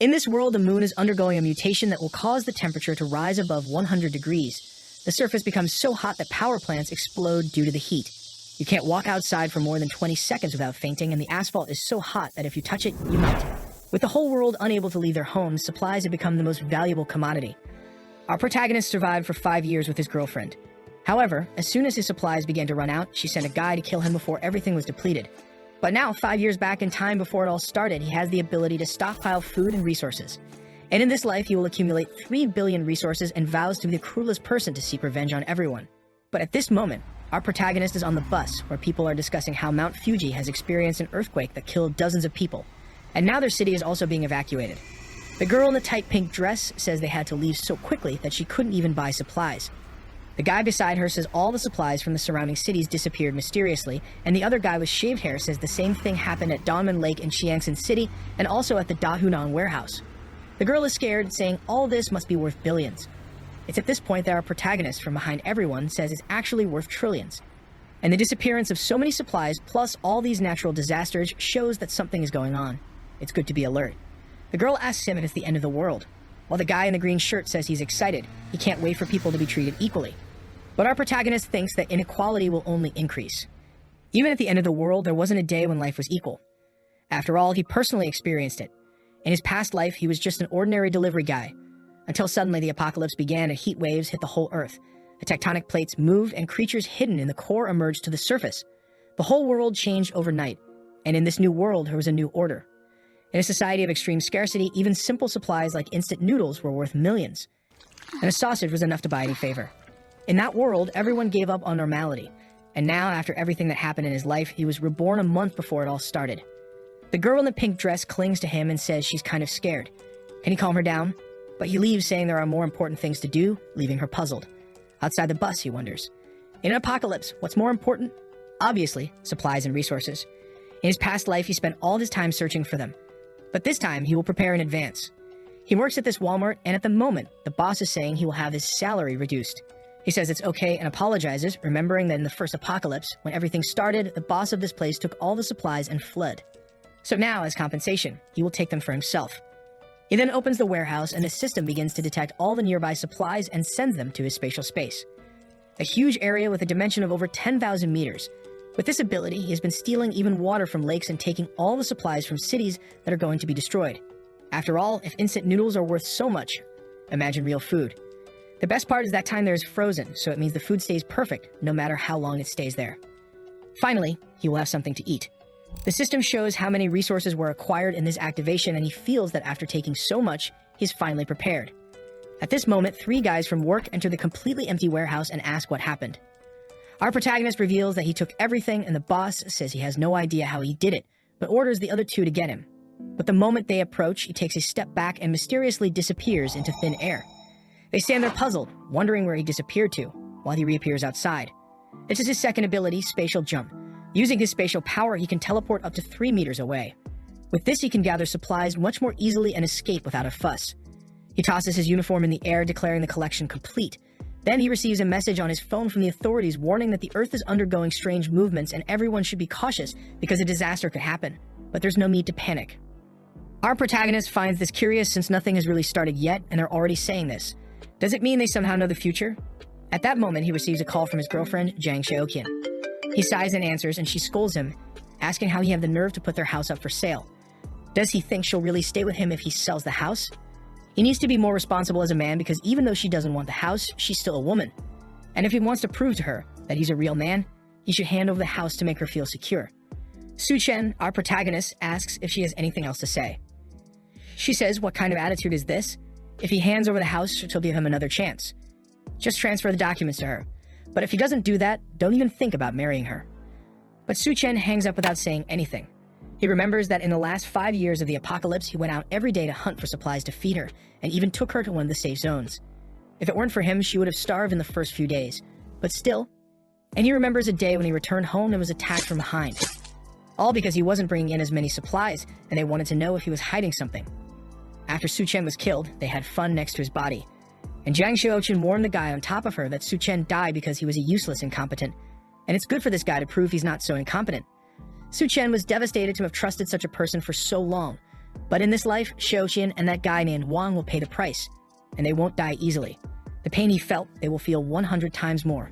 In this world, the moon is undergoing a mutation that will cause the temperature to rise above 100 degrees. The surface becomes so hot that power plants explode due to the heat. You can't walk outside for more than 20 seconds without fainting, and the asphalt is so hot that if you touch it, you melt. With the whole world unable to leave their homes, supplies have become the most valuable commodity. Our protagonist survived for 5 years with his girlfriend. However, as soon as his supplies began to run out, she sent a guy to kill him before everything was depleted. But now, 5 years back in time before it all started, he has the ability to stockpile food and resources. And in this life, he will accumulate 3 billion resources and vows to be the cruelest person to seek revenge on everyone. But at this moment, our protagonist is on the bus where people are discussing how Mount Fuji has experienced an earthquake that killed dozens of people. And now their city is also being evacuated. The girl in the tight pink dress says they had to leave so quickly that she couldn't even buy supplies. The guy beside her says all the supplies from the surrounding cities disappeared mysteriously, and the other guy with shaved hair says the same thing happened at Donman Lake in Chiangsaen City and also at the Dahunan warehouse. The girl is scared, saying all this must be worth billions. It's at this point that our protagonist from behind everyone says it's actually worth trillions. And the disappearance of so many supplies plus all these natural disasters shows that something is going on. It's good to be alert. The girl asks him if it's the end of the world, while the guy in the green shirt says he's excited. He can't wait for people to be treated equally. But our protagonist thinks that inequality will only increase. Even at the end of the world, there wasn't a day when life was equal. After all, he personally experienced it. In his past life, he was just an ordinary delivery guy, until suddenly the apocalypse began and heat waves hit the whole Earth. The tectonic plates moved and creatures hidden in the core emerged to the surface. The whole world changed overnight, and in this new world, there was a new order. In a society of extreme scarcity, even simple supplies like instant noodles were worth millions, and a sausage was enough to buy any favor. In that world, everyone gave up on normality, and now, after everything that happened in his life, he was reborn a month before it all started. The girl in the pink dress clings to him and says she's kind of scared. Can he calm her down? But he leaves, saying there are more important things to do, leaving her puzzled. Outside the bus, he wonders. In an apocalypse, what's more important? Obviously, supplies and resources. In his past life, he spent all his time searching for them. But this time, he will prepare in advance. He works at this Walmart, and at the moment, the boss is saying he will have his salary reduced. He says it's okay and apologizes, remembering that in the first apocalypse, when everything started, the boss of this place took all the supplies and fled. So now, as compensation, he will take them for himself. He then opens the warehouse, and the system begins to detect all the nearby supplies and sends them to his spatial space. A huge area with a dimension of over 10,000 meters. With this ability, he has been stealing even water from lakes and taking all the supplies from cities that are going to be destroyed. After all, if instant noodles are worth so much, imagine real food. The best part is that time there is frozen, so it means the food stays perfect, no matter how long it stays there. Finally, he will have something to eat. The system shows how many resources were acquired in this activation, and he feels that after taking so much, he's finally prepared. At this moment, 3 guys from work enter the completely empty warehouse and ask what happened. Our protagonist reveals that he took everything, and the boss says he has no idea how he did it, but orders the other 2 to get him. But the moment they approach, he takes a step back and mysteriously disappears into thin air. They stand there puzzled, wondering where he disappeared to, while he reappears outside. This is his second ability, Spatial Jump. Using his spatial power, he can teleport up to 3 meters away. With this, he can gather supplies much more easily and escape without a fuss. He tosses his uniform in the air, declaring the collection complete. Then he receives a message on his phone from the authorities warning that the Earth is undergoing strange movements and everyone should be cautious because a disaster could happen. But there's no need to panic. Our protagonist finds this curious since nothing has really started yet, and they're already saying this. Does it mean they somehow know the future? At that moment, he receives a call from his girlfriend, Jang Seokyeon. He sighs and answers, and she scolds him, asking how he had the nerve to put their house up for sale. Does he think she'll really stay with him if he sells the house? He needs to be more responsible as a man because even though she doesn't want the house, she's still a woman. And if he wants to prove to her that he's a real man, he should hand over the house to make her feel secure. Su Chen, our protagonist, asks if she has anything else to say. She says, what kind of attitude is this? If he hands over the house, she'll give him another chance. Just transfer the documents to her. But if he doesn't do that, don't even think about marrying her. But Su Chen hangs up without saying anything. He remembers that in the last 5 years of the apocalypse, he went out every day to hunt for supplies to feed her, and even took her to one of the safe zones. If it weren't for him, she would have starved in the first few days. But still. And he remembers a day when he returned home and was attacked from behind. All because he wasn't bringing in as many supplies, and they wanted to know if he was hiding something. After Su Chen was killed, they had fun next to his body. And Jang Seokyeon warned the guy on top of her that Su Chen died because he was a useless incompetent. And it's good for this guy to prove he's not so incompetent. Su Chen was devastated to have trusted such a person for so long, But in this life, Xiaoqian and that guy named Wang will pay the price, and they won't die easily. The pain he felt, they will feel 100 times more.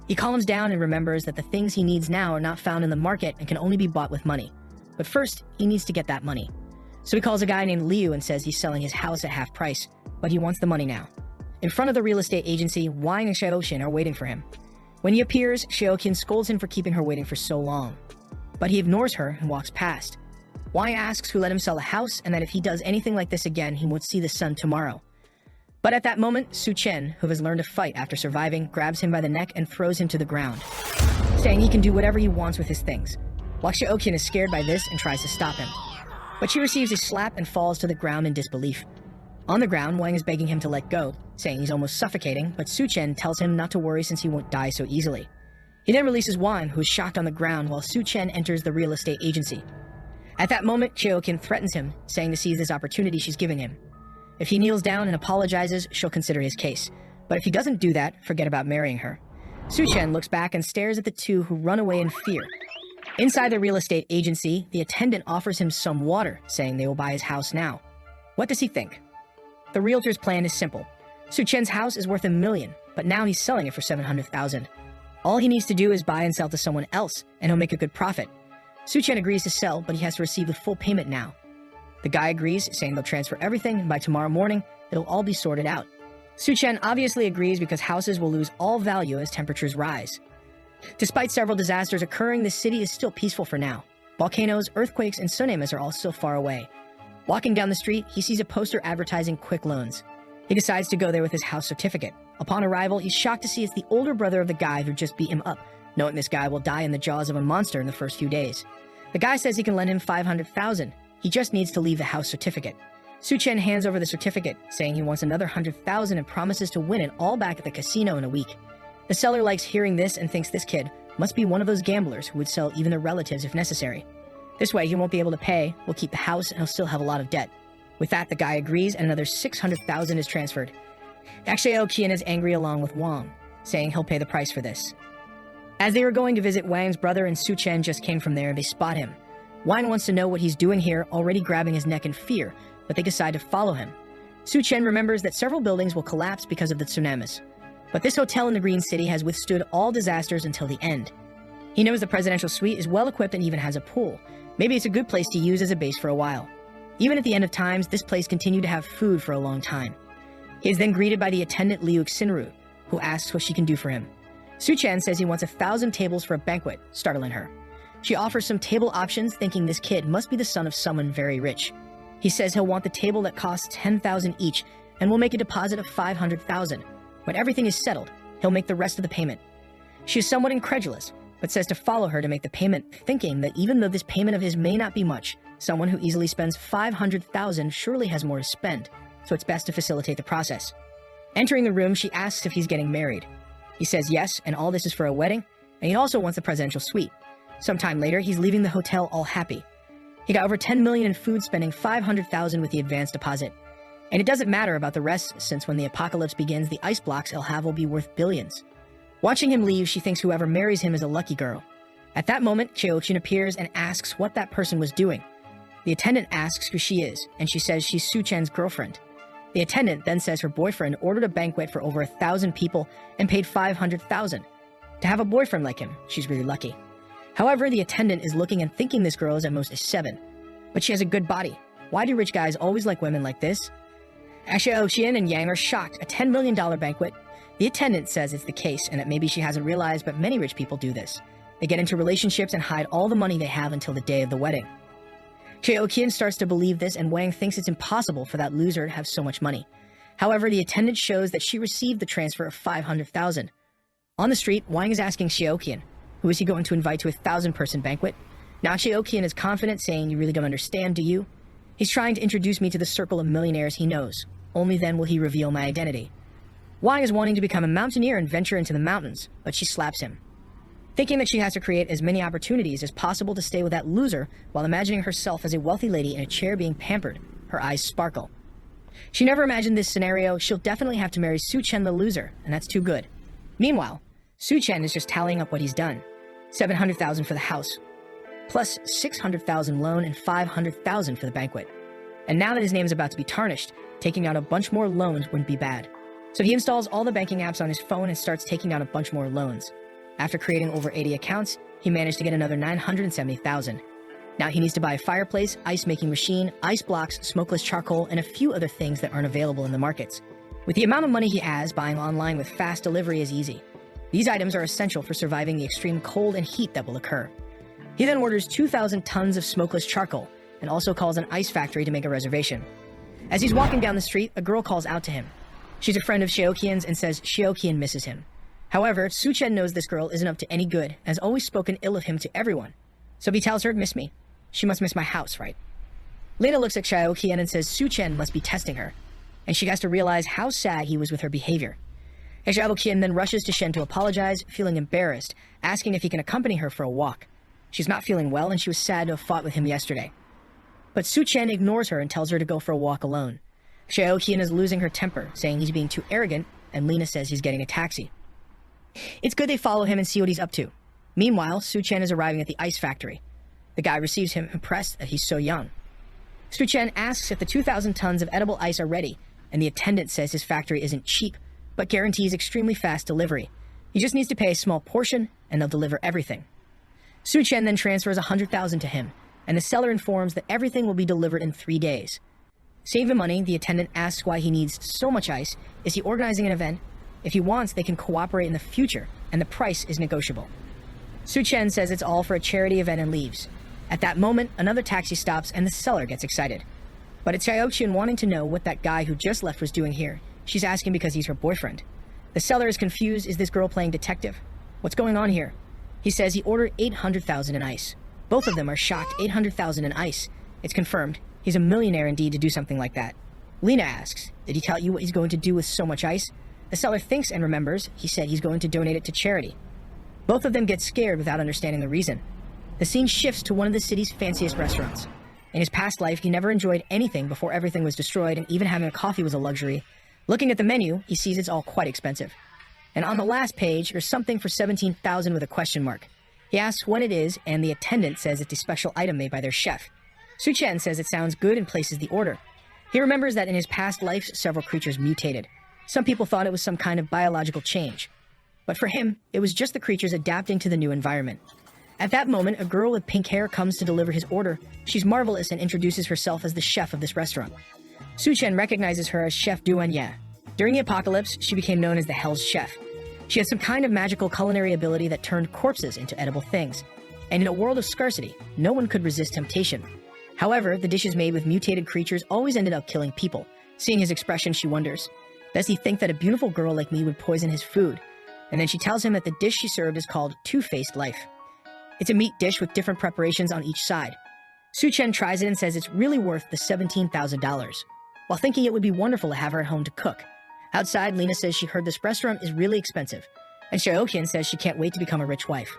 He calms down and remembers that the things he needs now are not found in the market and can only be bought with money. But first, he needs to get that money. So he calls a guy named Liu and says he's selling his house at half price, but he wants the money now. In front of the real estate agency, Wang and Xiaoqian are waiting for him. When he appears, Xiaoqian scolds him for keeping her waiting for so long. But he ignores her and walks past. Wang asks who let him sell the house and that if he does anything like this again, he won't see the sun tomorrow. But at that moment, Su Chen, who has learned to fight after surviving, grabs him by the neck and throws him to the ground, saying he can do whatever he wants with his things. While Xiaoqian is scared by this and tries to stop him. But she receives a slap and falls to the ground in disbelief. On the ground, Wang is begging him to let go, saying he's almost suffocating, but Su Chen tells him not to worry since he won't die so easily. He then releases Wang, who is shocked on the ground, while Su Chen enters the real estate agency. At that moment, Xiaoqian threatens him, saying to seize this opportunity she's giving him. If he kneels down and apologizes, she'll consider his case. But if he doesn't do that, forget about marrying her. Su Chen looks back and stares at the two who run away in fear. Inside the real estate agency, the attendant offers him some water, saying they will buy his house now. What does he think? The realtor's plan is simple. Su Chen's house is worth $1 million, but now he's selling it for $700,000. All he needs to do is buy and sell to someone else, and he'll make a good profit. Su Chen agrees to sell, but he has to receive the full payment now. The guy agrees, saying they'll transfer everything, and by tomorrow morning, it'll all be sorted out. Su Chen obviously agrees because houses will lose all value as temperatures rise. Despite several disasters occurring, the city is still peaceful for now. Volcanoes, earthquakes, and tsunamis are all still far away. Walking down the street, he sees a poster advertising quick loans. He decides to go there with his house certificate. Upon arrival, he's shocked to see it's the older brother of the guy who just beat him up, knowing this guy will die in the jaws of a monster in the first few days. The guy says he can lend him $500,000. He just needs to leave the house certificate. Su Chen hands over the certificate, saying he wants another $100,000 and promises to win it all back at the casino in a week. The seller likes hearing this and thinks this kid must be one of those gamblers who would sell even their relatives if necessary. This way, he won't be able to pay, will keep the house, and he'll still have a lot of debt. With that, the guy agrees, and another $600,000 is transferred. Xiaoqian is angry along with Wang, saying he'll pay the price for this. As they were going to visit Wang's brother and Su Chen just came from there, they spot him. Wang wants to know what he's doing here, already grabbing his neck in fear, but they decide to follow him. Su Chen remembers that several buildings will collapse because of the tsunamis. But this hotel in the Green City has withstood all disasters until the end. He knows the presidential suite is well equipped and even has a pool. Maybe it's a good place to use as a base for a while. Even at the end of times, this place continued to have food for a long time. He is then greeted by the attendant Liu Xinru, who asks what she can do for him. Su Chen says he wants 1,000 tables for a banquet, startling her. She offers some table options, thinking this kid must be the son of someone very rich. He says he'll want the table that costs $10,000 each, and will make a deposit of $500,000. When everything is settled, he'll make the rest of the payment. She is somewhat incredulous, but says to follow her to make the payment, thinking that even though this payment of his may not be much, someone who easily spends $500,000 surely has more to spend, so it's best to facilitate the process. Entering the room, she asks if he's getting married. He says yes, and all this is for a wedding, and he also wants a presidential suite. Sometime later, he's leaving the hotel all happy. He got over $10 million in food, spending $500,000 with the advance deposit. And it doesn't matter about the rest, since when the apocalypse begins, the ice blocks he'll have will be worth billions. Watching him leave, she thinks whoever marries him is a lucky girl. At that moment, Qiuqin appears and asks what that person was doing. The attendant asks who she is, and she says she's Su Chen's girlfriend. The attendant then says her boyfriend ordered a banquet for over 1,000 people and paid $500,000. To have a boyfriend like him, she's really lucky. However, the attendant is looking and thinking this girl is at most a 7. But she has a good body. Why do rich guys always like women like this? Xiaoqian and Yang are shocked. A $10 million banquet. The attendant says it's the case and that maybe she hasn't realized, but many rich people do this. They get into relationships and hide all the money they have until the day of the wedding. Qiuqin starts to believe this, and Wang thinks it's impossible for that loser to have so much money. However, the attendant shows that she received the transfer of $500,000. On the street, Wang is asking Qiuqin, who is he going to invite to a 1,000-person banquet? Now Qiuqin is confident, saying, "You really don't understand, do you? He's trying to introduce me to the circle of millionaires he knows. Only then will he reveal my identity." Wang is wanting to become a mountaineer and venture into the mountains, but she slaps him. Thinking that she has to create as many opportunities as possible to stay with that loser while imagining herself as a wealthy lady in a chair being pampered, her eyes sparkle. She never imagined this scenario. She'll definitely have to marry Su Chen the loser, and that's too good. Meanwhile, Su Chen is just tallying up what he's done. $700,000 for the house, plus $600,000 loan and $500,000 for the banquet. And now that his name is about to be tarnished, taking out a bunch more loans wouldn't be bad. So he installs all the banking apps on his phone and starts taking out a bunch more loans. After creating over 80 accounts, he managed to get another 970,000. Now he needs to buy a fireplace, ice-making machine, ice blocks, smokeless charcoal, and a few other things that aren't available in the markets. With the amount of money he has, buying online with fast delivery is easy. These items are essential for surviving the extreme cold and heat that will occur. He then orders 2,000 tons of smokeless charcoal and also calls an ice factory to make a reservation. As he's walking down the street, a girl calls out to him. She's a friend of Xiaoqian's and says Xiaoqian misses him. However, Su Chen knows this girl isn't up to any good and has always spoken ill of him to everyone. So he tells her, "Miss me. She must miss my house, right?" Lena looks at Xiaoqian and says Su Chen must be testing her, and she has to realize how sad he was with her behavior. And Xiaoqian then rushes to Shen to apologize, feeling embarrassed, asking if he can accompany her for a walk. She's not feeling well and she was sad to have fought with him yesterday. But Su Chen ignores her and tells her to go for a walk alone. Xiaoqian is losing her temper, saying he's being too arrogant, and Lena says he's getting a taxi. It's good they follow him and see what he's up to. Meanwhile, Su Chen is arriving at the ice factory. The guy receives him, impressed that he's so young. Su Chen asks if the 2,000 tons of edible ice are ready, and the attendant says his factory isn't cheap, but guarantees extremely fast delivery. He just needs to pay a small portion, and they'll deliver everything. Su Chen then transfers 100,000 to him, and the seller informs that everything will be delivered in 3 days. Saving money, the attendant asks why he needs so much ice. Is he organizing an event? If he wants, they can cooperate in the future, and the price is negotiable. Su Chen says it's all for a charity event and leaves. At that moment, another taxi stops and the seller gets excited. But it's Xiaoqian wanting to know what that guy who just left was doing here. She's asking because he's her boyfriend. The seller is confused. Is this girl playing detective? What's going on here? He says he ordered 800,000 in ice. Both of them are shocked. 800,000 in ice. It's confirmed. He's a millionaire indeed to do something like that. Lena asks, did he tell you what he's going to do with so much ice? The seller thinks and remembers. He said he's going to donate it to charity. Both of them get scared without understanding the reason. The scene shifts to one of the city's fanciest restaurants. In his past life, he never enjoyed anything before everything was destroyed, and even having a coffee was a luxury. Looking at the menu, he sees it's all quite expensive. And on the last page, there's something for 17,000 with a question mark. He asks what it is, and the attendant says it's a special item made by their chef. Su Chen says it sounds good and places the order. He remembers that in his past life, several creatures mutated. Some people thought it was some kind of biological change. But for him, it was just the creatures adapting to the new environment. At that moment, a girl with pink hair comes to deliver his order. She's marvelous and introduces herself as the chef of this restaurant. Su Chen recognizes her as Chef Duanya. During the apocalypse, she became known as the Hell's Chef. She had some kind of magical culinary ability that turned corpses into edible things. And in a world of scarcity, no one could resist temptation. However, the dishes made with mutated creatures always ended up killing people. Seeing his expression, she wonders, does he think that a beautiful girl like me would poison his food? And then she tells him that the dish she served is called Two-Faced Life. It's a meat dish with different preparations on each side. Su Chen tries it and says it's really worth the $17,000, while thinking it would be wonderful to have her at home to cook. Outside, Lena says she heard this restaurant is really expensive, and Xiaoqian says she can't wait to become a rich wife.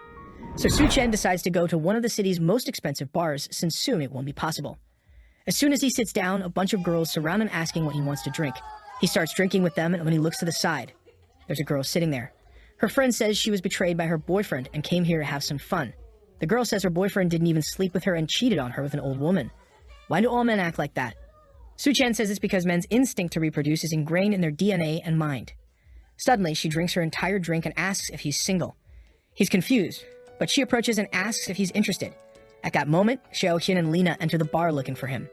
So Su Chen decides to go to one of the city's most expensive bars, since soon it won't be possible. As soon as he sits down, a bunch of girls surround him asking what he wants to drink. He starts drinking with them, and when he looks to the side, there's a girl sitting there. Her friend says she was betrayed by her boyfriend and came here to have some fun. The girl says her boyfriend didn't even sleep with her and cheated on her with an old woman. Why do all men act like that? Su Chen says it's because men's instinct to reproduce is ingrained in their DNA and mind. Suddenly, she drinks her entire drink and asks if he's single. He's confused, but she approaches and asks if he's interested. At that moment, Xiaoqian and Lena enter the bar looking for him.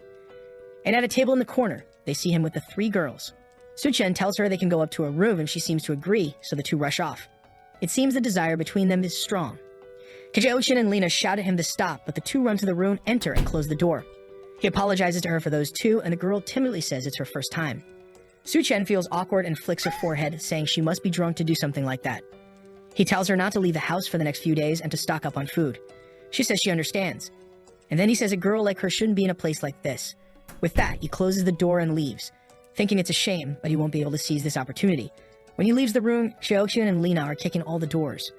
And at a table in the corner, they see him with the 3 girls. Su Chen tells her they can go up to a room and she seems to agree, so the 2 rush off. It seems the desire between them is strong. Xiaoqian and Lena shout at him to stop, but the 2 run to the room, enter, and close the door. He apologizes to her for those 2, and the girl timidly says it's her first time. Su Chen feels awkward and flicks her forehead, saying she must be drunk to do something like that. He tells her not to leave the house for the next few days and to stock up on food. She says she understands. And then he says a girl like her shouldn't be in a place like this. With that, he closes the door and leaves, thinking it's a shame, but he won't be able to seize this opportunity. When he leaves the room, Xiaoqian and Lena are kicking all the doors.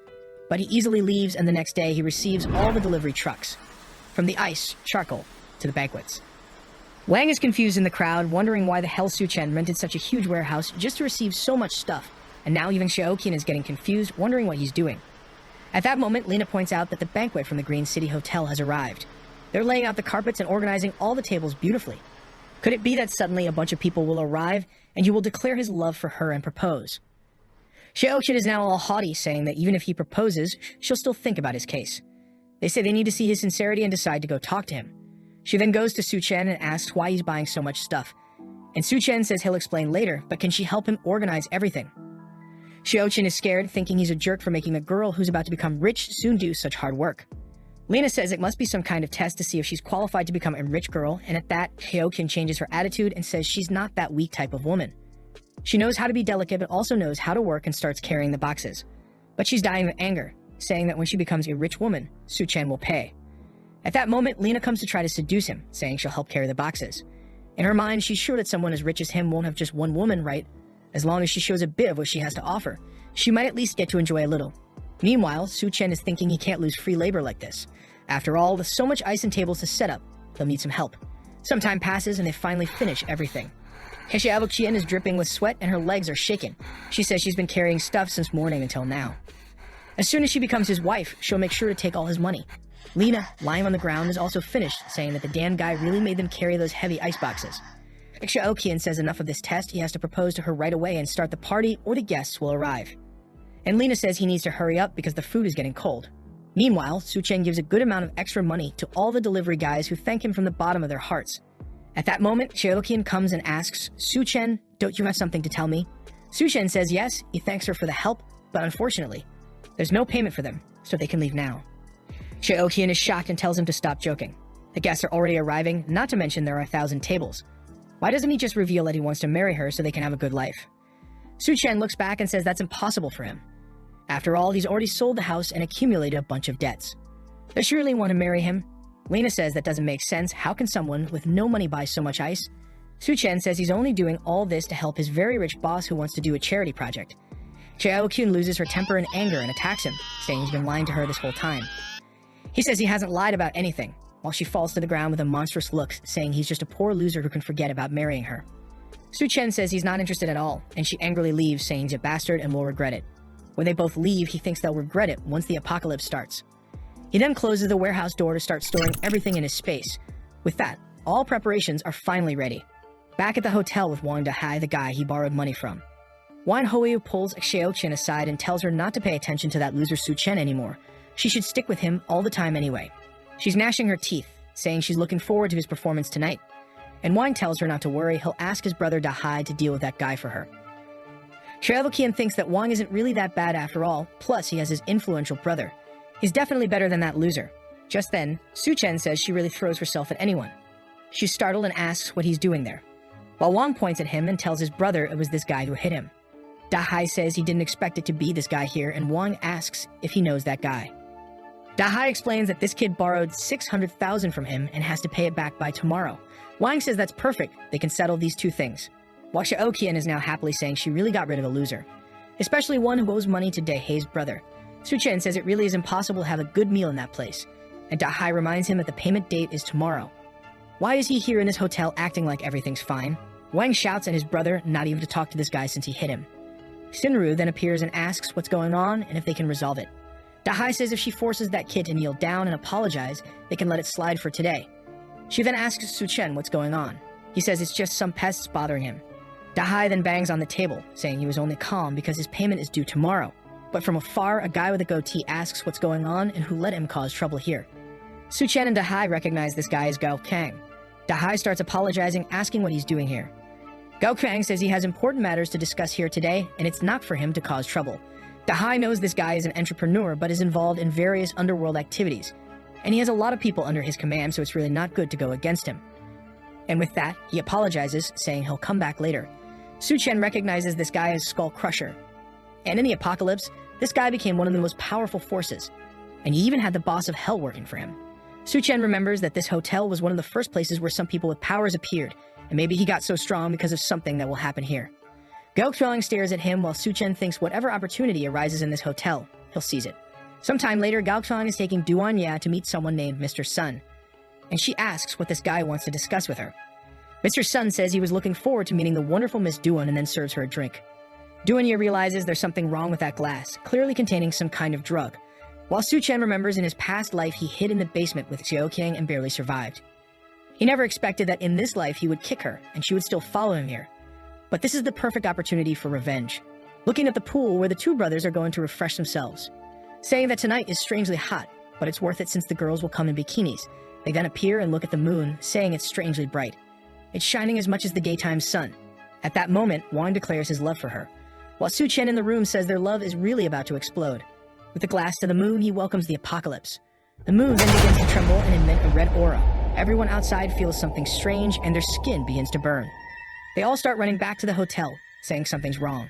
But he easily leaves, and the next day he receives all the delivery trucks, from the ice, charcoal, to the banquets. Wang is confused in the crowd, wondering why the hell Su Chen rented such a huge warehouse just to receive so much stuff, and now even Xiaoqian is getting confused, wondering what he's doing. At that moment, Lena points out that the banquet from the Green City Hotel has arrived. They're laying out the carpets and organizing all the tables beautifully. Could it be that suddenly a bunch of people will arrive and he will declare his love for her and propose? Xiaoqin is now all haughty, saying that even if he proposes, she'll still think about his case. They say they need to see his sincerity and decide to go talk to him. She then goes to Su Chen and asks why he's buying so much stuff. And Su Chen says he'll explain later, but can she help him organize everything? Xiaoqin is scared, thinking he's a jerk for making the girl who's about to become rich soon do such hard work. Lena says it must be some kind of test to see if she's qualified to become a rich girl, and at that, Xiaoqin changes her attitude and says she's not that weak type of woman. She knows how to be delicate, but also knows how to work and starts carrying the boxes. But she's dying of anger, saying that when she becomes a rich woman, Su Chen will pay. At that moment, Lena comes to try to seduce him, saying she'll help carry the boxes. In her mind, she's sure that someone as rich as him won't have just one woman, right? As long as she shows a bit of what she has to offer, she might at least get to enjoy a little. Meanwhile, Su Chen is thinking he can't lose free labor like this. After all, with so much ice and tables to set up, they'll need some help. Some time passes and they finally finish everything. Xiaoqin is dripping with sweat and her legs are shaking. She says she's been carrying stuff since morning until now. As soon as she becomes his wife, she'll make sure to take all his money. Lena, lying on the ground, is also finished, saying that the damn guy really made them carry those heavy ice boxes. Xiaoqin says enough of this test, he has to propose to her right away and start the party or the guests will arrive. And Lena says he needs to hurry up because the food is getting cold. Meanwhile, Su Chen gives a good amount of extra money to all the delivery guys who thank him from the bottom of their hearts. At that moment, Xiaoqin comes and asks, Su Chen, don't you have something to tell me? Su Chen says yes, he thanks her for the help, but unfortunately, there's no payment for them, so they can leave now. Xiaoqin is shocked and tells him to stop joking. The guests are already arriving, not to mention there are 1,000 tables. Why doesn't he just reveal that he wants to marry her so they can have a good life? Su Chen looks back and says that's impossible for him. After all, he's already sold the house and accumulated a bunch of debts. Does she really want to marry him? Lena says that doesn't make sense. How can someone with no money buy so much ice? Su Chen says he's only doing all this to help his very rich boss who wants to do a charity project. Xiaoqin loses her temper in anger and attacks him, saying he's been lying to her this whole time. He says he hasn't lied about anything, while she falls to the ground with a monstrous look, saying he's just a poor loser who can forget about marrying her. Su Chen says he's not interested at all, and she angrily leaves, saying he's a bastard and will regret it. When they both leave, he thinks they'll regret it once the apocalypse starts. He then closes the warehouse door to start storing everything in his space. With that, all preparations are finally ready. Back at the hotel with Wang Dahai, the guy he borrowed money from. Wang Hoyu pulls Xiaoqin aside and tells her not to pay attention to that loser Su Chen anymore. She should stick with him all the time anyway. She's gnashing her teeth, saying she's looking forward to his performance tonight. And Wang tells her not to worry, he'll ask his brother Dahai to deal with that guy for her. Xiaoqin thinks that Wang isn't really that bad after all, plus he has his influential brother. He's definitely better than that loser. Just then, Su Chen says she really throws herself at anyone. She's startled and asks what he's doing there, while Wang points at him and tells his brother it was this guy who hit him. Dahai says he didn't expect it to be this guy here, and Wang asks if he knows that guy. Dahai explains that this kid borrowed 600,000 from him and has to pay it back by tomorrow. Wang says that's perfect, they can settle these two things. While Xiaoqin is now happily saying she really got rid of a loser, especially one who owes money to Dahai's brother. Su Chen says it really is impossible to have a good meal in that place, and Dahai reminds him that the payment date is tomorrow. Why is he here in this hotel acting like everything's fine? Wang shouts at his brother not even to talk to this guy since he hit him. Xinru then appears and asks what's going on and if they can resolve it. Dahai says if she forces that kid to kneel down and apologize, they can let it slide for today. She then asks Su Chen what's going on. He says it's just some pests bothering him. Dahai then bangs on the table, saying he was only calm because his payment is due tomorrow. But from afar, a guy with a goatee asks what's going on and who let him cause trouble here. Su Chen and Dahai recognize this guy as Gao Kang. Dahai starts apologizing, asking what he's doing here. Gao Kang says he has important matters to discuss here today, and it's not for him to cause trouble. Dahai knows this guy is an entrepreneur, but is involved in various underworld activities, and he has a lot of people under his command, so it's really not good to go against him. And with that, he apologizes, saying he'll come back later. Su Chen recognizes this guy as Skull Crusher. And in the apocalypse, this guy became one of the most powerful forces, and he even had the boss of Hell working for him. Su Chen remembers that this hotel was one of the first places where some people with powers appeared, and maybe he got so strong because of something that will happen here. Gao Kuang stares at him while Su Chen thinks whatever opportunity arises in this hotel, he'll seize it. Sometime later, Gao Kuang is taking Duan Ya to meet someone named Mr. Sun, and she asks what this guy wants to discuss with her. Mr. Sun says he was looking forward to meeting the wonderful Miss Duan and then serves her a drink. Duan Ya realizes there's something wrong with that glass, clearly containing some kind of drug, while Su Chen remembers in his past life he hid in the basement with Xiaoqing and barely survived. He never expected that in this life he would kick her and she would still follow him here. But this is the perfect opportunity for revenge. Looking at the pool where the two brothers are going to refresh themselves, saying that tonight is strangely hot, but it's worth it since the girls will come in bikinis. They then appear and look at the moon, saying it's strangely bright. It's shining as much as the daytime sun. At that moment, Wang declares his love for her, while Su Chen in the room says their love is really about to explode. With the glass to the moon, he welcomes the apocalypse. The moon then begins to tremble and emit a red aura. Everyone outside feels something strange and their skin begins to burn. They all start running back to the hotel, saying something's wrong.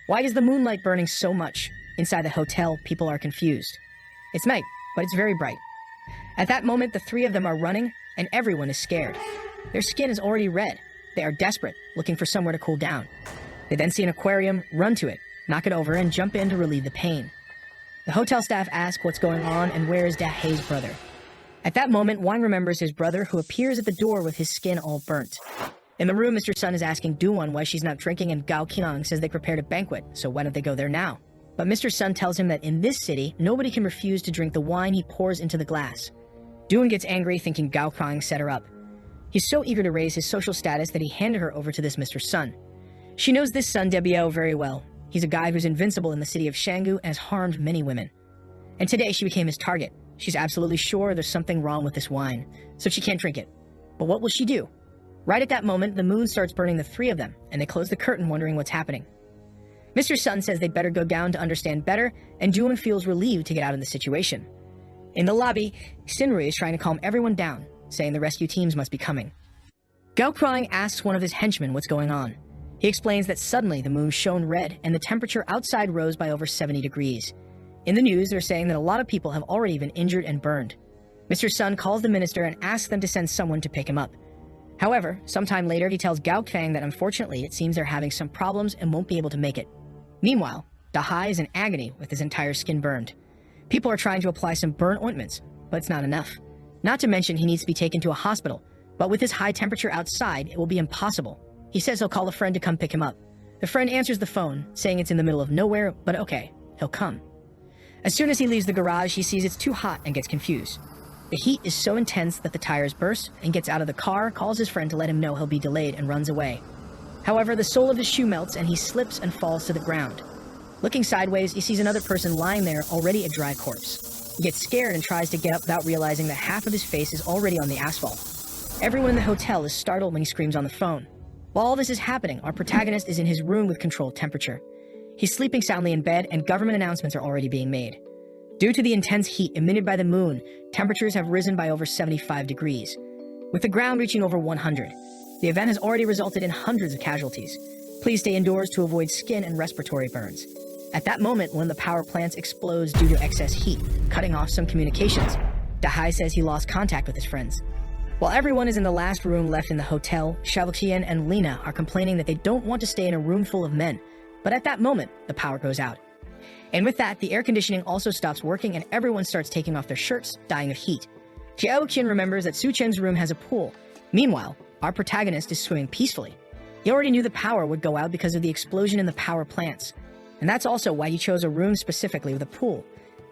Why is the moonlight burning so much? Inside the hotel, people are confused. It's night, but it's very bright. At that moment, the three of them are running, and everyone is scared. Their skin is already red. They are desperate, looking for somewhere to cool down. They then see an aquarium, run to it, knock it over, and jump in to relieve the pain. The hotel staff ask what's going on and where is Dahai's brother. At that moment, Wang remembers his brother, who appears at the door with his skin all burnt. In the room, Mr. Sun is asking Duwon why she's not drinking, and Gao Qinang says they prepared a banquet, so why don't they go there now? But Mr. Sun tells him that in this city, nobody can refuse to drink the wine he pours into the glass. Duwon gets angry, thinking Gao Qinang set her up. He's so eager to raise his social status that he handed her over to this Mr. Sun. She knows this Sun Debiao very well. He's a guy who's invincible in the city of Shanggu and has harmed many women. And today she became his target. She's absolutely sure there's something wrong with this wine, so she can't drink it. But what will she do? Right at that moment, the moon starts burning the three of them, and they close the curtain wondering what's happening. Mr. Sun says they'd better go down to understand better, and Duwon feels relieved to get out of the situation. In the lobby, Sinrui is trying to calm everyone down, saying the rescue teams must be coming. Gao Krang asks one of his henchmen what's going on. He explains that suddenly the moon shone red, and the temperature outside rose by over 70 degrees. In the news, they're saying that a lot of people have already been injured and burned. Mr. Sun calls the minister and asks them to send someone to pick him up. However, sometime later, he tells Gao Kang that unfortunately it seems they're having some problems and won't be able to make it. Meanwhile, Dahai is in agony with his entire skin burned. People are trying to apply some burn ointments, but it's not enough. Not to mention he needs to be taken to a hospital, but with his high temperature outside, it will be impossible. He says he'll call a friend to come pick him up. The friend answers the phone, saying it's in the middle of nowhere, but okay, he'll come. As soon as he leaves the garage, he sees it's too hot and gets confused. The heat is so intense that the tires burst, and gets out of the car, calls his friend to let him know he'll be delayed, and runs away. However, the sole of his shoe melts and he slips and falls to the ground. Looking sideways, he sees another person lying there, already a dry corpse. He gets scared and tries to get up without realizing that half of his face is already on the asphalt. Everyone in the hotel is startled when he screams on the phone. While all this is happening, our protagonist is in his room with controlled temperature. He's sleeping soundly in bed, and government announcements are already being made. Due to the intense heat emitted by the moon, temperatures have risen by over 75 degrees, with the ground reaching over 100. The event has already resulted in hundreds of casualties. Please stay indoors to avoid skin and respiratory burns. At that moment, one of the power plants explodes due to excess heat, cutting off some communications. Dahai says he lost contact with his friends. While everyone is in the last room left in the hotel, Shaoqian and Lena are complaining that they don't want to stay in a room full of men. But at that moment, the power goes out. And with that, the air conditioning also stops working and everyone starts taking off their shirts, dying of heat. Xiaoqian remembers that Su Chen's room has a pool. Meanwhile, our protagonist is swimming peacefully. He already knew the power would go out because of the explosion in the power plants. And that's also why he chose a room specifically with a pool,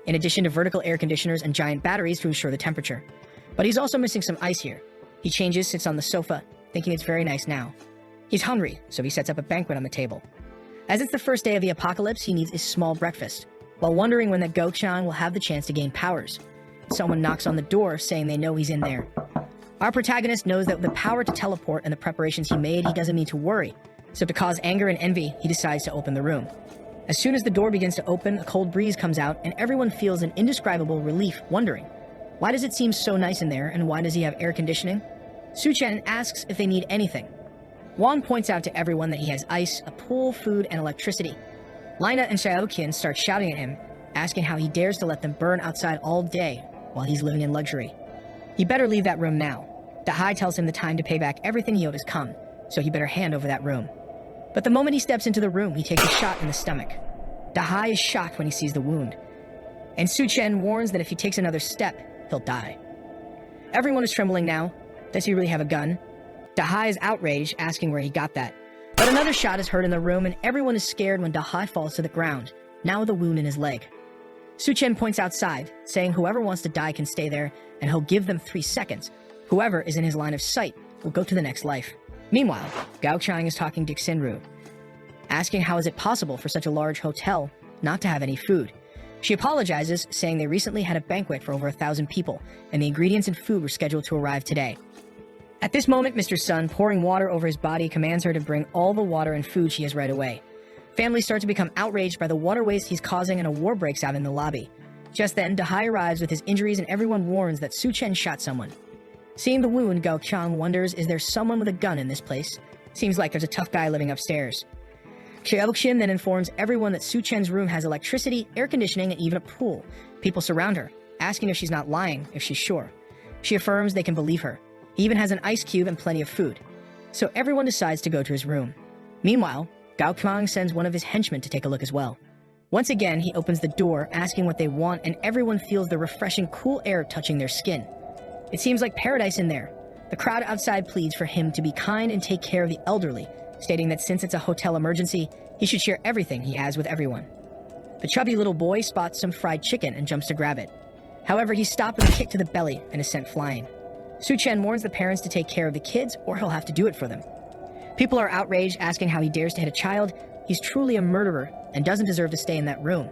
in addition to vertical air conditioners and giant batteries to ensure the temperature. But he's also missing some ice here. He changes, sits on the sofa, thinking it's very nice now. He's hungry, so he sets up a banquet on the table. As it's the first day of the apocalypse, he needs a small breakfast, while wondering when that Gochang will have the chance to gain powers. Someone knocks on the door, saying they know he's in there. Our protagonist knows that with the power to teleport and the preparations he made, he doesn't need to worry. So to cause anger and envy, he decides to open the room. As soon as the door begins to open, a cold breeze comes out, and everyone feels an indescribable relief, wondering, why does it seem so nice in there, and why does he have air conditioning? Su Chen asks if they need anything. Wang points out to everyone that he has ice, a pool, food, and electricity. Lina and Xiaoqian start shouting at him, asking how he dares to let them burn outside all day while he's living in luxury. He better leave that room now. Dahai tells him the time to pay back everything he owed has come, so he better hand over that room. But the moment he steps into the room, he takes a shot in the stomach. Dahai is shocked when he sees the wound, and Su Chen warns that if he takes another step, he'll die. Everyone is trembling now. Does he really have a gun? Dahai is outraged, asking where he got that. But another shot is heard in the room, and everyone is scared when Dahai falls to the ground, now with a wound in his leg. Su Chen points outside, saying whoever wants to die can stay there, and he'll give them 3 seconds. Whoever is in his line of sight will go to the next life. Meanwhile, Gao Chang is talking to Xinru, asking how is it possible for such a large hotel not to have any food. She apologizes, saying they recently had a banquet for over 1,000 people, and the ingredients and food were scheduled to arrive today. At this moment, Mr. Sun, pouring water over his body, commands her to bring all the water and food she has right away. Families start to become outraged by the water waste he's causing, and a war breaks out in the lobby. Just then, Dahai arrives with his injuries, and everyone warns that Su Chen shot someone. Seeing the wound, Gao Qiang wonders, is there someone with a gun in this place? Seems like there's a tough guy living upstairs. Xiaoqin then informs everyone that Su Chen's room has electricity, air conditioning, and even a pool. People surround her, asking if she's not lying, if she's sure. She affirms they can believe her. He even has an ice cube and plenty of food. So everyone decides to go to his room. Meanwhile, Gao Qiang sends one of his henchmen to take a look as well. Once again, he opens the door, asking what they want, and everyone feels the refreshing, cool air touching their skin. It seems like paradise in there. The crowd outside pleads for him to be kind and take care of the elderly, stating that since it's a hotel emergency, he should share everything he has with everyone. The chubby little boy spots some fried chicken and jumps to grab it. However, he's stopped with a kick to the belly and is sent flying. Su Chen warns the parents to take care of the kids, or he'll have to do it for them. People are outraged, asking how he dares to hit a child. He's truly a murderer and doesn't deserve to stay in that room.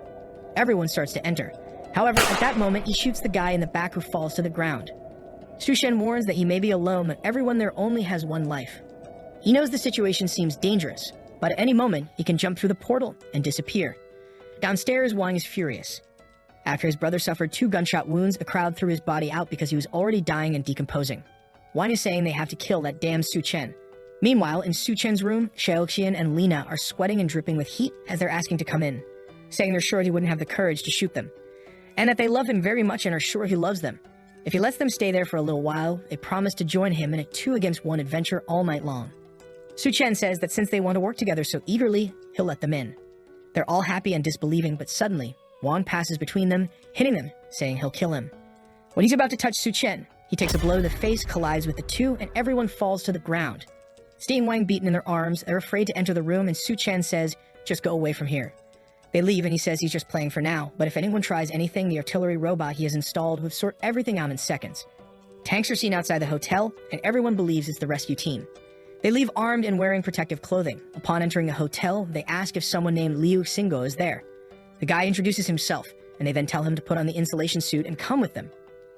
Everyone starts to enter. However, at that moment, he shoots the guy in the back who falls to the ground. Su Chen warns that he may be alone, but everyone there only has one life. He knows the situation seems dangerous, but at any moment, he can jump through the portal and disappear. Downstairs, Wang is furious. After his brother suffered 2 gunshot wounds, the crowd threw his body out because he was already dying and decomposing. Wang is saying they have to kill that damn Su Chen. Meanwhile, in Su Chen's room, Xiaoqian and Lina are sweating and dripping with heat as they're asking to come in, saying they're sure he wouldn't have the courage to shoot them, and that they love him very much and are sure he loves them. If he lets them stay there for a little while, they promise to join him in a 2-against-1 adventure all night long. Su Chen says that since they want to work together so eagerly, he'll let them in. They're all happy and disbelieving, but suddenly, Wang passes between them, hitting them, saying he'll kill him. When he's about to touch Su Chen, he takes a blow to the face, collides with the two, and everyone falls to the ground. Seeing Wang beaten in their arms, they're afraid to enter the room, and Su Chen says, just go away from here. They leave, and he says he's just playing for now, but if anyone tries anything, the artillery robot he has installed will sort everything out in seconds. Tanks are seen outside the hotel, and everyone believes it's the rescue team. They leave armed and wearing protective clothing. Upon entering the hotel, they ask if someone named Liu Xingo is there. The guy introduces himself, and they then tell him to put on the insulation suit and come with them.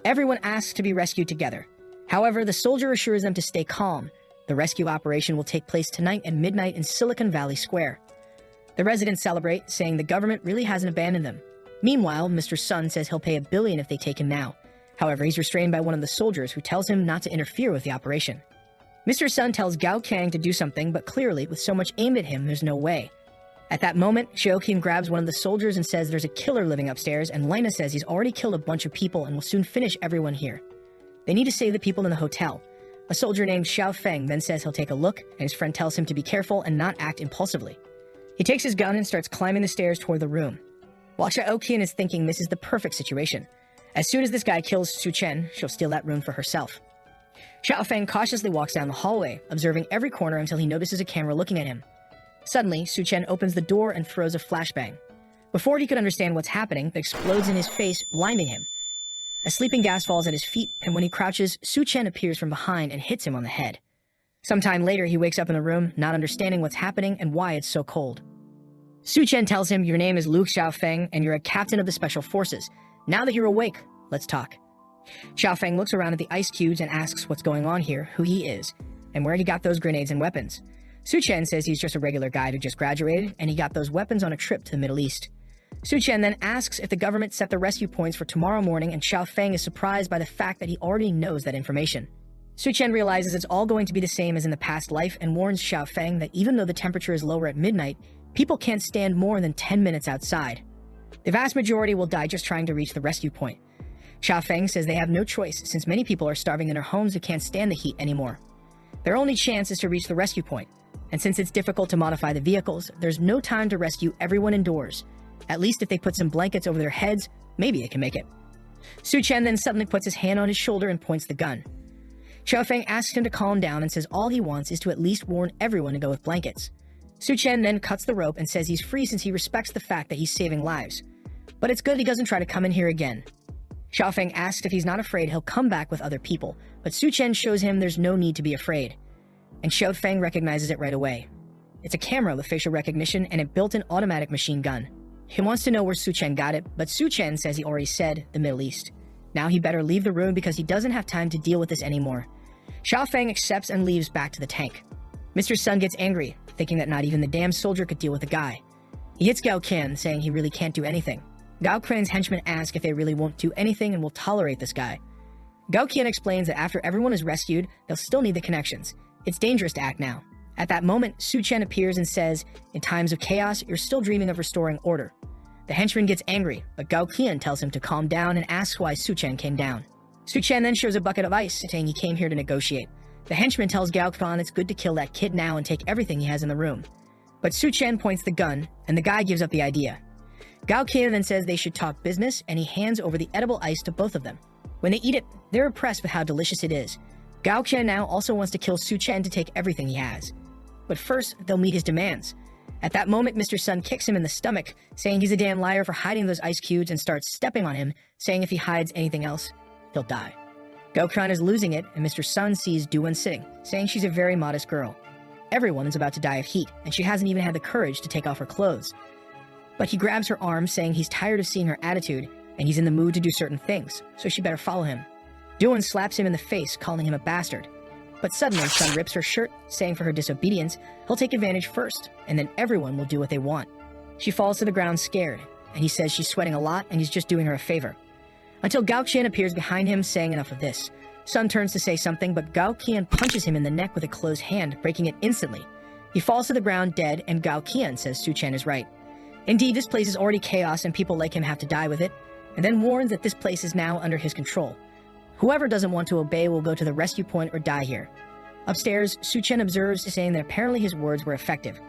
Everyone asks to be rescued together. However, the soldier assures them to stay calm. The rescue operation will take place tonight at midnight in Silicon Valley Square. The residents celebrate, saying the government really hasn't abandoned them. Meanwhile, Mr. Sun says he'll pay $1 billion if they take him now. However, he's restrained by one of the soldiers who tells him not to interfere with the operation. Mr. Sun tells Gao Kang to do something, but clearly, with so much aimed at him, there's no way. At that moment, Xiaoqin grabs one of the soldiers and says there's a killer living upstairs, and Lena says he's already killed a bunch of people and will soon finish everyone here. They need to save the people in the hotel. A soldier named Xiao Feng then says he'll take a look, and his friend tells him to be careful and not act impulsively. He takes his gun and starts climbing the stairs toward the room. While Xiaoqin is thinking this is the perfect situation. As soon as this guy kills Su Chen, she'll steal that room for herself. Xiao Feng cautiously walks down the hallway, observing every corner until he notices a camera looking at him. Suddenly, Su Chen opens the door and throws a flashbang. Before he could understand what's happening, it explodes in his face, blinding him. A sleeping gas falls at his feet, and when he crouches, Su Chen appears from behind and hits him on the head. Sometime later, he wakes up in the room, not understanding what's happening and why it's so cold. Su Chen tells him, your name is Liu Xiaofeng, and you're a captain of the Special Forces. Now that you're awake, let's talk. Xiaofeng looks around at the ice cubes and asks what's going on here, who he is, and where he got those grenades and weapons. Su Chen says he's just a regular guy who just graduated, and he got those weapons on a trip to the Middle East. Su Chen then asks if the government set the rescue points for tomorrow morning, and Xiao Feng is surprised by the fact that he already knows that information. Su Chen realizes it's all going to be the same as in the past life and warns Xiao Feng that even though the temperature is lower at midnight, people can't stand more than 10 minutes outside. The vast majority will die just trying to reach the rescue point. Xiao Feng says they have no choice since many people are starving in their homes and can't stand the heat anymore. Their only chance is to reach the rescue point, and since it's difficult to modify the vehicles, there's no time to rescue everyone indoors. At least if they put some blankets over their heads, maybe they can make it. Su Chen then suddenly puts his hand on his shoulder and points the gun. Xiao Feng asks him to calm down and says all he wants is to at least warn everyone to go with blankets. Su Chen then cuts the rope and says he's free since he respects the fact that he's saving lives. But it's good he doesn't try to come in here again. Xiaofeng asks if he's not afraid he'll come back with other people, but Su Chen shows him there's no need to be afraid. And Xiaofeng recognizes it right away. It's a camera with facial recognition and a built-in automatic machine gun. He wants to know where Su Chen got it, but Su Chen says he already said the Middle East. Now he better leave the room because he doesn't have time to deal with this anymore. Xiaofeng accepts and leaves back to the tank. Mr. Sun gets angry, thinking that not even the damn soldier could deal with the guy. He hits Gao Qian, saying he really can't do anything. Gao Qian's henchmen ask if they really won't do anything and will tolerate this guy. Gao Qian explains that after everyone is rescued, they'll still need the connections. It's dangerous to act now. At that moment, Su Chen appears and says, in times of chaos, you're still dreaming of restoring order. The henchman gets angry, but Gao Qian tells him to calm down and asks why Su Chen came down. Su Chen then shows a bucket of ice, saying he came here to negotiate. The henchman tells Gao Qian it's good to kill that kid now and take everything he has in the room. But Su Chen points the gun, and the guy gives up the idea. Gao Qian then says they should talk business, and he hands over the edible ice to both of them. When they eat it, they're impressed with how delicious it is. Gao Qian now also wants to kill Su Chen to take everything he has. But first, they'll meet his demands. At that moment, Mr. Sun kicks him in the stomach, saying he's a damn liar for hiding those ice cubes and starts stepping on him, saying if he hides anything else, he'll die. Gao Qian is losing it, and Mr. Sun sees Du-Wen sitting, saying she's a very modest girl. Everyone is about to die of heat, and she hasn't even had the courage to take off her clothes. But he grabs her arm, saying he's tired of seeing her attitude, and he's in the mood to do certain things, so she better follow him. Du-Wen slaps him in the face, calling him a bastard. But suddenly, Sun rips her shirt, saying for her disobedience, he'll take advantage first, and then everyone will do what they want. She falls to the ground scared, and he says she's sweating a lot and he's just doing her a favor. Until Gao Qian appears behind him, saying enough of this. Sun turns to say something, but Gao Qian punches him in the neck with a closed hand, breaking it instantly. He falls to the ground dead, and Gao Qian says Su Chen is right. Indeed, this place is already chaos and people like him have to die with it, and then warns that this place is now under his control. Whoever doesn't want to obey will go to the rescue point or die here. Upstairs, Su Chen observes, saying that apparently his words were effective.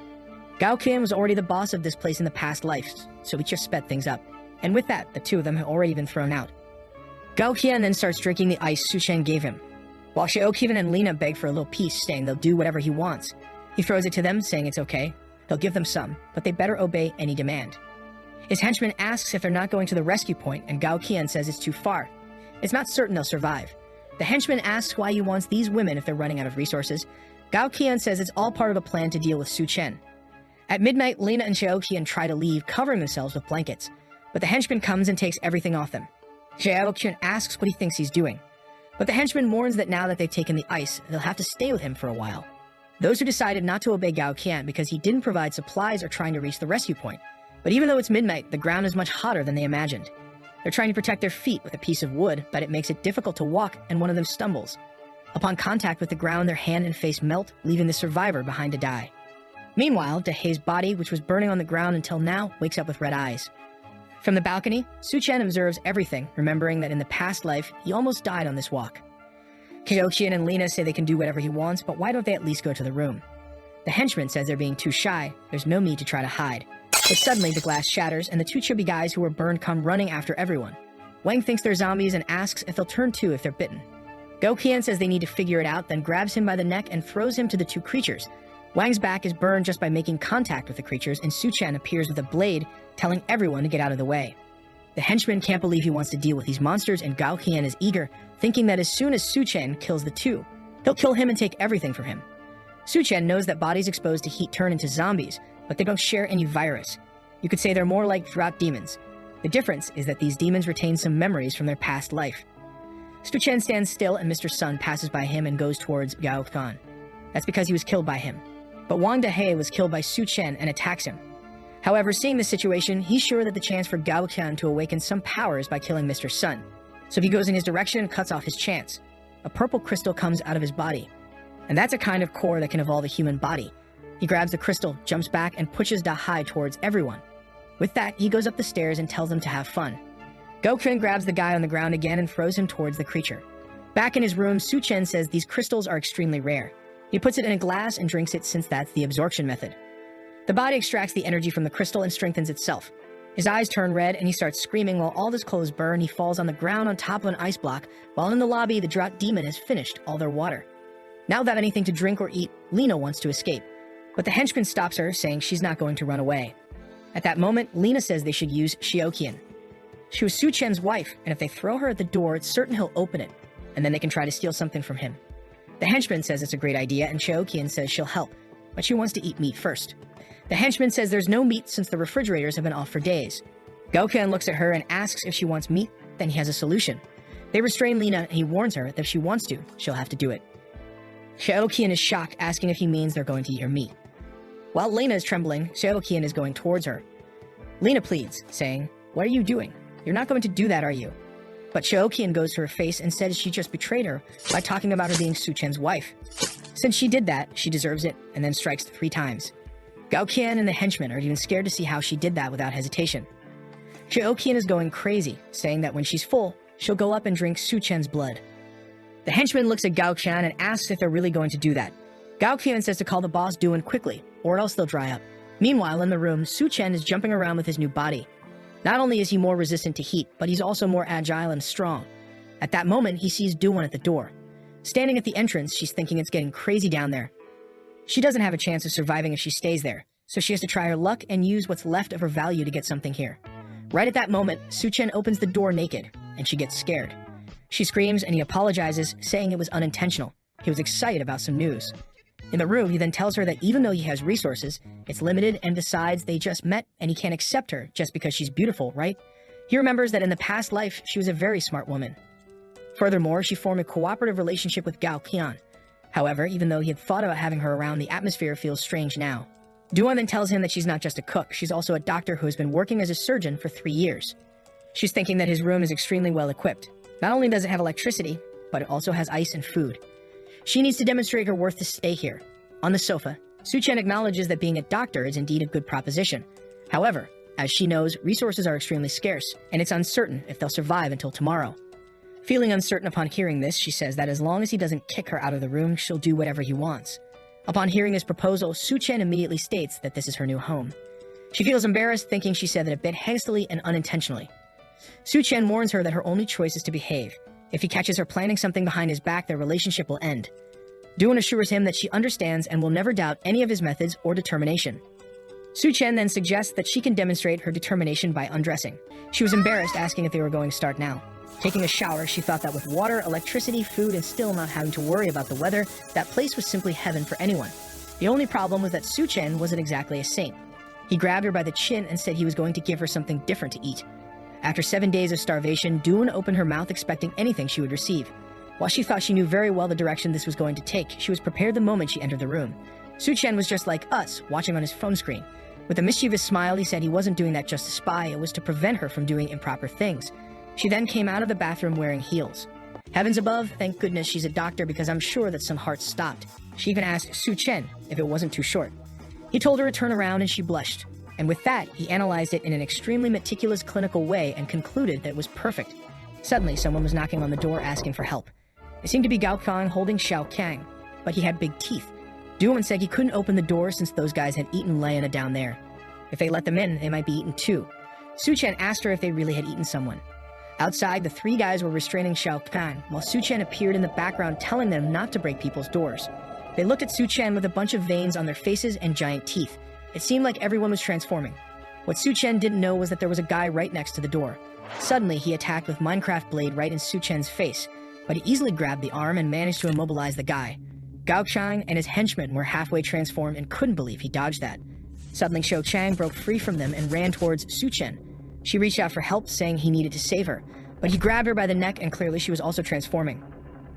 Gao Qian was already the boss of this place in the past lives, so he just sped things up. And with that, the two of them had already been thrown out. Gao Qian then starts drinking the ice Su Chen gave him, while Xiaoqian and Lina beg for a little peace, saying they'll do whatever he wants. He throws it to them, saying it's okay. They'll give them some, but they better obey any demand. His henchman asks if they're not going to the rescue point, and Gao Qian says it's too far. It's not certain they'll survive. The henchman asks why he wants these women if they're running out of resources. Gao Qian says it's all part of a plan to deal with Su Chen. At midnight, Lina and Xiaoqian try to leave, covering themselves with blankets, but the henchman comes and takes everything off them. Xiaoqian asks what he thinks he's doing, but the henchman warns that now that they've taken the ice, they'll have to stay with him for a while. Those who decided not to obey Gao Qian because he didn't provide supplies are trying to reach the rescue point. But even though it's midnight, the ground is much hotter than they imagined. They're trying to protect their feet with a piece of wood, but it makes it difficult to walk, and one of them stumbles. Upon contact with the ground, their hand and face melt, leaving the survivor behind to die. Meanwhile, Dehei's body, which was burning on the ground until now, wakes up with red eyes. From the balcony, Su Chen observes everything, remembering that in the past life, he almost died on this walk. Xiaoqian and Lina say they can do whatever he wants, but why don't they at least go to the room? The henchman says they're being too shy, there's no need to try to hide. But suddenly the glass shatters, and the two chubby guys who were burned come running after everyone. Wang thinks they're zombies and asks if they'll turn too if they're bitten. Gao Qian says they need to figure it out, then grabs him by the neck and throws him to the two creatures. Wang's back is burned just by making contact with the creatures, and Su Chen appears with a blade, telling everyone to get out of the way. The henchman can't believe he wants to deal with these monsters, and Gao Qian is eager, thinking that as soon as Su Chen kills the two, he'll kill him and take everything from him. Su Chen knows that bodies exposed to heat turn into zombies, but they don't share any virus. You could say they're more like drought demons. The difference is that these demons retain some memories from their past life. Su Chen stands still, and Mr. Sun passes by him and goes towards Gao Qian. That's because he was killed by him. But Wang Dehei was killed by Su Chen and attacks him. However, seeing the situation, he's sure that the chance for Gao Qian to awaken some powers by killing Mr. Sun. So he goes in his direction and cuts off his chance. A purple crystal comes out of his body. And that's a kind of core that can evolve a human body. He grabs the crystal, jumps back, and pushes Dahai towards everyone. With that, he goes up the stairs and tells them to have fun. Gao Qian grabs the guy on the ground again and throws him towards the creature. Back in his room, Su Chen says these crystals are extremely rare. He puts it in a glass and drinks it since that's the absorption method. The body extracts the energy from the crystal and strengthens itself. His eyes turn red and he starts screaming while all his clothes burn. He falls on the ground on top of an ice block, while in the lobby, the drought demon has finished all their water. Now without anything to drink or eat, Lina wants to escape. But the henchman stops her, saying she's not going to run away. At that moment, Lina says they should use Xiaoqian. She was Su Chen's wife, and if they throw her at the door, it's certain he'll open it, and then they can try to steal something from him. The henchman says it's a great idea, and Cheokian says she'll help, but she wants to eat meat first. The henchman says there's no meat since the refrigerators have been off for days. Gaoqian looks at her and asks if she wants meat, then he has a solution. They restrain Lena, and he warns her that if she wants to, she'll have to do it. Cheokian is shocked, asking if he means they're going to eat her meat. While Lena is trembling, Cheokian is going towards her. Lena pleads, saying, "What are you doing? You're not going to do that, are you?" But Cheokian goes to her face and says she just betrayed her by talking about her being Su Chen's wife. Since she did that, she deserves it, and then strikes 3 times. Gaoqian and the henchmen are even scared to see how she did that without hesitation. Cheokian is going crazy, saying that when she's full, she'll go up and drink Su Chen's blood. The henchman looks at Gaoqian and asks if they're really going to do that. Gaoqian says to call the boss Duan quickly, or else they'll dry up. Meanwhile, in the room, Su Chen is jumping around with his new body. Not only is he more resistant to heat, but he's also more agile and strong. At that moment, he sees Duan at the door. Standing at the entrance, she's thinking it's getting crazy down there. She doesn't have a chance of surviving if she stays there, so she has to try her luck and use what's left of her value to get something here. Right at that moment, Su Chen opens the door naked, and she gets scared. She screams and he apologizes, saying it was unintentional. He was excited about some news. In the room, he then tells her that even though he has resources, it's limited, and besides, they just met and he can't accept her just because she's beautiful, right? He remembers that in the past life, she was a very smart woman. Furthermore, she formed a cooperative relationship with Gaoqian. However, even though he had thought about having her around, the atmosphere feels strange now. Duan then tells him that she's not just a cook, she's also a doctor who has been working as a surgeon for 3 years. She's thinking that his room is extremely well equipped. Not only does it have electricity, but it also has ice and food. She needs to demonstrate her worth to stay here. On the sofa, Su Chen acknowledges that being a doctor is indeed a good proposition. However, as she knows, resources are extremely scarce, and it's uncertain if they'll survive until tomorrow. Feeling uncertain upon hearing this, she says that as long as he doesn't kick her out of the room, she'll do whatever he wants. Upon hearing his proposal, Su Chen immediately states that this is her new home. She feels embarrassed, thinking she said that a bit hastily and unintentionally. Su Chen warns her that her only choice is to behave. If he catches her planning something behind his back, their relationship will end. Duan assures him that she understands and will never doubt any of his methods or determination. Su Chen then suggests that she can demonstrate her determination by undressing. She was embarrassed, asking if they were going to start now. Taking a shower, she thought that with water, electricity, food, and still not having to worry about the weather, that place was simply heaven for anyone. The only problem was that Su Chen wasn't exactly a saint. He grabbed her by the chin and said he was going to give her something different to eat. After 7 days of starvation, Duan opened her mouth expecting anything she would receive. While she thought she knew very well the direction this was going to take, she was prepared the moment she entered the room. Su Chen was just like us, watching on his phone screen. With a mischievous smile, he said he wasn't doing that just to spy, it was to prevent her from doing improper things. She then came out of the bathroom wearing heels. Heavens above, thank goodness she's a doctor, because I'm sure that some hearts stopped. She even asked Su Chen if it wasn't too short. He told her to turn around and she blushed. And with that, he analyzed it in an extremely meticulous clinical way and concluded that it was perfect. Suddenly, someone was knocking on the door asking for help. It seemed to be Gao Kang holding Xiao Kang, but he had big teeth. Duan said he couldn't open the door since those guys had eaten Lena down there. If they let them in, they might be eaten too. Su Chen asked her if they really had eaten someone. Outside, the 3 guys were restraining Xiao Kang, while Su Chen appeared in the background telling them not to break people's doors. They looked at Su Chen with a bunch of veins on their faces and giant teeth. It seemed like everyone was transforming. What Su Chen didn't know was that there was a guy right next to the door. Suddenly, he attacked with Minecraft blade right in Su Chen's face, but he easily grabbed the arm and managed to immobilize the guy. Gao Chang and his henchmen were halfway transformed and couldn't believe he dodged that. Suddenly, Xiao Chang broke free from them and ran towards Su Chen. She reached out for help, saying he needed to save her, but he grabbed her by the neck and clearly she was also transforming.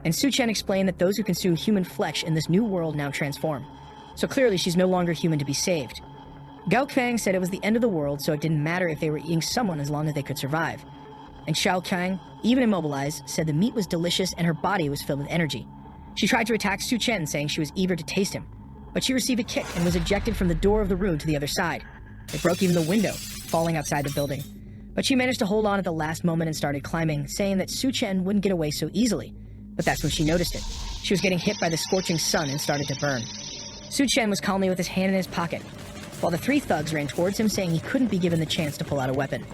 And Su Chen explained that those who consume human flesh in this new world now transform. So clearly she's no longer human to be saved. Gao Kang said it was the end of the world, so it didn't matter if they were eating someone as long as they could survive. And Xiao Kang, even immobilized, said the meat was delicious and her body was filled with energy. She tried to attack Su Chen, saying she was eager to taste him, but she received a kick and was ejected from the door of the room to the other side. It broke even the window, falling outside the building. But she managed to hold on at the last moment and started climbing, saying that Su Chen wouldn't get away so easily. But that's when she noticed it. She was getting hit by the scorching sun and started to burn. Su Chen was calmly with his hand in his pocket, while the 3 thugs ran towards him, saying he couldn't be given the chance to pull out a weapon.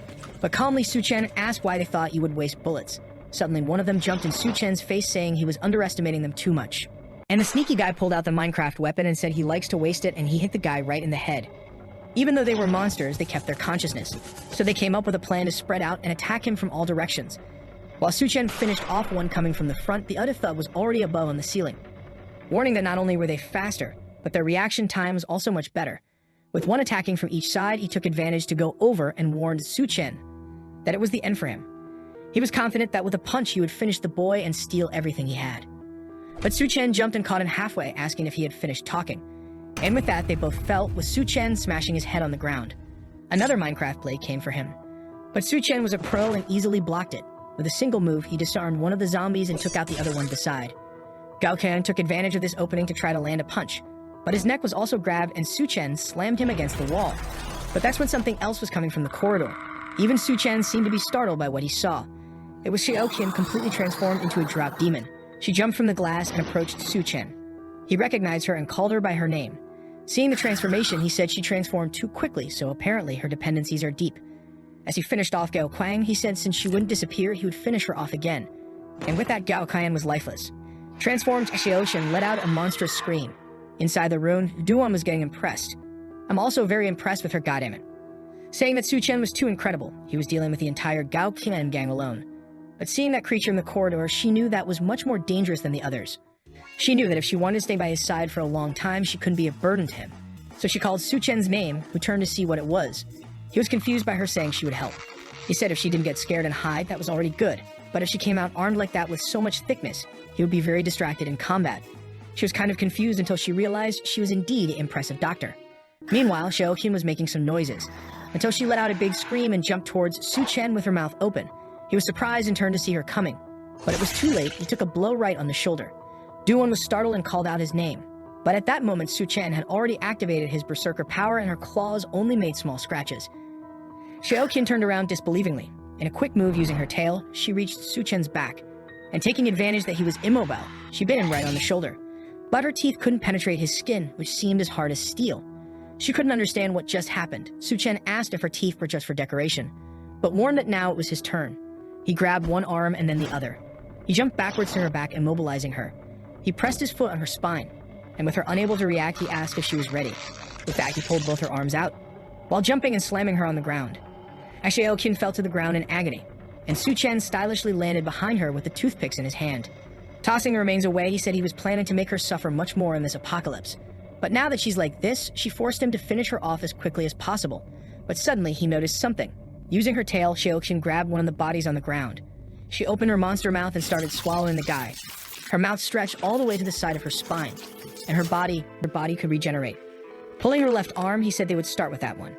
But calmly, Su Chen asked why they thought he would waste bullets. Suddenly, one of them jumped in Su Chen's face, saying he was underestimating them too much. And the sneaky guy pulled out the Minecraft weapon and said he likes to waste it, and he hit the guy right in the head. Even though they were monsters, they kept their consciousness, so they came up with a plan to spread out and attack him from all directions. While Su-Chen finished off one coming from the front, the other thug was already above on the ceiling. Warning that not only were they faster, but their reaction time was also much better. With one attacking from each side, he took advantage to go over and warned Su-Chen that it was the end for him. He was confident that with a punch he would finish the boy and steal everything he had. But Su-Chen jumped and caught him halfway, asking if he had finished talking. And with that, they both fell, with Su-Chen smashing his head on the ground. Another Minecraft blade came for him. But Su-Chen was a pro and easily blocked it. With a single move, he disarmed one of the zombies and took out the other one beside. Gao Kan took advantage of this opening to try to land a punch, but his neck was also grabbed and Su-Chen slammed him against the wall. But that's when something else was coming from the corridor. Even Su-Chen seemed to be startled by what he saw. It was Xiaoqin completely transformed into a drop demon. She jumped from the glass and approached Su-Chen. He recognized her and called her by her name. Seeing the transformation, he said she transformed too quickly, so apparently her dependencies are deep. As he finished off Gao Kuang, he said since she wouldn't disappear, he would finish her off again. And with that, Gao Kuang was lifeless. Transformed Xiaoqin let out a monstrous scream. Inside the room, Duan was getting impressed. I'm also very impressed with her, goddammit. Saying that Su-Chen was too incredible, he was dealing with the entire Gao Qian gang alone. But seeing that creature in the corridor, she knew that was much more dangerous than the others. She knew that if she wanted to stay by his side for a long time, she couldn't be a burden to him. So she called Su-Chen's name, who turned to see what it was. He was confused by her saying she would help. He said if she didn't get scared and hide, that was already good. But if she came out armed like that with so much thickness, he would be very distracted in combat. She was kind of confused until she realized she was indeed an impressive doctor. Meanwhile, Xiaoqin was making some noises, until she let out a big scream and jumped towards Su-Chen with her mouth open. He was surprised and turned to see her coming. But it was too late, he took a blow right on the shoulder. Duan was startled and called out his name. But at that moment, Su-Chen had already activated his berserker power and her claws only made small scratches. Xiaoqin turned around disbelievingly. In a quick move using her tail, she reached Su-Chen's back. And taking advantage that he was immobile, she bit him right on the shoulder. But her teeth couldn't penetrate his skin, which seemed as hard as steel. She couldn't understand what just happened. Su-Chen asked if her teeth were just for decoration, but warned that now it was his turn. He grabbed one arm and then the other. He jumped backwards to her back, immobilizing her. He pressed his foot on her spine, and with her unable to react, he asked if she was ready. With that, he pulled both her arms out, while jumping and slamming her on the ground. Xiaoqin fell to the ground in agony, and Su-Chen stylishly landed behind her with the toothpicks in his hand. Tossing the remains away, he said he was planning to make her suffer much more in this apocalypse. But now that she's like this, she forced him to finish her off as quickly as possible. But suddenly, he noticed something. Using her tail, Xiaoqin grabbed one of the bodies on the ground. She opened her monster mouth and started swallowing the guy. Her mouth stretched all the way to the side of her spine, and her body could regenerate. Pulling her left arm, he said they would start with that one.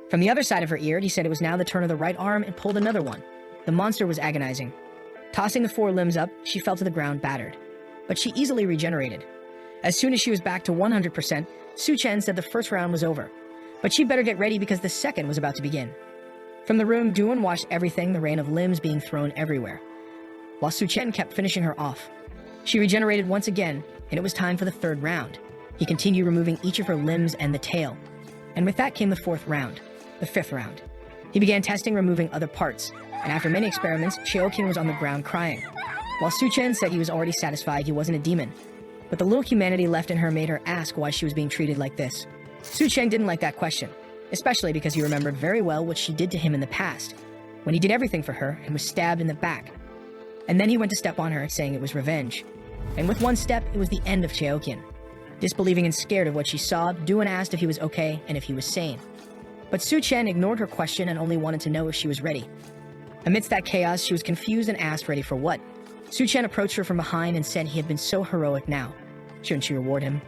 From the other side of her ear, he said it was now the turn of the right arm and pulled another one. The monster was agonizing. Tossing the four limbs up, she fell to the ground battered. But she easily regenerated. As soon as she was back to 100%, Su-Chen said the first round was over. But she'd better get ready because the second was about to begin. From the room, Duan watched everything, the rain of limbs being thrown everywhere, while Su-Chen kept finishing her off. She regenerated once again, and it was time for the third round. He continued removing each of her limbs and the tail. And with that came the fourth round, the fifth round. He began testing removing other parts, and after many experiments, Xiaoqin was on the ground crying. While Su-Chen said he was already satisfied he wasn't a demon. But the little humanity left in her made her ask why she was being treated like this. Su-Chen didn't like that question, especially because he remembered very well what she did to him in the past, when he did everything for her and was stabbed in the back. And then he went to step on her, saying it was revenge. And with one step, it was the end of Xiaoqin. Disbelieving and scared of what she saw, Duan asked if he was okay and if he was sane. But Su-Chen ignored her question and only wanted to know if she was ready. Amidst that chaos, she was confused and asked ready for what. Su-Chen approached her from behind and said he had been so heroic now. Shouldn't she reward him?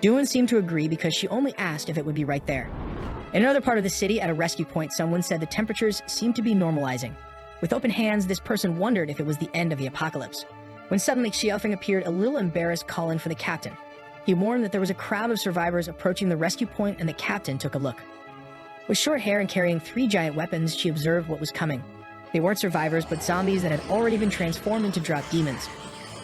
Duan seemed to agree because she only asked if it would be right there. In another part of the city, at a rescue point, someone said the temperatures seemed to be normalizing. With open hands, this person wondered if it was the end of the apocalypse. When suddenly Xiaofeng appeared a little embarrassed, calling for the captain. He warned that there was a crowd of survivors approaching the rescue point, and the captain took a look. With short hair and carrying 3 giant weapons, she observed what was coming. They weren't survivors, but zombies that had already been transformed into drop demons.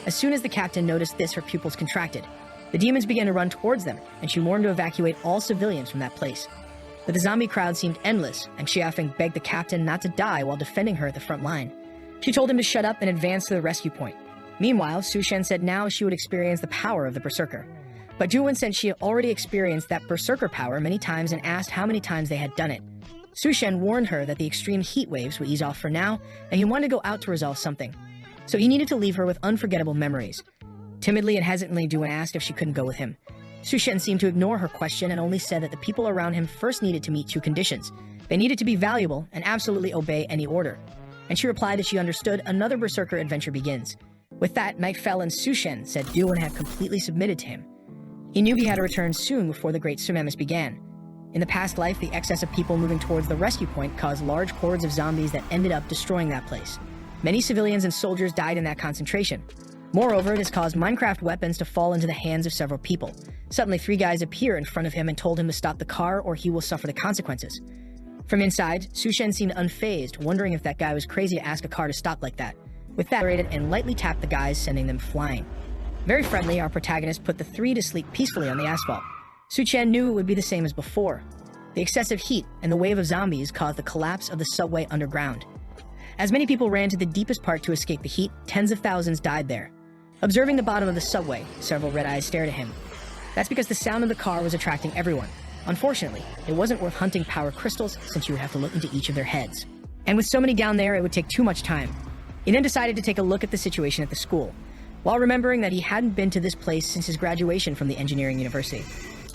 As soon as the captain noticed this, her pupils contracted. The demons began to run towards them, and she warned to evacuate all civilians from that place. But the zombie crowd seemed endless, and Xiaofeng begged the captain not to die while defending her at the front line. She told him to shut up and advance to the rescue point. Meanwhile, Su-Chen said now she would experience the power of the berserker. But Juwon said she had already experienced that berserker power many times and asked how many times they had done it. Sushen warned her that the extreme heat waves would ease off for now, and he wanted to go out to resolve something. So he needed to leave her with unforgettable memories. Timidly and hesitantly, Juwon asked if she couldn't go with him. Sushen seemed to ignore her question and only said that the people around him first needed to meet two conditions. They needed to be valuable and absolutely obey any order. And she replied that she understood. Another berserker adventure begins. With that, night fell and Sushen said Juwon had completely submitted to him. He knew he had to return soon before the Great Tsunamis began. In the past life, the excess of people moving towards the rescue point caused large hordes of zombies that ended up destroying that place. Many civilians and soldiers died in that concentration. Moreover, it has caused Minecraft weapons to fall into the hands of several people. Suddenly, 3 guys appear in front of him and told him to stop the car or he will suffer the consequences. From inside, Sushen seemed unfazed, wondering if that guy was crazy to ask a car to stop like that. With that, he and lightly tapped the guys, sending them flying. Very friendly, our protagonist put the 3 to sleep peacefully on the asphalt. Sushen knew it would be the same as before. The excessive heat and the wave of zombies caused the collapse of the subway underground. As many people ran to the deepest part to escape the heat, tens of thousands died there. Observing the bottom of the subway, several red eyes stared at him. That's because the sound of the car was attracting everyone. Unfortunately, it wasn't worth hunting power crystals since you would have to look into each of their heads. And with so many down there, it would take too much time. He then decided to take a look at the situation at the school, while remembering that he hadn't been to this place since his graduation from the engineering university.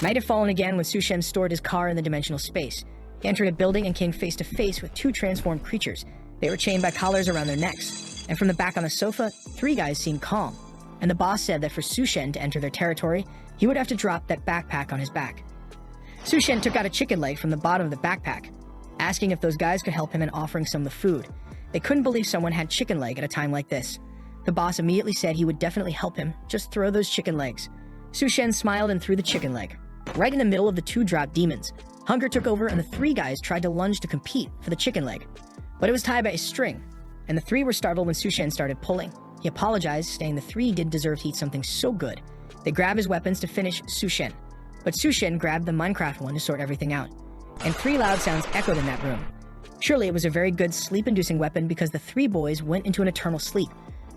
Night had fallen again when Sushen stored his car in the dimensional space. He entered a building and came face to face with 2 transformed creatures. They were chained by collars around their necks, and from the back on the sofa, 3 guys seemed calm. And the boss said that for Sushen to enter their territory, he would have to drop that backpack on his back. Sushen took out a chicken leg from the bottom of the backpack, asking if those guys could help him and offering some of the food. They couldn't believe someone had chicken leg at a time like this. The boss immediately said he would definitely help him, just throw those chicken legs. Sushen smiled and threw the chicken leg. Right in the middle of the 2 dropped demons, hunger took over and the 3 guys tried to lunge to compete for the chicken leg. But it was tied by a string, and the 3 were startled when Sushen started pulling. He apologized, saying the 3 didn't deserve to eat something so good. They grabbed his weapons to finish Sushen, but Sushen grabbed the Minecraft one to sort everything out. And 3 loud sounds echoed in that room. Surely it was a very good sleep-inducing weapon because the 3 boys went into an eternal sleep,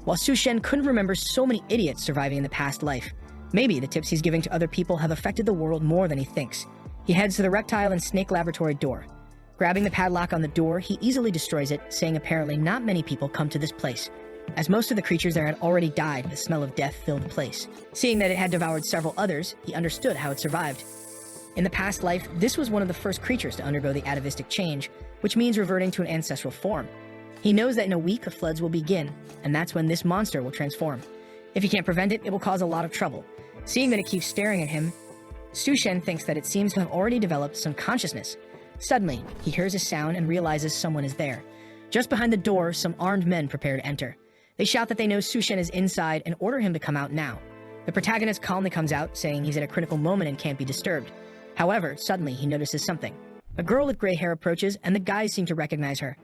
while Sushen couldn't remember so many idiots surviving in the past life. Maybe the tips he's giving to other people have affected the world more than he thinks. He heads to the reptile and snake laboratory door. Grabbing the padlock on the door, he easily destroys it, saying apparently not many people come to this place, as most of the creatures there had already died. The smell of death filled the place. Seeing that it had devoured several others, he understood how it survived. In the past life, this was one of the first creatures to undergo the atavistic change, which means reverting to an ancestral form. He knows that in a week, the floods will begin, and that's when this monster will transform. If he can't prevent it, it will cause a lot of trouble. Seeing that it keeps staring at him, Sushen thinks that it seems to have already developed some consciousness. Suddenly, he hears a sound and realizes someone is there. Just behind the door, some armed men prepare to enter. They shout that they know Sushen is inside and order him to come out now. The protagonist calmly comes out, saying he's at a critical moment and can't be disturbed. However, suddenly he notices something. A girl with gray hair approaches, and the guys seem to recognize her.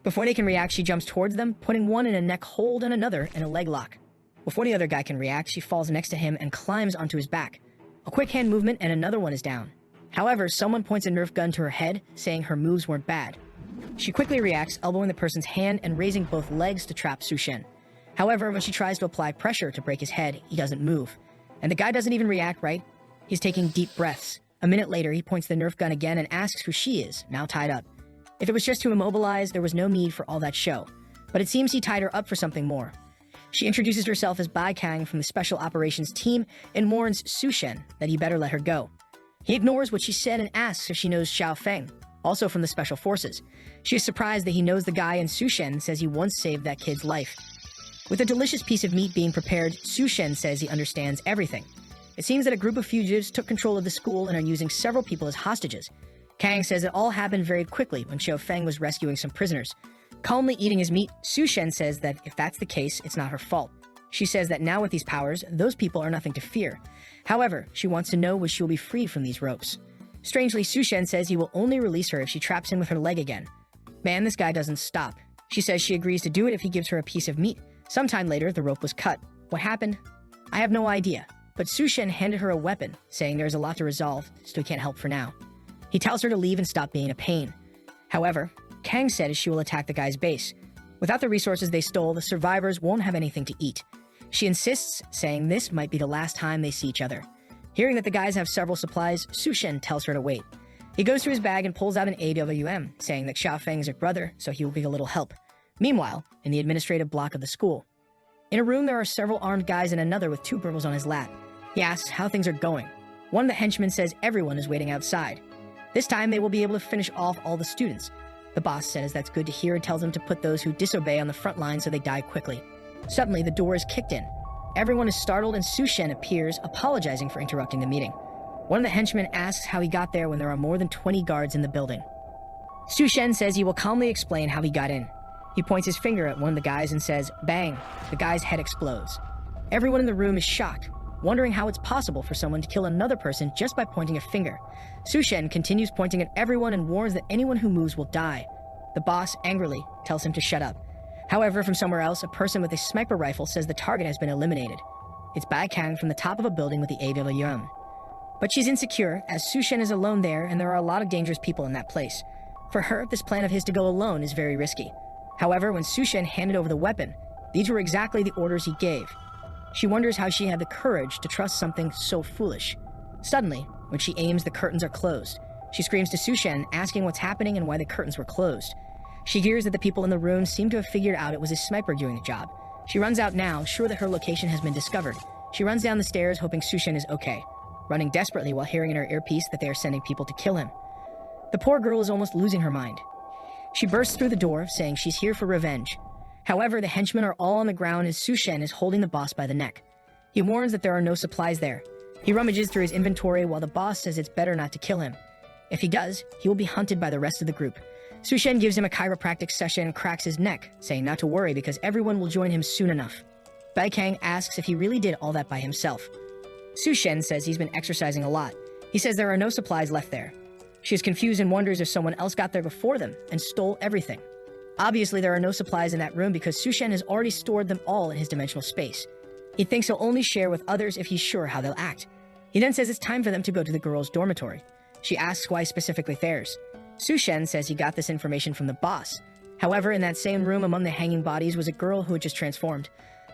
Before they can react, she jumps towards them, putting one in a neck hold and another in a leg lock. Before the other guy can react, she falls next to him and climbs onto his back. A quick hand movement and another one is down. However, someone points a Nerf gun to her head, saying her moves weren't bad. She quickly reacts, elbowing the person's hand and raising both legs to trap Sushen. However, when she tries to apply pressure to break his head, he doesn't move. And the guy doesn't even react, right? He's taking deep breaths. A minute later, he points the Nerf gun again and asks who she is, now tied up. If it was just to immobilize, there was no need for all that show. But it seems he tied her up for something more. She introduces herself as Bai Kang from the Special Operations Team and warns Sushen that he better let her go. He ignores what she said and asks if she knows Xiao Feng, also from the Special Forces. She is surprised that he knows the guy, and Sushen says he once saved that kid's life. With a delicious piece of meat being prepared, Sushen says he understands everything. It seems that a group of fugitives took control of the school and are using several people as hostages. Kang says it all happened very quickly when Xiao Feng was rescuing some prisoners. Calmly eating his meat, Sushen says that if that's the case, it's not her fault. She says that now with these powers, those people are nothing to fear. However, she wants to know when she will be freed from these ropes. Strangely, Sushen says he will only release her if she traps him with her leg again. Man, this guy doesn't stop. She says she agrees to do it if he gives her a piece of meat. Sometime later, the rope was cut. What happened? I have no idea. But Sushen handed her a weapon, saying there's a lot to resolve, so he can't help for now. He tells her to leave and stop being a pain. However, Kang said she will attack the guy's base. Without the resources they stole, the survivors won't have anything to eat. She insists, saying this might be the last time they see each other. Hearing that the guys have several supplies, Sushen tells her to wait. He goes to his bag and pulls out an AWM, saying that Xiaofeng is her brother, so he will be a little help. Meanwhile, in the administrative block of the school, in a room there are several armed guys and another with 2 girls on his lap. He asks how things are going. One of the henchmen says everyone is waiting outside. This time they will be able to finish off all the students. The boss says that's good to hear and tells him to put those who disobey on the front line so they die quickly. Suddenly, the door is kicked in. Everyone is startled and Sushen appears, apologizing for interrupting the meeting. One of the henchmen asks how he got there when there are more than 20 guards in the building. Sushen says he will calmly explain how he got in. He points his finger at one of the guys and says, "Bang!" The guy's head explodes. Everyone in the room is shocked, wondering how it's possible for someone to kill another person just by pointing a finger. Sushen continues pointing at everyone and warns that anyone who moves will die. The boss angrily tells him to shut up. However, from somewhere else, a person with a sniper rifle says the target has been eliminated. It's Bai Kang from the top of a building with the AWM. But she's insecure, as Sushen is alone there and there are a lot of dangerous people in that place. For her, this plan of his to go alone is very risky. However, when Sushen handed over the weapon, these were exactly the orders he gave. She wonders how she had the courage to trust something so foolish. Suddenly, when she aims, the curtains are closed. She screams to Sushen, asking what's happening and why the curtains were closed. She hears that the people in the room seem to have figured out it was a sniper doing the job. She runs out now, sure that her location has been discovered. She runs down the stairs, hoping Sushen is okay, running desperately while hearing in her earpiece that they are sending people to kill him. The poor girl is almost losing her mind. She bursts through the door, saying she's here for revenge. However, the henchmen are all on the ground as Sushen is holding the boss by the neck. He warns that there are no supplies there. He rummages through his inventory while the boss says it's better not to kill him. If he does, he will be hunted by the rest of the group. Sushen gives him a chiropractic session and cracks his neck, saying not to worry because everyone will join him soon enough. Bai Kang asks if he really did all that by himself. Sushen says he's been exercising a lot. He says there are no supplies left there. She is confused and wonders if someone else got there before them and stole everything. Obviously, there are no supplies in that room because Sushen has already stored them all in his dimensional space. He thinks he'll only share with others if he's sure how they'll act. He then says it's time for them to go to the girls' dormitory. She asks why specifically theirs. Sushen says he got this information from the boss. However, in that same room among the hanging bodies was a girl who had just transformed.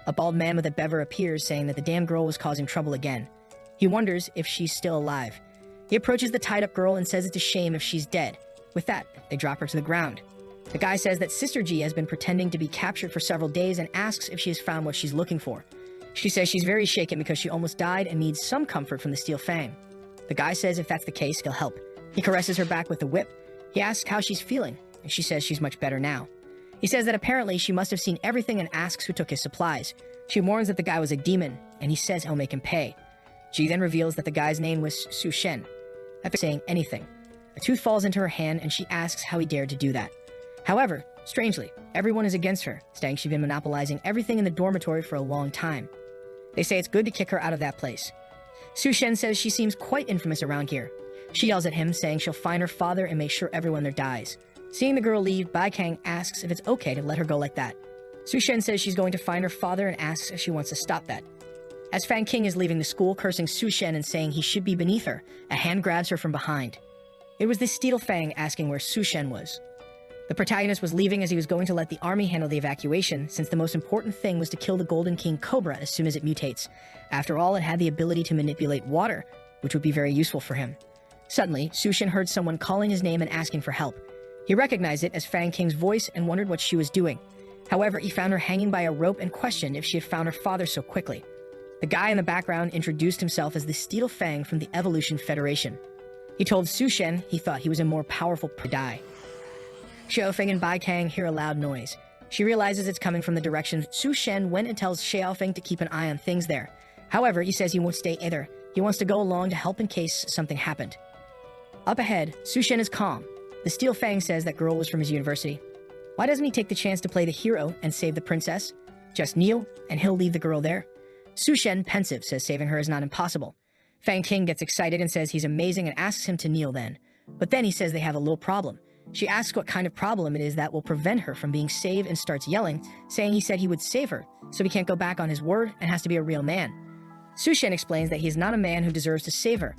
A bald man with a bever appears, saying that the damn girl was causing trouble again. He wonders if she's still alive. He approaches the tied-up girl and says it's a shame if she's dead. With that, they drop her to the ground. The guy says that Sister G has been pretending to be captured for several days and asks if she has found what she's looking for. She says she's very shaken because she almost died and needs some comfort from the Steel Fang. The guy says if that's the case, he'll help. He caresses her back with the whip. He asks how she's feeling, and she says she's much better now. He says that apparently she must have seen everything and asks who took his supplies. She warns that the guy was a demon, and he says he'll make him pay. She then reveals that the guy's name was Sushen. After saying anything, a tooth falls into her hand and she asks how he dared to do that. However, strangely, everyone is against her, saying she's been monopolizing everything in the dormitory for a long time. They say it's good to kick her out of that place. Sushen says she seems quite infamous around here. She yells at him, saying she'll find her father and make sure everyone there dies. Seeing the girl leave, Bai Kang asks if it's okay to let her go like that. Sushen says she's going to find her father and asks if she wants to stop that. As Fan King is leaving the school, cursing Sushen and saying he should be beneath her, a hand grabs her from behind. It was this Steel Fang asking where Sushen was. The protagonist was leaving as he was going to let the army handle the evacuation, since the most important thing was to kill the Golden King Cobra as soon as it mutates. After all, it had the ability to manipulate water, which would be very useful for him. Suddenly, Sushen heard someone calling his name and asking for help. He recognized it as Fan King's voice and wondered what she was doing. However, he found her hanging by a rope and questioned if she had found her father so quickly. The guy in the background introduced himself as the Steel Fang from the Evolution Federation. He told Sushen he thought he was a more powerful Pradai. Xiaofeng and Bai Kang hear a loud noise. She realizes it's coming from the direction Sushen went and tells Xiaofeng to keep an eye on things there. However, he says he won't stay either. He wants to go along to help in case something happened. Up ahead, Sushen is calm. The Steel Fang says that girl was from his university. Why doesn't he take the chance to play the hero and save the princess? Just kneel, and he'll leave the girl there. Sushen, pensive, says saving her is not impossible. Fan King gets excited and says he's amazing and asks him to kneel then. But then he says they have a little problem. She asks what kind of problem it is that will prevent her from being saved and starts yelling, saying he said he would save her, so he can't go back on his word and has to be a real man. Sushen explains that he is not a man who deserves to save her.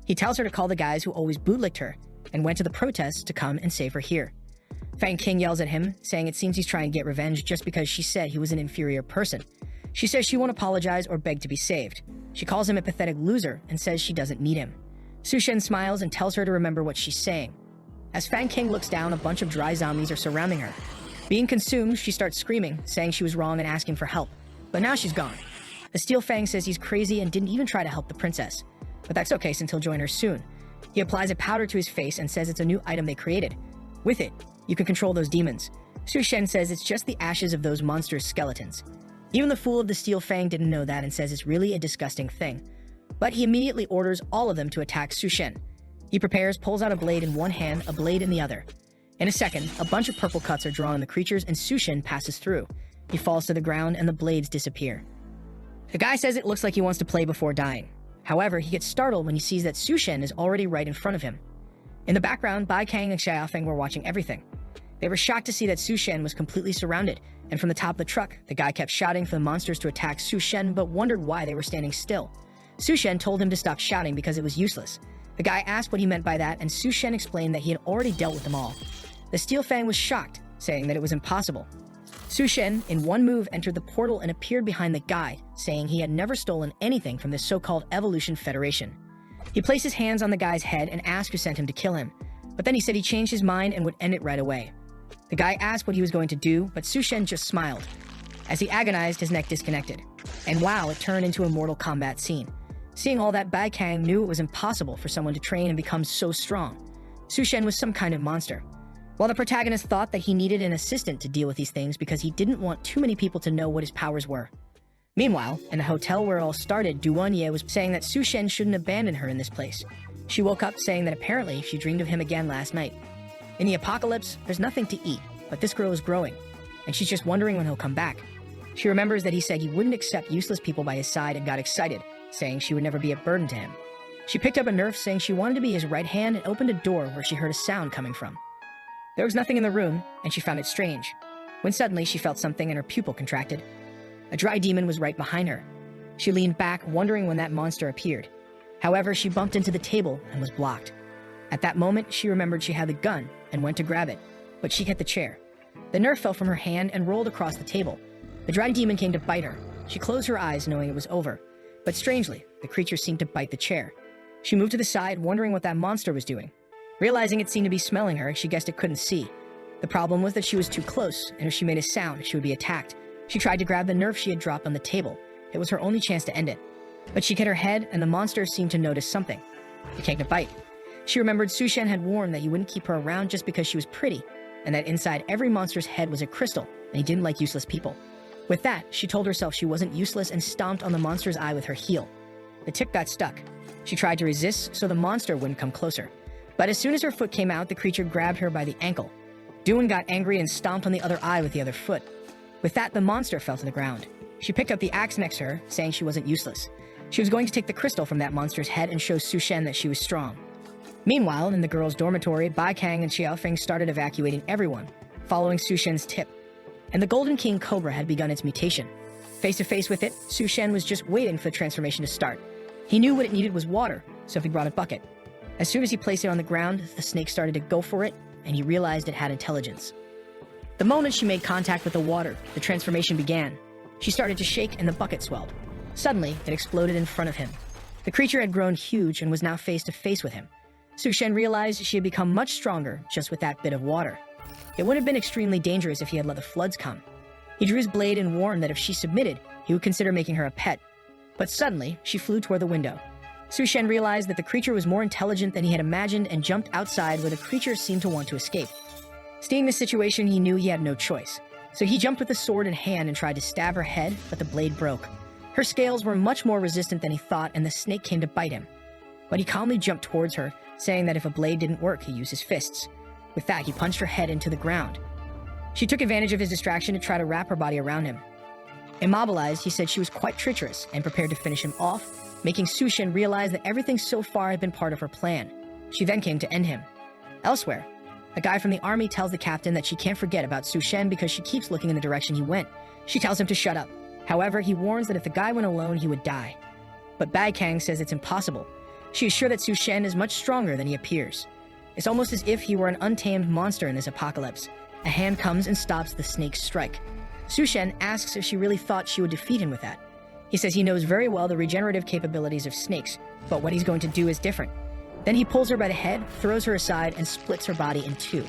He tells her to call the guys who always bootlicked her and went to the protests to come and save her here. Fan King yells at him, saying it seems he's trying to get revenge just because she said he was an inferior person. She says she won't apologize or beg to be saved. She calls him a pathetic loser and says she doesn't need him. Su Shen smiles and tells her to remember what she's saying. As Fang King looks down, a bunch of dry zombies are surrounding her. Being consumed, she starts screaming, saying she was wrong and asking for help. But now she's gone. The Steel Fang says he's crazy and didn't even try to help the princess. But that's okay since he'll join her soon. He applies a powder to his face and says it's a new item they created. With it, you can control those demons. Su Shen says it's just the ashes of those monsters' skeletons. Even the fool of the Steel Fang didn't know that and says it's really a disgusting thing. But he immediately orders all of them to attack Su Shen. He prepares, pulls out a blade in one hand, a blade in the other. In a second, a bunch of purple cuts are drawn on the creatures and Su Shen passes through. He falls to the ground and the blades disappear. The guy says it looks like he wants to play before dying. However, he gets startled when he sees that Su Shen is already right in front of him. In the background, Bai Kang and Xiaofeng were watching everything. They were shocked to see that Su Shen was completely surrounded, and from the top of the truck, the guy kept shouting for the monsters to attack Su Shen but wondered why they were standing still. Su Shen told him to stop shouting because it was useless. The guy asked what he meant by that, and Su Shen explained that he had already dealt with them all. The Steel Fang was shocked, saying that it was impossible. Su Shen, in one move, entered the portal and appeared behind the guide, saying he had never stolen anything from this so-called Evolution Federation. He placed his hands on the guy's head and asked who sent him to kill him, but then he said he changed his mind and would end it right away. The guy asked what he was going to do, but Su Shen just smiled. As he agonized, his neck disconnected. And wow, it turned into a Mortal Kombat scene. Seeing all that, Bai Kang knew it was impossible for someone to train and become so strong. Su Shen was some kind of monster. While the protagonist thought that he needed an assistant to deal with these things because he didn't want too many people to know what his powers were. Meanwhile, in the hotel where it all started, Du Wanye was saying that Su Shen shouldn't abandon her in this place. She woke up saying that apparently she dreamed of him again last night. In the apocalypse, there's nothing to eat, but this girl is growing, and she's just wondering when he'll come back. She remembers that he said he wouldn't accept useless people by his side and got excited, saying she would never be a burden to him. She picked up a Nerf saying she wanted to be his right hand and opened a door where she heard a sound coming from. There was nothing in the room, and she found it strange, when suddenly she felt something and her pupil contracted. A dry demon was right behind her. She leaned back, wondering when that monster appeared. However, she bumped into the table and was blocked. At that moment, she remembered she had the gun and went to grab it, but she hit the chair. The Nerf fell from her hand and rolled across the table. The dry demon came to bite her. She closed her eyes, knowing it was over. But strangely, the creature seemed to bite the chair. She moved to the side, wondering what that monster was doing. Realizing it seemed to be smelling her, she guessed it couldn't see. The problem was that she was too close, and if she made a sound, she would be attacked. She tried to grab the Nerf she had dropped on the table. It was her only chance to end it. But she hit her head, and the monster seemed to notice something. It came to bite. She remembered Su Shen had warned that he wouldn't keep her around just because she was pretty, and that inside every monster's head was a crystal, and he didn't like useless people. With that, she told herself she wasn't useless and stomped on the monster's eye with her heel. The tip got stuck. She tried to resist so the monster wouldn't come closer. But as soon as her foot came out, the creature grabbed her by the ankle. Duan got angry and stomped on the other eye with the other foot. With that, the monster fell to the ground. She picked up the axe next to her, saying she wasn't useless. She was going to take the crystal from that monster's head and show Su Shen that she was strong. Meanwhile, in the girls' dormitory, Bai Kang and Xiaofeng started evacuating everyone, following Su Shen's tip. And the Golden King Cobra had begun its mutation. Face to face with it, Su Shen was just waiting for the transformation to start. He knew what it needed was water, so he brought a bucket. As soon as he placed it on the ground, the snake started to go for it, and he realized it had intelligence. The moment she made contact with the water, the transformation began. She started to shake and the bucket swelled. Suddenly, it exploded in front of him. The creature had grown huge and was now face to face with him. Su Shen realized she had become much stronger just with that bit of water. It would have been extremely dangerous if he had let the floods come. He drew his blade and warned that if she submitted, he would consider making her a pet. But suddenly, she flew toward the window. Su Shen realized that the creature was more intelligent than he had imagined and jumped outside where the creature seemed to want to escape. Seeing the situation, he knew he had no choice. So he jumped with the sword in hand and tried to stab her head, but the blade broke. Her scales were much more resistant than he thought, and the snake came to bite him. But he calmly jumped towards her, saying that if a blade didn't work, he'd use his fists. With that, he punched her head into the ground. She took advantage of his distraction to try to wrap her body around him. Immobilized, he said she was quite treacherous and prepared to finish him off, making Su Shen realize that everything so far had been part of her plan. She then came to end him. Elsewhere, a guy from the army tells the captain that she can't forget about Su Shen because she keeps looking in the direction he went. She tells him to shut up. However, he warns that if the guy went alone, he would die. But Bai Kang says it's impossible. She is sure that Su Shen is much stronger than he appears. It's almost as if he were an untamed monster in this apocalypse. A hand comes and stops the snake's strike. Su Shen asks if she really thought she would defeat him with that. He says he knows very well the regenerative capabilities of snakes, but what he's going to do is different. Then he pulls her by the head, throws her aside, and splits her body in two.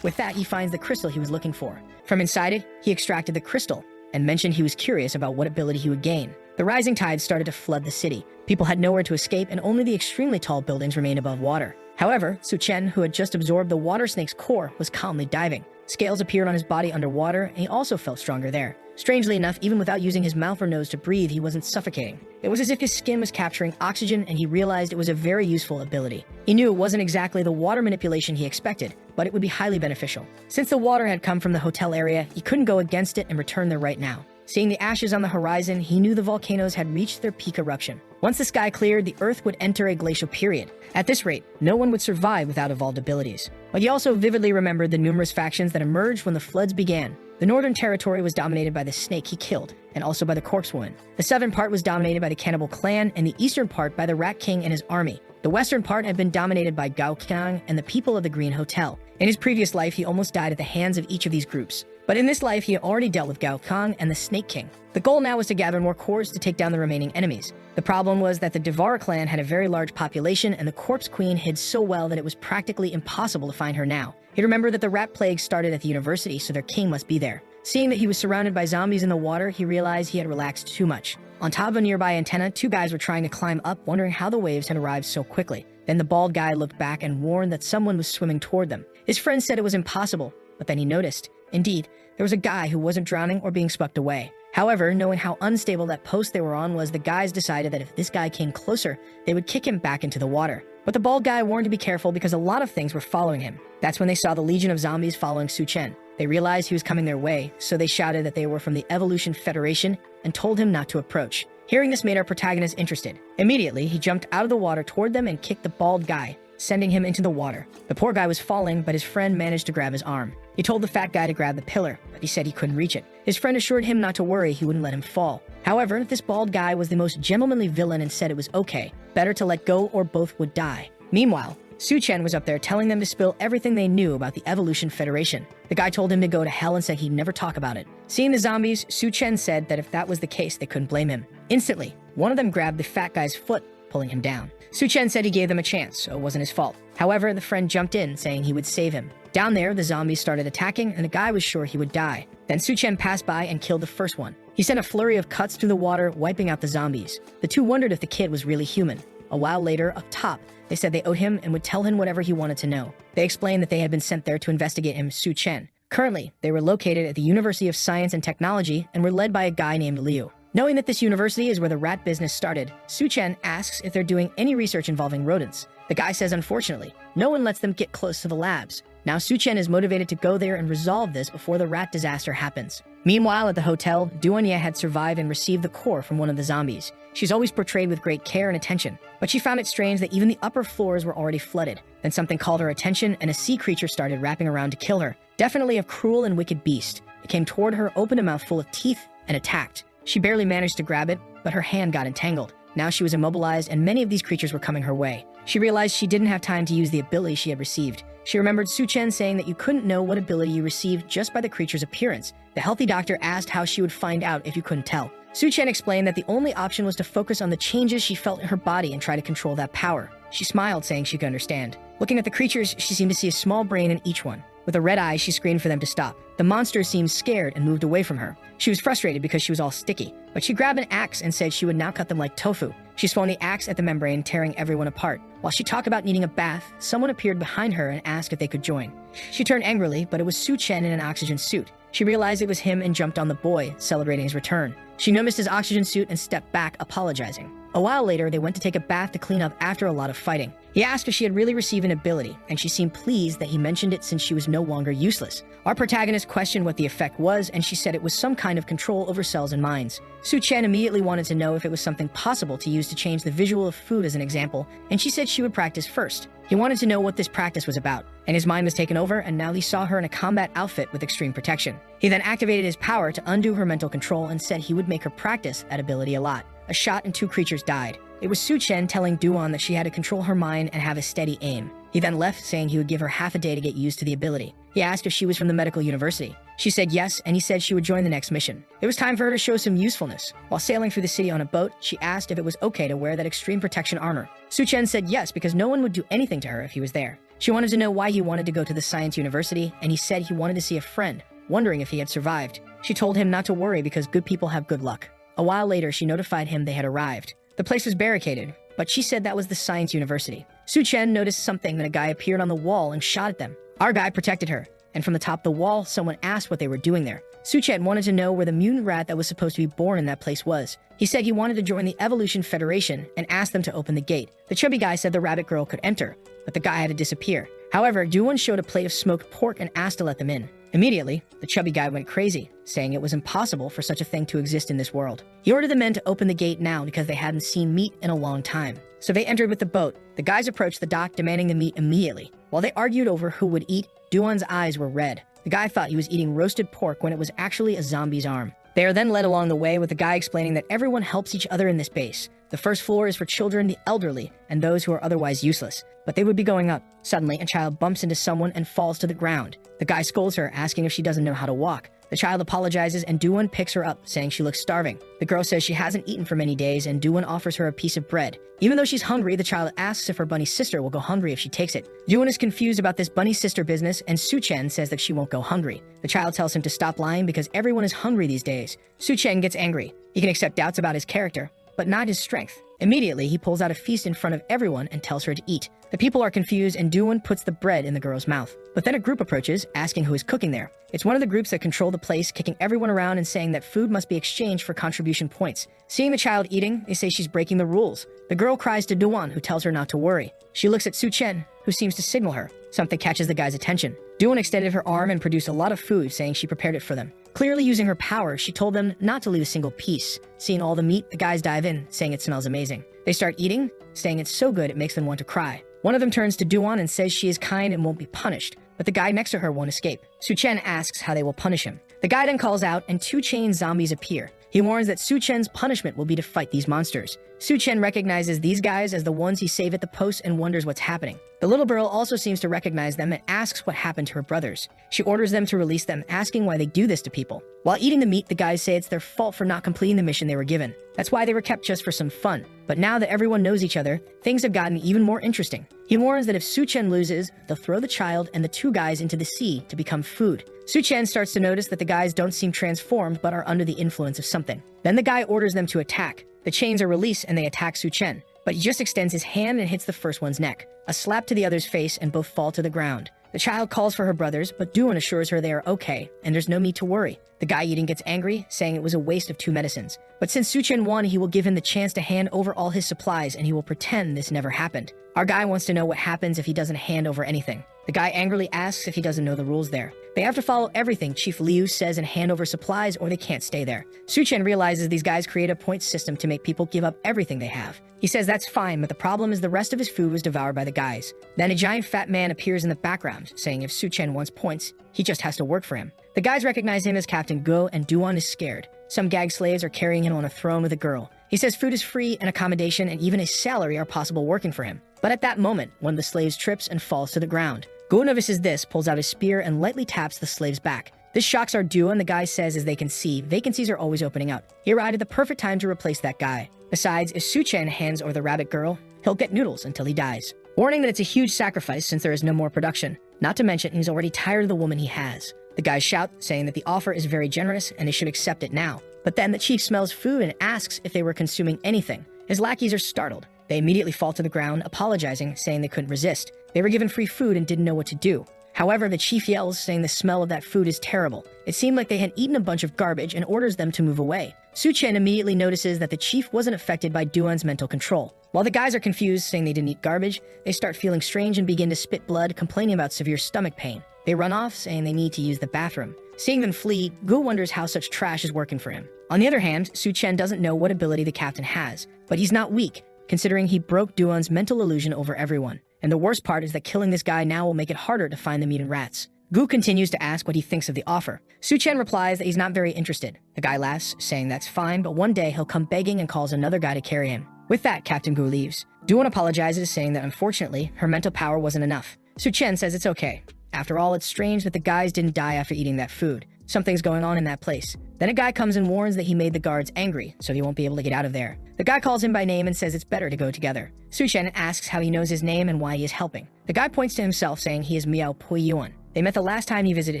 With that, he finds the crystal he was looking for. From inside it, he extracted the crystal and mentioned he was curious about what ability he would gain. The rising tide started to flood the city. People had nowhere to escape, and only the extremely tall buildings remained above water. However, Su Chen, who had just absorbed the water snake's core, was calmly diving. Scales appeared on his body underwater, and he also felt stronger there. Strangely enough, even without using his mouth or nose to breathe, he wasn't suffocating. It was as if his skin was capturing oxygen, and he realized it was a very useful ability. He knew it wasn't exactly the water manipulation he expected, but it would be highly beneficial. Since the water had come from the hotel area, he couldn't go against it and return there right now. Seeing the ashes on the horizon, he knew the volcanoes had reached their peak eruption. Once the sky cleared, the Earth would enter a glacial period. At this rate, no one would survive without evolved abilities. But he also vividly remembered the numerous factions that emerged when the floods began. The northern territory was dominated by the snake he killed, and also by the corpse woman. The southern part was dominated by the cannibal clan, and the eastern part by the Rat King and his army. The western part had been dominated by Gao Qiang and the people of the Green Hotel. In his previous life, he almost died at the hands of each of these groups. But in this life, he had already dealt with Gao Qiang and the Snake King. The goal now was to gather more cores to take down the remaining enemies. The problem was that the Devara clan had a very large population, and the Corpse Queen hid so well that it was practically impossible to find her now. He remembered that the rat plague started at the university, so their king must be there. Seeing that he was surrounded by zombies in the water, he realized he had relaxed too much. On top of a nearby antenna, two guys were trying to climb up, wondering how the waves had arrived so quickly. Then the bald guy looked back and warned that someone was swimming toward them. His friend said it was impossible, but then he noticed. Indeed, there was a guy who wasn't drowning or being swept away. However, knowing how unstable that post they were on was, the guys decided that if this guy came closer, they would kick him back into the water. But the bald guy warned to be careful because a lot of things were following him. That's when they saw the legion of zombies following Su Chen. They realized he was coming their way, so they shouted that they were from the Evolution Federation and told him not to approach. Hearing this made our protagonist interested. Immediately, he jumped out of the water toward them and kicked the bald guy, sending him into the water. The poor guy was falling, but his friend managed to grab his arm. He told the fat guy to grab the pillar, but he said he couldn't reach it. His friend assured him not to worry, he wouldn't let him fall. However, this bald guy was the most gentlemanly villain and said it was okay, better to let go or both would die. Meanwhile, Su Chen was up there telling them to spill everything they knew about the Evolution Federation. The guy told him to go to hell and said he'd never talk about it. Seeing the zombies, Su Chen said that if that was the case, they couldn't blame him. Instantly, one of them grabbed the fat guy's foot, pulling him down. Su Chen said he gave them a chance, so it wasn't his fault. However, the friend jumped in, saying he would save him. Down there, the zombies started attacking, and the guy was sure he would die. Then Su Chen passed by and killed the first one. He sent a flurry of cuts through the water, wiping out the zombies. The two wondered if the kid was really human. A while later, up top, they said they owed him and would tell him whatever he wanted to know. They explained that they had been sent there to investigate him, Su Chen. Currently, they were located at the University of Science and Technology and were led by a guy named Liu. Knowing that this university is where the rat business started, Su Chen asks if they're doing any research involving rodents. The guy says unfortunately, no one lets them get close to the labs. Now Su Chen is motivated to go there and resolve this before the rat disaster happens. Meanwhile, at the hotel, Duanya had survived and received the core from one of the zombies. She's always portrayed with great care and attention, but she found it strange that even the upper floors were already flooded. Then something called her attention, and a sea creature started wrapping around to kill her. Definitely a cruel and wicked beast. It came toward her, opened a mouth full of teeth, and attacked. She barely managed to grab it, but her hand got entangled. Now she was immobilized, and many of these creatures were coming her way. She realized she didn't have time to use the ability she had received. She remembered Su Chen saying that you couldn't know what ability you received just by the creature's appearance. The healthy doctor asked how she would find out if you couldn't tell. Su Chen explained that the only option was to focus on the changes she felt in her body and try to control that power. She smiled, saying she could understand. Looking at the creatures, she seemed to see a small brain in each one. With a red eye, she screamed for them to stop. The monster seemed scared and moved away from her. She was frustrated because she was all sticky, but she grabbed an axe and said she would now cut them like tofu. She swung the axe at the membrane, tearing everyone apart. While she talked about needing a bath, someone appeared behind her and asked if they could join. She turned angrily, but it was Su Chen in an oxygen suit. She realized it was him and jumped on the boy, celebrating his return. She noticed his oxygen suit and stepped back, apologizing. A while later, they went to take a bath to clean up after a lot of fighting. He asked if she had really received an ability, and she seemed pleased that he mentioned it since she was no longer useless. Our protagonist questioned what the effect was, and she said it was some kind of control over cells and minds. Su Chen immediately wanted to know if it was something possible to use to change the visual of food as an example, and she said she would practice first. He wanted to know what this practice was about, and his mind was taken over, and now he saw her in a combat outfit with extreme protection. He then activated his power to undo her mental control and said he would make her practice that ability a lot. A shot and two creatures died. It was Su Chen telling Duan that she had to control her mind and have a steady aim. He then left, saying he would give her half a day to get used to the ability. He asked if she was from the medical university. She said yes, and he said she would join the next mission. It was time for her to show some usefulness. While sailing through the city on a boat, she asked if it was okay to wear that extreme protection armor. Su Chen said yes because no one would do anything to her if he was there. She wanted to know why he wanted to go to the science university, and he said he wanted to see a friend, wondering if he had survived. She told him not to worry because good people have good luck. A while later, she notified him they had arrived. The place was barricaded, but she said that was the science university. Su Chen noticed something when a guy appeared on the wall and shot at them. Our guy protected her, and from the top of the wall, someone asked what they were doing there. Su Chen wanted to know where the mutant rat that was supposed to be born in that place was. He said he wanted to join the Evolution Federation and asked them to open the gate. The chubby guy said the rabbit girl could enter, but the guy had to disappear. However, Duan showed a plate of smoked pork and asked to let them in. Immediately, the chubby guy went crazy, saying it was impossible for such a thing to exist in this world. He ordered the men to open the gate now because they hadn't seen meat in a long time. So they entered with the boat. The guys approached the dock demanding the meat immediately. While they argued over who would eat, Duan's eyes were red. The guy thought he was eating roasted pork when it was actually a zombie's arm. They are then led along the way with the guy explaining that everyone helps each other in this base. The first floor is for children, the elderly, and those who are otherwise useless. But they would be going up. Suddenly, a child bumps into someone and falls to the ground. The guy scolds her, asking if she doesn't know how to walk. The child apologizes and Duan picks her up, saying she looks starving. The girl says she hasn't eaten for many days and Duan offers her a piece of bread. Even though she's hungry, the child asks if her bunny sister will go hungry if she takes it. Duan is confused about this bunny sister business and Su Chen says that she won't go hungry. The child tells him to stop lying because everyone is hungry these days. Su Chen gets angry. He can accept doubts about his character, but not his strength. Immediately, he pulls out a feast in front of everyone and tells her to eat. The people are confused and Duan puts the bread in the girl's mouth. But then a group approaches, asking who is cooking there. It's one of the groups that control the place, kicking everyone around and saying that food must be exchanged for contribution points. Seeing the child eating, they say she's breaking the rules. The girl cries to Duan, who tells her not to worry. She looks at Su Chen, who seems to signal her. Something catches the guy's attention. Duan extended her arm and produced a lot of food, saying she prepared it for them. Clearly using her power, she told them not to leave a single piece. Seeing all the meat, the guys dive in, saying it smells amazing. They start eating, saying it's so good it makes them want to cry. One of them turns to Duan and says she is kind and won't be punished, but the guy next to her won't escape. Su Chen asks how they will punish him. The guy then calls out and two chained zombies appear. He warns that Su Chen's punishment will be to fight these monsters. Su Chen recognizes these guys as the ones he saved at the post and wonders what's happening. The little girl also seems to recognize them and asks what happened to her brothers. She orders them to release them, asking why they do this to people. While eating the meat, the guys say it's their fault for not completing the mission they were given. That's why they were kept just for some fun. But now that everyone knows each other, things have gotten even more interesting. He warns that if Su Chen loses, they'll throw the child and the two guys into the sea to become food. Su Chen starts to notice that the guys don't seem transformed but are under the influence of something. Then the guy orders them to attack. The chains are released and they attack Su Chen, but he just extends his hand and hits the first one's neck. A slap to the other's face and both fall to the ground. The child calls for her brothers, but Duan assures her they are okay and there's no need to worry. The guy eating gets angry, saying it was a waste of 2 medicines. But since Su Chen won, he will give him the chance to hand over all his supplies and he will pretend this never happened. Our guy wants to know what happens if he doesn't hand over anything. The guy angrily asks if he doesn't know the rules there. They have to follow everything Chief Liu says and hand over supplies or they can't stay there. Su Chen realizes these guys create a point system to make people give up everything they have. He says that's fine, but the problem is the rest of his food was devoured by the guys. Then a giant fat man appears in the background, saying if Su Chen wants points, he just has to work for him. The guys recognize him as Captain Go and Duan is scared. Some gag slaves are carrying him on a throne with a girl. He says food is free and accommodation and even a salary are possible working for him. But at that moment, one of the slaves trips and falls to the ground. Go notices this, pulls out his spear and lightly taps the slave's back. This shocks our duo and the guy says as they can see, vacancies are always opening up. He arrived at the perfect time to replace that guy. Besides, if Su Chen hands over the rabbit girl, he'll get noodles until he dies. Warning that it's a huge sacrifice since there is no more production. Not to mention, he's already tired of the woman he has. The guys shout, saying that the offer is very generous and they should accept it now. But then the chief smells food and asks if they were consuming anything. His lackeys are startled. They immediately fall to the ground, apologizing, saying they couldn't resist. They were given free food and didn't know what to do. However, the chief yells, saying the smell of that food is terrible. It seemed like they had eaten a bunch of garbage and orders them to move away. Su Chen immediately notices that the chief wasn't affected by Duan's mental control. While the guys are confused, saying they didn't eat garbage, they start feeling strange and begin to spit blood, complaining about severe stomach pain. They run off, saying they need to use the bathroom. Seeing them flee, Gu wonders how such trash is working for him. On the other hand, Su Chen doesn't know what ability the captain has, but he's not weak, considering he broke Duan's mental illusion over everyone. And the worst part is that killing this guy now will make it harder to find the mutant rats. Gu continues to ask what he thinks of the offer. Su Chen replies that he's not very interested. The guy laughs, saying that's fine, but one day he'll come begging and calls another guy to carry him. With that, Captain Gu leaves. Duan apologizes, saying that unfortunately, her mental power wasn't enough. Su Chen says it's okay. After all, it's strange that the guys didn't die after eating that food. Something's going on in that place. Then a guy comes and warns that he made the guards angry, so he won't be able to get out of there. The guy calls him by name and says it's better to go together. Su-chen asks how he knows his name and why he is helping. The guy points to himself, saying he is Miao Puiyuan. They met the last time he visited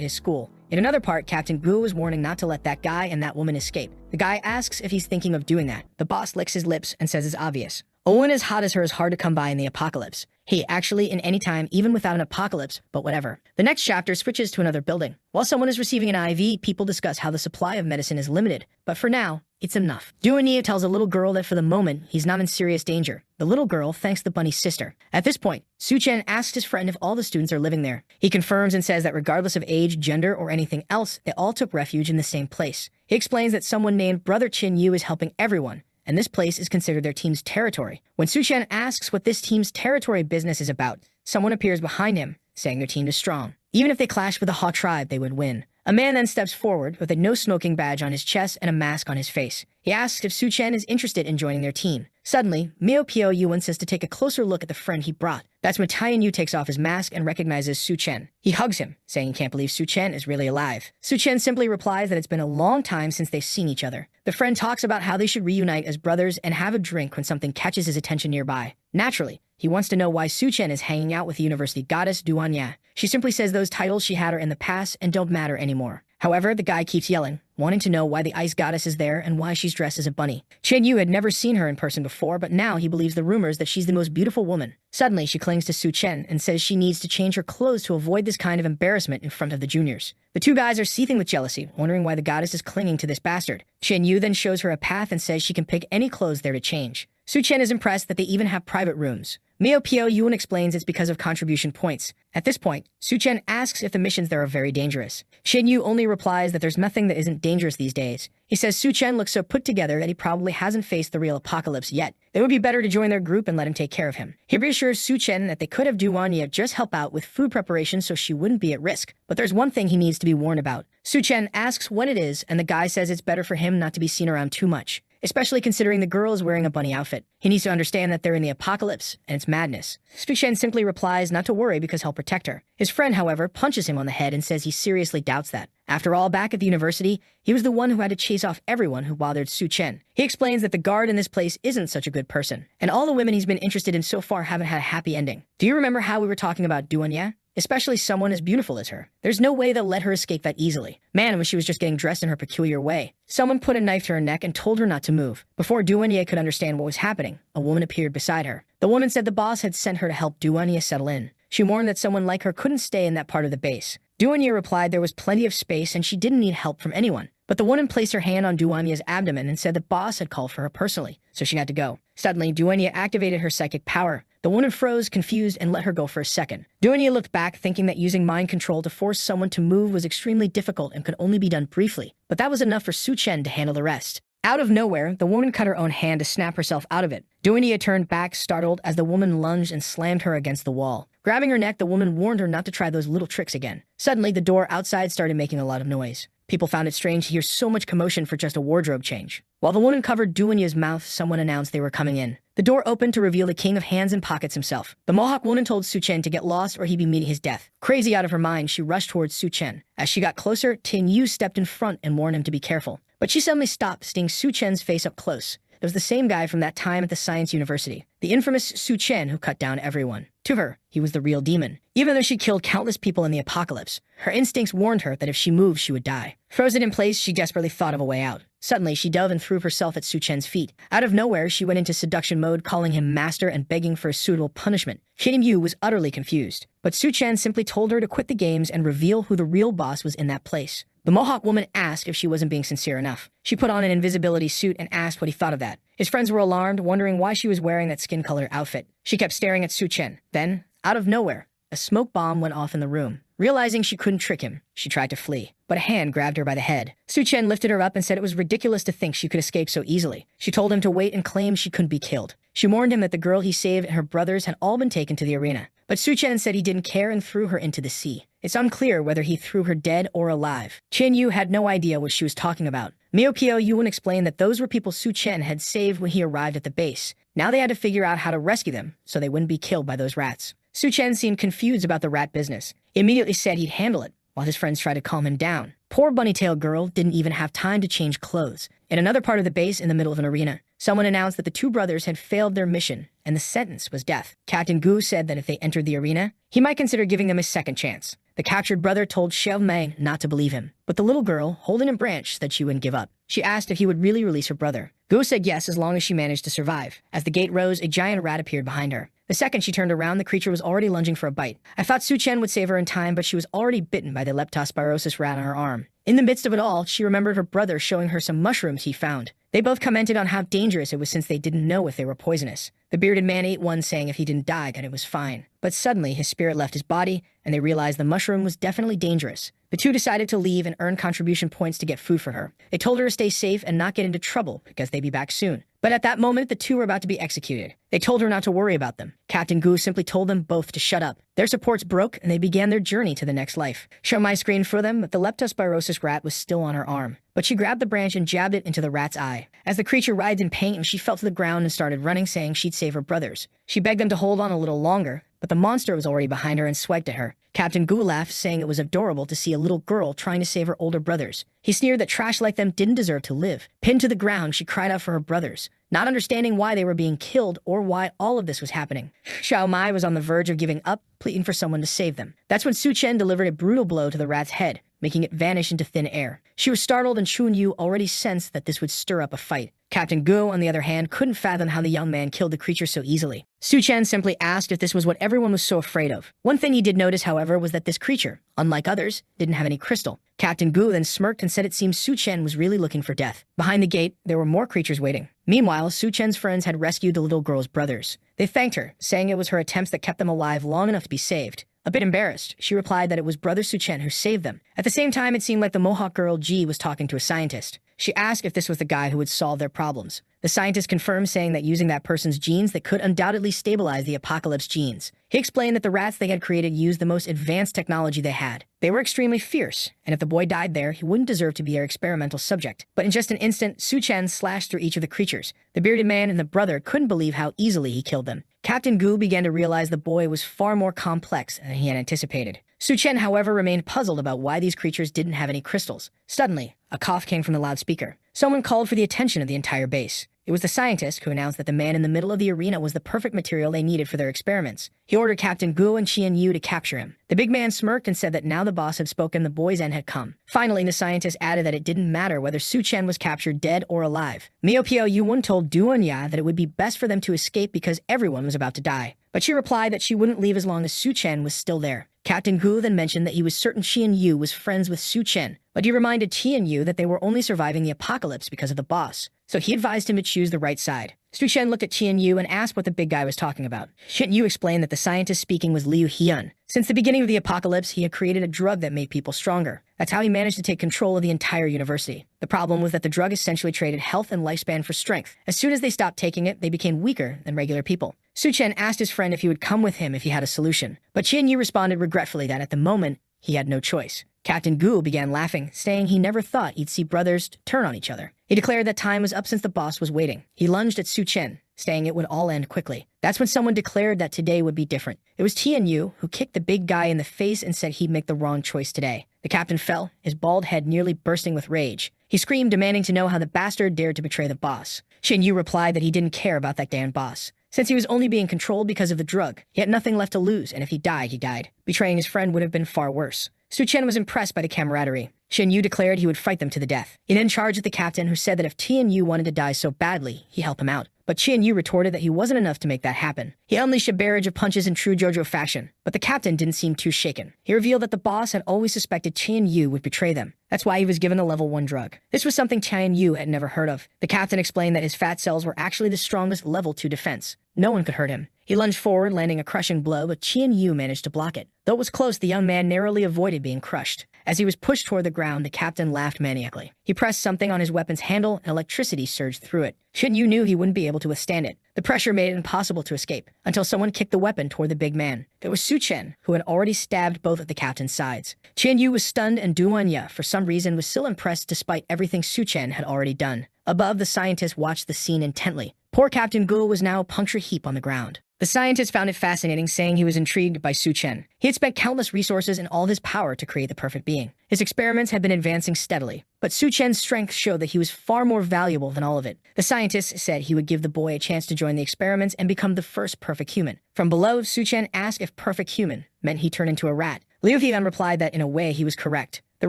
his school. In another part, Captain Gu was warning not to let that guy and that woman escape. The guy asks if he's thinking of doing that. The boss licks his lips and says it's obvious. A woman as hot as her is hard to come by in the apocalypse. Actually, in any time, even without an apocalypse, but whatever. The next chapter switches to another building. While someone is receiving an IV, people discuss how the supply of medicine is limited. But for now, it's enough. Duanya tells a little girl that for the moment, he's not in serious danger. The little girl thanks the bunny's sister. At this point, Su-chen asks his friend if all the students are living there. He confirms and says that regardless of age, gender, or anything else, they all took refuge in the same place. He explains that someone named Brother Chin Yu is helping everyone, and this place is considered their team's territory. When Su-chen asks what this team's territory business is about, someone appears behind him, saying their team is strong. Even if they clash with the Ha tribe, they would win. A man then steps forward with a no-smoking badge on his chest and a mask on his face. He asks if Su-chen is interested in joining their team. Suddenly, Miao Puiyuan says to take a closer look at the friend he brought. That's when Taiyan Yu takes off his mask and recognizes Su-chen. He hugs him, saying he can't believe Su-chen is really alive. Su-chen simply replies that it's been a long time since they've seen each other. The friend talks about how they should reunite as brothers and have a drink when something catches his attention nearby. Naturally, he wants to know why Su-chen is hanging out with the university goddess Duanya. She simply says those titles she had her in the past and don't matter anymore. However, the guy keeps yelling, wanting to know why the ice goddess is there and why she's dressed as a bunny. Chen Yu had never seen her in person before, but now he believes the rumors that she's the most beautiful woman. Suddenly, she clings to Su-chen and says she needs to change her clothes to avoid this kind of embarrassment in front of the juniors. The two guys are seething with jealousy, wondering why the goddess is clinging to this bastard. Chen Yu then shows her a path and says she can pick any clothes there to change. Su-chen is impressed that they even have private rooms. Miao Puiyuan explains it's because of contribution points. At this point, Su-chen asks if the missions there are very dangerous. Chen Yu only replies that there's nothing that isn't dangerous these days. He says Su-chen looks so put together that he probably hasn't faced the real apocalypse yet. It would be better to join their group and let him take care of him. He reassures Su-chen that they could have Duanya just help out with food preparation so she wouldn't be at risk. But there's one thing he needs to be warned about. Su-chen asks when it is, and the guy says it's better for him not to be seen around too much, especially considering the girl is wearing a bunny outfit. He needs to understand that they're in the apocalypse, and it's madness. Su-chen simply replies not to worry because he'll protect her. His friend, however, punches him on the head and says he seriously doubts that. After all, back at the university, he was the one who had to chase off everyone who bothered Su-chen. He explains that the guard in this place isn't such a good person, and all the women he's been interested in so far haven't had a happy ending. Do you remember how we were talking about Duanya? Especially someone as beautiful as her. There's no way they'll let her escape that easily. Man, when she was just getting dressed in her peculiar way. Someone put a knife to her neck and told her not to move. Before Duanya could understand what was happening, a woman appeared beside her. The woman said the boss had sent her to help Duanya settle in. She warned that someone like her couldn't stay in that part of the base. Duanya replied there was plenty of space and she didn't need help from anyone. But the woman placed her hand on Duanya's abdomen and said the boss had called for her personally, so she had to go. Suddenly, Duanya activated her psychic power. The woman froze, confused, and let her go for a second. Duanya looked back, thinking that using mind control to force someone to move was extremely difficult and could only be done briefly. But that was enough for Su-chen to handle the rest. Out of nowhere, the woman cut her own hand to snap herself out of it. Duanya turned back, startled, as the woman lunged and slammed her against the wall. Grabbing her neck, the woman warned her not to try those little tricks again. Suddenly, the door outside started making a lot of noise. People found it strange to hear so much commotion for just a wardrobe change. While the woman covered Duanya's mouth, someone announced they were coming in. The door opened to reveal the king of hands and pockets himself. The Mohawk woman told Su-chen to get lost or he'd be meeting his death. Crazy out of her mind, she rushed towards Su-chen. As she got closer, Tin Yu stepped in front and warned him to be careful. But she suddenly stopped, seeing Su-chen's face up close. It was the same guy from that time at the Science University, the infamous Su-chen who cut down everyone. To her, he was the real demon. Even though she killed countless people in the apocalypse, her instincts warned her that if she moved, she would die. Frozen in place, she desperately thought of a way out. Suddenly, she dove and threw herself at Su-chen's feet. Out of nowhere, she went into seduction mode, calling him master and begging for a suitable punishment. Shin Yu was utterly confused, but Su-chen simply told her to quit the games and reveal who the real boss was in that place. The Mohawk woman asked if she wasn't being sincere enough. She put on an invisibility suit and asked what he thought of that. His friends were alarmed, wondering why she was wearing that skin-colored outfit. She kept staring at Su-chen. Then, out of nowhere, a smoke bomb went off in the room. Realizing she couldn't trick him, she tried to flee, but a hand grabbed her by the head. Su-chen lifted her up and said it was ridiculous to think she could escape so easily. She told him to wait and claimed she couldn't be killed. She warned him that the girl he saved and her brothers had all been taken to the arena. But Su-chen said he didn't care and threw her into the sea. It's unclear whether he threw her dead or alive. Chen Yu had no idea what she was talking about. Miao Puiyuan explained that those were people Su-chen had saved when he arrived at the base. Now they had to figure out how to rescue them so they wouldn't be killed by those rats. Su-chen seemed confused about the rat business. He immediately said he'd handle it, while his friends tried to calm him down. Poor bunny-tailed girl didn't even have time to change clothes. In another part of the base in the middle of an arena, someone announced that the two brothers had failed their mission, and the sentence was death. Captain Gu said that if they entered the arena, he might consider giving them a second chance. The captured brother told Xiao Mei not to believe him, but the little girl, holding a branch, said she wouldn't give up. She asked if he would really release her brother. Gu said yes as long as she managed to survive. As the gate rose, a giant rat appeared behind her. The second she turned around, the creature was already lunging for a bite. I thought Su Chen would save her in time, but she was already bitten by the leptospirosis rat on her arm. In the midst of it all, she remembered her brother showing her some mushrooms he found. They both commented on how dangerous it was since they didn't know if they were poisonous. The bearded man ate one, saying if he didn't die, then it was fine. But suddenly, his spirit left his body, and they realized the mushroom was definitely dangerous. The two decided to leave and earn contribution points to get food for her. They told her to stay safe and not get into trouble, because they'd be back soon. But at that moment, the two were about to be executed. They told her not to worry about them. Captain Gu simply told them both to shut up. Their supports broke, and they began their journey to the next life. Show my screen for them, but the leptospirosis rat was still on her arm. But she grabbed the branch and jabbed it into the rat's eye. As the creature writhed in pain, she fell to the ground and started running, saying she'd save her brothers. She begged them to hold on a little longer, but the monster was already behind her and swiped at her. Captain Gu laughed, saying it was adorable to see a little girl trying to save her older brothers. He sneered that trash like them didn't deserve to live. Pinned to the ground, she cried out for her brothers, not understanding why they were being killed or why all of this was happening. Xiao Mai was on the verge of giving up, pleading for someone to save them. That's when Su Chen delivered a brutal blow to the rat's head, making it vanish into thin air. She was startled, and Chun Yu already sensed that this would stir up a fight. Captain Gu, on the other hand, couldn't fathom how the young man killed the creature so easily. Su Chen simply asked if this was what everyone was so afraid of. One thing he did notice, however, was that this creature, unlike others, didn't have any crystal. Captain Gu then smirked and said it seemed Su Chen was really looking for death. Behind the gate, there were more creatures waiting. Meanwhile, Su Chen's friends had rescued the little girl's brothers. They thanked her, saying it was her attempts that kept them alive long enough to be saved. A bit embarrassed, she replied that it was Brother Su Chen who saved them. At the same time, it seemed like the Mohawk girl Ji was talking to a scientist. She asked if this was the guy who would solve their problems. The scientist confirmed, saying that using that person's genes, they could undoubtedly stabilize the apocalypse genes. He explained that the rats they had created used the most advanced technology they had. They were extremely fierce, and if the boy died there, he wouldn't deserve to be their experimental subject. But in just an instant, Su Chen slashed through each of the creatures. The bearded man and the brother couldn't believe how easily he killed them. Captain Gu began to realize the boy was far more complex than he had anticipated. Su Chen, however, remained puzzled about why these creatures didn't have any crystals. Suddenly, a cough came from the loudspeaker. Someone called for the attention of the entire base. It was the scientist who announced that the man in the middle of the arena was the perfect material they needed for their experiments. He ordered Captain Gu and Qian Yu to capture him. The big man smirked and said that now the boss had spoken, the boy's end had come. Finally, the scientist added that it didn't matter whether Su Chen was captured dead or alive. Miao Piao Yuan told Duan Ya that it would be best for them to escape because everyone was about to die. But she replied that she wouldn't leave as long as Su Chen was still there. Captain Gu then mentioned that he was certain Qian Yu was friends with Su Chen, but he reminded Qian Yu that they were only surviving the apocalypse because of the boss. So he advised him to choose the right side. Su Chen looked at Qian Yu and asked what the big guy was talking about. Qian Yu explained that the scientist speaking was Liu Hyun. Since the beginning of the apocalypse, he had created a drug that made people stronger. That's how he managed to take control of the entire university. The problem was that the drug essentially traded health and lifespan for strength. As soon as they stopped taking it, they became weaker than regular people. Su Chen asked his friend if he would come with him if he had a solution, but Qian Yu responded regretfully that at the moment, he had no choice. Captain Gu began laughing, saying he never thought he'd see brothers turn on each other. He declared that time was up since the boss was waiting. He lunged at Su Chen, saying it would all end quickly. That's when someone declared that today would be different. It was Tian Yu who kicked the big guy in the face and said he'd make the wrong choice today. The captain fell, his bald head nearly bursting with rage. He screamed, demanding to know how the bastard dared to betray the boss. Qian Yu replied that he didn't care about that damn boss. Since he was only being controlled because of the drug, he had nothing left to lose, and if he died, he died. Betraying his friend would have been far worse. Su Chen was impressed by the camaraderie. Qian Yu declared he would fight them to the death. He then charged at the captain, who said that if Tian Yu wanted to die so badly, he'd help him out. But Qian Yu retorted that he wasn't enough to make that happen. He unleashed a barrage of punches in true JoJo fashion, but the captain didn't seem too shaken. He revealed that the boss had always suspected Qian Yu would betray them. That's why he was given a level 1 drug. This was something Qian Yu had never heard of. The captain explained that his fat cells were actually the strongest level 2 defense. No one could hurt him. He lunged forward, landing a crushing blow, but Qian Yu managed to block it. Though it was close, the young man narrowly avoided being crushed. As he was pushed toward the ground, the captain laughed maniacally. He pressed something on his weapon's handle, and electricity surged through it. Qian Yu knew he wouldn't be able to withstand it. The pressure made it impossible to escape, until someone kicked the weapon toward the big man. It was Su Chen, who had already stabbed both of the captain's sides. Qian Yu was stunned, and Duan Ya, for some reason, was still impressed despite everything Su Chen had already done. Above, the scientists watched the scene intently. Poor Captain Gu was now a puncture heap on the ground. The scientist found it fascinating, saying he was intrigued by Su Chen. He had spent countless resources and all his power to create the perfect being. His experiments had been advancing steadily, but Su Chen's strength showed that he was far more valuable than all of it. The scientist said he would give the boy a chance to join the experiments and become the first perfect human. From below, Su Chen asked if perfect human meant he turned into a rat. Liu Hian replied that in a way he was correct. The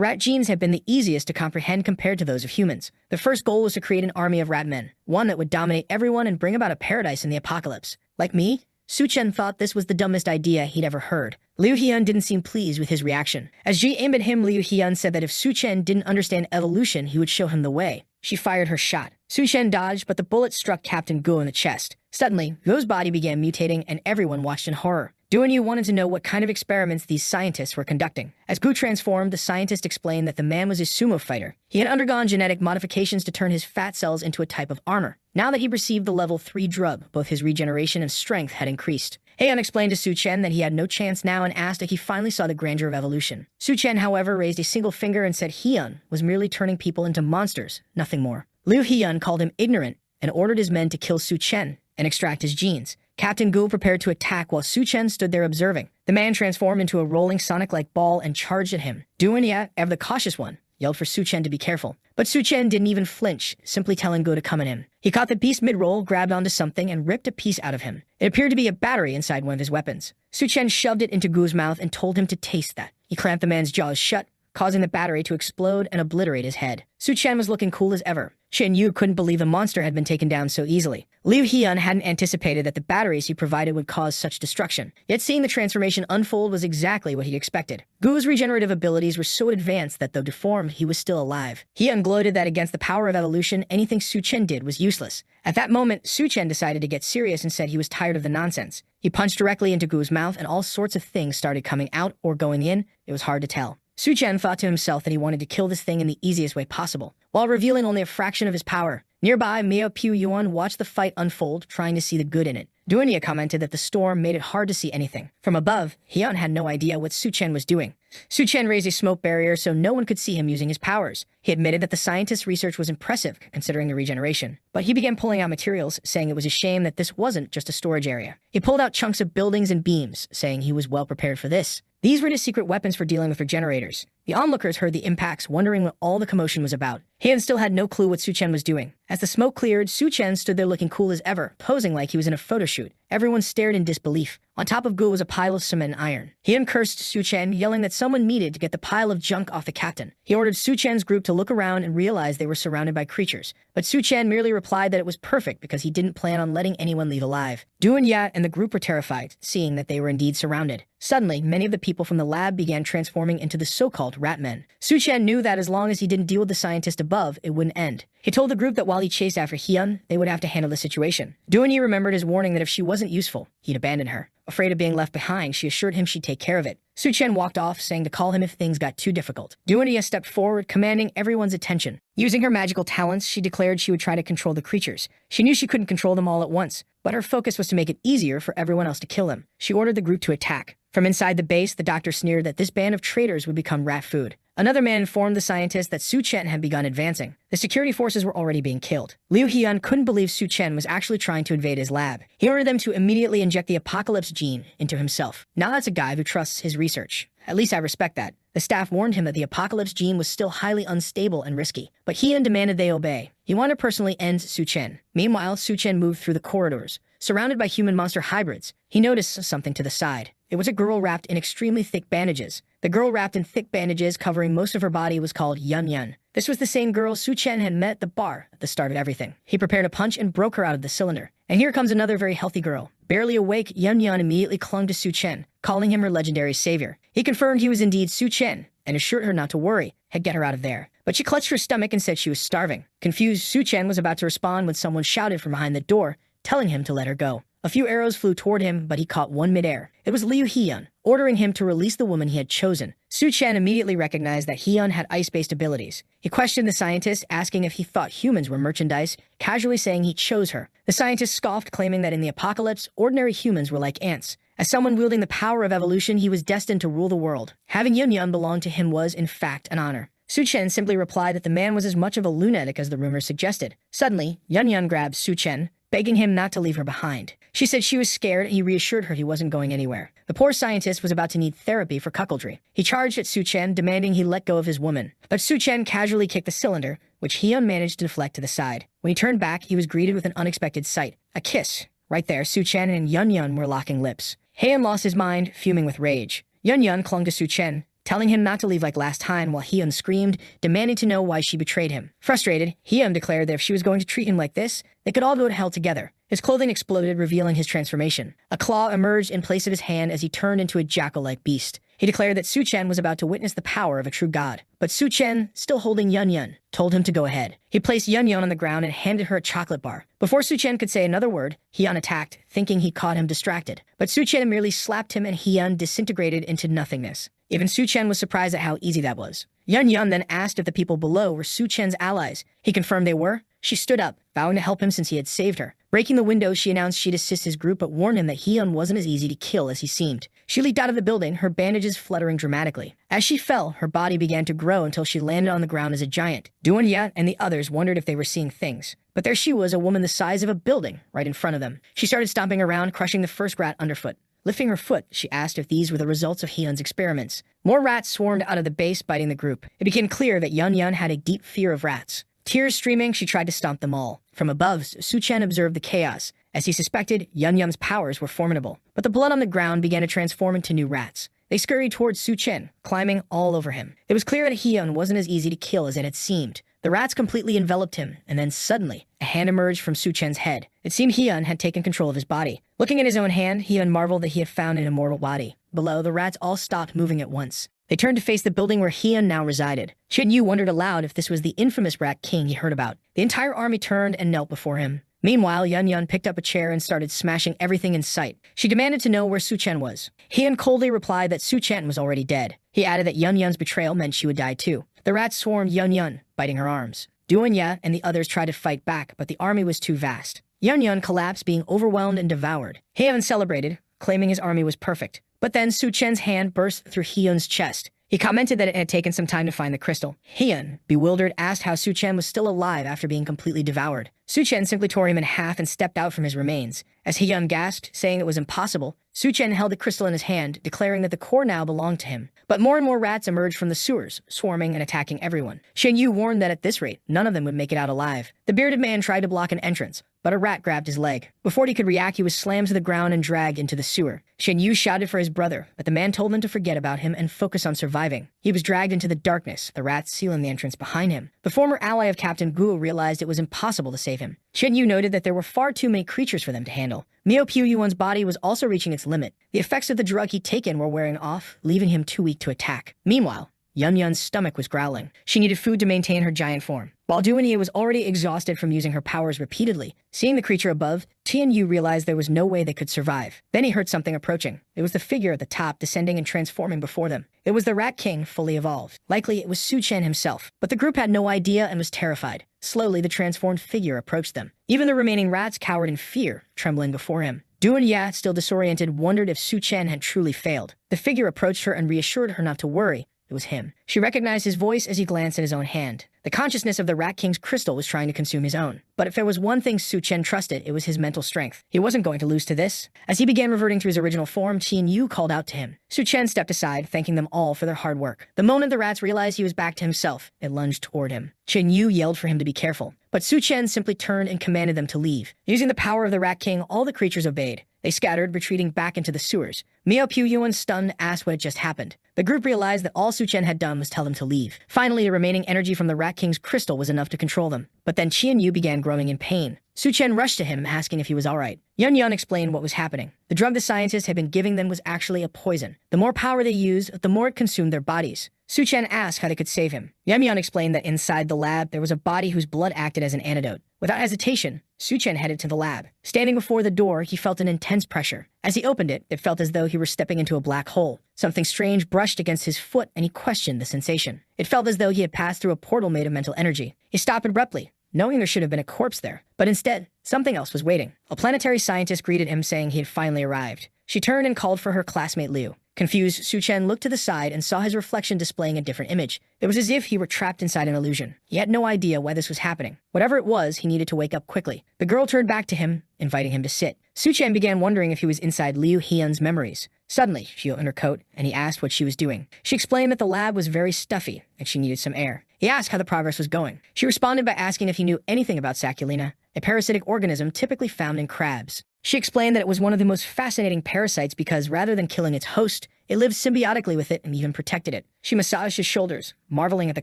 rat genes had been the easiest to comprehend compared to those of humans. The first goal was to create an army of rat men, one that would dominate everyone and bring about a paradise in the apocalypse. Like me, Su Chen thought this was the dumbest idea he'd ever heard. Liu Hian didn't seem pleased with his reaction. As Ji aimed at him, Liu Hian said that if Su Chen didn't understand evolution, he would show him the way. She fired her shot. Su Chen dodged, but the bullet struck Captain Gu in the chest. Suddenly, Gu's body began mutating, and everyone watched in horror. Du and Yu wanted to know what kind of experiments these scientists were conducting. As Gu transformed, the scientist explained that the man was a sumo fighter. He had undergone genetic modifications to turn his fat cells into a type of armor. Now that he received the level 3 drug, both his regeneration and strength had increased. Heian explained to Su Chen that he had no chance now and asked if he finally saw the grandeur of evolution. Su Chen, however, raised a single finger and said Heian was merely turning people into monsters, nothing more. Liu Hian called him ignorant and ordered his men to kill Su Chen and extract his genes. Captain Gu prepared to attack while Su Chen stood there observing. The man transformed into a rolling Sonic-like ball and charged at him. Du and Ye, ever the cautious one, yelled for Su Chen to be careful. But Su Chen didn't even flinch, simply telling Gu to come at him. He caught the beast mid-roll, grabbed onto something, and ripped a piece out of him. It appeared to be a battery inside one of his weapons. Su Chen shoved it into Gu's mouth and told him to taste that. He clamped the man's jaws shut, causing the battery to explode and obliterate his head. Su Chen was looking cool as ever. Shen Yu couldn't believe the monster had been taken down so easily. Liu Hian hadn't anticipated that the batteries he provided would cause such destruction. Yet seeing the transformation unfold was exactly what he expected. Gu's regenerative abilities were so advanced that though deformed, he was still alive. Hian gloated that against the power of evolution, anything Su Chen did was useless. At that moment, Su Chen decided to get serious and said he was tired of the nonsense. He punched directly into Gu's mouth and all sorts of things started coming out or going in. It was hard to tell. Su Chen thought to himself that he wanted to kill this thing in the easiest way possible, while revealing only a fraction of his power. Nearby, Miao Piu Yuan watched the fight unfold, trying to see the good in it. Duania commented that the storm made it hard to see anything. From above, Hian had no idea what Su Chen was doing. Su Chen raised a smoke barrier so no one could see him using his powers. He admitted that the scientist's research was impressive, considering the regeneration. But he began pulling out materials, saying it was a shame that this wasn't just a storage area. He pulled out chunks of buildings and beams, saying he was well prepared for this. These were his secret weapons for dealing with regenerators. The onlookers heard the impacts, wondering what all the commotion was about. Heian still had no clue what Su Chen was doing. As the smoke cleared, Su Chen stood there looking cool as ever, posing like he was in a photo shoot. Everyone stared in disbelief. On top of Gu was a pile of cement and iron. Heian cursed Su Chen, yelling that someone needed to get the pile of junk off the captain. He ordered Su Chen's group to look around and realize they were surrounded by creatures. But Su Chen merely replied that it was perfect because he didn't plan on letting anyone leave alive. Du and Ya and the group were terrified, seeing that they were indeed surrounded. Suddenly, many of the people from the lab began transforming into the so-called rat men. Su Chen knew that as long as he didn't deal with the scientist above, it wouldn't end. He told the group that while he chased after Heian, they would have to handle the situation. Duanyi remembered his warning that if she wasn't useful, he'd abandon her. Afraid of being left behind, she assured him she'd take care of it. Su Chen walked off, saying to call him if things got too difficult. Duanyi stepped forward, commanding everyone's attention. Using her magical talents, she declared she would try to control the creatures. She knew she couldn't control them all at once, but her focus was to make it easier for everyone else to kill them. She ordered the group to attack. From inside the base, the doctor sneered that this band of traitors would become rat food. Another man informed the scientist that Su Chen had begun advancing. The security forces were already being killed. Liu Hian couldn't believe Su Chen was actually trying to invade his lab. He ordered them to immediately inject the apocalypse gene into himself. Now that's a guy who trusts his research. At least I respect that. The staff warned him that the apocalypse gene was still highly unstable and risky, but Hian demanded they obey. He wanted to personally end Su Chen. Meanwhile, Su Chen moved through the corridors. Surrounded by human-monster hybrids, he noticed something to the side. It was a girl wrapped in extremely thick bandages. The girl wrapped in thick bandages covering most of her body was called Yun Yun. This was the same girl Su Chen had met at the bar at the start of everything. He prepared a punch and broke her out of the cylinder. And here comes another very healthy girl. Barely awake, Yun Yun immediately clung to Su Chen, calling him her legendary savior. He confirmed he was indeed Su Chen and assured her not to worry, he'd get her out of there. But she clutched her stomach and said she was starving. Confused, Su Chen was about to respond when someone shouted from behind the door, telling him to let her go. A few arrows flew toward him, but he caught one midair. It was Liu Hian, ordering him to release the woman he had chosen. Su Chen immediately recognized that Hian had ice-based abilities. He questioned the scientist, asking if he thought humans were merchandise, casually saying he chose her. The scientist scoffed, claiming that in the apocalypse, ordinary humans were like ants. As someone wielding the power of evolution, he was destined to rule the world. Having Yun Yun belong to him was, in fact, an honor. Su Chen simply replied that the man was as much of a lunatic as the rumors suggested. Suddenly, Yun Yun grabbed Su Chen, begging him not to leave her behind. She said she was scared and he reassured her he wasn't going anywhere. The poor scientist was about to need therapy for cuckoldry. He charged at Su Chen, demanding he let go of his woman. But Su Chen casually kicked the cylinder, which Hyun managed to deflect to the side. When he turned back, he was greeted with an unexpected sight. A kiss. Right there, Su Chen and Yun Yun were locking lips. Hyun lost his mind, fuming with rage. Yun Yun clung to Su Chen, telling him not to leave like last time, while Hyun screamed, demanding to know why she betrayed him. Frustrated, Hyun declared that if she was going to treat him like this, they could all go to hell together. His clothing exploded, revealing his transformation. A claw emerged in place of his hand as he turned into a jackal-like beast. He declared that Su Chen was about to witness the power of a true god. But Su Chen, still holding Yun Yun, told him to go ahead. He placed Yun Yun on the ground and handed her a chocolate bar. Before Su Chen could say another word, Hyun attacked, thinking he caught him distracted. But Su Chen merely slapped him and Hyun disintegrated into nothingness. Even Su Chen was surprised at how easy that was. Yun Yun then asked if the people below were Su Chen's allies. He confirmed they were. She stood up, vowing to help him since he had saved her. Breaking the window, she announced she'd assist his group but warned him that Hyun wasn't as easy to kill as he seemed. She leaped out of the building, her bandages fluttering dramatically. As she fell, her body began to grow until she landed on the ground as a giant. Duan and the others wondered if they were seeing things. But there she was, a woman the size of a building, right in front of them. She started stomping around, crushing the first rat underfoot. Lifting her foot, she asked if these were the results of Hyun's experiments. More rats swarmed out of the base, biting the group. It became clear that Yun Yun had a deep fear of rats. Tears streaming, she tried to stomp them all. From above, Su Chen observed the chaos. As he suspected, Yun Yun's powers were formidable. But the blood on the ground began to transform into new rats. They scurried towards Su Chen, climbing all over him. It was clear that Hyun wasn't as easy to kill as it had seemed. The rats completely enveloped him, and then suddenly, a hand emerged from Su Chen's head. It seemed Hyun had taken control of his body. Looking at his own hand, Hyun marveled that he had found an immortal body. Below, the rats all stopped moving at once. They turned to face the building where Hyun now resided. Shin Yu wondered aloud if this was the infamous rat king he heard about. The entire army turned and knelt before him. Meanwhile, Yun Yun picked up a chair and started smashing everything in sight. She demanded to know where Su Chen was. Hyun coldly replied that Su Chen was already dead. He added that Yun Yun's betrayal meant she would die too. The rats swarmed Yun Yun, biting her arms. Duan and the others tried to fight back, but the army was too vast. Yun Yun collapsed, being overwhelmed and devoured. Hyun celebrated, claiming his army was perfect. But then Su Chen's hand burst through Hyun's chest. He commented that it had taken some time to find the crystal. Hyun, bewildered, asked how Su Chen was still alive after being completely devoured. Su Chen simply tore him in half and stepped out from his remains. As Hyun gasped, saying it was impossible, Su Chen held the crystal in his hand, declaring that the core now belonged to him. But more and more rats emerged from the sewers, swarming and attacking everyone. Shin Yu warned that at this rate, none of them would make it out alive. The bearded man tried to block an entrance, but a rat grabbed his leg. Before he could react, he was slammed to the ground and dragged into the sewer. Shin Yu shouted for his brother, but the man told them to forget about him and focus on surviving. He was dragged into the darkness, the rats sealing the entrance behind him. The former ally of Captain Guo realized it was impossible to save him. Shin Yu noted that there were far too many creatures for them to handle. Mio Pyu Yuan's body was also reaching its limit. The effects of the drug he'd taken were wearing off, leaving him too weak to attack. Meanwhile, Yun Yun's stomach was growling. She needed food to maintain her giant form. While Duan was already exhausted from using her powers repeatedly, seeing the creature above, Tian Yu realized there was no way they could survive. Then he heard something approaching. It was the figure at the top descending and transforming before them. It was the Rat King fully evolved. Likely it was Su Chen himself, but the group had no idea and was terrified. Slowly, the transformed figure approached them. Even the remaining rats cowered in fear, trembling before him. Duan, still disoriented, wondered if Su Chen had truly failed. The figure approached her and reassured her not to worry. It was him. She recognized his voice as he glanced at his own hand. The consciousness of the Rat King's crystal was trying to consume his own. But if there was one thing Su Chen trusted, it was his mental strength. He wasn't going to lose to this. As he began reverting to his original form, Tian Yu called out to him. Su Chen stepped aside, thanking them all for their hard work. The moment the rats realized he was back to himself, it lunged toward him. Tian Yu yelled for him to be careful, but Su Chen simply turned and commanded them to leave. Using the power of the Rat King, all the creatures obeyed. They scattered, retreating back into the sewers. Mio Pyu Yuan, stunned, asked what had just happened. The group realized that all Su Chen had done was tell them to leave. Finally, the remaining energy from the Rat King's crystal was enough to control them. But then Tian Yu began growing in pain. Su Chen rushed to him, asking if he was all right. Yun Yun explained what was happening. The drug the scientists had been giving them was actually a poison. The more power they used, the more it consumed their bodies. Su Chen asked how they could save him. Yun Yun explained that inside the lab, there was a body whose blood acted as an antidote. Without hesitation, Su Chen headed to the lab. Standing before the door, he felt an intense pressure. As he opened it, it felt as though he were stepping into a black hole. Something strange brushed against his foot, and he questioned the sensation. It felt as though he had passed through a portal made of mental energy. He stopped abruptly, knowing there should have been a corpse there. But instead, something else was waiting. A planetary scientist greeted him, saying he had finally arrived. She turned and called for her classmate Liu. Confused, Su Chen looked to the side and saw his reflection displaying a different image. It was as if he were trapped inside an illusion. He had no idea why this was happening. Whatever it was, he needed to wake up quickly. The girl turned back to him, inviting him to sit. Su Chen began wondering if he was inside Liu Hyun's memories. Suddenly, she opened her coat, and he asked what she was doing. She explained that the lab was very stuffy, and she needed some air. He asked how the progress was going. She responded by asking if he knew anything about Saculina, a parasitic organism typically found in crabs. She explained that it was one of the most fascinating parasites because rather than killing its host, it lived symbiotically with it and even protected it. She massaged his shoulders, marveling at the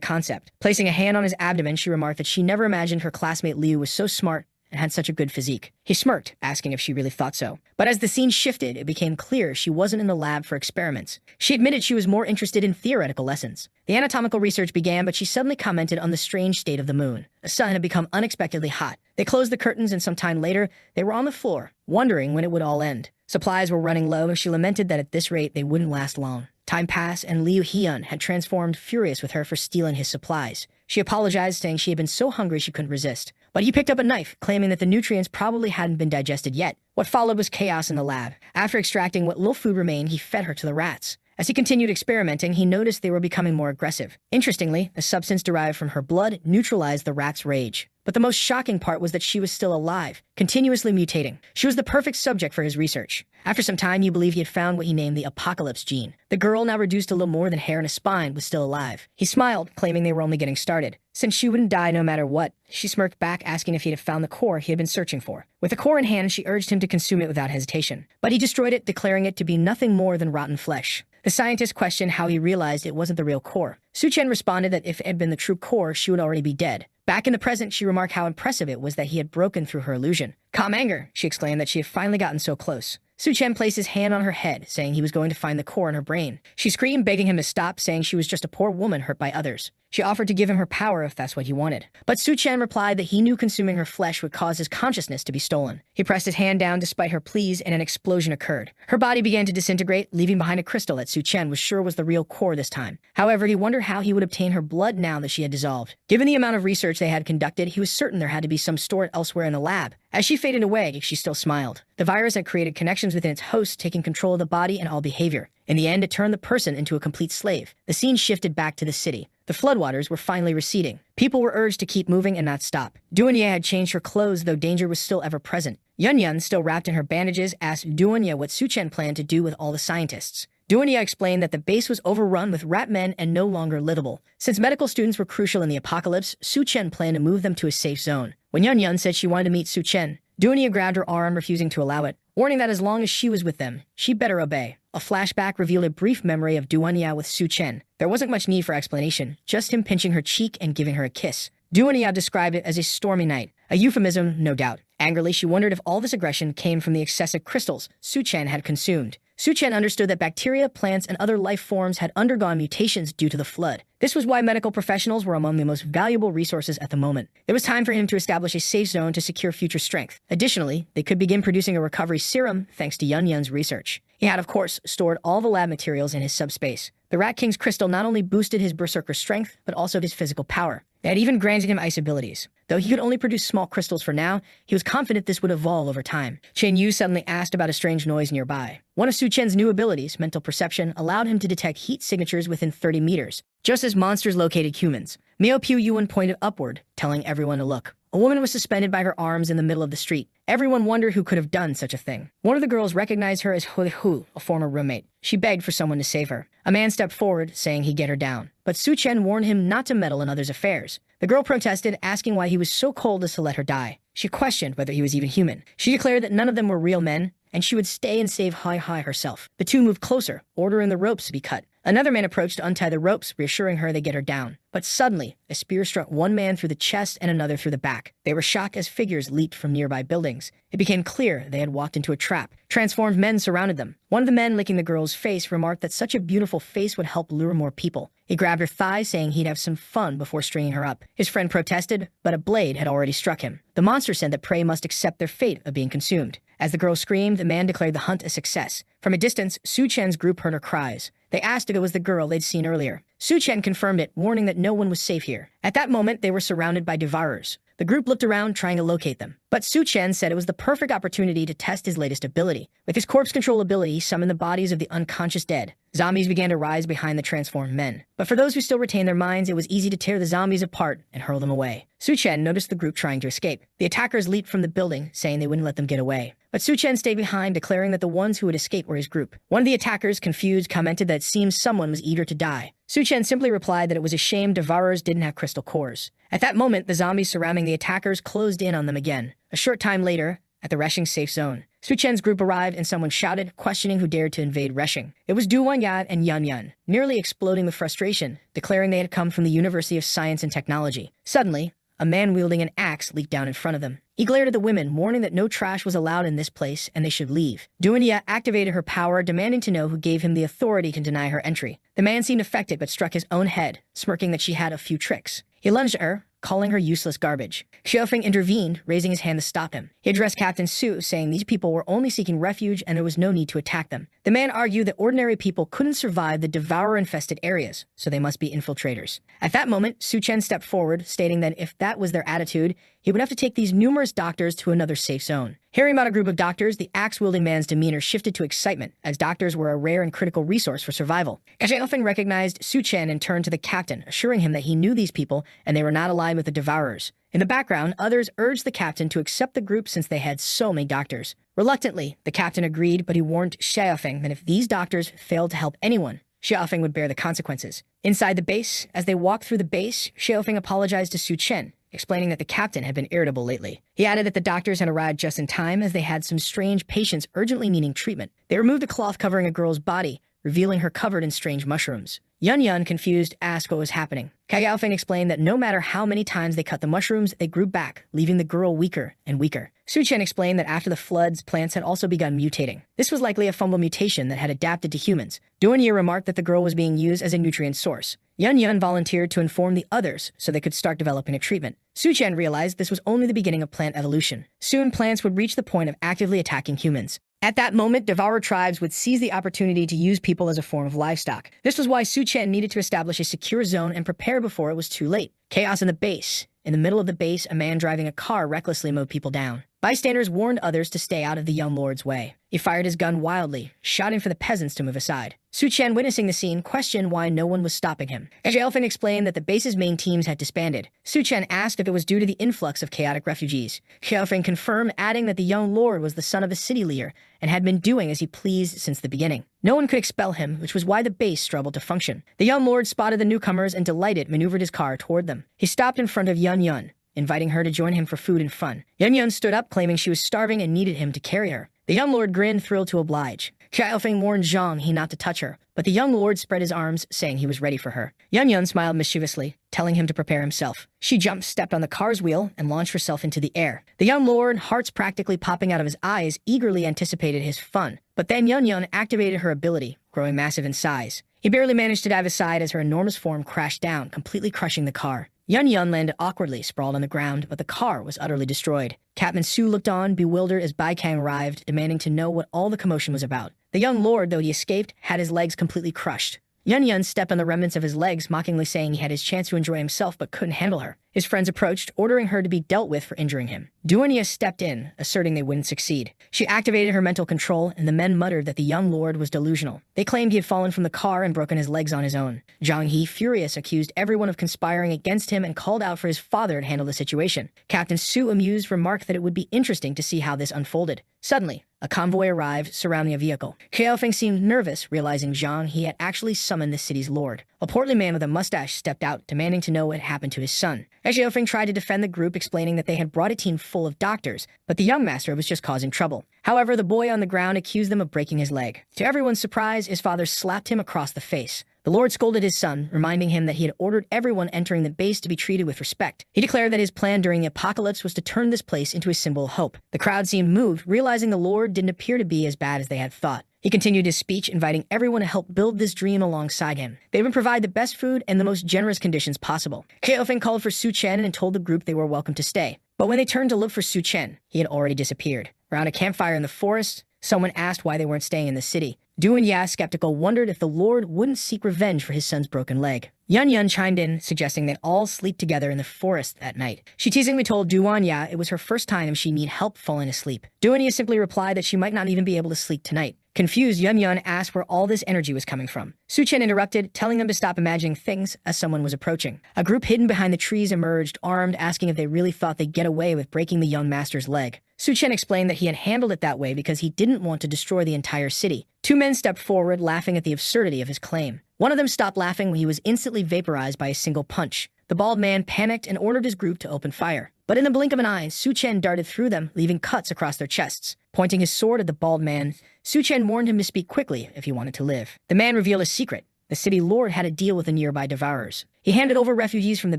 concept. Placing a hand on his abdomen, she remarked that she never imagined her classmate Liu was so smart and had such a good physique. He smirked, asking if she really thought so. But as the scene shifted, it became clear she wasn't in the lab for experiments. She admitted she was more interested in theoretical lessons. The anatomical research began, but she suddenly commented on the strange state of the moon. The sun had become unexpectedly hot. They closed the curtains, and some time later, they were on the floor, wondering when it would all end. Supplies were running low, and she lamented that at this rate they wouldn't last long. Time passed, and Liu Hyun had transformed, furious with her for stealing his supplies. She apologized, saying she had been so hungry she couldn't resist. But he picked up a knife, claiming that the nutrients probably hadn't been digested yet. What followed was chaos in the lab. After extracting what little food remained, he fed her to the rats. As he continued experimenting, he noticed they were becoming more aggressive. Interestingly, the substance derived from her blood neutralized the rats' rage. But the most shocking part was that she was still alive, continuously mutating. She was the perfect subject for his research. After some time, he believed he had found what he named the apocalypse gene. The girl, now reduced to little more than hair and a spine, was still alive. He smiled, claiming they were only getting started. Since she wouldn't die no matter what, she smirked back, asking if he had found the core he had been searching for. With the core in hand, she urged him to consume it without hesitation. But he destroyed it, declaring it to be nothing more than rotten flesh. The scientist questioned how he realized it wasn't the real core. Su Chen responded that if it had been the true core, she would already be dead. Back in the present, she remarked how impressive it was that he had broken through her illusion. Calm anger, she exclaimed that she had finally gotten so close. Su Chen placed his hand on her head, saying he was going to find the core in her brain. She screamed, begging him to stop, saying she was just a poor woman hurt by others. She offered to give him her power if that's what he wanted. But Su Chen replied that he knew consuming her flesh would cause his consciousness to be stolen. He pressed his hand down despite her pleas, and an explosion occurred. Her body began to disintegrate, leaving behind a crystal that Su Chen was sure was the real core this time. However, he wondered how he would obtain her blood now that she had dissolved. Given the amount of research they had conducted, he was certain there had to be some stored elsewhere in the lab. As she faded away, she still smiled. The virus had created connections within its host, taking control of the body and all behavior. In the end, it turned the person into a complete slave. The scene shifted back to the city. The floodwaters were finally receding. People were urged to keep moving and not stop. Duanya had changed her clothes, though danger was still ever present. Yun, still wrapped in her bandages, asked Duanya what Su Chen planned to do with all the scientists. Duanya explained that the base was overrun with rat men and no longer livable. Since medical students were crucial in the apocalypse, Su Chen planned to move them to a safe zone. When Yun said she wanted to meet Su Chen, Duanya grabbed her arm, refusing to allow it, warning that as long as she was with them, she better obey. A flashback revealed a brief memory of Duanya with Su Chen. There wasn't much need for explanation, just him pinching her cheek and giving her a kiss. Duanya described it as a stormy night, a euphemism, no doubt. Angrily, she wondered if all this aggression came from the excessive crystals Su Chen had consumed. Su Chen understood that bacteria, plants, and other life forms had undergone mutations due to the flood. This was why medical professionals were among the most valuable resources at the moment. It was time for him to establish a safe zone to secure future strength. Additionally, they could begin producing a recovery serum thanks to Yun's research. He had, of course, stored all the lab materials in his subspace. The Rat King's crystal not only boosted his berserker strength, but also his physical power. It had even granted him ice abilities. Though he could only produce small crystals for now, he was confident this would evolve over time. Chen Yu suddenly asked about a strange noise nearby. One of Su Chen's new abilities, mental perception, allowed him to detect heat signatures within 30 meters, just as monsters located humans. Miao Piu Yuan pointed upward, telling everyone to look. A woman was suspended by her arms in the middle of the street. Everyone wondered who could have done such a thing. One of the girls recognized her as Hu, a former roommate. She begged for someone to save her. A man stepped forward, saying he'd get her down. But Su Chen warned him not to meddle in others' affairs. The girl protested, asking why he was so cold as to let her die. She questioned whether he was even human. She declared that none of them were real men, and she would stay and save Hai herself. The two moved closer, ordering the ropes to be cut. Another man approached to untie the ropes, reassuring her they'd get her down. But suddenly, a spear struck one man through the chest and another through the back. They were shocked as figures leaped from nearby buildings. It became clear they had walked into a trap. Transformed men surrounded them. One of the men licking the girl's face remarked that such a beautiful face would help lure more people. He grabbed her thigh, saying he'd have some fun before stringing her up. His friend protested, but a blade had already struck him. The monster said that prey must accept their fate of being consumed. As the girl screamed, the man declared the hunt a success. From a distance, Su Chen's group heard her cries. They asked if it was the girl they'd seen earlier. Su Chen confirmed it, warning that no one was safe here. At that moment, they were surrounded by devourers. The group looked around, trying to locate them. But Su Chen said it was the perfect opportunity to test his latest ability. With his corpse control ability, he summoned the bodies of the unconscious dead. Zombies began to rise behind the transformed men. But for those who still retained their minds, it was easy to tear the zombies apart and hurl them away. Su Chen noticed the group trying to escape. The attackers leaped from the building, saying they wouldn't let them get away. But Su Chen stayed behind, declaring that the ones who would escape were his group. One of the attackers, confused, commented that it seemed someone was eager to die. Su Chen simply replied that it was a shame devourers didn't have crystal cores. At that moment, the zombies surrounding the attackers closed in on them again. A short time later, at the Reshing safe zone, Su Chen's group arrived and someone shouted, questioning who dared to invade Reshing. It was Du Wanyat and Yan Yan, nearly exploding with frustration, declaring they had come from the University of Science and Technology. Suddenly, a man wielding an axe leaped down in front of them. He glared at the women, warning that no trash was allowed in this place and they should leave. Duanya activated her power, demanding to know who gave him the authority to deny her entry. The man seemed affected but struck his own head, smirking that she had a few tricks. He lunged at her, calling her useless garbage. Xiaofeng intervened, raising his hand to stop him. He addressed Captain Su, saying these people were only seeking refuge and there was no need to attack them. The man argued that ordinary people couldn't survive the devourer-infested areas, so they must be infiltrators. At that moment, Su Chen stepped forward, stating that if that was their attitude, he would have to take these numerous doctors to another safe zone. Hearing about a group of doctors, the axe-wielding man's demeanor shifted to excitement, as doctors were a rare and critical resource for survival. Xiaofeng recognized Su Chen and turned to the captain, assuring him that he knew these people and they were not aligned with the devourers. In the background, others urged the captain to accept the group since they had so many doctors. Reluctantly, the captain agreed, but he warned Xiaofeng that if these doctors failed to help anyone, Xiaofeng would bear the consequences. Inside the base, as they walked through the base, Xiaofeng apologized to Su Chen, explaining that the captain had been irritable lately. He added that the doctors had arrived just in time as they had some strange patients urgently needing treatment. They removed the cloth covering a girl's body, revealing her covered in strange mushrooms. Yan Yan, confused, asked what was happening. Xiaofeng explained that no matter how many times they cut the mushrooms, they grew back, leaving the girl weaker and weaker. Su Chen explained that after the floods, plants had also begun mutating. This was likely a fungal mutation that had adapted to humans. Duanya remarked that the girl was being used as a nutrient source. Yan Yan volunteered to inform the others so they could start developing a treatment. Su Chen realized this was only the beginning of plant evolution. Soon, plants would reach the point of actively attacking humans. At that moment, devourer tribes would seize the opportunity to use people as a form of livestock. This was why Su Chen needed to establish a secure zone and prepare before it was too late. Chaos in the base. In the middle of the base, a man driving a car recklessly mowed people down. Bystanders warned others to stay out of the young lord's way. He fired his gun wildly, shouting for the peasants to move aside. Su Chen, witnessing the scene, questioned why no one was stopping him. Xiaofeng explained that the base's main teams had disbanded. Su Chen asked if it was due to the influx of chaotic refugees. Xiaofeng confirmed, adding that the young lord was the son of a city leader and had been doing as he pleased since the beginning. No one could expel him, which was why the base struggled to function. The young lord spotted the newcomers and, delighted, maneuvered his car toward them. He stopped in front of Yan Yan, inviting her to join him for food and fun. Yan Yan stood up, claiming she was starving and needed him to carry her. The young lord grinned, thrilled to oblige. Xiaofeng warned Zhang he not to touch her, but the young lord spread his arms, saying he was ready for her. Yan Yan smiled mischievously, telling him to prepare himself. She jumped, stepped on the car's wheel, and launched herself into the air. The young lord, hearts practically popping out of his eyes, eagerly anticipated his fun. But then Yan Yan activated her ability, growing massive in size. He barely managed to dive aside as her enormous form crashed down, completely crushing the car. Yan Yan landed awkwardly, sprawled on the ground, but the car was utterly destroyed. Captain Su looked on, bewildered, as Bai Kang arrived, demanding to know what all the commotion was about. The young lord, though he escaped, had his legs completely crushed. Yan Yan stepped on the remnants of his legs, mockingly saying he had his chance to enjoy himself but couldn't handle her. His friends approached, ordering her to be dealt with for injuring him. Duanya stepped in, asserting they wouldn't succeed. She activated her mental control, and the men muttered that the young lord was delusional. They claimed he had fallen from the car and broken his legs on his own. Zhang He, furious, accused everyone of conspiring against him and called out for his father to handle the situation. Captain Su, amused, remarked that it would be interesting to see how this unfolded. Suddenly, a convoy arrived, surrounding a vehicle. Xiaofeng seemed nervous, realizing Zhang He had actually summoned the city's lord. A portly man with a mustache stepped out, demanding to know what had happened to his son. Xiaofeng tried to defend the group, explaining that they had brought a team full of doctors, but the young master was just causing trouble. However, the boy on the ground accused them of breaking his leg. To everyone's surprise, his father slapped him across the face. The lord scolded his son, reminding him that he had ordered everyone entering the base to be treated with respect. He declared that his plan during the apocalypse was to turn this place into a symbol of hope. The crowd seemed moved, realizing the lord didn't appear to be as bad as they had thought. He continued his speech, inviting everyone to help build this dream alongside him. They would provide the best food and the most generous conditions possible. Xiaofeng called for Su Chen and told the group they were welcome to stay. But when they turned to look for Su Chen, he had already disappeared. Around a campfire in the forest, Someone asked why they weren't staying in the city. Du and Ya, skeptical, wondered if the Lord wouldn't seek revenge for his son's broken leg. Yun chimed in, suggesting they all sleep together in the forest that night. She teasingly told Ya it was her first time and she'd need help falling asleep. Ya simply replied that she might not even be able to sleep tonight. Confused, Yun asked where all this energy was coming from. Chen interrupted, telling them to stop imagining things as someone was approaching. A group hidden behind the trees emerged, armed, asking if they really thought they'd get away with breaking the young master's leg. Chen explained that he had handled it that way because he didn't want to destroy the entire city. Two men stepped forward, laughing at the absurdity of his claim. One of them stopped laughing when he was instantly vaporized by a single punch. The bald man panicked and ordered his group to open fire. But in the blink of an eye, Chen darted through them, leaving cuts across their chests. Pointing his sword at the bald man, Chen warned him to speak quickly if he wanted to live. The man revealed a secret. The city lord had a deal with the nearby devourers. He handed over refugees from the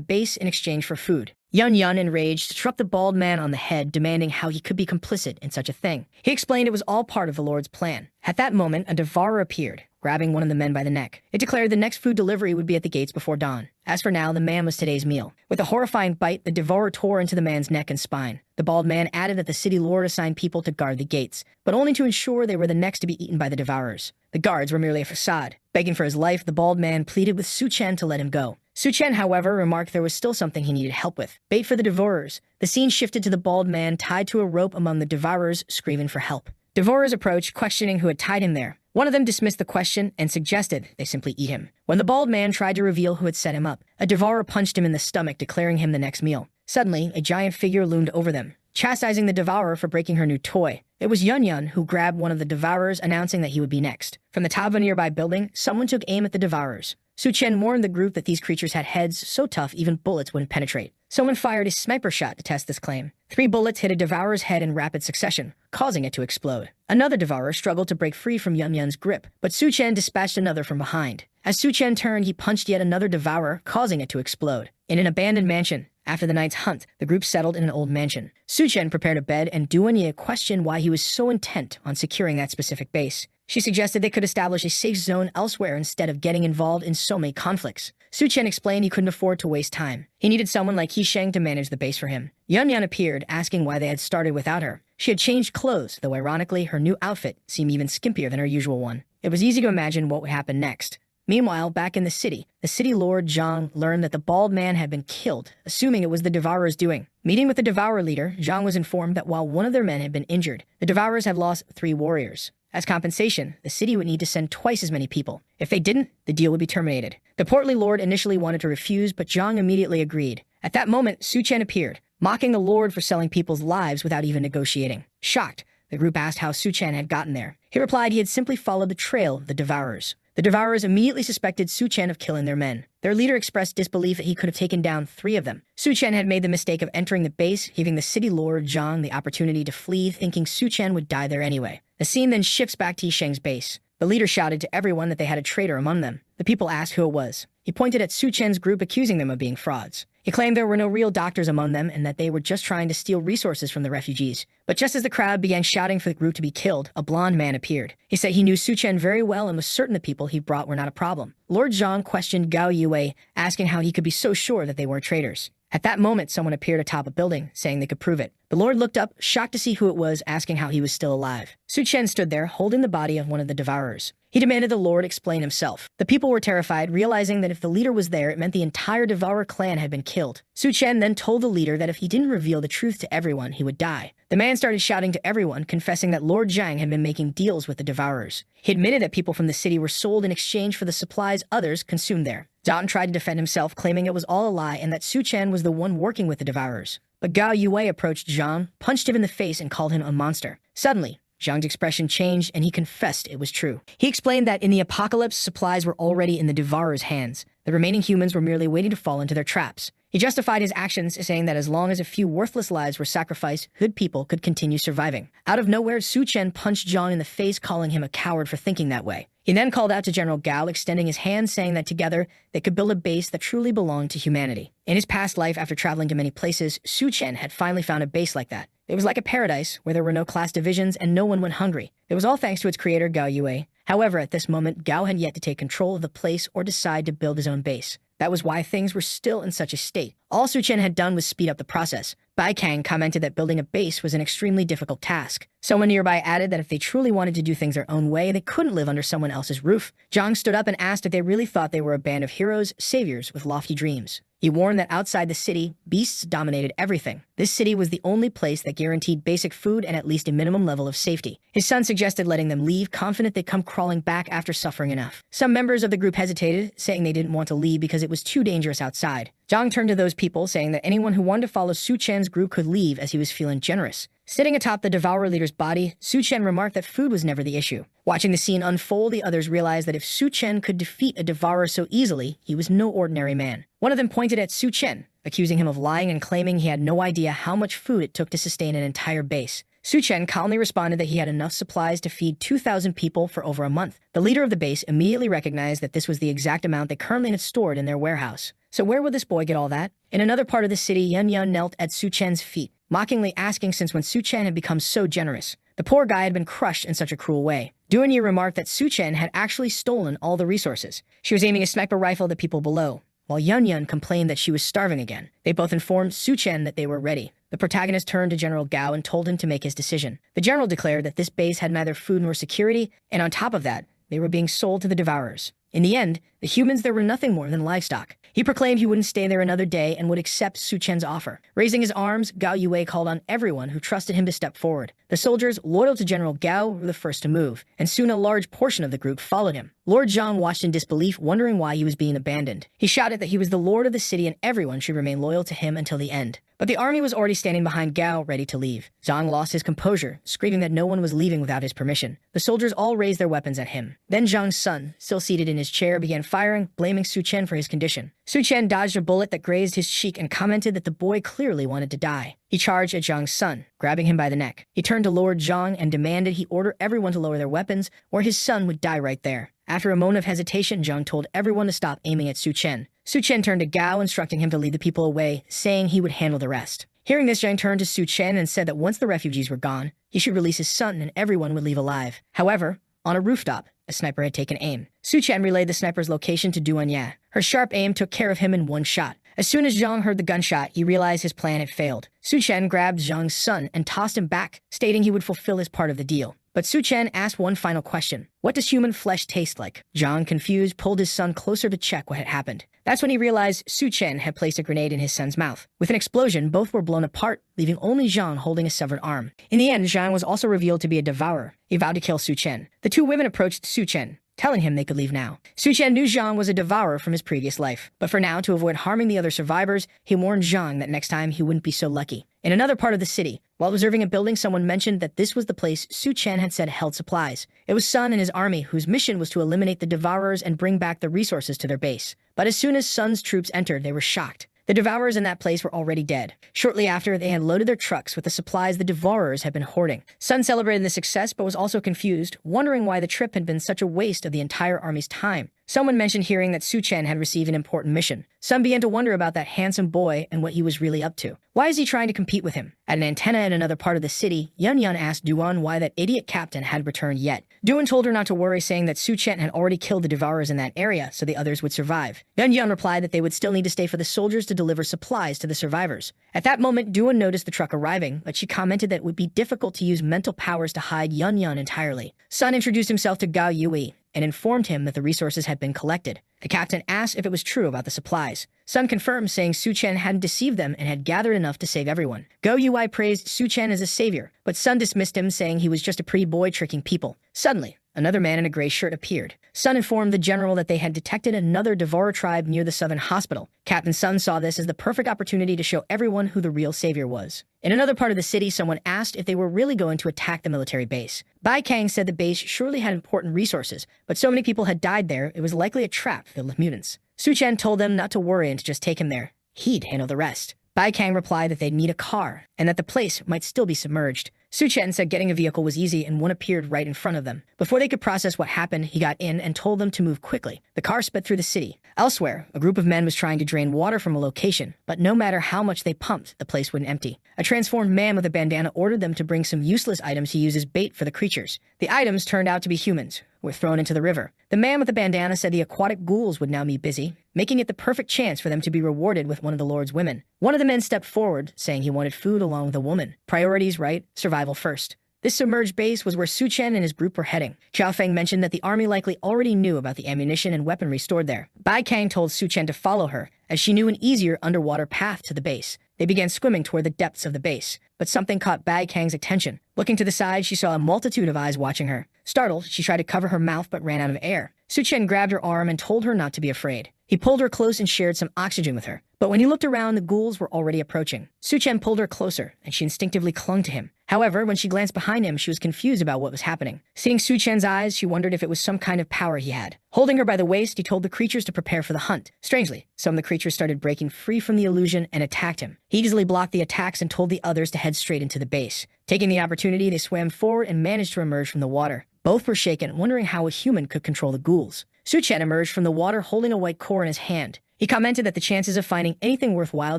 base in exchange for food. Yun, enraged, struck the bald man on the head, demanding how he could be complicit in such a thing. He explained it was all part of the Lord's plan. At that moment, a devourer appeared, grabbing one of the men by the neck. It declared the next food delivery would be at the gates before dawn. As for now, the man was today's meal. With a horrifying bite, the devourer tore into the man's neck and spine. The bald man added that the city lord assigned people to guard the gates, but only to ensure they were the next to be eaten by the devourers. The guards were merely a facade. Begging for his life, the bald man pleaded with Chen to let him go. Chen, however, remarked there was still something he needed help with. Bait for the devourers. The scene shifted to the bald man tied to a rope among the devourers, screaming for help. Devourers approached, questioning who had tied him there. One of them dismissed the question and suggested they simply eat him. When the bald man tried to reveal who had set him up, a devourer punched him in the stomach, declaring him the next meal. Suddenly, a giant figure loomed over them, chastising the devourer for breaking her new toy. It was Yun who grabbed one of the devourers, announcing that he would be next. From the top of a nearby building, someone took aim at the devourers. Chen warned the group that these creatures had heads so tough even bullets wouldn't penetrate. Someone fired a sniper shot to test this claim. 3 bullets hit a devourer's head in rapid succession, causing it to explode. Another devourer struggled to break free from Yun's grip, but Chen dispatched another from behind. As Chen turned, he punched yet another devourer, causing it to explode. In an abandoned mansion, after the night's hunt, the group settled in an old mansion. Chen prepared a bed, and Duanye questioned why he was so intent on securing that specific base. She suggested they could establish a safe zone elsewhere instead of getting involved in so many conflicts. Chen explained he couldn't afford to waste time. He needed someone like Sheng to manage the base for him. Yun appeared, asking why they had started without her. She had changed clothes, though ironically, her new outfit seemed even skimpier than her usual one. It was easy to imagine what would happen next. Meanwhile, back in the city lord Zhang learned that the bald man had been killed, assuming it was the devourer's doing. Meeting with the devourer leader, Zhang was informed that while one of their men had been injured, the devourers had lost 3 warriors. As compensation, the city would need to send twice as many people. If they didn't, the deal would be terminated. The portly lord initially wanted to refuse, but Zhang immediately agreed. At that moment, Chen appeared, mocking the lord for selling people's lives without even negotiating. Shocked, the group asked how Chen had gotten there. He replied he had simply followed the trail of the devourers. The devourers immediately suspected Chen of killing their men. Their leader expressed disbelief that he could have taken down 3 of them. Chen had made the mistake of entering the base, giving the city lord Zhang the opportunity to flee, thinking Chen would die there anyway. The scene then shifts back to Sheng's base. The leader shouted to everyone that they had a traitor among them. The people asked who it was. He pointed at Chen's group, accusing them of being frauds. He claimed there were no real doctors among them and that they were just trying to steal resources from the refugees. But just as the crowd began shouting for the group to be killed, a blond man appeared. He said he knew Chen very well and was certain the people he brought were not a problem. Lord Zhang questioned Gao Yue, asking how he could be so sure that they weren't traitors. At that moment, someone appeared atop a building, saying they could prove it. The lord looked up, shocked to see who it was, asking how he was still alive. Chen stood there, holding the body of one of the devourers. He demanded the lord explain himself. The people were terrified, realizing that if the leader was there, it meant the entire devourer clan had been killed. Chen then told the leader that if he didn't reveal the truth to everyone, he would die. The man started shouting to everyone, confessing that Lord Zhang had been making deals with the devourers. He admitted that people from the city were sold in exchange for the supplies others consumed there. Zhang tried to defend himself, claiming it was all a lie and that Chen was the one working with the devourers. But Gao Yue approached Zhang, punched him in the face, and called him a monster. Suddenly, Zhang's expression changed, and he confessed it was true. He explained that in the apocalypse, supplies were already in the devourers' hands. The remaining humans were merely waiting to fall into their traps. He justified his actions, saying that as long as a few worthless lives were sacrificed, good people could continue surviving. Out of nowhere, Chen punched Zhang in the face, calling him a coward for thinking that way. He then called out to General Gao, extending his hand, saying that together they could build a base that truly belonged to humanity. In his past life, after traveling to many places, Chen had finally found a base like that. It was like a paradise where there were no class divisions and no one went hungry. It was all thanks to its creator, Gao Yue. However, at this moment, Gao had yet to take control of the place or decide to build his own base. That was why things were still in such a state. All Su Chen had done was speed up the process. Bai Kang commented that building a base was an extremely difficult task. Someone nearby added that if they truly wanted to do things their own way, they couldn't live under someone else's roof. Zhang stood up and asked if they really thought they were a band of heroes, saviors with lofty dreams. He warned that outside the city, beasts dominated everything. This city was the only place that guaranteed basic food and at least a minimum level of safety. His son suggested letting them leave, confident they'd come crawling back after suffering enough. Some members of the group hesitated, saying they didn't want to leave because it was too dangerous outside. Zhang turned to those people, saying that anyone who wanted to follow Su Chen's group could leave as he was feeling generous. Sitting atop the devourer leader's body, Su Chen remarked that food was never the issue. Watching the scene unfold, the others realized that if Su Chen could defeat a devourer so easily, he was no ordinary man. One of them pointed at Su Chen, accusing him of lying and claiming he had no idea how much food it took to sustain an entire base. Su Chen calmly responded that he had enough supplies to feed 2,000 people for over a month. The leader of the base immediately recognized that this was the exact amount they currently had stored in their warehouse. So where would this boy get all that? In another part of the city, Yun Yun knelt at Su Chen's feet, mockingly asking since when Su Chen had become so generous. The poor guy had been crushed in such a cruel way. Duanyi remarked that Su Chen had actually stolen all the resources. She was aiming a sniper rifle at the people below, while Yun Yun complained that she was starving again. They both informed Su Chen that they were ready. The protagonist turned to General Gao and told him to make his decision. The general declared that this base had neither food nor security, and on top of that, they were being sold to the devourers. In the end, the humans there were nothing more than livestock. He proclaimed he wouldn't stay there another day and would accept Su Chen's offer. Raising his arms, Gao Yue called on everyone who trusted him to step forward. The soldiers, loyal to General Gao, were the first to move, and soon a large portion of the group followed him. Lord Zhang watched in disbelief, wondering why he was being abandoned. He shouted that he was the lord of the city and everyone should remain loyal to him until the end. But the army was already standing behind Gao, ready to leave. Zhang lost his composure, screaming that no one was leaving without his permission. The soldiers all raised their weapons at him. Then Zhang's son, still seated in his chair, began firing, blaming Su Chen for his condition. Su Chen dodged a bullet that grazed his cheek and commented that the boy clearly wanted to die. He charged at Zhang's son, grabbing him by the neck. He turned to Lord Zhang and demanded he order everyone to lower their weapons, or his son would die right there. After a moment of hesitation, Zhang told everyone to stop aiming at Su Chen. Su Chen turned to Gao, instructing him to lead the people away, saying he would handle the rest. Hearing this, Zhang turned to Su Chen and said that once the refugees were gone, he should release his son and everyone would leave alive. However, on a rooftop, a sniper had taken aim. Su Chen relayed the sniper's location to Duanyi. Her sharp aim took care of him in one shot. As soon as Zhang heard the gunshot, he realized his plan had failed. Su Chen grabbed Zhang's son and tossed him back, stating he would fulfill his part of the deal. But Su Chen asked one final question. What does human flesh taste like? Zhang, confused, pulled his son closer to check what had happened. That's when he realized Su Chen had placed a grenade in his son's mouth. With an explosion, both were blown apart, leaving only Zhang holding a severed arm. In the end, Zhang was also revealed to be a devourer. He vowed to kill Su Chen. The two women approached Su Chen, telling him they could leave now. Su Chen knew Zhang was a devourer from his previous life, but for now, to avoid harming the other survivors, he warned Zhang that next time he wouldn't be so lucky. In another part of the city, while observing a building, someone mentioned that this was the place Su Chen had said held supplies. It was Sun and his army, whose mission was to eliminate the devourers and bring back the resources to their base. But as soon as Sun's troops entered, they were shocked. The devourers in that place were already dead. Shortly after, they had loaded their trucks with the supplies the devourers had been hoarding. Sun celebrated the success, but was also confused, wondering why the trip had been such a waste of the entire army's time. Someone mentioned hearing that Su Chen had received an important mission. Sun began to wonder about that handsome boy and what he was really up to. Why is he trying to compete with him? At an antenna in another part of the city, Yun Yun asked Duan why that idiot captain had returned yet. Duan told her not to worry, saying that Su Chen had already killed the devourers in that area, so the others would survive. Yun Yun replied that they would still need to stay for the soldiers to deliver supplies to the survivors. At that moment, Duan noticed the truck arriving, but she commented that it would be difficult to use mental powers to hide Yun Yun entirely. Sun introduced himself to Gao Yue and informed him that the resources had been collected. The captain asked if it was true about the supplies. Sun confirmed, saying Su Chen hadn't deceived them and had gathered enough to save everyone. Gao Yue praised Su Chen as a savior, but Sun dismissed him, saying he was just a pretty boy tricking people. Suddenly, another man in a gray shirt appeared. Sun informed the general that they had detected another devourer tribe near the southern hospital. Captain Sun saw this as the perfect opportunity to show everyone who the real savior was. In another part of the city, someone asked if they were really going to attack the military base. Bai Kang said the base surely had important resources, but so many people had died there, it was likely a trap filled with mutants. Su Chen told them not to worry and to just take him there. He'd handle the rest. Bai Kang replied that they'd need a car, and that the place might still be submerged. Su Chen said getting a vehicle was easy, and one appeared right in front of them. Before they could process what happened, he got in and told them to move quickly. The car sped through the city. Elsewhere, a group of men was trying to drain water from a location, but no matter how much they pumped, the place wouldn't empty. A transformed man with a bandana ordered them to bring some useless items he used as bait for the creatures. The items turned out to be humans, were thrown into the river. The man with the bandana said the aquatic ghouls would now be busy, making it the perfect chance for them to be rewarded with one of the Lord's women. One of the men stepped forward, saying he wanted food along with a woman. Priorities, right? Survival first. This submerged base was where Su Chen and his group were heading. Xiao Feng mentioned that the army likely already knew about the ammunition and weaponry stored there. Bai Kang told Su Chen to follow her, as she knew an easier underwater path to the base. They began swimming toward the depths of the base, but something caught Bai Kang's attention. Looking to the side, she saw a multitude of eyes watching her. Startled, she tried to cover her mouth but ran out of air. Su Chen grabbed her arm and told her not to be afraid. He pulled her close and shared some oxygen with her. But when he looked around, the ghouls were already approaching. Su Chen pulled her closer, and she instinctively clung to him. However, when she glanced behind him, she was confused about what was happening. Seeing Su Chen's eyes, she wondered if it was some kind of power he had. Holding her by the waist, he told the creatures to prepare for the hunt. Strangely, some of the creatures started breaking free from the illusion and attacked him. He easily blocked the attacks and told the others to head straight into the base. Taking the opportunity, they swam forward and managed to emerge from the water. Both were shaken, wondering how a human could control the ghouls. Su Chen emerged from the water holding a white core in his hand. He commented that the chances of finding anything worthwhile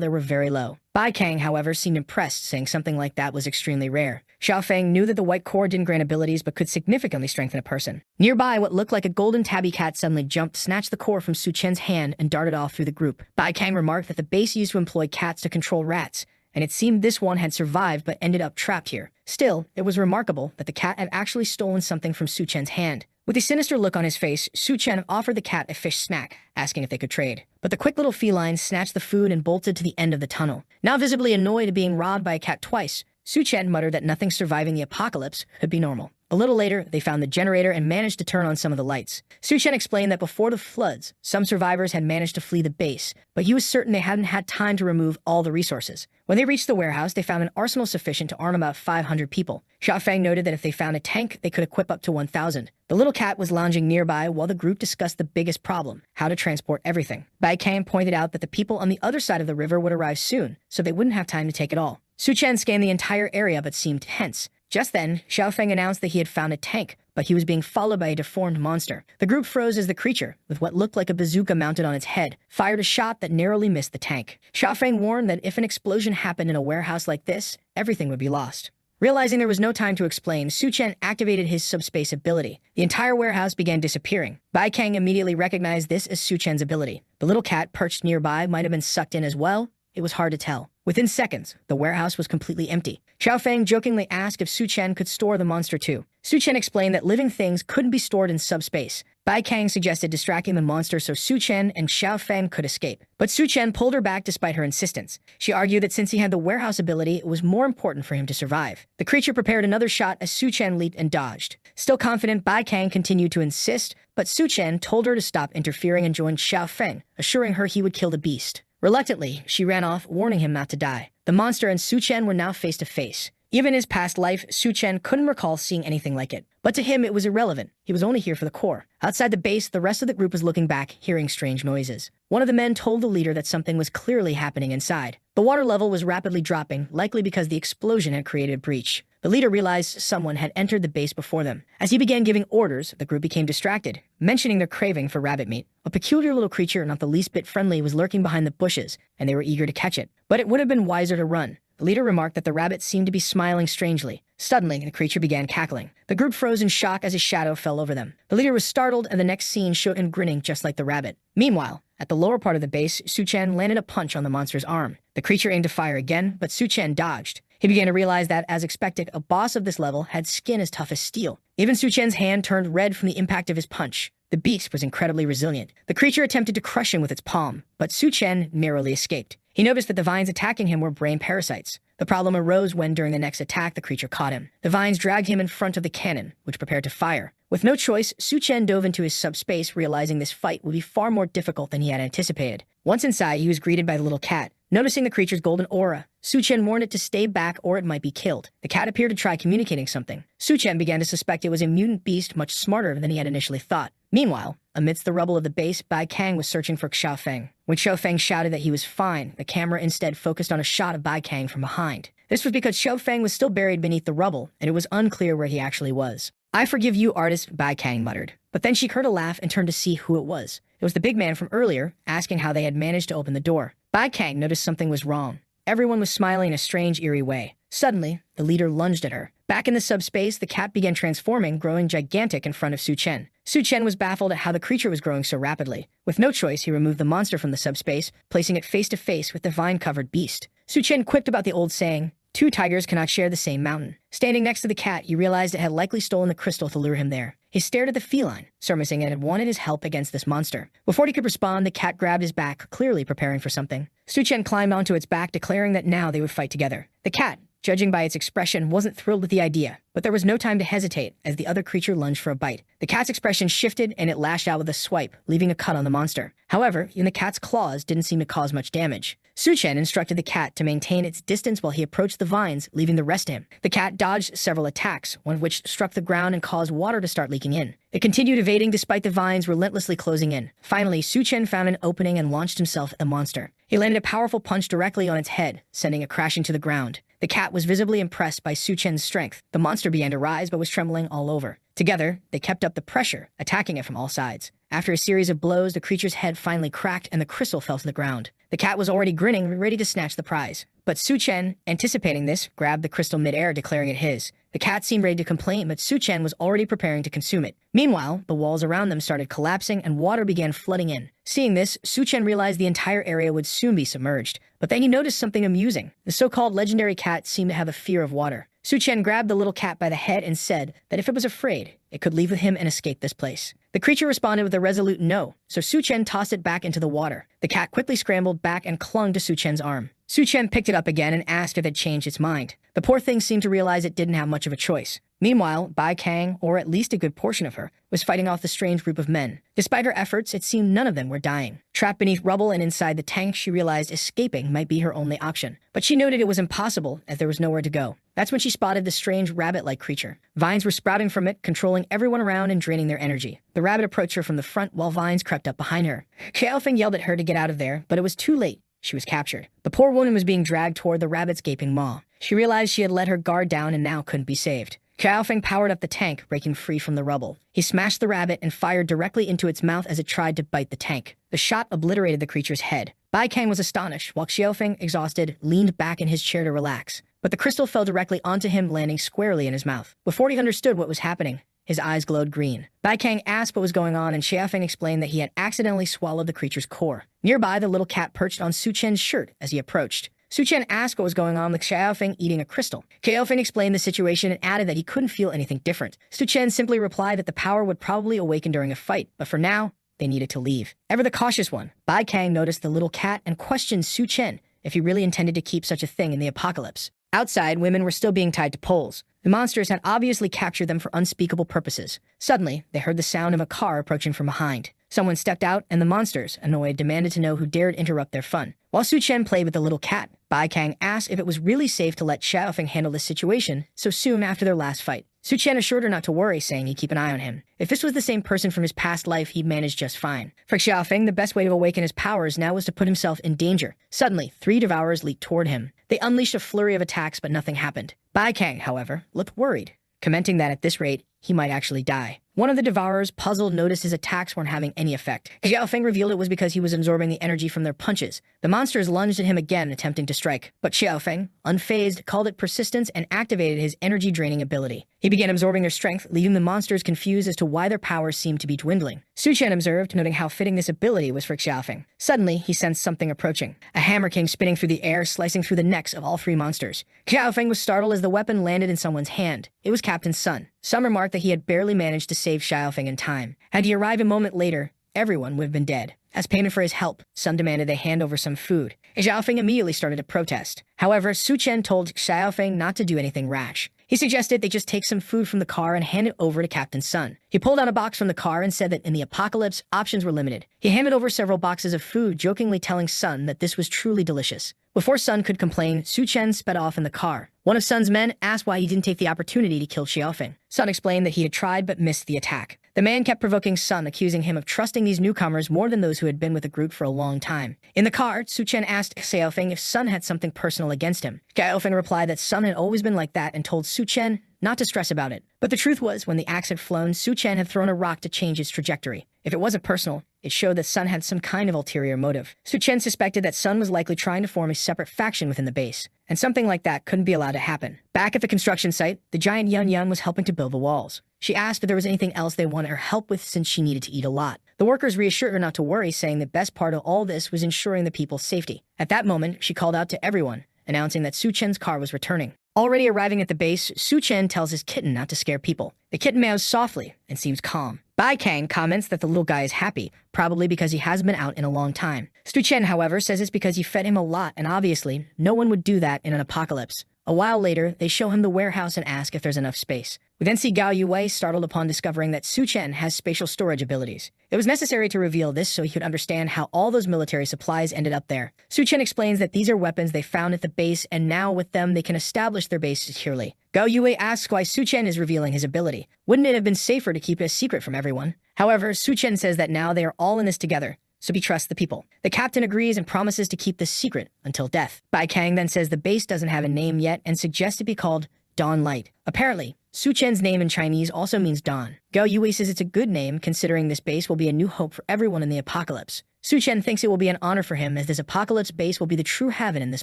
there were very low. Bai Kang, however, seemed impressed, saying something like that was extremely rare. Xiao Feng knew that the white core didn't grant abilities but could significantly strengthen a person. Nearby, what looked like a golden tabby cat suddenly jumped, snatched the core from Su Chen's hand, and darted off through the group. Bai Kang remarked that the base used to employ cats to control rats, and it seemed this one had survived but ended up trapped here. Still, it was remarkable that the cat had actually stolen something from Su Chen's hand. With a sinister look on his face, Su Chen offered the cat a fish snack, asking if they could trade. But the quick little feline snatched the food and bolted to the end of the tunnel. Now visibly annoyed at being robbed by a cat twice, Su Chen muttered that nothing surviving the apocalypse could be normal. A little later, they found the generator and managed to turn on some of the lights. Su Chen explained that before the floods, some survivors had managed to flee the base, but he was certain they hadn't had time to remove all the resources. When they reached the warehouse, they found an arsenal sufficient to arm about 500 people. Xiao Feng noted that if they found a tank, they could equip up to 1,000. The little cat was lounging nearby while the group discussed the biggest problem, how to transport everything. Bai Kang pointed out that the people on the other side of the river would arrive soon, so they wouldn't have time to take it all. Su Chen scanned the entire area but seemed tense. Just then, Xiao Feng announced that he had found a tank, but he was being followed by a deformed monster. The group froze as the creature, with what looked like a bazooka mounted on its head, fired a shot that narrowly missed the tank. Xiao Feng warned that if an explosion happened in a warehouse like this, everything would be lost. Realizing there was no time to explain, Su Chen activated his subspace ability. The entire warehouse began disappearing. Bai Kang immediately recognized this as Su Chen's ability. The little cat perched nearby might have been sucked in as well. It was hard to tell. Within seconds, the warehouse was completely empty. Xiao Feng jokingly asked if Su Chen could store the monster too. Su Chen explained that living things couldn't be stored in subspace. Bai Kang suggested distracting the monster so Su Chen and Xiao Feng could escape. But Su Chen pulled her back despite her insistence. She argued that since he had the warehouse ability, it was more important for him to survive. The creature prepared another shot as Su Chen leaped and dodged. Still confident, Bai Kang continued to insist, but Su Chen told her to stop interfering and joined Xiao Feng, assuring her he would kill the beast. Reluctantly, she ran off, warning him not to die. The monster and Su Chen were now face to face. Even in his past life, Su Chen couldn't recall seeing anything like it. But to him, it was irrelevant. He was only here for the core. Outside the base, the rest of the group was looking back, hearing strange noises. One of the men told the leader that something was clearly happening inside. The water level was rapidly dropping, likely because the explosion had created a breach. The leader realized someone had entered the base before them. As he began giving orders, the group became distracted, mentioning their craving for rabbit meat. A peculiar little creature, not the least bit friendly, was lurking behind the bushes, and they were eager to catch it. But it would have been wiser to run. The leader remarked that the rabbit seemed to be smiling strangely. Suddenly, the creature began cackling. The group froze in shock as a shadow fell over them. The leader was startled, and the next scene showed him grinning just like the rabbit. Meanwhile, at the lower part of the base, Su Chen landed a punch on the monster's arm. The creature aimed to fire again, but Su Chen dodged. He began to realize that, as expected, a boss of this level had skin as tough as steel. Even Su Chen's hand turned red from the impact of his punch. The beast was incredibly resilient. The creature attempted to crush him with its palm, but Su Chen narrowly escaped. He noticed that the vines attacking him were brain parasites. The problem arose when, during the next attack, the creature caught him. The vines dragged him in front of the cannon, which prepared to fire. With no choice, Su Chen dove into his subspace, realizing this fight would be far more difficult than he had anticipated. Once inside, he was greeted by the little cat. Noticing the creature's golden aura, Su Chen warned it to stay back or it might be killed. The cat appeared to try communicating something. Su Chen began to suspect it was a mutant beast much smarter than he had initially thought. Meanwhile, amidst the rubble of the base, Bai Kang was searching for Xiao Feng. When Xiao Feng shouted that he was fine, the camera instead focused on a shot of Bai Kang from behind. This was because Xiao Feng was still buried beneath the rubble, and it was unclear where he actually was. "I forgive you, artist," Bai Kang muttered. But then she heard a laugh and turned to see who it was. It was the big man from earlier, asking how they had managed to open the door. Bai Kang noticed something was wrong. Everyone was smiling in a strange, eerie way. Suddenly, the leader lunged at her. Back in the subspace, the cat began transforming, growing gigantic in front of Su Chen. Su Chen was baffled at how the creature was growing so rapidly. With no choice, he removed the monster from the subspace, placing it face to face with the vine-covered beast. Su Chen quipped about the old saying, "Two tigers cannot share the same mountain." Standing next to the cat, he realized it had likely stolen the crystal to lure him there. He stared at the feline, surmising it had wanted his help against this monster. Before he could respond, the cat grabbed his back, clearly preparing for something. Su Chen climbed onto its back, declaring that now they would fight together. The cat, judging by its expression, wasn't thrilled with the idea, but there was no time to hesitate as the other creature lunged for a bite. The cat's expression shifted and it lashed out with a swipe, leaving a cut on the monster. However, even the cat's claws didn't seem to cause much damage. Su Chen instructed the cat to maintain its distance while he approached the vines, leaving the rest to him. The cat dodged several attacks, one of which struck the ground and caused water to start leaking in. It continued evading despite the vines relentlessly closing in. Finally, Su Chen found an opening and launched himself at the monster. He landed a powerful punch directly on its head, sending it crashing to the ground. The cat was visibly impressed by Su Chen's strength. The monster began to rise but was trembling all over. Together, they kept up the pressure, attacking it from all sides. After a series of blows, the creature's head finally cracked and the crystal fell to the ground. The cat was already grinning, ready to snatch the prize. But Su Chen, anticipating this, grabbed the crystal midair, declaring it his. The cat seemed ready to complain, but Su Chen was already preparing to consume it. Meanwhile, the walls around them started collapsing and water began flooding in. Seeing this, Su Chen realized the entire area would soon be submerged. But then he noticed something amusing. The so-called legendary cat seemed to have a fear of water. Su Chen grabbed the little cat by the head and said that if it was afraid, it could leave with him and escape this place. The creature responded with a resolute no, so Su Chen tossed it back into the water. The cat quickly scrambled back and clung to Su Chen's arm. Su Chen picked it up again and asked if it changed its mind. The poor thing seemed to realize it didn't have much of a choice. Meanwhile, Bai Kang, or at least a good portion of her, was fighting off the strange group of men. Despite her efforts, it seemed none of them were dying. Trapped beneath rubble and inside the tank, she realized escaping might be her only option. But she noted it was impossible, as there was nowhere to go. That's when she spotted the strange rabbit-like creature. Vines were sprouting from it, controlling everyone around and draining their energy. The rabbit approached her from the front while vines crept up behind her. Xiaofeng yelled at her to get out of there, but it was too late. She was captured. The poor woman was being dragged toward the rabbit's gaping maw. She realized she had let her guard down and now couldn't be saved. Xiaofeng powered up the tank, breaking free from the rubble. He smashed the rabbit and fired directly into its mouth as it tried to bite the tank. The shot obliterated the creature's head. Bai Kang was astonished, while Xiaofeng, exhausted, leaned back in his chair to relax. But the crystal fell directly onto him, landing squarely in his mouth. Before he understood what was happening, his eyes glowed green. Bai Kang asked what was going on, and Xiaofeng explained that he had accidentally swallowed the creature's core. Nearby, the little cat perched on Su Chen's shirt as he approached. Su Chen asked what was going on with Xiaofeng eating a crystal. Xiaofeng explained the situation and added that he couldn't feel anything different. Su Chen simply replied that the power would probably awaken during a fight, but for now, they needed to leave. Ever the cautious one, Bai Kang noticed the little cat and questioned Su Chen if he really intended to keep such a thing in the apocalypse. Outside, women were still being tied to poles. The monsters had obviously captured them for unspeakable purposes. Suddenly, they heard the sound of a car approaching from behind. Someone stepped out, and the monsters, annoyed, demanded to know who dared interrupt their fun. While Su Chen played with the little cat, Bai Kang asked if it was really safe to let Xiaofeng handle the situation so soon after their last fight. Su Chen assured her not to worry, saying he'd keep an eye on him. If this was the same person from his past life, he'd manage just fine. For Xiaofeng, the best way to awaken his powers now was to put himself in danger. Suddenly, 3 devourers leaped toward him. They unleashed a flurry of attacks, but nothing happened. Bai Kang, however, looked worried, commenting that at this rate, he might actually die. One of the devourers, puzzled, noticed his attacks weren't having any effect. Xiaofeng revealed it was because he was absorbing the energy from their punches. The monsters lunged at him again, attempting to strike. But Xiaofeng, unfazed, called it persistence and activated his energy-draining ability. He began absorbing their strength, leaving the monsters confused as to why their powers seemed to be dwindling. Su Chen observed, noting how fitting this ability was for Xiaofeng. Suddenly, he sensed something approaching. A hammer came spinning through the air, slicing through the necks of all 3 monsters. Xiaofeng was startled as the weapon landed in someone's hand. It was Captain Sun. Some remarked that he had barely managed to save Xiaofeng in time. Had he arrived a moment later, everyone would have been dead. As payment for his help, Sun demanded they hand over some food. Xiaofeng immediately started to protest. However, Su Chen told Xiaofeng not to do anything rash. He suggested they just take some food from the car and hand it over to Captain Sun. He pulled out a box from the car and said that in the apocalypse, options were limited. He handed over several boxes of food, jokingly telling Sun that this was truly delicious. Before Sun could complain, Su Chen sped off in the car. One of Sun's men asked why he didn't take the opportunity to kill Xiaofeng. Sun explained that he had tried but missed the attack. The man kept provoking Sun, accusing him of trusting these newcomers more than those who had been with the group for a long time. In the car, Su Chen asked Xiaofeng if Sun had something personal against him. Xiaofeng replied that Sun had always been like that and told Su Chen not to stress about it. But the truth was, when the axe had flown, Su Chen had thrown a rock to change its trajectory. If it wasn't personal, It showed that Sun had some kind of ulterior motive. Su Chen suspected that Sun was likely trying to form a separate faction within the base, and something like that couldn't be allowed to happen. Back at the construction site, the giant Yun Yun was helping to build the walls. She asked if there was anything else they wanted her help with since she needed to eat a lot. The workers reassured her not to worry, saying the best part of all this was ensuring the people's safety. At that moment, she called out to everyone, announcing that Su Chen's car was returning. Already arriving at the base, Su Chen tells his kitten not to scare people. The kitten meows softly and seems calm. Bai Kang comments that the little guy is happy, probably because he hasn't been out in a long time. Su Chen, however, says it's because he fed him a lot, and obviously, no one would do that in an apocalypse. A while later, they show him the warehouse and ask if there's enough space. We then see Gao Yue startled upon discovering that Su Chen has spatial storage abilities. It was necessary to reveal this so he could understand how all those military supplies ended up there. Su Chen explains that these are weapons they found at the base, and now with them they can establish their base securely. Gao Yue asks why Su Chen is revealing his ability. Wouldn't it have been safer to keep it a secret from everyone? However, Su Chen says that now they are all in this together, so he trusts the people. The captain agrees and promises to keep this secret until death. Bai Kang then says the base doesn't have a name yet and suggests it be called Dawn Light. Apparently, Su Chen's name in Chinese also means dawn. Gao Yue says it's a good name considering this base will be a new hope for everyone in the apocalypse. Su Chen thinks it will be an honor for him as this apocalypse base will be the true heaven in this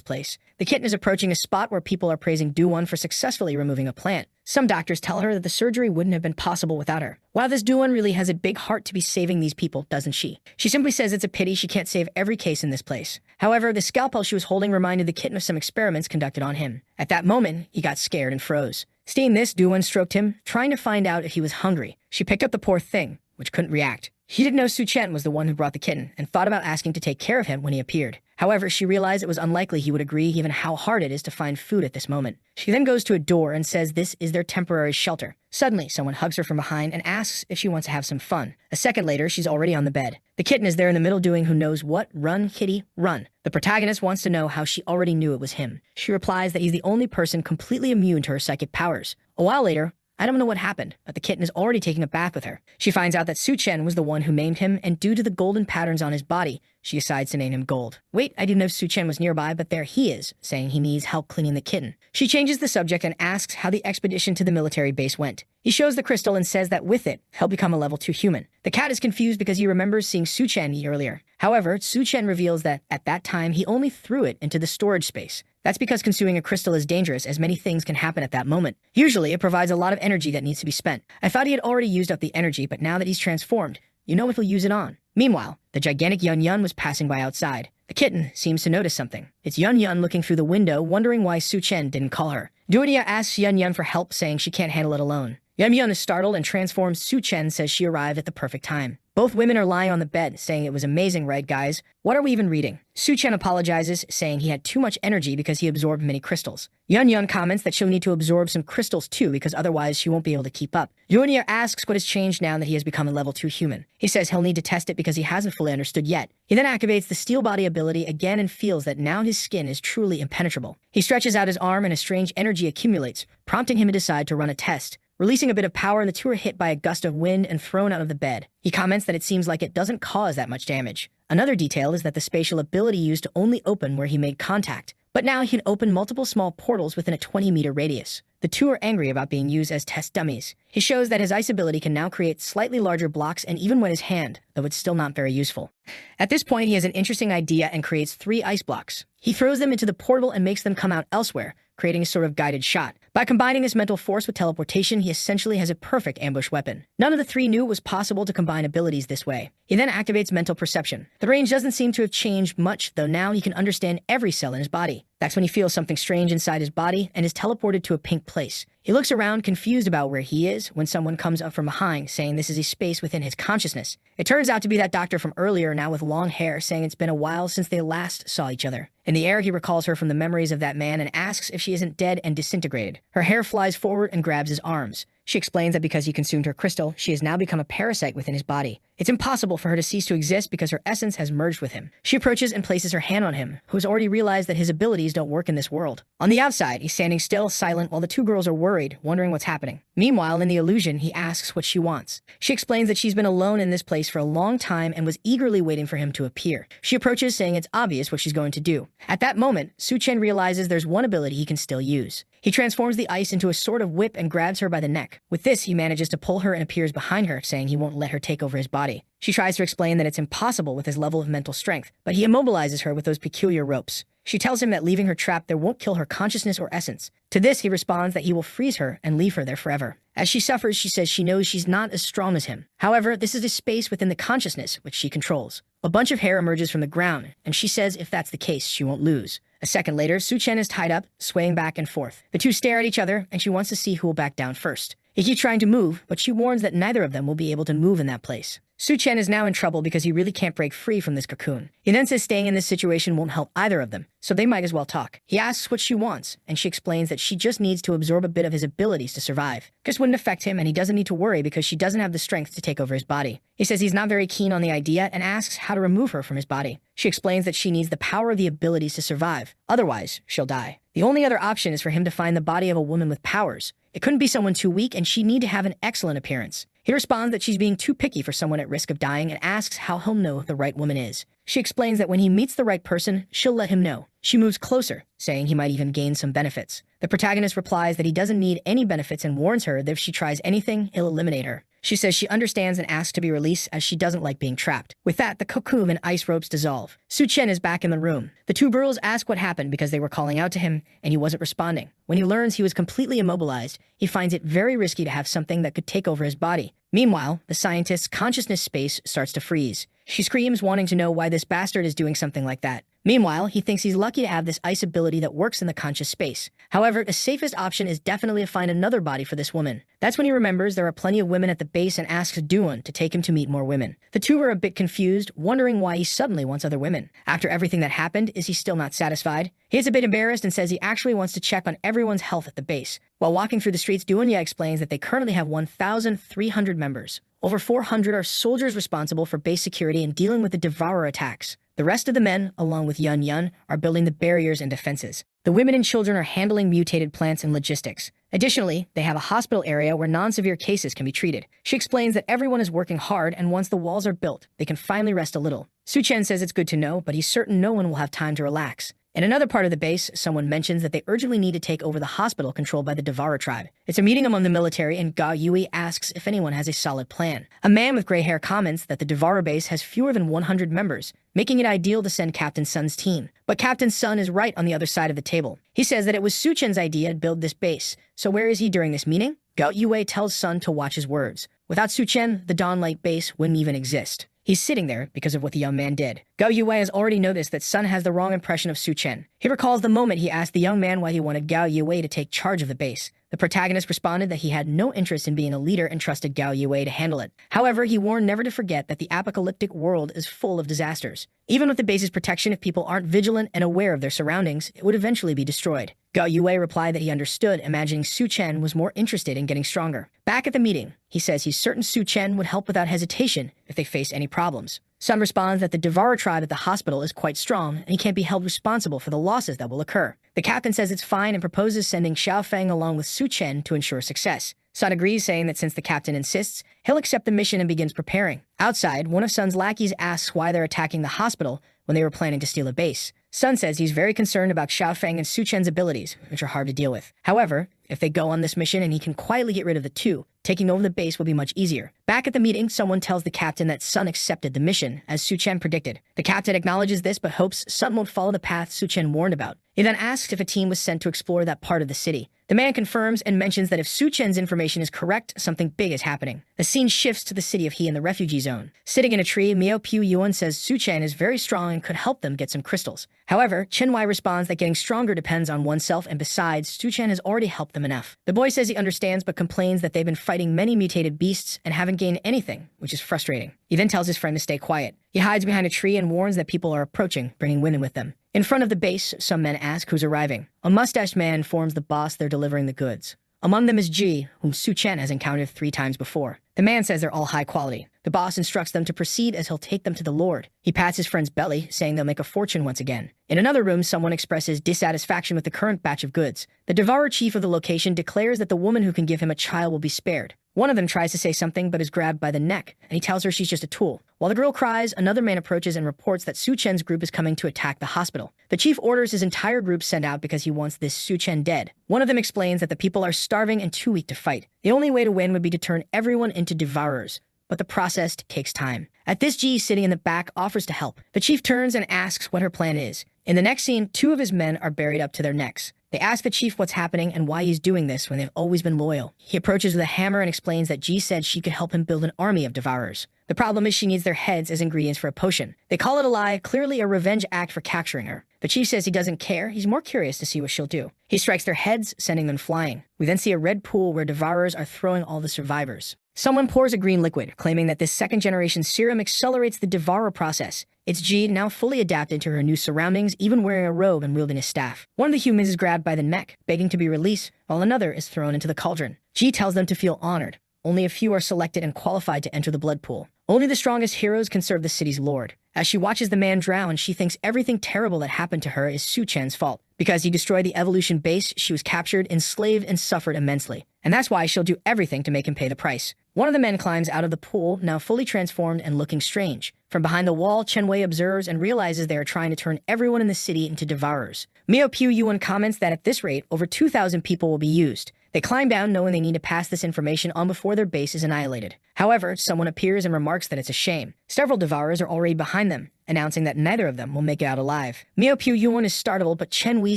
place. The kitten is approaching a spot where people are praising Du-won for successfully removing a plant. Some doctors tell her that the surgery wouldn't have been possible without her. While this Du-won really has a big heart to be saving these people, doesn't she? She simply says it's a pity she can't save every case in this place. However, the scalpel she was holding reminded the kitten of some experiments conducted on him. At that moment, he got scared and froze. Seeing this, Du-won stroked him, trying to find out if he was hungry. She picked up the poor thing, which couldn't react. She didn't know Su Chen was the one who brought the kitten, and thought about asking to take care of him when he appeared. However, she realized it was unlikely he would agree given how hard it is to find food at this moment. She then goes to a door and says this is their temporary shelter. Suddenly, someone hugs her from behind and asks if she wants to have some fun. A second later, she's already on the bed. The kitten is there in the middle doing who knows what. Run, kitty, run. The protagonist wants to know how she already knew it was him. She replies that he's the only person completely immune to her psychic powers. A while later, I don't know what happened, but the kitten is already taking a bath with her. She finds out that Su Chen was the one who maimed him, and due to the golden patterns on his body, she decides to name him Gold. Wait, I didn't know Su Chen was nearby, but there he is, saying he needs help cleaning the kitten. She changes the subject and asks how the expedition to the military base went. He shows the crystal and says that with it, he'll become a level 2 human. The cat is confused because he remembers seeing Su Chen earlier. However, Su Chen reveals that, at that time, he only threw it into the storage space. That's because consuming a crystal is dangerous, as many things can happen at that moment. Usually, it provides a lot of energy that needs to be spent. I thought he had already used up the energy, but now that he's transformed, you know what he'll use it on. Meanwhile, the gigantic Yun Yun was passing by outside. The kitten seems to notice something. It's Yun Yun looking through the window, wondering why Su Chen didn't call her. Duonia asks Yun Yun for help, saying she can't handle it alone. Yun Yun is startled and transformed. Su Chen says she arrived at the perfect time. Both women are lying on the bed, saying it was amazing, right, guys? What are we even reading? Su Chen apologizes, saying he had too much energy because he absorbed many crystals. Yun Yun comments that she'll need to absorb some crystals too, because otherwise she won't be able to keep up. Duonia asks what has changed now that he has become a level 2 human. He says he'll need to test it because he hasn't fully understood yet. He then activates the steel body ability again and feels that now his skin is truly impenetrable. He stretches out his arm and a strange energy accumulates, prompting him to decide to run a test. Releasing a bit of power, the two are hit by a gust of wind and thrown out of the bed. He comments that it seems like it doesn't cause that much damage. Another detail is that the spatial ability used to only open where he made contact, but now he can open multiple small portals within a 20-meter radius. The two are angry about being used as test dummies. He shows that his ice ability can now create slightly larger blocks and even wet his hand, though it's still not very useful. At this point, he has an interesting idea and creates 3 ice blocks. He throws them into the portal and makes them come out elsewhere, creating a sort of guided shot. By combining this mental force with teleportation, he essentially has a perfect ambush weapon. None of the 3 knew it was possible to combine abilities this way. He then activates mental perception. The range doesn't seem to have changed much, though now he can understand every cell in his body. That's when he feels something strange inside his body and is teleported to a pink place. He looks around, confused about where he is, when someone comes up from behind, saying this is a space within his consciousness. It turns out to be that doctor from earlier, now with long hair, saying it's been a while since they last saw each other. In the air, he recalls her from the memories of that man and asks if she isn't dead and disintegrated. Her hair flies forward and grabs his arms. She explains that because he consumed her crystal, she has now become a parasite within his body. It's impossible for her to cease to exist because her essence has merged with him. She approaches and places her hand on him, who has already realized that his abilities don't work in this world. On the outside, he's standing still, silent, while the 2 girls are worried, wondering what's happening. Meanwhile, in the illusion, he asks what she wants. She explains that she's been alone in this place for a long time and was eagerly waiting for him to appear. She approaches, saying it's obvious what she's going to do. At that moment, Su Chen realizes there's one ability he can still use. He transforms the ice into a sort of whip and grabs her by the neck. With this, he manages to pull her and appears behind her, saying he won't let her take over his body. She tries to explain that it's impossible with his level of mental strength, but he immobilizes her with those peculiar ropes. She tells him that leaving her trapped there won't kill her consciousness or essence. To this, he responds that he will freeze her and leave her there forever. As she suffers, she says she knows she's not as strong as him. However, this is a space within the consciousness which she controls. A bunch of hair emerges from the ground, and she says if that's the case, she won't lose. A second later, Su-Chen is tied up, swaying back and forth. The two stare at each other, and she wants to see who will back down first. He keeps trying to move, but she warns that neither of them will be able to move in that place. Su-Chen is now in trouble because he really can't break free from this cocoon. He then says staying in this situation won't help either of them, so they might as well talk. He asks what she wants, and she explains that she just needs to absorb a bit of his abilities to survive. This wouldn't affect him, and he doesn't need to worry because she doesn't have the strength to take over his body. He says he's not very keen on the idea and asks how to remove her from his body. She explains that she needs the power of the abilities to survive. Otherwise, she'll die. The only other option is for him to find the body of a woman with powers. It couldn't be someone too weak, and she'd need to have an excellent appearance. He responds that she's being too picky for someone at risk of dying and asks how he'll know who the right woman is. She explains that when he meets the right person, she'll let him know. She moves closer, saying he might even gain some benefits. The protagonist replies that he doesn't need any benefits and warns her that if she tries anything, he'll eliminate her. She says she understands and asks to be released as she doesn't like being trapped. With that, the cocoon and ice ropes dissolve. Su-Chen is back in the room. The two girls ask what happened because they were calling out to him, and he wasn't responding. When he learns he was completely immobilized, he finds it very risky to have something that could take over his body. Meanwhile, the scientist's consciousness space starts to freeze. She screams, wanting to know why this bastard is doing something like that. Meanwhile, he thinks he's lucky to have this ice ability that works in the conscious space. However, the safest option is definitely to find another body for this woman. That's when he remembers there are plenty of women at the base and asks Duan to take him to meet more women. The two are a bit confused, wondering why he suddenly wants other women. After everything that happened, is he still not satisfied? He is a bit embarrassed and says he actually wants to check on everyone's health at the base. While walking through the streets, Duanya explains that they currently have 1,300 members. Over 400 are soldiers responsible for base security and dealing with the Devourer attacks. The rest of the men, along with Yun Yun, are building the barriers and defenses. The women and children are handling mutated plants and logistics. Additionally, they have a hospital area where non-severe cases can be treated. She explains that everyone is working hard, and once the walls are built, they can finally rest a little. Su-Chen says it's good to know, but he's certain no one will have time to relax. In another part of the base, someone mentions that they urgently need to take over the hospital controlled by the Devourer tribe. It's a meeting among the military, and Ga Yui asks if anyone has a solid plan. A man with gray hair comments that the Devourer base has fewer than 100 members, making it ideal to send Captain Sun's team. But Captain Sun is right on the other side of the table. He says that it was Su-Chen's idea to build this base, so where is he during this meeting? Gao Yue tells Sun to watch his words. Without Su-Chen, the Dawnlight base wouldn't even exist. He's sitting there because of what the young man did. Gao Yue has already noticed that Sun has the wrong impression of Su-Chen. He recalls the moment he asked the young man why he wanted Gao Yue to take charge of the base. The protagonist responded that he had no interest in being a leader and trusted Gao Yue to handle it. However, he warned never to forget that the apocalyptic world is full of disasters. Even with the base's protection, if people aren't vigilant and aware of their surroundings, it would eventually be destroyed. Gao Yue replied that he understood, imagining Su-Chen was more interested in getting stronger. Back at the meeting, he says he's certain Su-Chen would help without hesitation if they face any problems. Sun responds that the Devourer tribe at the hospital is quite strong, and he can't be held responsible for the losses that will occur. The captain says it's fine and proposes sending Xiaofeng along with Su-Chen to ensure success. Sun agrees, saying that since the captain insists, he'll accept the mission and begins preparing. Outside, one of Sun's lackeys asks why they're attacking the hospital when they were planning to steal a base. Sun says he's very concerned about Xiaofeng and Su-Chen's abilities, which are hard to deal with. However, if they go on this mission and he can quietly get rid of the two, taking over the base will be much easier. Back at the meeting, someone tells the captain that Sun accepted the mission, as Su-Chen predicted. The captain acknowledges this but hopes Sun won't follow the path Su-Chen warned about. He then asks if a team was sent to explore that part of the city. The man confirms and mentions that if Su-Chen's information is correct, something big is happening. The scene shifts to the city of He in the refugee zone. Sitting in a tree, Miao Piu Yuan says Su-Chen is very strong and could help them get some crystals. However, Chen Wei responds that getting stronger depends on oneself, and besides, Su-Chen has already helped them enough. The boy says he understands but complains that they've been fighting many mutated beasts and haven't gained anything, which is frustrating. He then tells his friend to stay quiet. He hides behind a tree and warns that people are approaching, bringing women with them. In front of the base, some men ask who's arriving. A mustached man informs the boss they're delivering the goods. Among them is Ji, whom Su-Chen has encountered 3 times before. The man says they're all high quality. The boss instructs them to proceed as he'll take them to the Lord. He pats his friend's belly, saying they'll make a fortune once again. In another room, someone expresses dissatisfaction with the current batch of goods. The devourer chief of the location declares that the woman who can give him a child will be spared. One of them tries to say something but is grabbed by the neck, and he tells her she's just a tool. While the girl cries, another man approaches and reports that Su Chen's group is coming to attack the hospital. The chief orders his entire group sent out because he wants this Su Chen dead. One of them explains that the people are starving and too weak to fight. The only way to win would be to turn everyone into devourers. But the process takes time. At this, Ji, sitting in the back, offers to help. The chief turns and asks what her plan is. In the next scene, 2 of his men are buried up to their necks. They ask the chief what's happening and why he's doing this when they've always been loyal. He approaches with a hammer and explains that Ji said she could help him build an army of devourers. The problem is she needs their heads as ingredients for a potion. They call it a lie, clearly a revenge act for capturing her. The chief says he doesn't care, he's more curious to see what she'll do. He strikes their heads, sending them flying. We then see a red pool where devourers are throwing all the survivors. Someone pours a green liquid, claiming that this second-generation serum accelerates the devourer process. It's Ji, now fully adapted to her new surroundings, even wearing a robe and wielding a staff. One of the humans is grabbed by the neck, begging to be released, while another is thrown into the cauldron. Ji tells them to feel honored. Only a few are selected and qualified to enter the blood pool. Only the strongest heroes can serve the city's lord. As she watches the man drown, she thinks everything terrible that happened to her is Su Chen's fault. Because he destroyed the evolution base, she was captured, enslaved, and suffered immensely. And that's why she'll do everything to make him pay the price. One of the men climbs out of the pool, now fully transformed and looking strange. From behind the wall, Chen Wei observes and realizes they are trying to turn everyone in the city into devourers. Miao Piu Yuan comments that at this rate, over 2,000 people will be used. They climb down knowing they need to pass this information on before their base is annihilated. However, someone appears and remarks that it's a shame. Several devourers are already behind them, announcing that neither of them will make it out alive. Miao Piu Yuan is startled, but Chen Wei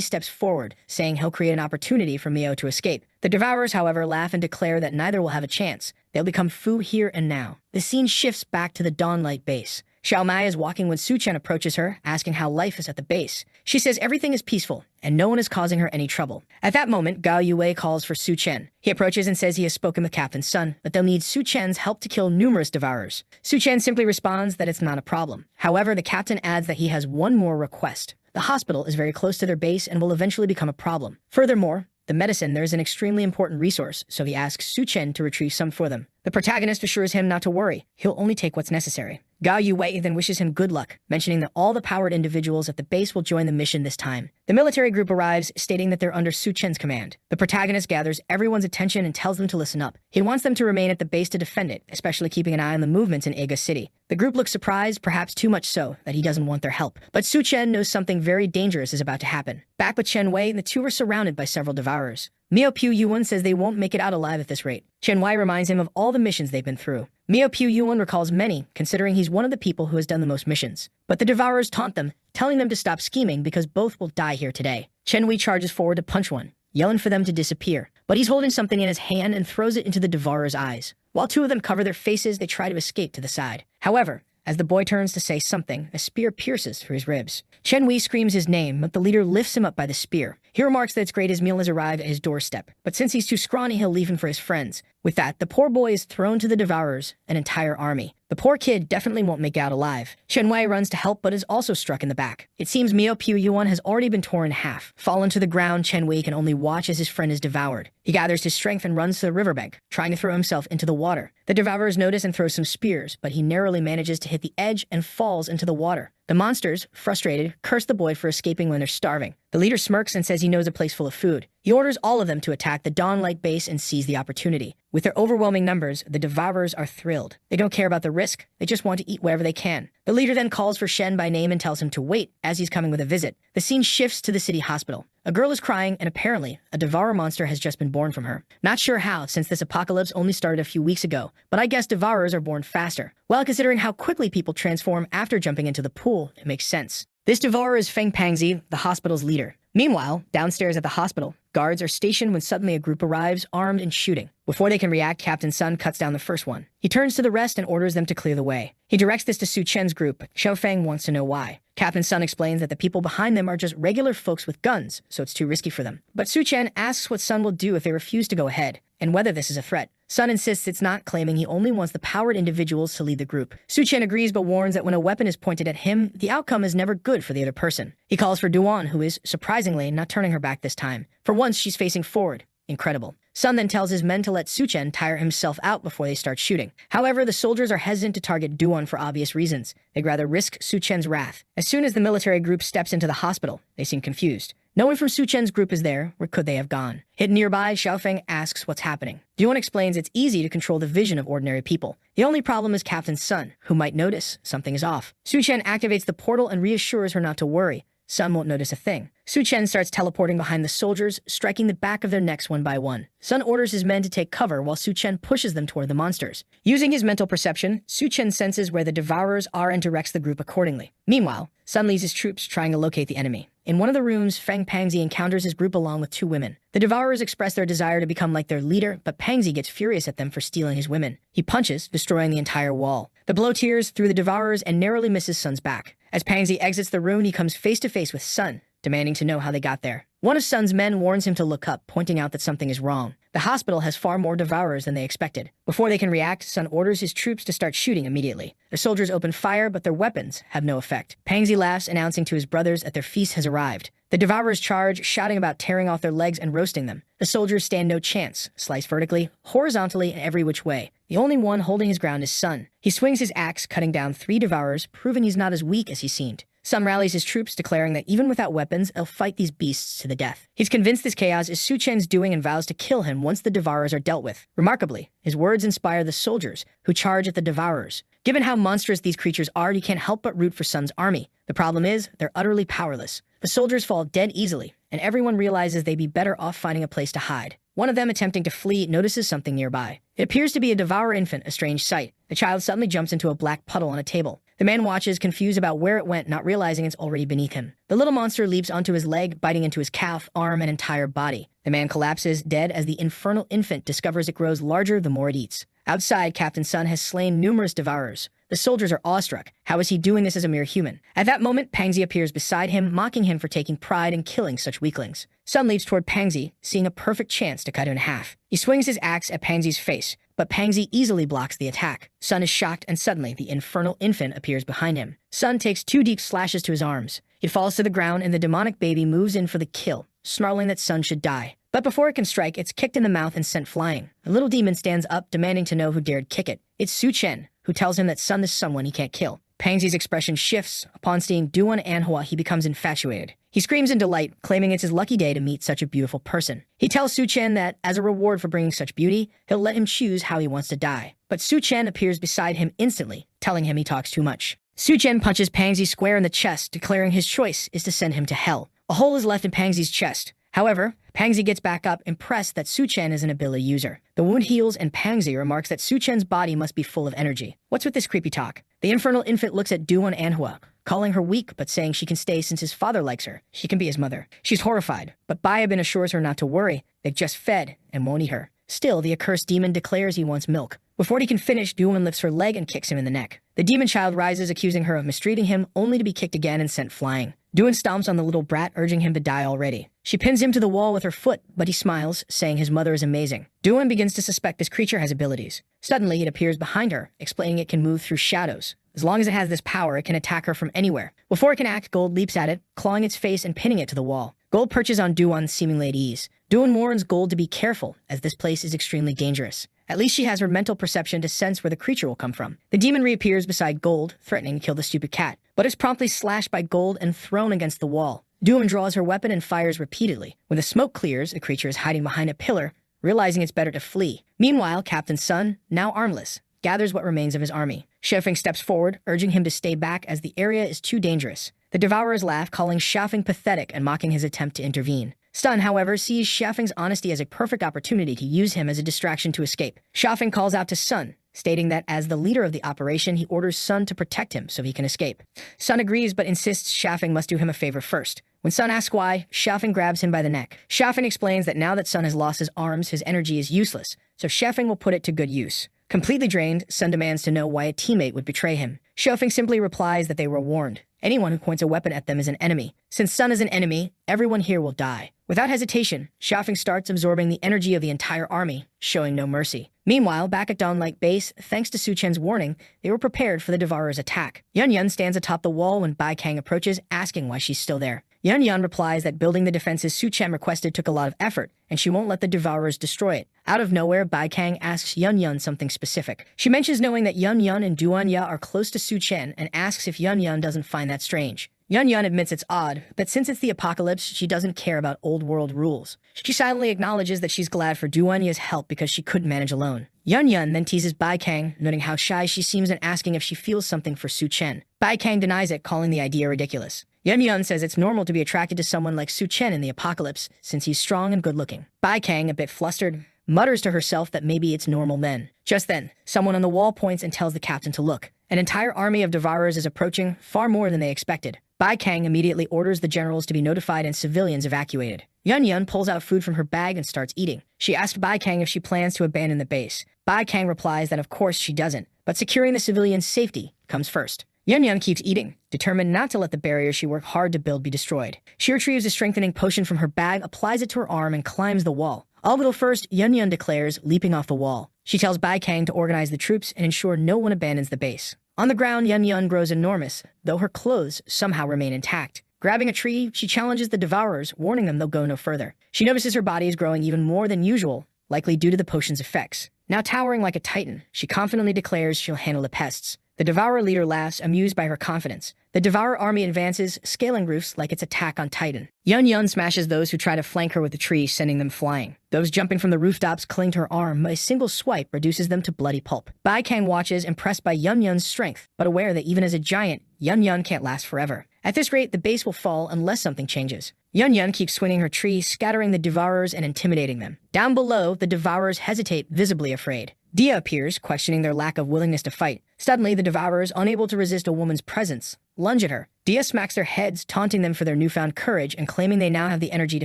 steps forward, saying he'll create an opportunity for Miao to escape. The devourers, however, laugh and declare that neither will have a chance. They'll become food here and now. The scene shifts back to the Dawnlight base. Xiao Mai is walking when Su Chen approaches her, asking how life is at the base. She says everything is peaceful, and no one is causing her any trouble. At that moment, Gao Yue calls for Su Chen. He approaches and says he has spoken with Captain Sun, but they'll need Su Chen's help to kill numerous devourers. Su Chen simply responds that it's not a problem. However, the captain adds that he has one more request. The hospital is very close to their base and will eventually become a problem. Furthermore, the medicine there is an extremely important resource, so he asks Su Chen to retrieve some for them. The protagonist assures him not to worry, he'll only take what's necessary. Gao Yue then wishes him good luck, mentioning that all the powered individuals at the base will join the mission this time. The military group arrives, stating that they're under Su Chen's command. The protagonist gathers everyone's attention and tells them to listen up. He wants them to remain at the base to defend it, especially keeping an eye on the movements in Ega City. The group looks surprised, perhaps too much so, that he doesn't want their help. But Su Chen knows something very dangerous is about to happen. Back with Chen Wei, the two are surrounded by several devourers. Miao Piu Yuan says they won't make it out alive at this rate. Chen Wei reminds him of all the missions they've been through. Miao Piu Yuan recalls many, considering he's one of the people who has done the most missions. But the devourers taunt them, telling them to stop scheming because both will die here today. Chen Wei charges forward to punch one, yelling for them to disappear. But he's holding something in his hand and throws it into the devourer's eyes. While 2 of them cover their faces, they try to escape to the side. However, as the boy turns to say something, a spear pierces through his ribs. Chen Wei screams his name, but the leader lifts him up by the spear. He remarks that it's great his meal has arrived at his doorstep, but since he's too scrawny, he'll leave him for his friends. With that, the poor boy is thrown to the devourers, an entire army. The poor kid definitely won't make it out alive. Chen Wei runs to help, but is also struck in the back. It seems Miao Piu Yuan has already been torn in half. Fallen to the ground, Chen Wei can only watch as his friend is devoured. He gathers his strength and runs to the riverbank, trying to throw himself into the water. The devourers notice and throw some spears, but he narrowly manages to hit the edge and falls into the water. The monsters, frustrated, curse the boy for escaping when they're starving. The leader smirks and says he knows a place full of food. He orders all of them to attack the Dawnlight base and seize the opportunity. With their overwhelming numbers, the devourers are thrilled. They don't care about the risk, they just want to eat whatever they can. The leader then calls for Shen by name and tells him to wait, as he's coming with a visit. The scene shifts to the city hospital. A girl is crying, and apparently, a devourer monster has just been born from her. Not sure how, since this apocalypse only started a few weeks ago, but I guess devourers are born faster. Well, considering how quickly people transform after jumping into the pool, it makes sense. This devourer is Feng Pangzi, the hospital's leader. Meanwhile, downstairs at the hospital, guards are stationed when suddenly a group arrives, armed and shooting. Before they can react, Captain Sun cuts down the first one. He turns to the rest and orders them to clear the way. He directs this to Su Chen's group, but Xiao Feng wants to know why. Captain Sun explains that the people behind them are just regular folks with guns, so it's too risky for them. But Su Chen asks what Sun will do if they refuse to go ahead, and whether this is a threat. Sun insists it's not, claiming he only wants the powered individuals to lead the group. Su Chen agrees but warns that when a weapon is pointed at him, the outcome is never good for the other person. He calls for Duan, who is, surprisingly, not turning her back this time. For once, she's facing forward. Incredible. Sun then tells his men to let Suchen tire himself out before they start shooting. However, the soldiers are hesitant to target Duan for obvious reasons. They'd rather risk Suchen's wrath. As soon as the military group steps into the hospital, they seem confused. No one from Suchen's group is there. Where could they have gone? Hidden nearby, Xiaofeng asks what's happening. Duan explains it's easy to control the vision of ordinary people. The only problem is Captain Sun, who might notice something is off. Suchen activates the portal and reassures her not to worry. Sun won't notice a thing. Suchen starts teleporting behind the soldiers, striking the back of their necks one by one. Sun orders his men to take cover while Suchen pushes them toward the monsters. Using his mental perception, Suchen senses where the devourers are and directs the group accordingly. Meanwhile, Sun leads his troops trying to locate the enemy. In one of the rooms, Feng Pangzi encounters his group along with 2 women. The devourers express their desire to become like their leader, but Pangzi gets furious at them for stealing his women. He punches, destroying the entire wall. The blow tears through the devourers and narrowly misses Sun's back. As Pangzi exits the room, he comes face to face with Sun, demanding to know how they got there. One of Sun's men warns him to look up, pointing out that something is wrong. The hospital has far more devourers than they expected. Before they can react, Sun orders his troops to start shooting immediately. The soldiers open fire, but their weapons have no effect. Pangzi laughs, announcing to his brothers that their feast has arrived. The devourers charge, shouting about tearing off their legs and roasting them. The soldiers stand no chance, sliced vertically, horizontally, and every which way. The only one holding his ground is Sun. He swings his axe, cutting down 3 devourers, proving he's not as weak as he seemed. Sun rallies his troops, declaring that even without weapons, they'll fight these beasts to the death. He's convinced this chaos is Suchen's doing and vows to kill him once the devourers are dealt with. Remarkably, his words inspire the soldiers, who charge at the devourers. Given how monstrous these creatures are, you can't help but root for Sun's army. The problem is, they're utterly powerless. The soldiers fall dead easily, and everyone realizes they'd be better off finding a place to hide. One of them, attempting to flee, notices something nearby. It appears to be a devourer infant, a strange sight. The child suddenly jumps into a black puddle on a table. The man watches, confused about where it went, not realizing it's already beneath him. The little monster leaps onto his leg, biting into his calf, arm, and entire body. The man collapses, dead, as the infernal infant discovers it grows larger the more it eats. Outside, Captain Sun has slain numerous devourers. The soldiers are awestruck. How is he doing this as a mere human? At that moment, Pangzi appears beside him, mocking him for taking pride in killing such weaklings. Sun leaps toward Pangzi, seeing a perfect chance to cut him in half. He swings his axe at Pangzi's face, but Pangzi easily blocks the attack. Sun is shocked, and suddenly the infernal infant appears behind him. Sun takes 2 deep slashes to his arms. It falls to the ground, and the demonic baby moves in for the kill, snarling that Sun should die. But before it can strike, it's kicked in the mouth and sent flying. The little demon stands up, demanding to know who dared kick it. It's Suchen, who tells him that Sun is someone he can't kill. Pangzi's expression shifts. Upon seeing Duan Manhwa, he becomes infatuated. He screams in delight, claiming it's his lucky day to meet such a beautiful person. He tells Suchen that, as a reward for bringing such beauty, he'll let him choose how he wants to die. But Suchen appears beside him instantly, telling him he talks too much. Suchen punches Pangzi square in the chest, declaring his choice is to send him to hell. A hole is left in Pangzi's chest. However, Pangzi gets back up, impressed that Suchen is an ability user. The wound heals, and Pangzi remarks that Suchen's body must be full of energy. What's with this creepy talk? The infernal infant looks at Duan Manhwa, calling her weak but saying she can stay since his father likes her. She can be his mother. She's horrified, but Bayabin assures her not to worry. They've just fed and won't eat her. Still, the accursed demon declares he wants milk. Before he can finish, Duan lifts her leg and kicks him in the neck. The demon child rises, accusing her of mistreating him, only to be kicked again and sent flying. Duan stomps on the little brat, urging him to die already. She pins him to the wall with her foot, but he smiles, saying his mother is amazing. Duan begins to suspect this creature has abilities. Suddenly, it appears behind her, explaining it can move through shadows. As long as it has this power, it can attack her from anywhere. Before it can act, Gold leaps at it, clawing its face and pinning it to the wall. Gold perches on Duan, seemingly at ease. Duan warns Gold to be careful, as this place is extremely dangerous. At least she has her mental perception to sense where the creature will come from. The demon reappears beside Gold, threatening to kill the stupid cat, but is promptly slashed by Gold and thrown against the wall. Duan draws her weapon and fires repeatedly. When the smoke clears, the creature is hiding behind a pillar, realizing it's better to flee. Meanwhile, Captain Sun, now armless, gathers what remains of his army. Xiaofeng steps forward, urging him to stay back as the area is too dangerous. The devourers laugh, calling Xiaofeng pathetic and mocking his attempt to intervene. Sun, however, sees Xiaofeng's honesty as a perfect opportunity to use him as a distraction to escape. Xiaofeng calls out to Sun, stating that as the leader of the operation, he orders Sun to protect him so he can escape. Sun agrees but insists Xiaofeng must do him a favor first. When Sun asks why, Xiaofeng grabs him by the neck. Xiaofeng explains that now that Sun has lost his arms, his energy is useless, so Xiaofeng will put it to good use. Completely drained, Sun demands to know why a teammate would betray him. Xiaofeng simply replies that they were warned. Anyone who points a weapon at them is an enemy. Since Sun is an enemy, everyone here will die. Without hesitation, Xiaofeng starts absorbing the energy of the entire army, showing no mercy. Meanwhile, back at Dawn Light Base, thanks to Suchen's warning, they were prepared for the Devourer's attack. Yun Yun stands atop the wall when Bai Kang approaches, asking why she's still there. Yun Yun replies that building the defenses Su Chen requested took a lot of effort, and she won't let the Devourers destroy it. Out of nowhere, Bai Kang asks Yun Yun something specific. She mentions knowing that Yun Yun and Duan Ya are close to Su Chen and asks if Yun Yun doesn't find that strange. Yun Yun admits it's odd, but since it's the apocalypse, she doesn't care about old world rules. She silently acknowledges that she's glad for Duan Ya's help because she couldn't manage alone. Yun Yun then teases Bai Kang, noting how shy she seems and asking if she feels something for Su Chen. Bai Kang denies it, calling the idea ridiculous. Yun Yun says it's normal to be attracted to someone like Su Chen in the apocalypse, since he's strong and good-looking. Bai Kang, a bit flustered, mutters to herself that maybe it's normal then. Just then, someone on the wall points and tells the captain to look. An entire army of Devourers is approaching, far more than they expected. Bai Kang immediately orders the generals to be notified and civilians evacuated. Yun Yun pulls out food from her bag and starts eating. She asks Bai Kang if she plans to abandon the base. Bai Kang replies that of course she doesn't, but securing the civilians' safety comes first. Yun Yun keeps eating, determined not to let the barrier she worked hard to build be destroyed. She retrieves a strengthening potion from her bag, applies it to her arm, and climbs the wall. All but first, Yun Yun declares, leaping off the wall. She tells Bai Kang to organize the troops and ensure no one abandons the base. On the ground, Yun Yun grows enormous, though her clothes somehow remain intact. Grabbing a tree, she challenges the Devourers, warning them they'll go no further. She notices her body is growing even more than usual, likely due to the potion's effects. Now towering like a titan, she confidently declares she'll handle the pests. The Devourer leader laughs, amused by her confidence. The Devourer army advances, scaling roofs like its attack on Titan. Yun Yun smashes those who try to flank her with the tree, sending them flying. Those jumping from the rooftops cling to her arm, but a single swipe reduces them to bloody pulp. Bai Kang watches, impressed by Yun Yun's strength, but aware that even as a giant, Yun Yun can't last forever. At this rate, the base will fall unless something changes. Yun Yun keeps swinging her tree, scattering the Devourers and intimidating them. Down below, the Devourers hesitate, visibly afraid. Dia appears, questioning their lack of willingness to fight. Suddenly, the Devourers, unable to resist a woman's presence, lunge at her. Dia smacks their heads, taunting them for their newfound courage and claiming they now have the energy to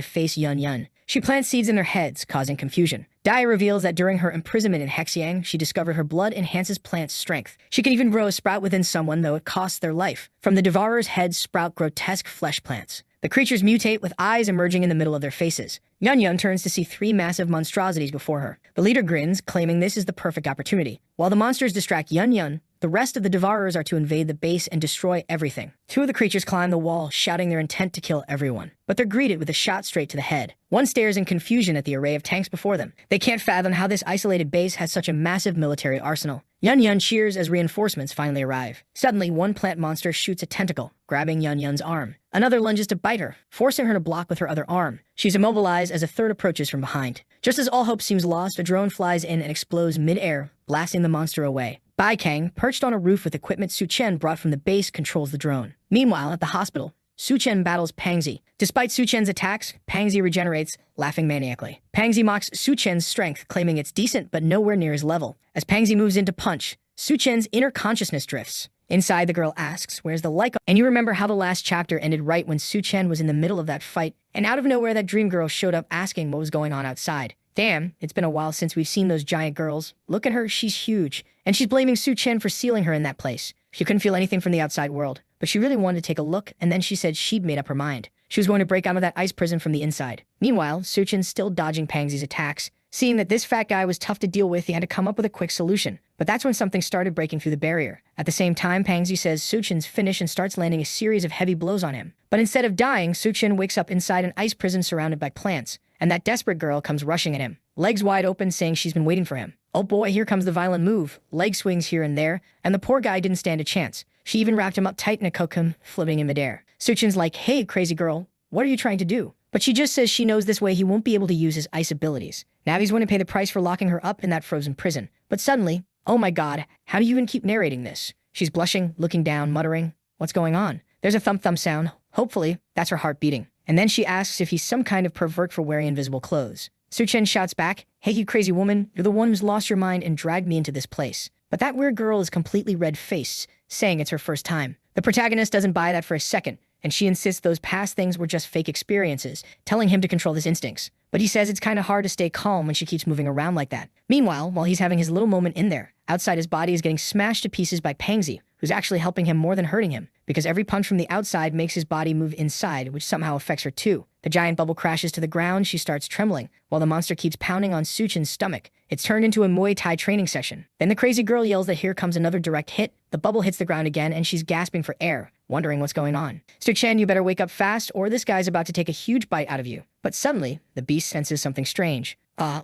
face Yun Yun. She plants seeds in their heads, causing confusion. Dia reveals that during her imprisonment in Hexiang, she discovered her blood enhances plants' strength. She can even grow a sprout within someone, though it costs their life. From the Devourers' heads sprout grotesque flesh plants. The creatures mutate, with eyes emerging in the middle of their faces. Yun Yun turns to see three massive monstrosities before her. The leader grins, claiming this is the perfect opportunity. While the monsters distract Yun Yun, the rest of the Devourers are to invade the base and destroy everything. Two of the creatures climb the wall, shouting their intent to kill everyone. But they're greeted with a shot straight to the head. One stares in confusion at the array of tanks before them. They can't fathom how this isolated base has such a massive military arsenal. Yun Yun cheers as reinforcements finally arrive. Suddenly, one plant monster shoots a tentacle, grabbing Yun Yun's arm. Another lunges to bite her, forcing her to block with her other arm. She's immobilized as a third approaches from behind. Just as all hope seems lost, a drone flies in and explodes mid-air, blasting the monster away. Bai Kang, perched on a roof with equipment Su Chen brought from the base, controls the drone. Meanwhile, at the hospital, Su Chen battles Pangzi. Despite Su Chen's attacks, Pangzi regenerates, laughing maniacally. Pangzi mocks Su Chen's strength, claiming it's decent but nowhere near his level. As Pangzi moves in to punch, Su Chen's inner consciousness drifts. Inside, the girl asks, where's the like? And you remember how the last chapter ended right when Su Chen was in the middle of that fight, and out of nowhere that dream girl showed up asking what was going on outside. Damn, it's been a while since we've seen those giant girls. Look at her, she's huge. And she's blaming Su Chen for sealing her in that place. She couldn't feel anything from the outside world, but she really wanted to take a look, and then she said she'd made up her mind. She was going to break out of that ice prison from the inside. Meanwhile, Su Chen's still dodging Pangzi's attacks. Seeing that this fat guy was tough to deal with, he had to come up with a quick solution. But that's when something started breaking through the barrier. At the same time, Pangzi says Su Chen's finished and starts landing a series of heavy blows on him. But instead of dying, Su Chen wakes up inside an ice prison surrounded by plants, and that desperate girl comes rushing at him, legs wide open, saying she's been waiting for him. Oh boy, here comes the violent move. Leg swings here and there, and the poor guy didn't stand a chance. She even wrapped him up tight in a cocoon, flipping in midair. Su Chen's like, hey, crazy girl, what are you trying to do? But she just says she knows this way he won't be able to use his ice abilities. Now he's going to pay the price for locking her up in that frozen prison. But suddenly, oh my god, how do you even keep narrating this? She's blushing, looking down, muttering, what's going on? There's a thump-thump sound. Hopefully, that's her heart beating. And then she asks if he's some kind of pervert for wearing invisible clothes. Su Chen shouts back, hey, you crazy woman, you're the one who's lost your mind and dragged me into this place. But that weird girl is completely red-faced, saying it's her first time. The protagonist doesn't buy that for a second, and she insists those past things were just fake experiences, telling him to control his instincts. But he says it's kind of hard to stay calm when she keeps moving around like that. Meanwhile, while he's having his little moment in there, outside his body is getting smashed to pieces by Pangzi, who's actually helping him more than hurting him, because every punch from the outside makes his body move inside, which somehow affects her too. The giant bubble crashes to the ground, she starts trembling, while the monster keeps pounding on Su Chen's stomach, It's turned into a Muay Thai training session. Then the crazy girl yells that here comes another direct hit. The bubble hits the ground again and she's gasping for air, wondering what's going on. Chen, you better wake up fast or this guy's about to take a huge bite out of you. But suddenly, the beast senses something strange.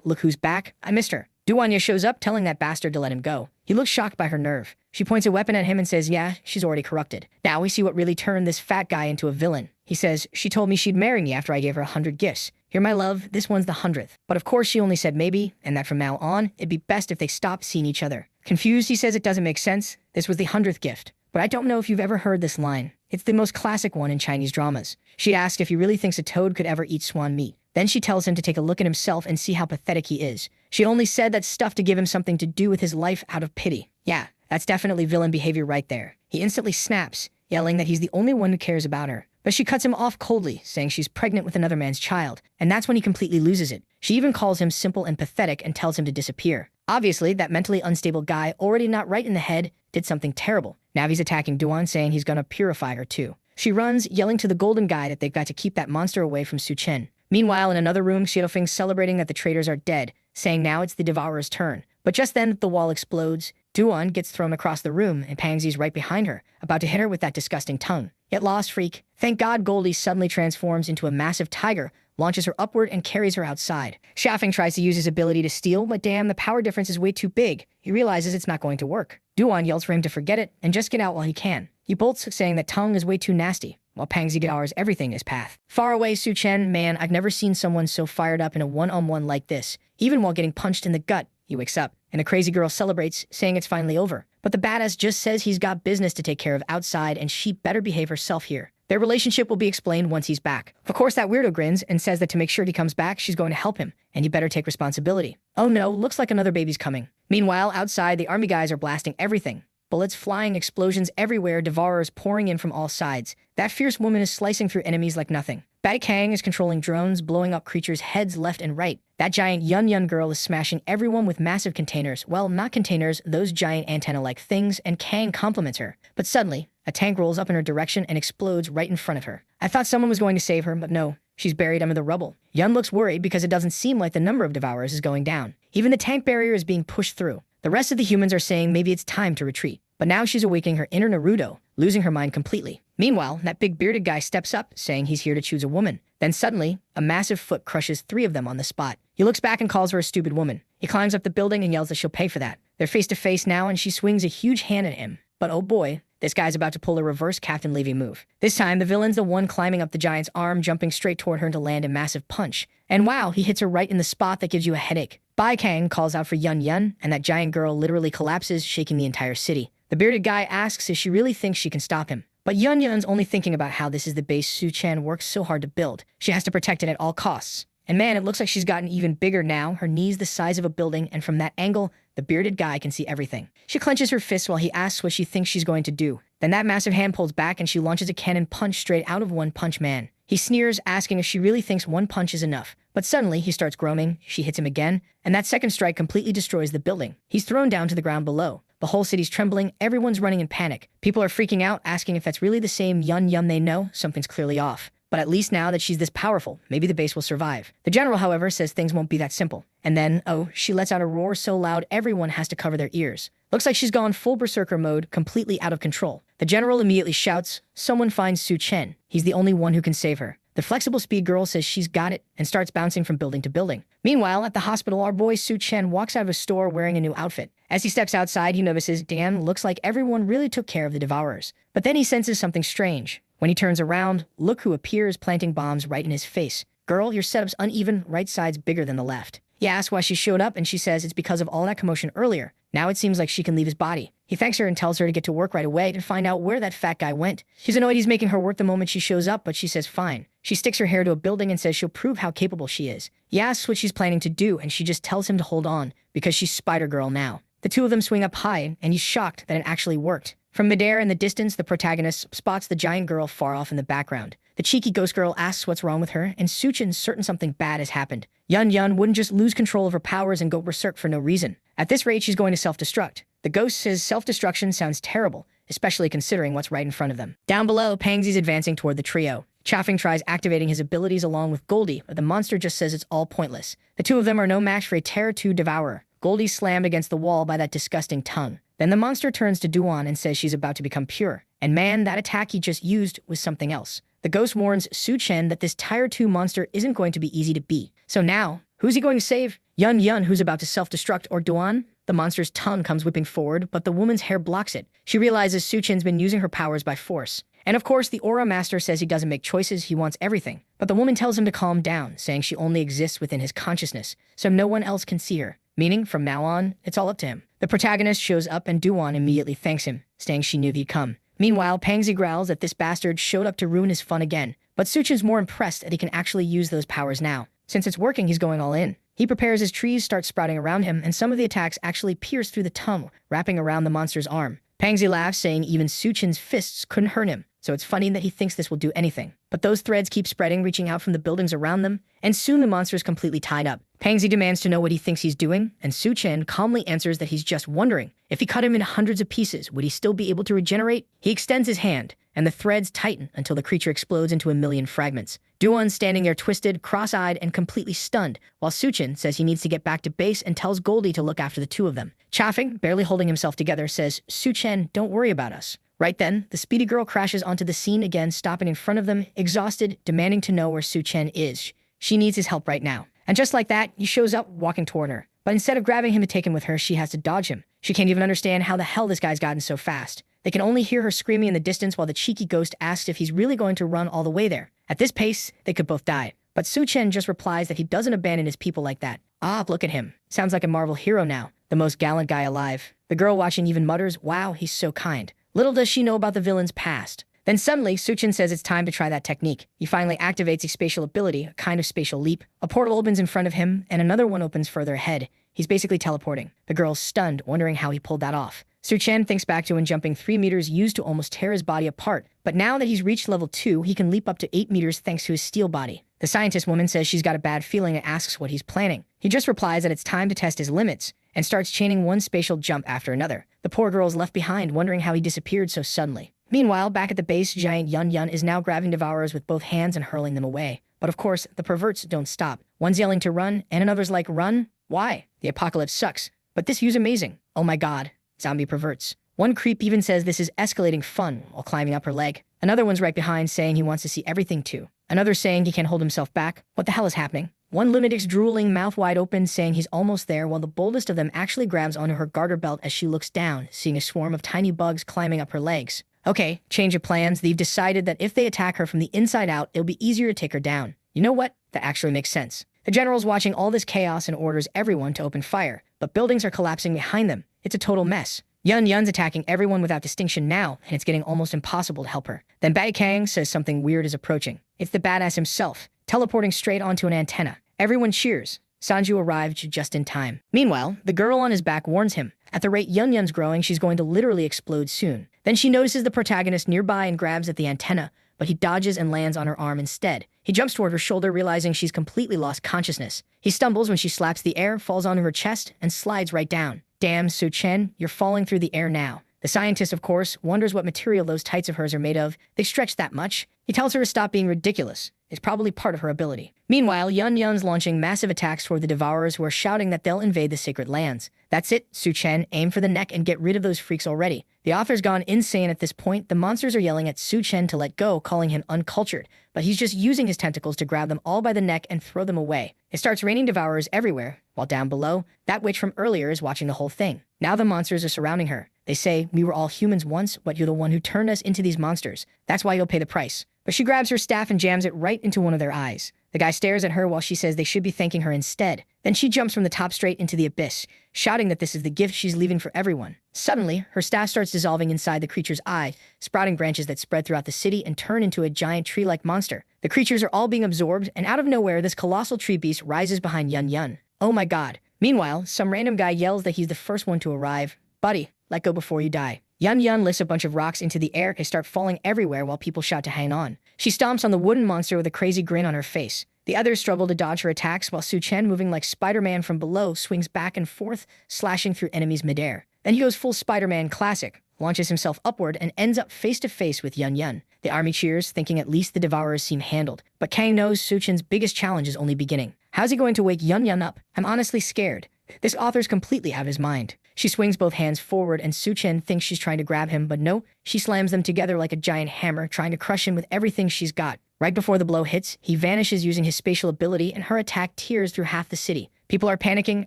Look who's back. I missed her. Duanya shows up telling that bastard to let him go. He looks shocked by her nerve. She points a weapon at him and says, yeah, she's already corrupted. Now we see what really turned this fat guy into a villain. He says, she told me she'd marry me after I gave her 100 gifts. Here, my love, this one's the 100th. But of course she only said maybe, and that from now on, it'd be best if they stopped seeing each other. Confused, he says it doesn't make sense. This was the 100th gift. But I don't know if you've ever heard this line. It's the most classic one in Chinese dramas. She asks if he really thinks a toad could ever eat swan meat. Then she tells him to take a look at himself and see how pathetic he is. She only said that stuff to give him something to do with his life out of pity. Yeah, that's definitely villain behavior right there. He instantly snaps, yelling that he's the only one who cares about her. But she cuts him off coldly, saying she's pregnant with another man's child, and that's when he completely loses it. She even calls him simple and pathetic and tells him to disappear. Obviously, that mentally unstable guy, already not right in the head, did something terrible. Now he's attacking Duan, saying he's gonna purify her too. She runs, yelling to the golden guy that they've got to keep that monster away from Chen. Meanwhile, in another room, Xiaofeng's celebrating that the traitors are dead, saying now it's the Devourer's turn. But just then, the wall explodes. Duan gets thrown across the room, and Pangxi's right behind her, about to hit her with that disgusting tongue. Get lost, freak. Thank God Goldie suddenly transforms into a massive tiger, launches her upward, and carries her outside. Xiaofeng tries to use his ability to steal, but damn, the power difference is way too big. He realizes it's not going to work. Duan yells for him to forget it, and just get out while he can. He bolts, saying that tongue is way too nasty, while Pangxi devours everything in his path. Far away, Chen, man, I've never seen someone so fired up in a one-on-one like this. Even while getting punched in the gut, he wakes up, and the crazy girl celebrates, saying it's finally over. But the badass just says he's got business to take care of outside, and she better behave herself here. Their relationship will be explained once he's back. Of course, that weirdo grins and says that to make sure he comes back, she's going to help him, and he better take responsibility. Oh no, looks like another baby's coming. Meanwhile, outside, the army guys are blasting everything. Bullets flying, explosions everywhere, devourers pouring in from all sides. That fierce woman is slicing through enemies like nothing. Batty Kang is controlling drones, blowing up creatures' heads left and right. That giant Yun girl is smashing everyone with massive containers. Well, not containers, those giant antenna-like things, and Kang compliments her. But suddenly, a tank rolls up in her direction and explodes right in front of her. I thought someone was going to save her, but no. She's buried under the rubble. Yun looks worried because it doesn't seem like the number of devourers is going down. Even the tank barrier is being pushed through. The rest of the humans are saying maybe it's time to retreat. But now she's awakening her inner Naruto, losing her mind completely. Meanwhile, that big bearded guy steps up, saying he's here to choose a woman. Then suddenly, a massive foot crushes 3 of them on the spot. He looks back and calls her a stupid woman. He climbs up the building and yells that she'll pay for that. They're face to face now, and she swings a huge hand at him. But oh boy, this guy's about to pull a reverse Captain Levy move. This time, the villain's the one climbing up the giant's arm, jumping straight toward her to land a massive punch. And wow, he hits her right in the spot that gives you a headache. Bai Kang calls out for Yun, and that giant girl literally collapses, shaking the entire city. The bearded guy asks if she really thinks she can stop him. But Yun's only thinking about how this is the base Chen works so hard to build. She has to protect it at all costs. And man, it looks like she's gotten even bigger now, her knees the size of a building, and from that angle, the bearded guy can see everything. She clenches her fists while he asks what she thinks she's going to do. Then that massive hand pulls back and she launches a cannon punch straight out of One Punch Man. He sneers, asking if she really thinks one punch is enough. But suddenly, he starts groaning, she hits him again, and that second strike completely destroys the building. He's thrown down to the ground below. The whole city's trembling, everyone's running in panic. People are freaking out, asking if that's really the same Yun they know. Something's clearly off. But at least now that she's this powerful, maybe the base will survive. The general, however, says things won't be that simple. And then, oh, she lets out a roar so loud everyone has to cover their ears. Looks like she's gone full berserker mode, completely out of control. The general immediately shouts, someone finds Chen. He's the only one who can save her. The flexible speed girl says she's got it and starts bouncing from building to building. Meanwhile, at the hospital, our boy Chen walks out of a store wearing a new outfit. As he steps outside, he notices, damn, looks like everyone really took care of the devourers. But then he senses something strange. When he turns around, look who appears planting bombs right in his face. Girl, your setup's uneven, right side's bigger than the left. He asks why she showed up, and she says it's because of all that commotion earlier. Now it seems like she can leave his body. He thanks her and tells her to get to work right away to find out where that fat guy went. She's annoyed he's making her work the moment she shows up, but she says fine. She sticks her hair to a building and says she'll prove how capable she is. He asks what she's planning to do, and she just tells him to hold on, because she's Spider-Girl now. The two of them swing up high, and he's shocked that it actually worked. From midair in the distance, the protagonist spots the giant girl far off in the background. The cheeky ghost girl asks what's wrong with her, and Suchin's certain something bad has happened. Yun wouldn't just lose control of her powers and go berserk for no reason. At this rate, she's going to self-destruct. The ghost says self-destruction sounds terrible, especially considering what's right in front of them. Down below, Pangxi's advancing toward the trio. Xiaofeng tries activating his abilities along with Goldie, but the monster just says it's all pointless. The two of them are no match for a Terror 2 devourer. Goldie's slammed against the wall by that disgusting tongue. Then the monster turns to Duan and says she's about to become pure. And man, that attack he just used was something else. The ghost warns Su Chen that this Tier 2 monster isn't going to be easy to beat. So now, who's he going to save? Yun Yun, who's about to self-destruct, or Duan? The monster's tongue comes whipping forward, but the woman's hair blocks it. She realizes Su Chen's been using her powers by force. And of course, the Aura Master says he doesn't make choices, he wants everything. But the woman tells him to calm down, saying she only exists within his consciousness, so no one else can see her. Meaning, from now on, it's all up to him. The protagonist shows up and Duan immediately thanks him, saying she knew he'd come. Meanwhile, Pangsy growls that this bastard showed up to ruin his fun again. But Su Chen's more impressed that he can actually use those powers now. Since it's working, he's going all in. He prepares his trees start sprouting around him, and some of the attacks actually pierce through the tongue, wrapping around the monster's arm. Pangsy laughs, saying even Su Chen's fists couldn't hurt him, so it's funny that he thinks this will do anything. But those threads keep spreading, reaching out from the buildings around them, and soon the monster is completely tied up. Pangsy demands to know what he thinks he's doing, and Su Chen calmly answers that he's just wondering, if he cut him in hundreds of pieces, would he still be able to regenerate? He extends his hand, and the threads tighten until the creature explodes into a million fragments. Duan's standing there twisted, cross-eyed, and completely stunned, while Su Chen says he needs to get back to base and tells Goldie to look after the two of them. Chaffing, barely holding himself together, says, Su Chen, don't worry about us. Right then, the speedy girl crashes onto the scene again, stopping in front of them, exhausted, demanding to know where Su Chen is. She needs his help right now. And just like that, he shows up, walking toward her. But instead of grabbing him to take him with her, she has to dodge him. She can't even understand how the hell this guy's gotten so fast. They can only hear her screaming in the distance while the cheeky ghost asks if he's really going to run all the way there. At this pace, they could both die. But Su Chen just replies that he doesn't abandon his people like that. Ah, look at him. Sounds like a Marvel hero now. The most gallant guy alive. The girl watching even mutters, wow, he's so kind. Little does she know about the villain's past. Then suddenly, Su Chen says it's time to try that technique. He finally activates a spatial ability, a kind of spatial leap. A portal opens in front of him, and another one opens further ahead. He's basically teleporting. The girl's stunned, wondering how he pulled that off. Su Chen thinks back to when jumping 3 meters used to almost tear his body apart. But now that he's reached level 2, he can leap up to 8 meters thanks to his steel body. The scientist woman says she's got a bad feeling and asks what he's planning. He just replies that it's time to test his limits, and starts chaining one spatial jump after another. The poor girl's left behind, wondering how he disappeared so suddenly. Meanwhile, back at the base, giant Yun Yun is now grabbing devourers with both hands and hurling them away. But of course, the perverts don't stop. One's yelling to run, and another's like, run? Why? The apocalypse sucks. But this view's amazing. Oh my god. Zombie perverts. One creep even says this is escalating fun while climbing up her leg. Another one's right behind, saying he wants to see everything too. Another saying he can't hold himself back. What the hell is happening? One lunatic's drooling, mouth wide open, saying he's almost there, while the boldest of them actually grabs onto her garter belt as she looks down, seeing a swarm of tiny bugs climbing up her legs. Okay, change of plans. They've decided that if they attack her from the inside out, it'll be easier to take her down. You know what? That actually makes sense. The general's watching all this chaos and orders everyone to open fire, but buildings are collapsing behind them. It's a total mess. Yun Yun's attacking everyone without distinction now, and it's getting almost impossible to help her. Then Bai Kang says something weird is approaching. It's the badass himself, teleporting straight onto an antenna. Everyone cheers. Sanju arrived just in time. Meanwhile, the girl on his back warns him. At the rate Yun Yun's growing, she's going to literally explode soon. Then she notices the protagonist nearby and grabs at the antenna, but he dodges and lands on her arm instead. He jumps toward her shoulder, realizing she's completely lost consciousness. He stumbles when she slaps the air, falls onto her chest, and slides right down. Damn, Su Chen, you're falling through the air now. The scientist, of course, wonders what material those tights of hers are made of. They stretch that much. He tells her to stop being ridiculous. It's probably part of her ability. Meanwhile, Yun Yun's launching massive attacks toward the Devourers, who are shouting that they'll invade the sacred lands. That's it, Su Chen, aim for the neck and get rid of those freaks already. The author's gone insane at this point. The monsters are yelling at Su Chen to let go, calling him uncultured, but he's just using his tentacles to grab them all by the neck and throw them away. It starts raining Devourers everywhere, while down below, that witch from earlier is watching the whole thing. Now the monsters are surrounding her. They say, we were all humans once, but you're the one who turned us into these monsters. That's why you'll pay the price. But she grabs her staff and jams it right into one of their eyes. The guy stares at her while she says they should be thanking her instead. Then she jumps from the top straight into the abyss, shouting that this is the gift she's leaving for everyone. Suddenly, her staff starts dissolving inside the creature's eye, sprouting branches that spread throughout the city and turn into a giant tree-like monster. The creatures are all being absorbed, and out of nowhere, this colossal tree beast rises behind Yun Yun. Oh my god. Meanwhile, some random guy yells that he's the first one to arrive. Buddy, let go before you die. Yun Yun lifts a bunch of rocks into the air and start falling everywhere while people shout to hang on. She stomps on the wooden monster with a crazy grin on her face. The others struggle to dodge her attacks while Su Chen, moving like Spider-Man from below, swings back and forth, slashing through enemies midair. Then he goes full Spider-Man classic, launches himself upward, and ends up face-to-face with Yun Yun. The army cheers, thinking at least the Devourers seem handled. But Kang knows Su Chen's biggest challenge is only beginning. How's he going to wake Yun Yun up? I'm honestly scared. This author's completely out of his mind. She swings both hands forward and Su-Chen thinks she's trying to grab him, but no, she slams them together like a giant hammer, trying to crush him with everything she's got. Right before the blow hits, he vanishes using his spatial ability and her attack tears through half the city. People are panicking,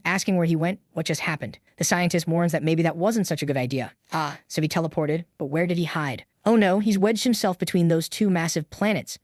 asking where he went, what just happened. The scientist warns that maybe that wasn't such a good idea. Ah, so he teleported, but where did he hide? Oh no, he's wedged himself between those two massive planets.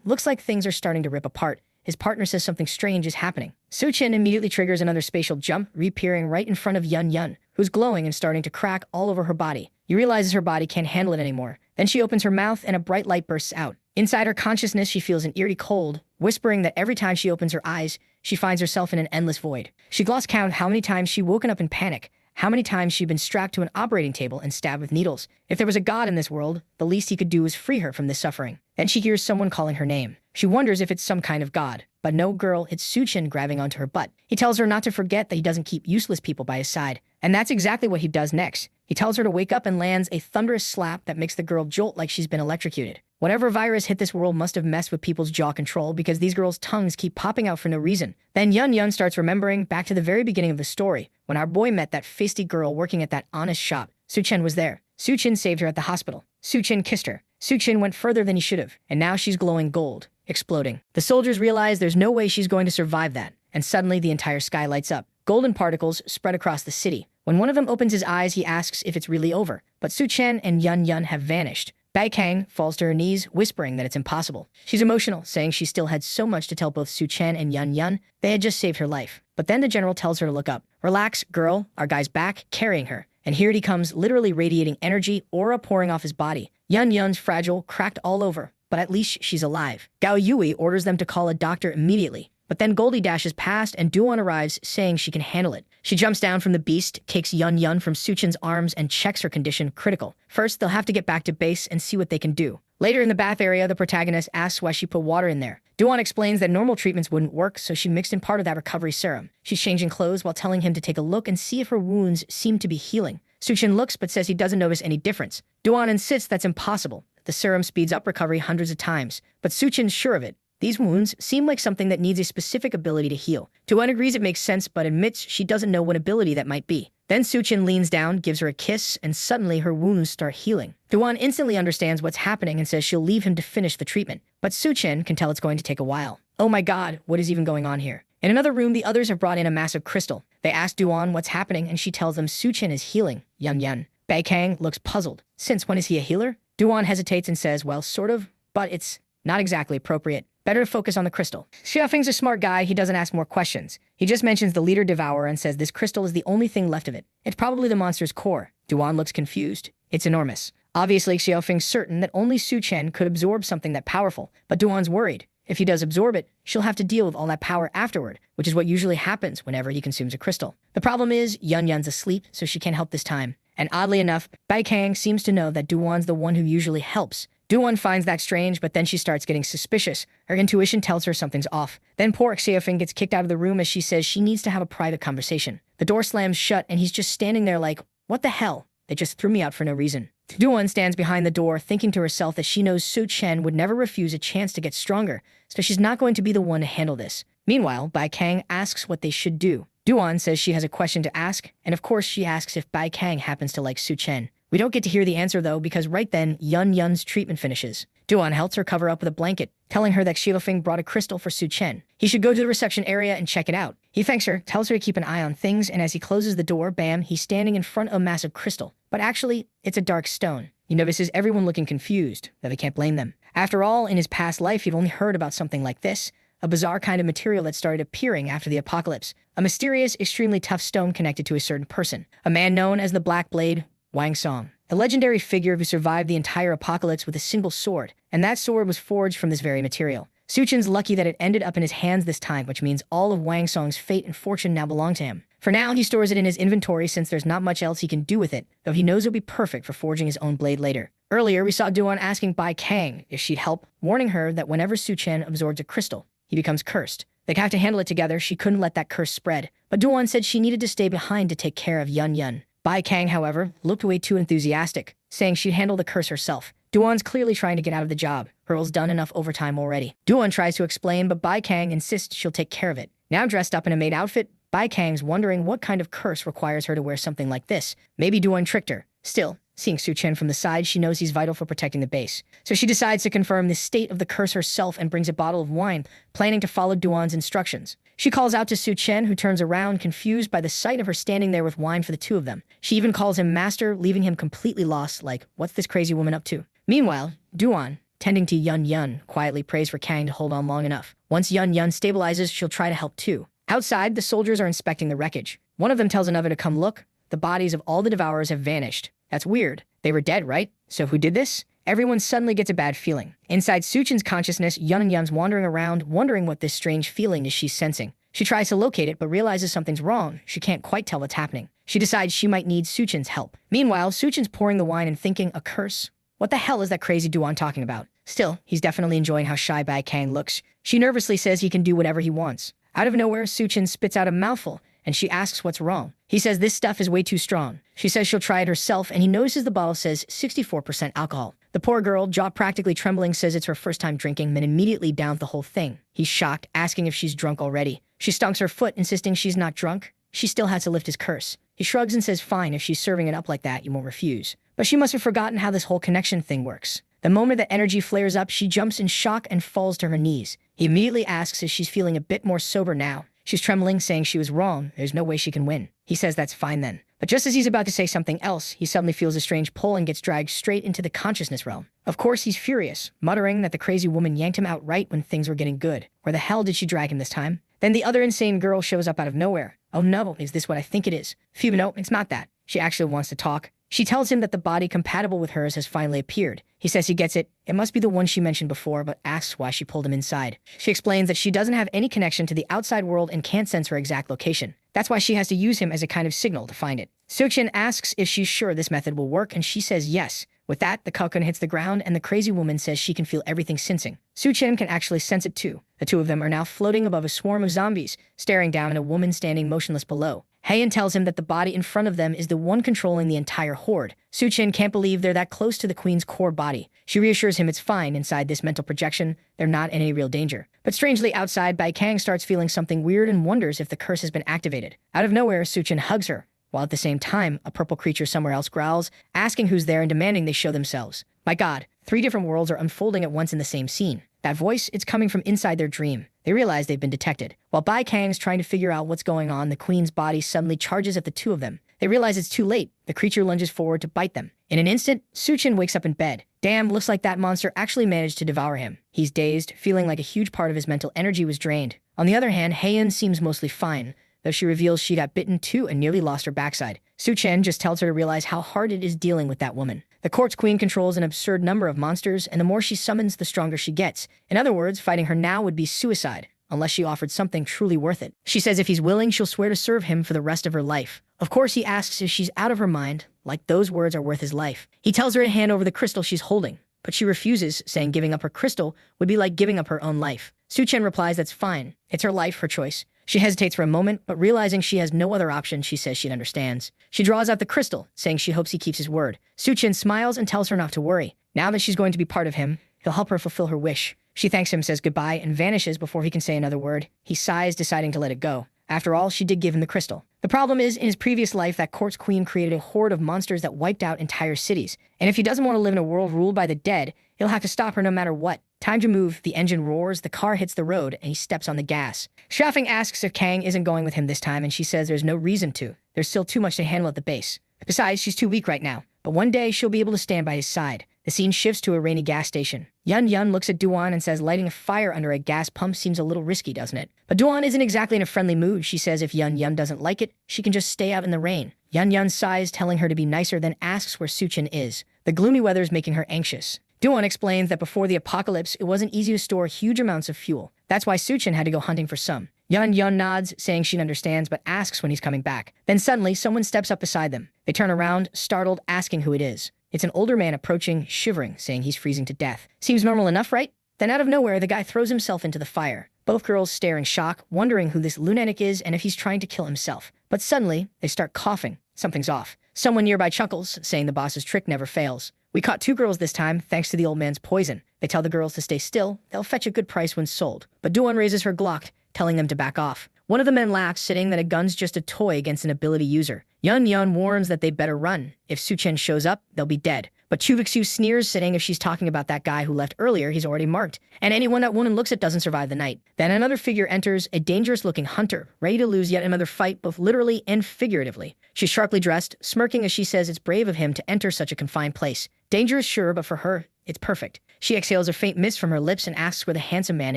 Looks like things are starting to rip apart. His partner says something strange is happening. Su-Chen immediately triggers another spatial jump, reappearing right in front of Yun, who's glowing and starting to crack all over her body. He realizes her body can't handle it anymore. Then she opens her mouth and a bright light bursts out. Inside her consciousness, she feels an eerie cold, whispering that every time she opens her eyes, she finds herself in an endless void. She lost count how many times she'd woken up in panic, how many times she'd been strapped to an operating table and stabbed with needles. If there was a god in this world, the least he could do was free her from this suffering. Then she hears someone calling her name. She wonders if it's some kind of god. But no, girl, it's Su-Chen grabbing onto her butt. He tells her not to forget that he doesn't keep useless people by his side. And that's exactly what he does next. He tells her to wake up and lands a thunderous slap that makes the girl jolt like she's been electrocuted. Whatever virus hit this world must have messed with people's jaw control because these girls' tongues keep popping out for no reason. Then Yun starts remembering back to the very beginning of the story, when our boy met that feisty girl working at that honest shop. Su-Chen was there. Su-Chen saved her at the hospital. Su-Chen kissed her. Su-Chen went further than he should have, and now she's glowing gold, exploding. The soldiers realize there's no way she's going to survive that, and suddenly the entire sky lights up. Golden particles spread across the city. When one of them opens his eyes, he asks if it's really over, but Su-Chen and Yun have vanished. Bai Kang falls to her knees, whispering that it's impossible. She's emotional, saying she still had so much to tell both Su-Chen and Yun. They had just saved her life. But then the general tells her to look up. Relax, girl, our guy's back, carrying her. And here he comes, literally radiating energy, aura pouring off his body. Yun's fragile, cracked all over, but at least she's alive. Gao Yui orders them to call a doctor immediately. But then Goldie dashes past and Duan arrives, saying she can handle it. She jumps down from the beast, takes Yun from Su-Chen's arms, and checks her condition critical. First, they'll have to get back to base and see what they can do. Later in the bath area, the protagonist asks why she put water in there. Duan explains that normal treatments wouldn't work, so she mixed in part of that recovery serum. She's changing clothes while telling him to take a look and see if her wounds seem to be healing. Su-Chen looks but says he doesn't notice any difference. Duan insists that's impossible. The serum speeds up recovery hundreds of times, but Su-Chen's sure of it. These wounds seem like something that needs a specific ability to heal. Duan agrees it makes sense, but admits she doesn't know what ability that might be. Then Su-Chen leans down, gives her a kiss, and suddenly her wounds start healing. Duan instantly understands what's happening and says she'll leave him to finish the treatment. But Su-Chen can tell it's going to take a while. Oh my god, what is even going on here? In another room, the others have brought in a massive crystal. They ask Duan what's happening, and she tells them Su-Chen is healing Yun. Bai Kang looks puzzled. Since when is he a healer? Duan hesitates and says, well, sort of, but it's not exactly appropriate. Better to focus on the crystal. Xiaofeng's a smart guy, he doesn't ask more questions. He just mentions the leader devourer and says this crystal is the only thing left of it. It's probably the monster's core. Duan looks confused. It's enormous. Obviously, Xiaofeng's certain that only Su-Chen could absorb something that powerful, but Duan's worried. If he does absorb it, she'll have to deal with all that power afterward, which is what usually happens whenever he consumes a crystal. The problem is, Yun's asleep, so she can't help this time. And oddly enough, Bai Kang seems to know that Duan's the one who usually helps. Duan finds that strange, but then she starts getting suspicious. Her intuition tells her something's off. Then poor Xiaofeng gets kicked out of the room as she says she needs to have a private conversation. The door slams shut and he's just standing there like, what the hell? They just threw me out for no reason. Duan stands behind the door, thinking to herself that she knows Su-Chen would never refuse a chance to get stronger, so she's not going to be the one to handle this. Meanwhile, Bai Kang asks what they should do. Duan says she has a question to ask, and of course she asks if Bai Kang happens to like Su-Chen. We don't get to hear the answer though, because right then, Yun's treatment finishes. Duan helps her cover up with a blanket, telling her that Xiaofeng brought a crystal for Su-Chen. He should go to the reception area and check it out. He thanks her, tells her to keep an eye on things, and as he closes the door, bam, he's standing in front of a massive crystal. But actually, it's a dark stone. He notices everyone looking confused, though they can't blame them. After all, in his past life, he'd only heard about something like this, a bizarre kind of material that started appearing after the apocalypse. A mysterious, extremely tough stone connected to a certain person. A man known as the Black Blade, Wang Song. A legendary figure who survived the entire apocalypse with a single sword, and that sword was forged from this very material. Su-Chen's lucky that it ended up in his hands this time, which means all of Wang Song's fate and fortune now belong to him. For now, he stores it in his inventory since there's not much else he can do with it, though he knows it'll be perfect for forging his own blade later. Earlier, we saw Duan asking Bai Kang if she'd help, warning her that whenever Su-Chen absorbs a crystal, he becomes cursed. They'd have to handle it together, she couldn't let that curse spread, but Duan said she needed to stay behind to take care of Yun. Bai Kang, however, looked way too enthusiastic, saying she'd handle the curse herself. Duan's clearly trying to get out of the job. Her role's done enough overtime already. Duan tries to explain, but Bai Kang insists she'll take care of it. Now dressed up in a maid outfit, Bai Kang's wondering what kind of curse requires her to wear something like this. Maybe Duan tricked her. Still, seeing Su Chen from the side, she knows he's vital for protecting the base. So she decides to confirm the state of the curse herself and brings a bottle of wine, planning to follow Duan's instructions. She calls out to Su Chen, who turns around, confused by the sight of her standing there with wine for the two of them. She even calls him master, leaving him completely lost, like, what's this crazy woman up to? Meanwhile, Duan, tending to Yun Yun, quietly prays for Kang to hold on long enough. Once Yun Yun stabilizes, she'll try to help too. Outside, the soldiers are inspecting the wreckage. One of them tells another to come look. The bodies of all the devourers have vanished. That's weird. They were dead, right? So who did this? Everyone suddenly gets a bad feeling. Inside Su Chen's consciousness, Yun Yun's wandering around, wondering what this strange feeling is she's sensing. She tries to locate it, but realizes something's wrong. She can't quite tell what's happening. She decides she might need Su Chen's help. Meanwhile, Su Chen's pouring the wine and thinking, a curse? What the hell is that crazy Duan talking about? Still, he's definitely enjoying how shy Bai Kang looks. She nervously says he can do whatever he wants. Out of nowhere, Su Chen spits out a mouthful, and she asks what's wrong. He says this stuff is way too strong. She says she'll try it herself, and he notices the bottle says 64% alcohol. The poor girl, jaw practically trembling, says it's her first time drinking, then immediately downs the whole thing. He's shocked, asking if she's drunk already. She stomps her foot, insisting she's not drunk. She still has to lift his curse. He shrugs and says, fine, if she's serving it up like that, you won't refuse. But she must have forgotten how this whole connection thing works. The moment that energy flares up, she jumps in shock and falls to her knees. He immediately asks if she's feeling a bit more sober now. She's trembling, saying she was wrong. There's no way she can win. He says that's fine then. But just as he's about to say something else, he suddenly feels a strange pull and gets dragged straight into the consciousness realm. Of course, he's furious, muttering that the crazy woman yanked him out right when things were getting good. Where the hell did she drag him this time? Then the other insane girl shows up out of nowhere. Oh no, is this what I think it is? Phew, no, it's not that. She actually wants to talk. She tells him that the body compatible with hers has finally appeared. He says he gets it. It must be the one she mentioned before, but asks why she pulled him inside. She explains that she doesn't have any connection to the outside world and can't sense her exact location. That's why she has to use him as a kind of signal to find it. Su Chen asks if she's sure this method will work, and she says yes. With that, the cocoon hits the ground, and the crazy woman says she can feel everything sensing. Su Chen can actually sense it too. The two of them are now floating above a swarm of zombies, staring down at a woman standing motionless below. Heian tells him that the body in front of them is the one controlling the entire horde. Su Chen can't believe they're that close to the queen's core body. She reassures him it's fine inside this mental projection. They're not in any real danger. But strangely, outside, Bai Kang starts feeling something weird and wonders if the curse has been activated. Out of nowhere, Su Chen hugs her, while at the same time, a purple creature somewhere else growls, asking who's there and demanding they show themselves. My God, 3 different worlds are unfolding at once in the same scene. That voice, it's coming from inside their dream. They realize they've been detected. While Bai Kang's trying to figure out what's going on, the queen's body suddenly charges at the two of them. They realize it's too late. The creature lunges forward to bite them. In an instant, Su Chen wakes up in bed. Damn, looks like that monster actually managed to devour him. He's dazed, feeling like a huge part of his mental energy was drained. On the other hand, Heian seems mostly fine, though she reveals she got bitten too and nearly lost her backside. Su Chen just tells her to realize how hard it is dealing with that woman. The court's queen controls an absurd number of monsters, and the more she summons, the stronger she gets. In other words, fighting her now would be suicide, unless she offered something truly worth it. She says if he's willing, she'll swear to serve him for the rest of her life. Of course, he asks if she's out of her mind, like those words are worth his life. He tells her to hand over the crystal she's holding, but she refuses, saying giving up her crystal would be like giving up her own life. Su Chen replies that's fine. It's her life, her choice. She hesitates for a moment, but realizing she has no other option, she says she understands. She draws out the crystal, saying she hopes he keeps his word. Su Chen smiles and tells her not to worry. Now that she's going to be part of him, he'll help her fulfill her wish. She thanks him, says goodbye, and vanishes before he can say another word. He sighs, deciding to let it go. After all, she did give him the crystal. The problem is, in his previous life, that court's queen created a horde of monsters that wiped out entire cities. And if he doesn't want to live in a world ruled by the dead, he'll have to stop her no matter what. Time to move. The engine roars, the car hits the road, and he steps on the gas. Xiaofeng asks if Kang isn't going with him this time, and she says there's no reason to. There's still too much to handle at the base. Besides, she's too weak right now. But one day, she'll be able to stand by his side. The scene shifts to a rainy gas station. Yun Yun looks at Duan and says lighting a fire under a gas pump seems a little risky, doesn't it? But Duan isn't exactly in a friendly mood. She says if Yun Yun doesn't like it, she can just stay out in the rain. Yun Yun sighs, telling her to be nicer, then asks where Su Chen is. The gloomy weather's making her anxious. Duan explains that before the apocalypse, it wasn't easy to store huge amounts of fuel. That's why Su Chen had to go hunting for some. Yun Yun nods, saying she understands, but asks when he's coming back. Then suddenly, someone steps up beside them. They turn around, startled, asking who it is. It's an older man approaching, shivering, saying he's freezing to death. Seems normal enough, right? Then out of nowhere, the guy throws himself into the fire. Both girls stare in shock, wondering who this lunatic is and if he's trying to kill himself. But suddenly, they start coughing. Something's off. Someone nearby chuckles, saying the boss's trick never fails. We caught 2 girls this time, thanks to the old man's poison. They tell the girls to stay still. They'll fetch a good price when sold. But Duan raises her Glock, telling them to back off. One of the men laughs, saying that a gun's just a toy against an ability user. Yun Yun warns that they'd better run. If Su-chen shows up, they'll be dead. But Chuvik-su sneers, saying if she's talking about that guy who left earlier, he's already marked, and anyone that woman looks at doesn't survive the night. Then another figure enters, a dangerous-looking hunter, ready to lose yet another fight, both literally and figuratively. She's sharply dressed, smirking as she says it's brave of him to enter such a confined place. Dangerous, sure, but for her, it's perfect. She exhales a faint mist from her lips and asks where the handsome man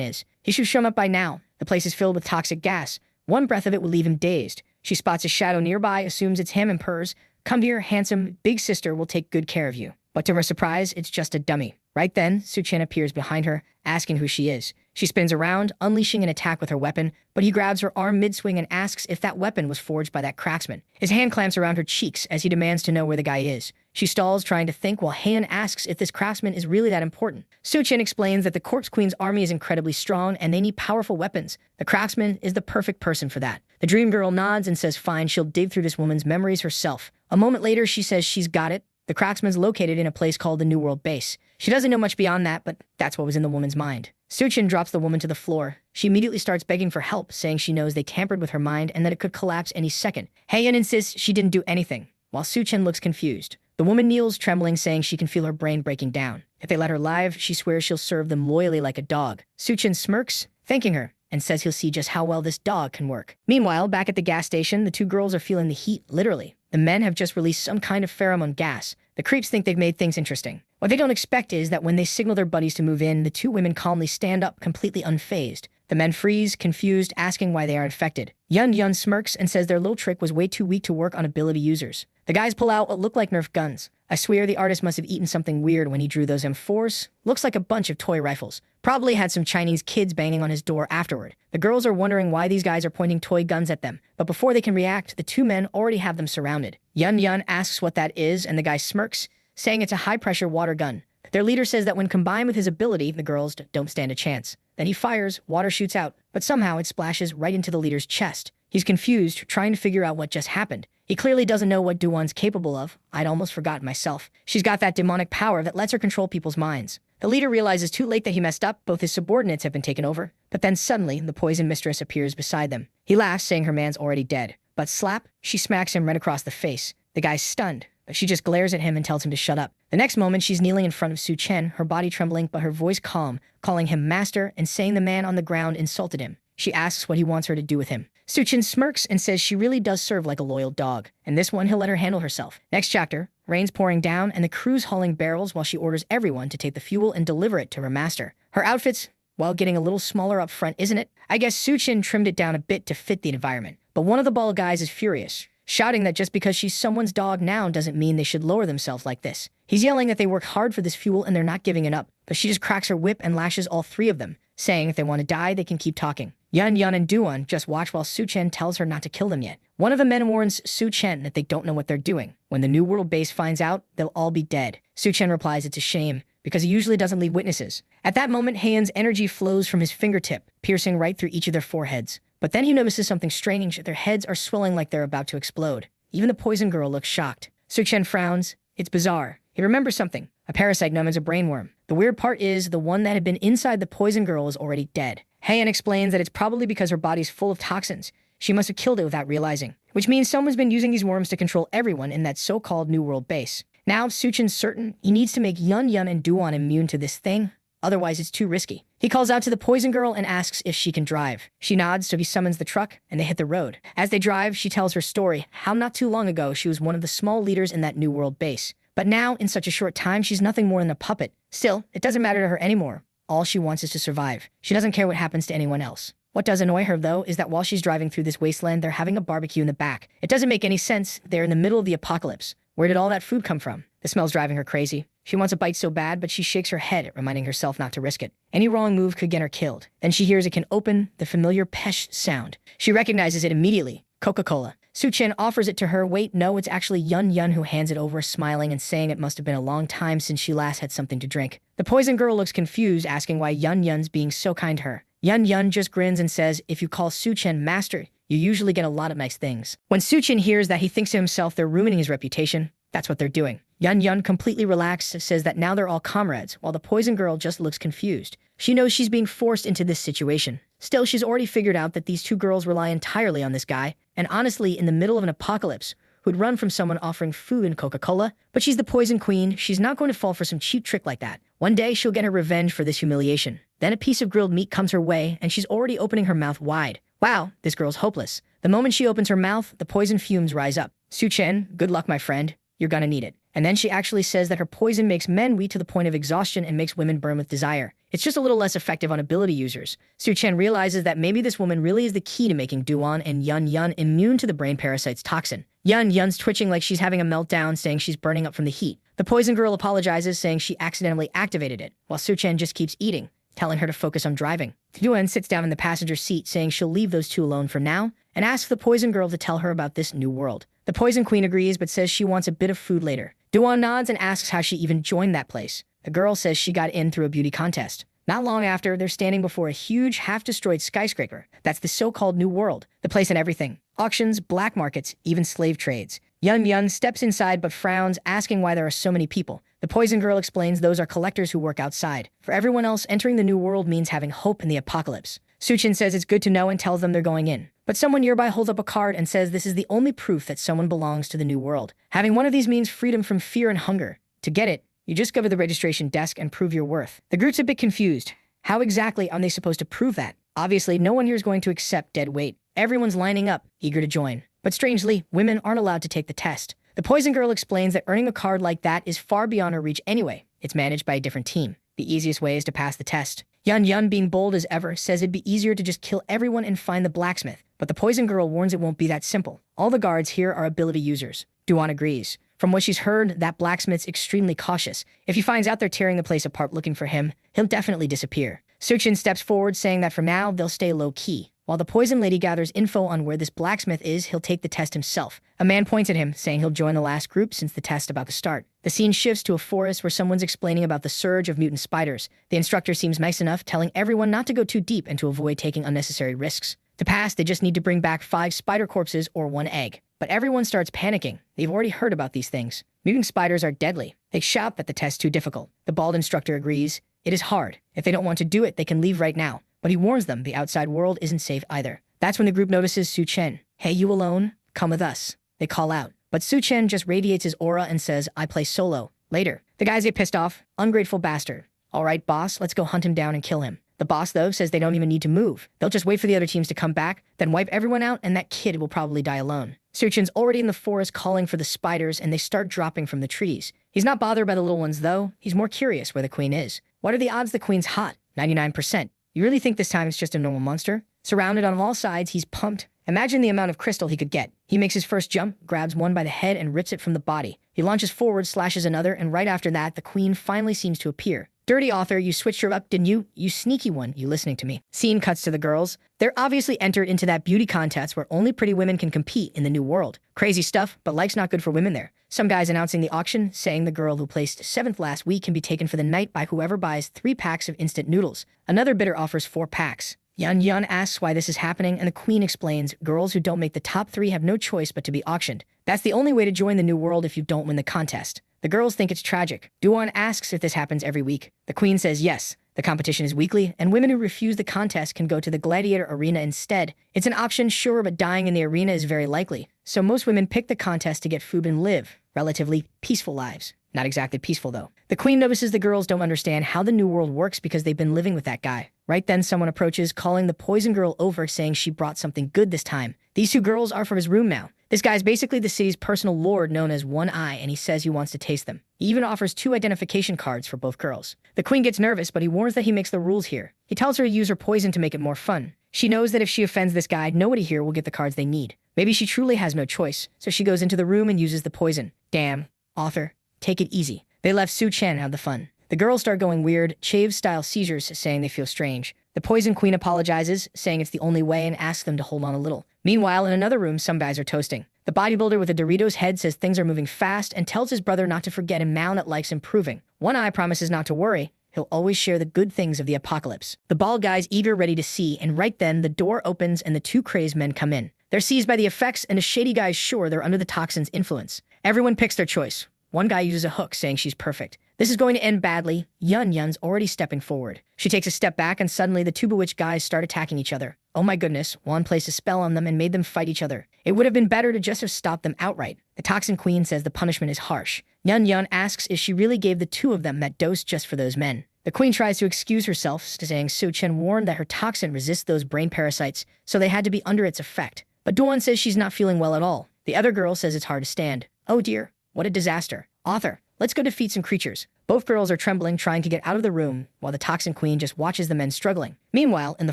is. He should show up by now. The place is filled with toxic gas. One breath of it would leave him dazed. She spots a shadow nearby, assumes it's him, and purrs, "Come here, handsome, big sister will take good care of you." But to her surprise, it's just a dummy. Right then, Su-chen appears behind her, asking who she is. She spins around, unleashing an attack with her weapon, but he grabs her arm mid-swing and asks if that weapon was forged by that craftsman. His hand clamps around her cheeks as he demands to know where the guy is. She stalls, trying to think, while Han asks if this craftsman is really that important. Su-chen explains that the Corpse Queen's army is incredibly strong and they need powerful weapons. The craftsman is the perfect person for that. The dream girl nods and says fine, she'll dig through this woman's memories herself. A moment later, she says she's got it. The craftsman's located in a place called the New World Base. She doesn't know much beyond that, but that's what was in the woman's mind. Su-chen drops the woman to the floor. She immediately starts begging for help, saying she knows they tampered with her mind and that it could collapse any second. Heian insists she didn't do anything, while Su-chen looks confused. The woman kneels, trembling, saying she can feel her brain breaking down. If they let her live, she swears she'll serve them loyally like a dog. Su-chen smirks, thanking her, and says he'll see just how well this dog can work. Meanwhile, back at the gas station, the two girls are feeling the heat, literally. The men have just released some kind of pheromone gas. The creeps think they've made things interesting. What they don't expect is that when they signal their buddies to move in, the two women calmly stand up, completely unfazed. The men freeze, confused, asking why they are infected. Yun Yun smirks and says their little trick was way too weak to work on ability users. The guys pull out what look like Nerf guns. I swear the artist must have eaten something weird when he drew those M4s. Looks like a bunch of toy rifles. Probably had some Chinese kids banging on his door afterward. The girls are wondering why these guys are pointing toy guns at them. But before they can react, the two men already have them surrounded. Yun Yun asks what that is, and the guy smirks, saying it's a high-pressure water gun. Their leader says that when combined with his ability, the girls don't stand a chance. Then he fires, water shoots out, but somehow it splashes right into the leader's chest. He's confused, trying to figure out what just happened. He clearly doesn't know what Duan's capable of. I'd almost forgotten myself. She's got that demonic power that lets her control people's minds. The leader realizes too late that he messed up. Both his subordinates have been taken over. But then suddenly, the poison mistress appears beside them. He laughs, saying her man's already dead. But slap, she smacks him right across the face. The guy's stunned, but she just glares at him and tells him to shut up. The next moment, she's kneeling in front of Su-chen, her body trembling but her voice calm, calling him master and saying the man on the ground insulted him. She asks what he wants her to do with him. Su-chen smirks and says she really does serve like a loyal dog, and this one he'll let her handle herself. Next chapter, rain's pouring down and the crew's hauling barrels while she orders everyone to take the fuel and deliver it to her master. Her outfit's, well, getting a little smaller up front, isn't it? I guess Su-chen trimmed it down a bit to fit the environment. But one of the bald guys is furious, shouting that just because she's someone's dog now doesn't mean they should lower themselves like this. He's yelling that they work hard for this fuel and they're not giving it up, but she just cracks her whip and lashes all three of them, saying if they want to die, they can keep talking. Yun Yun and Duan just watch while Su-chen tells her not to kill them yet. One of the men warns Su-chen that they don't know what they're doing. When the New World Base finds out, they'll all be dead. Su-chen replies it's a shame, because he usually doesn't leave witnesses. At that moment, Heian's energy flows from his fingertip, piercing right through each of their foreheads. But then he notices something strange. Their heads are swelling like they're about to explode. Even the poison girl looks shocked. Su-chen frowns. It's bizarre. He remembers something. A parasite known as a brainworm. The weird part is the one that had been inside the poison girl is already dead. Heian explains that it's probably because her body's full of toxins. She must have killed it without realizing, which means someone's been using these worms to control everyone in that so-called New World Base. Now, Su-chen's certain he needs to make Yun Yun and Duan immune to this thing. Otherwise, it's too risky. He calls out to the poison girl and asks if she can drive. She nods, so he summons the truck, and they hit the road. As they drive, she tells her story, how not too long ago she was one of the small leaders in that New World Base. But now, in such a short time, she's nothing more than a puppet. Still, it doesn't matter to her anymore. All she wants is to survive. She doesn't care what happens to anyone else. What does annoy her, though, is that while she's driving through this wasteland, they're having a barbecue in the back. It doesn't make any sense. They're in the middle of the apocalypse. Where did all that food come from? The smell's driving her crazy. She wants a bite so bad, but she shakes her head, reminding herself not to risk it. Any wrong move could get her killed. Then she hears it can open, the familiar pesh sound. She recognizes it immediately. Coca-Cola. Su-chen offers it to her. Wait, no, it's actually Yun Yun who hands it over, smiling and saying it must have been a long time since she last had something to drink. The poison girl looks confused, asking why Yun Yun's being so kind to her. Yun Yun just grins and says, if you call Su-chen master, you usually get a lot of nice things. When Su-chen hears that, he thinks to himself they're ruining his reputation. That's what they're doing. Yun Yun, completely relaxed, says that now they're all comrades, while the poison girl just looks confused. She knows she's being forced into this situation. Still, she's already figured out that these two girls rely entirely on this guy, and honestly, in the middle of an apocalypse, who'd run from someone offering food and Coca-Cola? But she's the poison queen. She's not going to fall for some cheap trick like that. One day, she'll get her revenge for this humiliation. Then a piece of grilled meat comes her way, and she's already opening her mouth wide. Wow, this girl's hopeless. The moment she opens her mouth, the poison fumes rise up. Su Chen, good luck, my friend. You're gonna need it. And then she actually says that her poison makes men weak to the point of exhaustion and makes women burn with desire. It's just a little less effective on ability users. Su Chen realizes that maybe this woman really is the key to making Duan and Yun Yun immune to the brain parasite's toxin. Yun Yun's twitching like she's having a meltdown, saying she's burning up from the heat. The poison girl apologizes, saying she accidentally activated it, while Su Chen just keeps eating, telling her to focus on driving. Duan sits down in the passenger seat, saying she'll leave those two alone for now, and asks the poison girl to tell her about this new world. The poison queen agrees, but says she wants a bit of food later. Duan nods and asks how she even joined that place. The girl says she got in through a beauty contest. Not long after, they're standing before a huge, half-destroyed skyscraper. That's the so-called New World, the place in everything. Auctions, black markets, even slave trades. Yun Yun steps inside but frowns, asking why there are so many people. The poison girl explains those are collectors who work outside. For everyone else, entering the New World means having hope in the apocalypse. Su Chen says it's good to know and tells them they're going in. But someone nearby holds up a card and says this is the only proof that someone belongs to the New World. Having one of these means freedom from fear and hunger. To get it, you just go to the registration desk and prove your worth. The group's a bit confused. How exactly are they supposed to prove that? Obviously, no one here is going to accept dead weight. Everyone's lining up, eager to join. But strangely, women aren't allowed to take the test. The poison girl explains that earning a card like that is far beyond her reach anyway. It's managed by a different team. The easiest way is to pass the test. Yun Yun, being bold as ever, says it'd be easier to just kill everyone and find the blacksmith. But the poison girl warns it won't be that simple. All the guards here are ability users. Duan agrees. From what she's heard, that blacksmith's extremely cautious. If he finds out they're tearing the place apart looking for him, he'll definitely disappear. Su Chen steps forward, saying that for now, they'll stay low-key. While the poison lady gathers info on where this blacksmith is, he'll take the test himself. A man points at him, saying he'll join the last group since the test's about to start. The scene shifts to a forest where someone's explaining about the surge of mutant spiders. The instructor seems nice enough, telling everyone not to go too deep and to avoid taking unnecessary risks. To pass, they just need to bring back 5 spider corpses or 1 egg. But everyone starts panicking. They've already heard about these things. Mutant spiders are deadly. They shout that the test's too difficult. The bald instructor agrees. It is hard. If they don't want to do it, they can leave right now. But he warns them the outside world isn't safe either. That's when the group notices Su Chen. Hey, you alone? Come with us. They call out. But Su Chen just radiates his aura and says, I play solo. Later, the guys get pissed off. Ungrateful bastard. All right, boss, let's go hunt him down and kill him. The boss, though, says they don't even need to move. They'll just wait for the other teams to come back, then wipe everyone out, and that kid will probably die alone. Su Chen's already in the forest calling for the spiders, and they start dropping from the trees. He's not bothered by the little ones, though. He's more curious where the queen is. What are the odds the queen's hot? 99%. You really think this time it's just a normal monster? Surrounded on all sides, he's pumped. Imagine the amount of crystal he could get. He makes his first jump, grabs one by the head, and rips it from the body. He launches forward, slashes another, and right after that, the queen finally seems to appear. Dirty author, you switched her up, didn't you? You sneaky one, you listening to me. Scene cuts to the girls. They're obviously entered into that beauty contest where only pretty women can compete in the new world. Crazy stuff, but like's not good for women there. Some guy's announcing the auction, saying the girl who placed 7th last week can be taken for the night by whoever buys 3 packs of instant noodles. Another bidder offers 4 packs. Yun Yun asks why this is happening, and the queen explains girls who don't make the top 3 have no choice but to be auctioned. That's the only way to join the new world if you don't win the contest. The girls think it's tragic. Duan asks if this happens every week. The queen says yes. The competition is weekly, and women who refuse the contest can go to the gladiator arena instead. It's an option, sure, but dying in the arena is very likely. So most women pick the contest to get food and live relatively peaceful lives. Not exactly peaceful, though. The queen notices the girls don't understand how the new world works because they've been living with that guy. Right then, someone approaches, calling the poison girl over, saying she brought something good this time. These 2 girls are from his room now. This guy's basically the city's personal lord known as One Eye, and he says he wants to taste them. He even offers 2 identification cards for both girls. The queen gets nervous, but he warns that he makes the rules here. He tells her to use her poison to make it more fun. She knows that if she offends this guy, nobody here will get the cards they need. Maybe she truly has no choice, so she goes into the room and uses the poison. Damn, author, take it easy. They left Su Chen out of the fun. The girls start going weird, Chave-style seizures, saying they feel strange. The poison queen apologizes, saying it's the only way, and asks them to hold on a little. Meanwhile, in another room, some guys are toasting. The bodybuilder with a Doritos head says things are moving fast and tells his brother not to forget a mound that likes improving. One Eye promises not to worry. He'll always share the good things of the apocalypse. The bald guy's eager, ready to see, and right then, the door opens and the 2 crazed men come in. They're seized by the effects, and a shady guy's sure they're under the toxin's influence. Everyone picks their choice. One guy uses a hook, saying she's perfect. This is going to end badly. Yun's already stepping forward. She takes a step back, and suddenly the two bewitched guys start attacking each other. Oh my goodness, Juan placed a spell on them and made them fight each other. It would have been better to just have stopped them outright. The Toxin Queen says the punishment is harsh. Yun asks if she really gave the two of them that dose just for those men. The queen tries to excuse herself, saying Su Chen warned that her toxin resists those brain parasites, so they had to be under its effect. But Duan says she's not feeling well at all. The other girl says it's hard to stand. Oh dear, what a disaster. Author, let's go defeat some creatures. Both girls are trembling, trying to get out of the room, while the Toxin Queen just watches the men struggling. Meanwhile, in the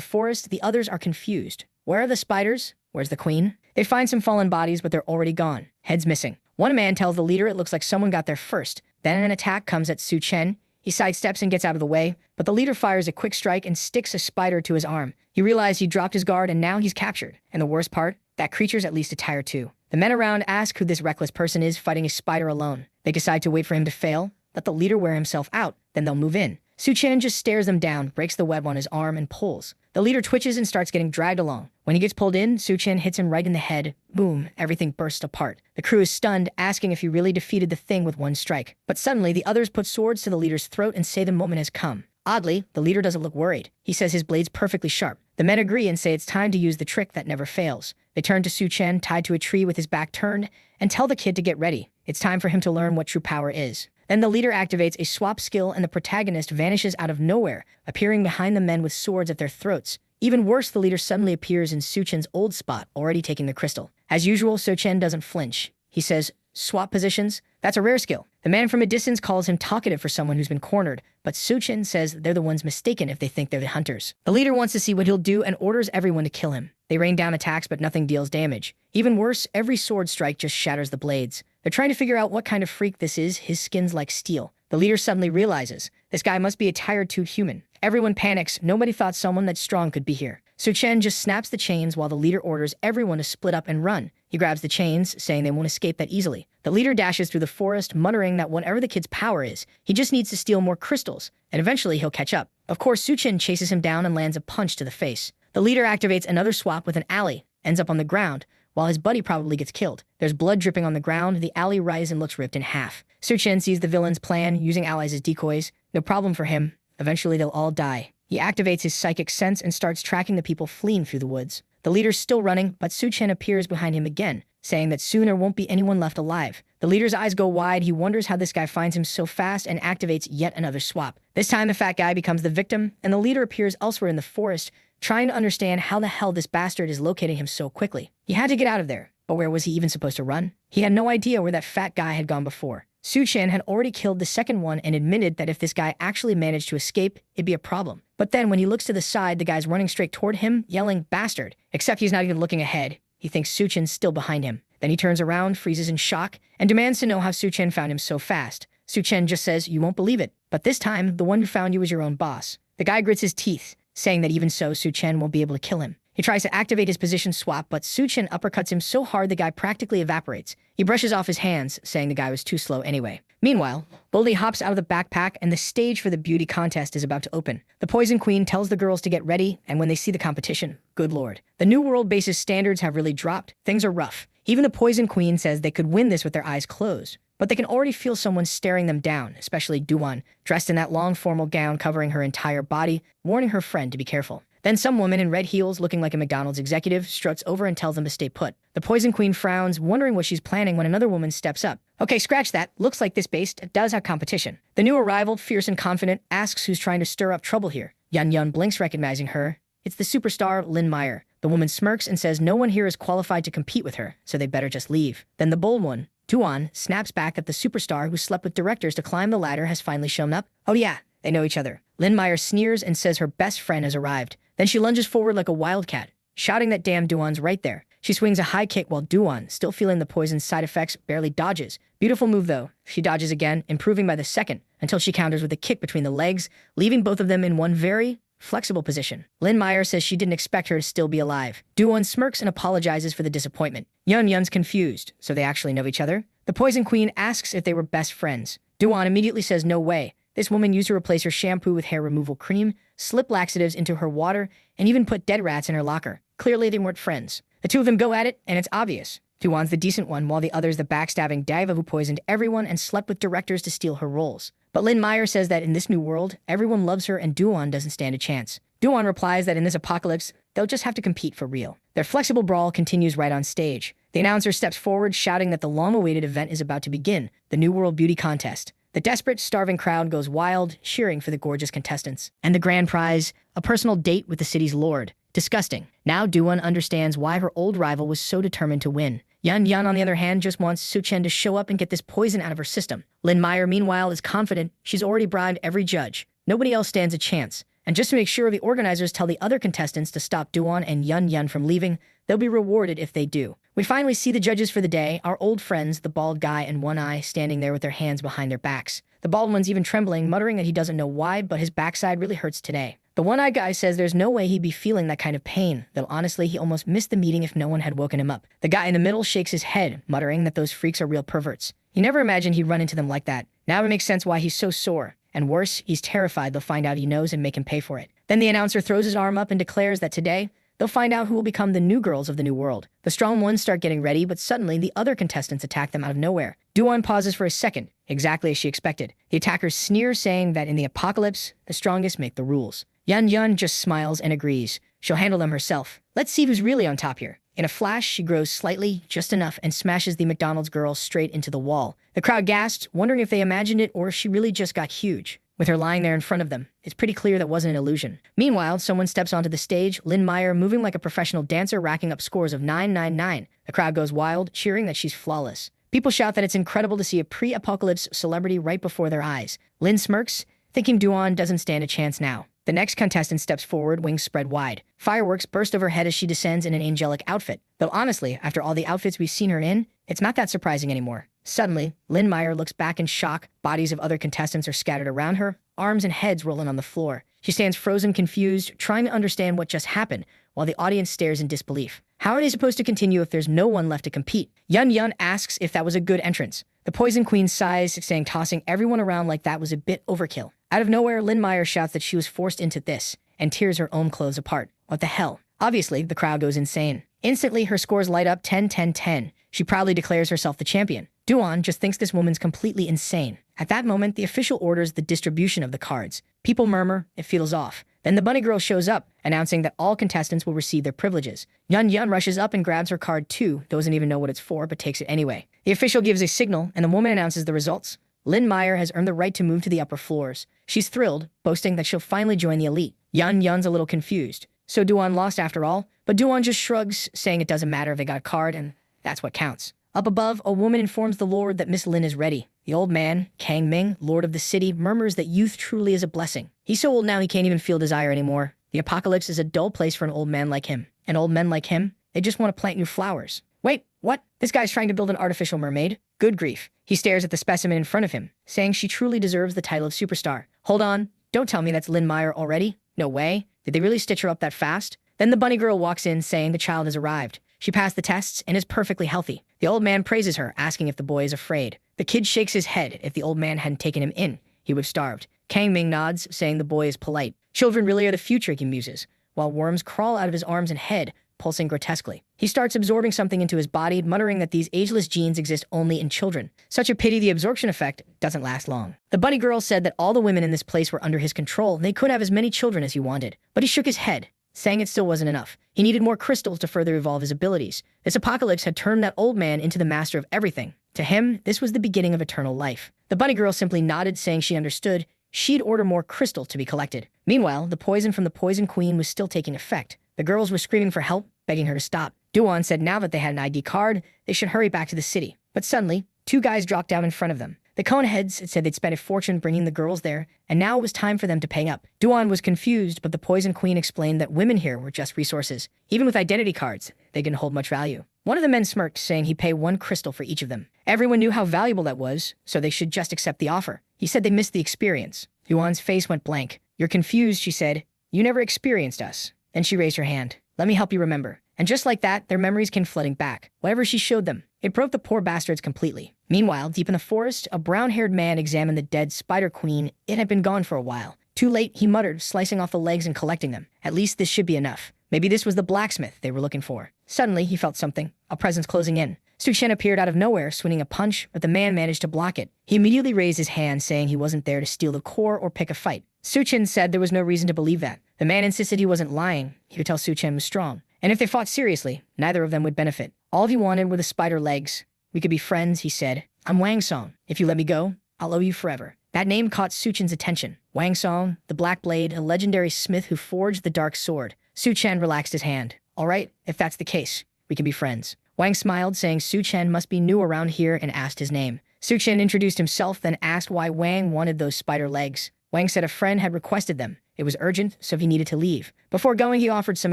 forest, the others are confused. Where are the spiders? Where's the queen? They find some fallen bodies, but they're already gone. Heads missing. One man tells the leader it looks like someone got there first. Then an attack comes at Su Chen. He sidesteps and gets out of the way, but the leader fires a quick strike and sticks a spider to his arm. He realized he dropped his guard and now he's captured. And the worst part? That creature's at least a tire too. The men around ask who this reckless person is fighting a spider alone. They decide to wait for him to fail, let the leader wear himself out, then they'll move in. Su Chen just stares them down, breaks the web on his arm, and pulls. The leader twitches and starts getting dragged along. When he gets pulled in, Su Chen hits him right in the head. Boom, everything bursts apart. The crew is stunned, asking if he really defeated the thing with one strike. But suddenly, the others put swords to the leader's throat and say the moment has come. Oddly, the leader doesn't look worried. He says his blade's perfectly sharp. The men agree and say it's time to use the trick that never fails. They turn to Su Chen, tied to a tree with his back turned, and tell the kid to get ready. It's time for him to learn what true power is. Then the leader activates a swap skill and the protagonist vanishes out of nowhere, appearing behind the men with swords at their throats. Even worse, the leader suddenly appears in Su Chen's old spot, already taking the crystal. As usual, Su Chen doesn't flinch. He says, swap positions? That's a rare skill. The man from a distance calls him talkative for someone who's been cornered, but Su Chen says they're the ones mistaken if they think they're the hunters. The leader wants to see what he'll do and orders everyone to kill him. They rain down attacks, but nothing deals damage. Even worse, every sword strike just shatters the blades. They're trying to figure out what kind of freak this is. His skin's like steel. The leader suddenly realizes this guy must be a tired tooth human. Everyone panics. Nobody thought someone that strong could be here. Su Chen just snaps the chains while the leader orders everyone to split up and run. He grabs the chains, saying they won't escape that easily. The leader dashes through the forest, muttering that whatever the kid's power is, he just needs to steal more crystals, and eventually he'll catch up. Of course, Su Chen chases him down and lands a punch to the face. The leader activates another swap with an alley, ends up on the ground, while his buddy probably gets killed. There's blood dripping on the ground, the alley rises and looks ripped in half. Su Chen sees the villain's plan, using allies as decoys. No problem for him. Eventually they'll all die. He activates his psychic sense and starts tracking the people fleeing through the woods. The leader's still running, but Su Chen appears behind him again, saying that soon there won't be anyone left alive. The leader's eyes go wide. He wonders how this guy finds him so fast and activates yet another swap. This time the fat guy becomes the victim, and the leader appears elsewhere in the forest, trying to understand how the hell this bastard is locating him so quickly. He had to get out of there, but where was he even supposed to run? He had no idea where that fat guy had gone before. Su Chen had already killed the second one and admitted that if this guy actually managed to escape, it'd be a problem. But then when he looks to the side, the guy's running straight toward him, yelling, "Bastard!" Except he's not even looking ahead. He thinks Su Chen's still behind him. Then he turns around, freezes in shock, and demands to know how Su Chen found him so fast. Su Chen just says, "You won't believe it. But this time, the one who found you was your own boss." The guy grits his teeth, saying that even so, Su Chen won't be able to kill him. He tries to activate his position swap, but Su Chen uppercuts him so hard the guy practically evaporates. He brushes off his hands, saying the guy was too slow anyway. Meanwhile, Boldy hops out of the backpack and the stage for the beauty contest is about to open. The Poison Queen tells the girls to get ready, and when they see the competition, good lord. The New World base's standards have really dropped. Things are rough. Even the Poison Queen says they could win this with their eyes closed. But they can already feel someone staring them down, especially Duan, dressed in that long formal gown covering her entire body, warning her friend to be careful. Then some woman in red heels looking like a McDonald's executive struts over and tells them to stay put. The Poison Queen frowns, wondering what she's planning when another woman steps up. Okay, scratch that. Looks like this base does have competition. The new arrival, fierce and confident, asks who's trying to stir up trouble here. Yun blinks, recognizing her. It's the superstar, Lin Meyer. The woman smirks and says no one here is qualified to compete with her, so they better just leave. Then the bold one, Duan, snaps back that the superstar who slept with directors to climb the ladder has finally shown up. Oh yeah, they know each other. Lin Meyer sneers and says her best friend has arrived. Then she lunges forward like a wildcat, shouting that damn Duan's right there. She swings a high kick while Duan, still feeling the poison's side effects, barely dodges. Beautiful move though. She dodges again, improving by the second, until she counters with a kick between the legs, leaving both of them in one very flexible position. Lin Meyer says she didn't expect her to still be alive. Duan smirks and apologizes for the disappointment. Yun's confused, so they actually know each other? The Poison Queen asks if they were best friends. Duan immediately says no way. This woman used to replace her shampoo with hair removal cream, slip laxatives into her water, and even put dead rats in her locker. Clearly they weren't friends. The two of them go at it, and it's obvious. Duan's the decent one, while the other's the backstabbing diva who poisoned everyone and slept with directors to steal her roles. But Lin Meyer says that in this new world, everyone loves her and Duan doesn't stand a chance. Duan replies that in this apocalypse, they'll just have to compete for real. Their flexible brawl continues right on stage. The announcer steps forward, shouting that the long-awaited event is about to begin, the New World Beauty Contest. The desperate, starving crowd goes wild, cheering for the gorgeous contestants. And the grand prize, a personal date with the city's lord. Disgusting. Now Duan understands why her old rival was so determined to win. Yan Yan, on the other hand, just wants Su Chen to show up and get this poison out of her system. Lin Meyer, meanwhile, is confident she's already bribed every judge. Nobody else stands a chance. And just to make sure, the organizers tell the other contestants to stop Duan and Yan Yan from leaving. They'll be rewarded if they do. We finally see the judges for the day, our old friends, the bald guy and One Eye, standing there with their hands behind their backs. The bald one's even trembling, muttering that he doesn't know why, but his backside really hurts today. The one-eyed guy says there's no way he'd be feeling that kind of pain, though honestly he almost missed the meeting if no one had woken him up. The guy in the middle shakes his head, muttering that those freaks are real perverts. He never imagined he'd run into them like that. Now it makes sense why he's so sore. And worse, he's terrified they'll find out he knows and make him pay for it. Then the announcer throws his arm up and declares that today, they'll find out who will become the new girls of the new world. The strong ones start getting ready, but suddenly the other contestants attack them out of nowhere. Duan pauses for a second, exactly as she expected. The attackers sneer, saying that in the apocalypse, the strongest make the rules. Yan Yan just smiles and agrees. She'll handle them herself. Let's see who's really on top here. In a flash, she grows slightly, just enough, and smashes the McDonald's girl straight into the wall. The crowd gasped, wondering if they imagined it or if she really just got huge. With her lying there in front of them, it's pretty clear that wasn't an illusion. Meanwhile, someone steps onto the stage, Lin Meyer moving like a professional dancer, racking up scores of 999. The crowd goes wild, cheering that she's flawless. People shout that it's incredible to see a pre-apocalypse celebrity right before their eyes. Lin smirks, thinking Duan doesn't stand a chance now. The next contestant steps forward, wings spread wide. Fireworks burst overhead as she descends in an angelic outfit. Though honestly, after all the outfits we've seen her in, it's not that surprising anymore. Suddenly, Lin Meyer looks back in shock. Bodies of other contestants are scattered around her, arms and heads rolling on the floor. She stands frozen, confused, trying to understand what just happened, while the audience stares in disbelief. How are they supposed to continue if there's no one left to compete? Yun Yun asks if that was a good entrance. The Poison Queen sighs, saying tossing everyone around like that was a bit overkill. Out of nowhere, Lin Meyer shouts that she was forced into this, and tears her own clothes apart. What the hell? Obviously, the crowd goes insane. Instantly, her scores light up 10-10-10. She proudly declares herself the champion. Duan just thinks this woman's completely insane. At that moment, the official orders the distribution of the cards. People murmur, it feels off. Then the bunny girl shows up, announcing that all contestants will receive their privileges. Yun Yun rushes up and grabs her card too, doesn't even know what it's for, but takes it anyway. The official gives a signal, and the woman announces the results. Lin Meyer has earned the right to move to the upper floors. She's thrilled, boasting that she'll finally join the elite. Yun Yun's a little confused. So Duan lost after all? But Duan just shrugs, saying it doesn't matter if they got a card, and that's what counts. Up above, a woman informs the Lord that Miss Lin is ready. The old man, Kang Ming, Lord of the city, murmurs that youth truly is a blessing. He's so old now he can't even feel desire anymore. The apocalypse is a dull place for an old man like him. And old men like him, they just want to plant new flowers. Wait, what? This guy's trying to build an artificial mermaid? Good grief. He stares at the specimen in front of him, saying she truly deserves the title of superstar. Hold on, don't tell me that's Lin Meyer already? No way. Did they really stitch her up that fast? Then the bunny girl walks in, saying the child has arrived. She passed the tests and is perfectly healthy. The old man praises her, asking if the boy is afraid. The kid shakes his head. If the old man hadn't taken him in, he would have starved. Kang Ming nods, saying the boy is polite. Children really are the future, he muses, while worms crawl out of his arms and head, pulsing grotesquely. He starts absorbing something into his body, muttering that these ageless genes exist only in children. Such a pity the absorption effect doesn't last long. The bunny girl said that all the women in this place were under his control, and they could have as many children as he wanted. But he shook his head, saying it still wasn't enough. He needed more crystals to further evolve his abilities. This apocalypse had turned that old man into the master of everything. To him, this was the beginning of eternal life. The bunny girl simply nodded, saying she understood. She'd order more crystal to be collected. Meanwhile, the poison from the Poison Queen was still taking effect. The girls were screaming for help, begging her to stop. Duan said now that they had an ID card, they should hurry back to the city. But suddenly, two guys dropped down in front of them. The cone heads had said they'd spent a fortune bringing the girls there, and now it was time for them to pay up. Duan was confused, but the Poison Queen explained that women here were just resources. Even with identity cards, they didn't hold much value. One of the men smirked, saying he'd pay 1 crystal for each of them. Everyone knew how valuable that was, so they should just accept the offer. He said they missed the experience. Duan's face went blank. You're confused, she said. You never experienced us. Then she raised her hand. Let me help you remember. And just like that, their memories came flooding back. Whatever she showed them, it broke the poor bastards completely. Meanwhile, deep in the forest, a brown-haired man examined the dead Spider Queen. It had been gone for a while. Too late, he muttered, slicing off the legs and collecting them. At least this should be enough. Maybe this was the blacksmith they were looking for. Suddenly, he felt something, a presence closing in. Su Chen appeared out of nowhere, swinging a punch, but the man managed to block it. He immediately raised his hand, saying he wasn't there to steal the core or pick a fight. Su Chen said there was no reason to believe that. The man insisted he wasn't lying. He could tell Su Chen was strong. And if they fought seriously, neither of them would benefit. All he wanted were the spider legs. We could be friends, he said. I'm Wang Song. If you let me go, I'll owe you forever. That name caught Su Chen's attention. Wang Song, the Black Blade, a legendary smith who forged the dark sword. Su Chen relaxed his hand. All right, if that's the case, we can be friends. Wang smiled, saying Su Chen must be new around here, and asked his name. Su Chen introduced himself, then asked why Wang wanted those spider legs. Wang said a friend had requested them. It was urgent, so he needed to leave. Before going, he offered some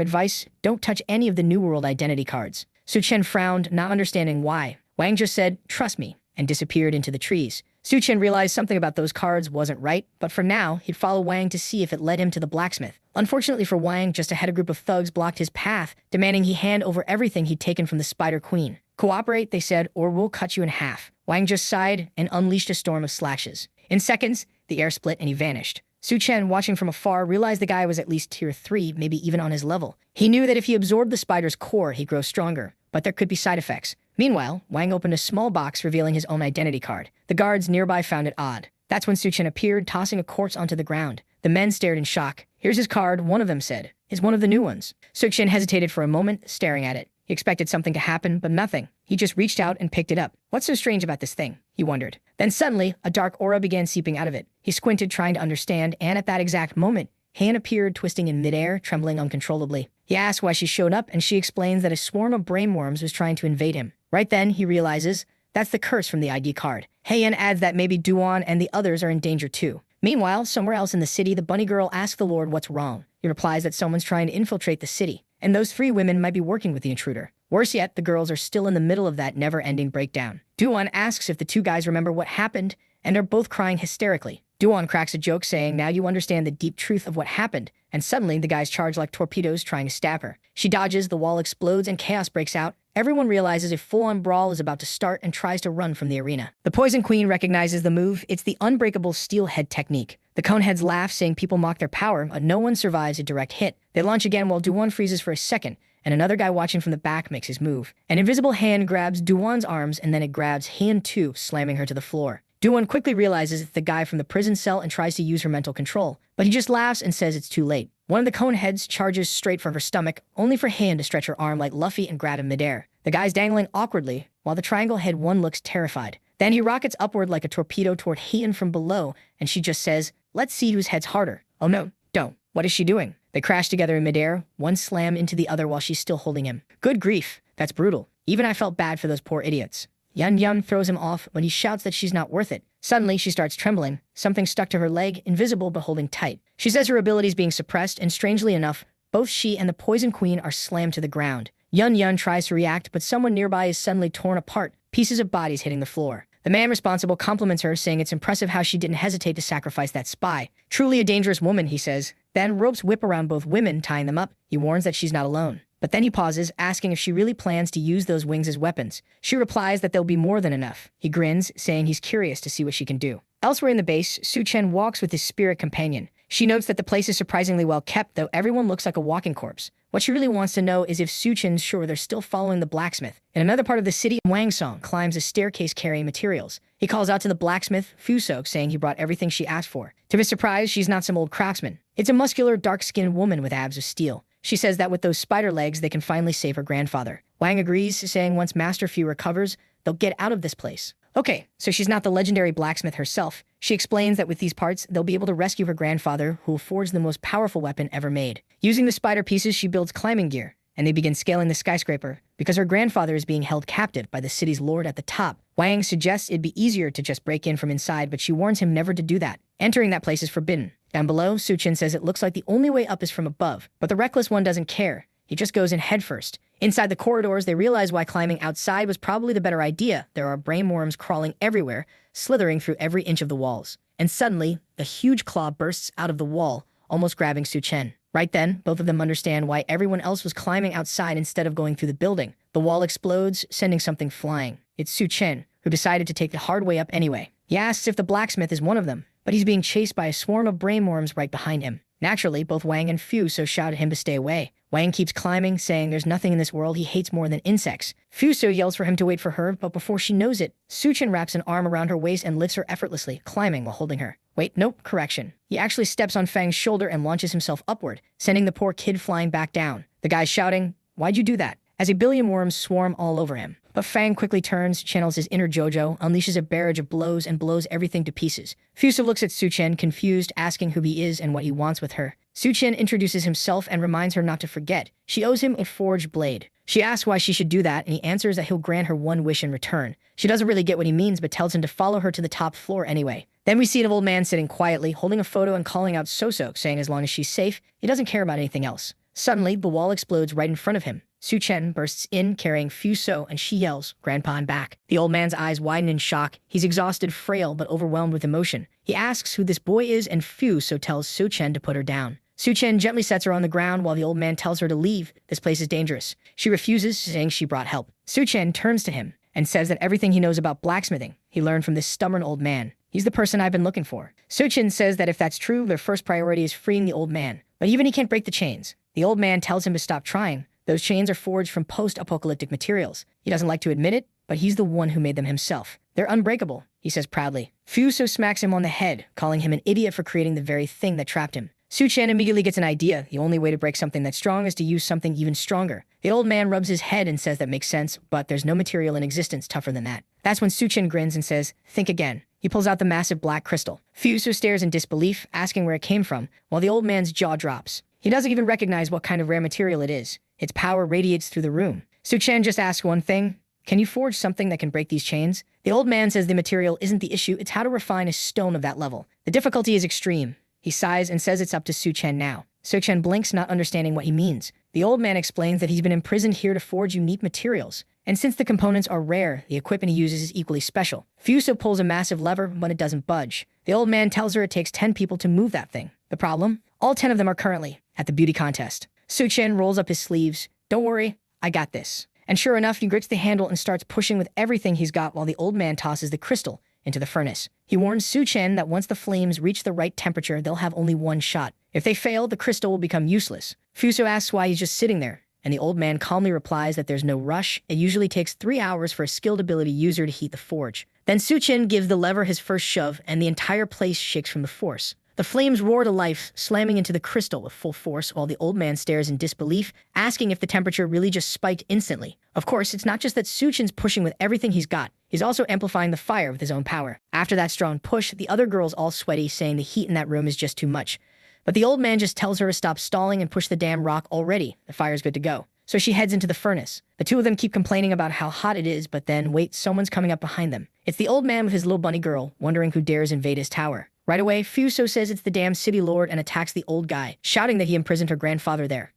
advice. Don't touch any of the New World identity cards. Su Chen frowned, not understanding why. Wang just said, trust me, and disappeared into the trees. Su Chen realized something about those cards wasn't right, but for now, he'd follow Wang to see if it led him to the blacksmith. Unfortunately for Wang, just ahead a group of thugs blocked his path, demanding he hand over everything he'd taken from the Spider Queen. Cooperate, they said, or we'll cut you in half. Wang just sighed and unleashed a storm of slashes. In seconds, the air split and he vanished. Su Chen, watching from afar, realized the guy was at least tier 3, maybe even on his level. He knew that if he absorbed the spider's core, he'd grow stronger, but there could be side effects. Meanwhile, Wang opened a small box revealing his own identity card. The guards nearby found it odd. That's when Su Chen appeared, tossing a corpse onto the ground. The men stared in shock. Here's his card, one of them said. Is one of the new ones. Su Chen hesitated for a moment, staring at it. He expected something to happen, but nothing. He just reached out and picked it up. What's so strange about this thing? He wondered. Then suddenly, a dark aura began seeping out of it. He squinted, trying to understand, and at that exact moment, Han appeared, twisting in midair, trembling uncontrollably. He asked why she showed up, and she explains that a swarm of brainworms was trying to invade him. Right then, he realizes that's the curse from the ID card. Heian adds that maybe Duan and the others are in danger too. Meanwhile, somewhere else in the city, the bunny girl asks the Lord what's wrong. He replies that someone's trying to infiltrate the city, and those 3 women might be working with the intruder. Worse yet, the girls are still in the middle of that never-ending breakdown. Duan asks if the 2 guys remember what happened, and are both crying hysterically. Duan cracks a joke, saying, now you understand the deep truth of what happened, and suddenly the guys charge like torpedoes, trying to stab her. She dodges, the wall explodes, and chaos breaks out. Everyone realizes a full-on brawl is about to start and tries to run from the arena. The Poison Queen recognizes the move. It's the unbreakable steel head technique. The Coneheads laugh, saying people mock their power, but no one survives a direct hit. They launch again while Duan freezes for a second, and another guy watching from the back makes his move. An invisible hand grabs Duan's arms, and then it grabs Han too, slamming her to the floor. Duan quickly realizes it's the guy from the prison cell and tries to use her mental control, but he just laughs and says it's too late. One of the Coneheads charges straight for her stomach, only for Han to stretch her arm like Luffy and grab him midair. The guy's dangling awkwardly, while the Triangle Head one looks terrified. Then he rockets upward like a torpedo toward Han from below, and she just says, let's see whose head's harder. Oh no, don't. What is she doing? They crash together in midair, one slam into the other while she's still holding him. Good grief, that's brutal. Even I felt bad for those poor idiots. Yun Yun throws him off when he shouts that she's not worth it. Suddenly, she starts trembling. Something stuck to her leg, invisible but holding tight. She says her ability's being suppressed, and strangely enough, both she and the Poison Queen are slammed to the ground. Yun Yun tries to react, but someone nearby is suddenly torn apart, pieces of bodies hitting the floor. The man responsible compliments her, saying it's impressive how she didn't hesitate to sacrifice that spy. Truly a dangerous woman, he says. Then ropes whip around both women, tying them up. He warns that she's not alone. But then he pauses, asking if she really plans to use those wings as weapons. She replies that there'll be more than enough. He grins, saying he's curious to see what she can do. Elsewhere in the base, Su Chen walks with his spirit companion. She notes that the place is surprisingly well kept, though everyone looks like a walking corpse. What she really wants to know is if Su Chen's sure they're still following the blacksmith. In another part of the city, Wang Song climbs a staircase carrying materials. He calls out to the blacksmith, Fusok, saying he brought everything she asked for. To his surprise, she's not some old craftsman. It's a muscular, dark-skinned woman with abs of steel. She says that with those spider legs, they can finally save her grandfather. Wang agrees, saying once Master Fu recovers, they'll get out of this place. Okay, so she's not the legendary blacksmith herself. She explains that with these parts, they'll be able to rescue her grandfather, who will forge the most powerful weapon ever made. Using the spider pieces, she builds climbing gear, and they begin scaling the skyscraper, because her grandfather is being held captive by the city's lord at the top. Wang suggests it'd be easier to just break in from inside, but she warns him never to do that. Entering that place is forbidden. Down below, Su Chen says it looks like the only way up is from above, but the reckless one doesn't care. He just goes in headfirst. Inside the corridors, they realize why climbing outside was probably the better idea. There are brainworms crawling everywhere, slithering through every inch of the walls. And suddenly, a huge claw bursts out of the wall, almost grabbing Su Chen. Right then, both of them understand why everyone else was climbing outside instead of going through the building. The wall explodes, sending something flying. It's Su Chen, who decided to take the hard way up anyway. He asks if the blacksmith is one of them, but he's being chased by a swarm of brainworms right behind him. Naturally, both Wang and Fuso shout at him to stay away. Wang keeps climbing, saying there's nothing in this world he hates more than insects. Fuso yells for him to wait for her, but before she knows it, Suchen wraps an arm around her waist and lifts her effortlessly, climbing while holding her. Wait, nope, correction. He actually steps on Fang's shoulder and launches himself upward, sending the poor kid flying back down. The guy's shouting, "Why'd you do that?" as a billion worms swarm all over him. But Fang quickly turns, channels his inner JoJo, unleashes a barrage of blows, and blows everything to pieces. Fuso looks at Suchen, confused, asking who he is and what he wants with her. Suchen introduces himself and reminds her not to forget. She owes him a forged blade. She asks why she should do that, and he answers that he'll grant her one wish in return. She doesn't really get what he means, but tells him to follow her to the top floor anyway. Then we see an old man sitting quietly, holding a photo and calling out Soso, saying as long as she's safe, he doesn't care about anything else. Suddenly, the wall explodes right in front of him. Suchen bursts in, carrying Fuso, and she yells, "Grandpa, I'm back." The old man's eyes widen in shock. He's exhausted, frail, but overwhelmed with emotion. He asks who this boy is, and Fuso tells Suchen to put her down. Suchen gently sets her on the ground while the old man tells her to leave. This place is dangerous. She refuses, saying she brought help. Suchen turns to him and says that everything he knows about blacksmithing, he learned from this stubborn old man. He's the person I've been looking for. Suchen says that if that's true, their first priority is freeing the old man. But even he can't break the chains. The old man tells him to stop trying. Those chains are forged from post-apocalyptic materials. He doesn't like to admit it, but he's the one who made them himself. They're unbreakable, he says proudly. Fuso smacks him on the head, calling him an idiot for creating the very thing that trapped him. Suchen immediately gets an idea. The only way to break something that's strong is to use something even stronger. The old man rubs his head and says that makes sense, but there's no material in existence tougher than that. That's when Suchen grins and says, "Think again." He pulls out the massive black crystal. Fuso stares in disbelief, asking where it came from, while the old man's jaw drops. He doesn't even recognize what kind of rare material it is. Its power radiates through the room. Suchen just asks one thing. Can you forge something that can break these chains? The old man says the material isn't the issue, it's how to refine a stone of that level. The difficulty is extreme. He sighs and says it's up to Suchen now. Suchen blinks, not understanding what he means. The old man explains that he's been imprisoned here to forge unique materials. And since the components are rare, the equipment he uses is equally special. Fuso pulls a massive lever, but it doesn't budge. The old man tells her it takes 10 people to move that thing. The problem? All 10 of them are currently at the beauty contest. Suchen rolls up his sleeves. "Don't worry, I got this." And sure enough, he grips the handle and starts pushing with everything he's got while the old man tosses the crystal into the furnace. He warns Suchen that once the flames reach the right temperature, they'll have only one shot. If they fail, the crystal will become useless. Fuso asks why he's just sitting there, and the old man calmly replies that there's no rush. It usually takes 3 hours for a skilled ability user to heat the forge. Then Suchen gives the lever his first shove, and the entire place shakes from the force. The flames roar to life, slamming into the crystal with full force while the old man stares in disbelief, asking if the temperature really just spiked instantly. Of course, it's not just that Suchen's pushing with everything he's got. He's also amplifying the fire with his own power. After that strong push, the other girl's all sweaty, saying the heat in that room is just too much. But the old man just tells her to stop stalling and push the damn rock already. The fire's good to go. So she heads into the furnace. The two of them keep complaining about how hot it is, but then, wait, someone's coming up behind them. It's the old man with his little bunny girl, wondering who dares invade his tower. Right away, Fuso says it's the damn city lord and attacks the old guy, shouting that he imprisoned her grandfather there.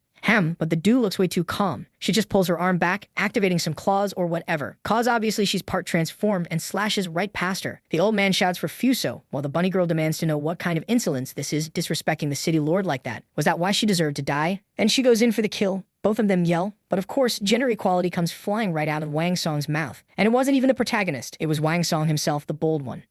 But the dude looks way too calm. She just pulls her arm back, activating some claws or whatever. Cause obviously she's part transformed and slashes right past her. The old man shouts for Fuso, while the bunny girl demands to know what kind of insolence this is, disrespecting the city lord like that. Was that why she deserved to die? Then she goes in for the kill. Both of them yell, but of course, gender equality comes flying right out of Wang Song's mouth. And it wasn't even the protagonist, it was Wang Song himself, the bold one.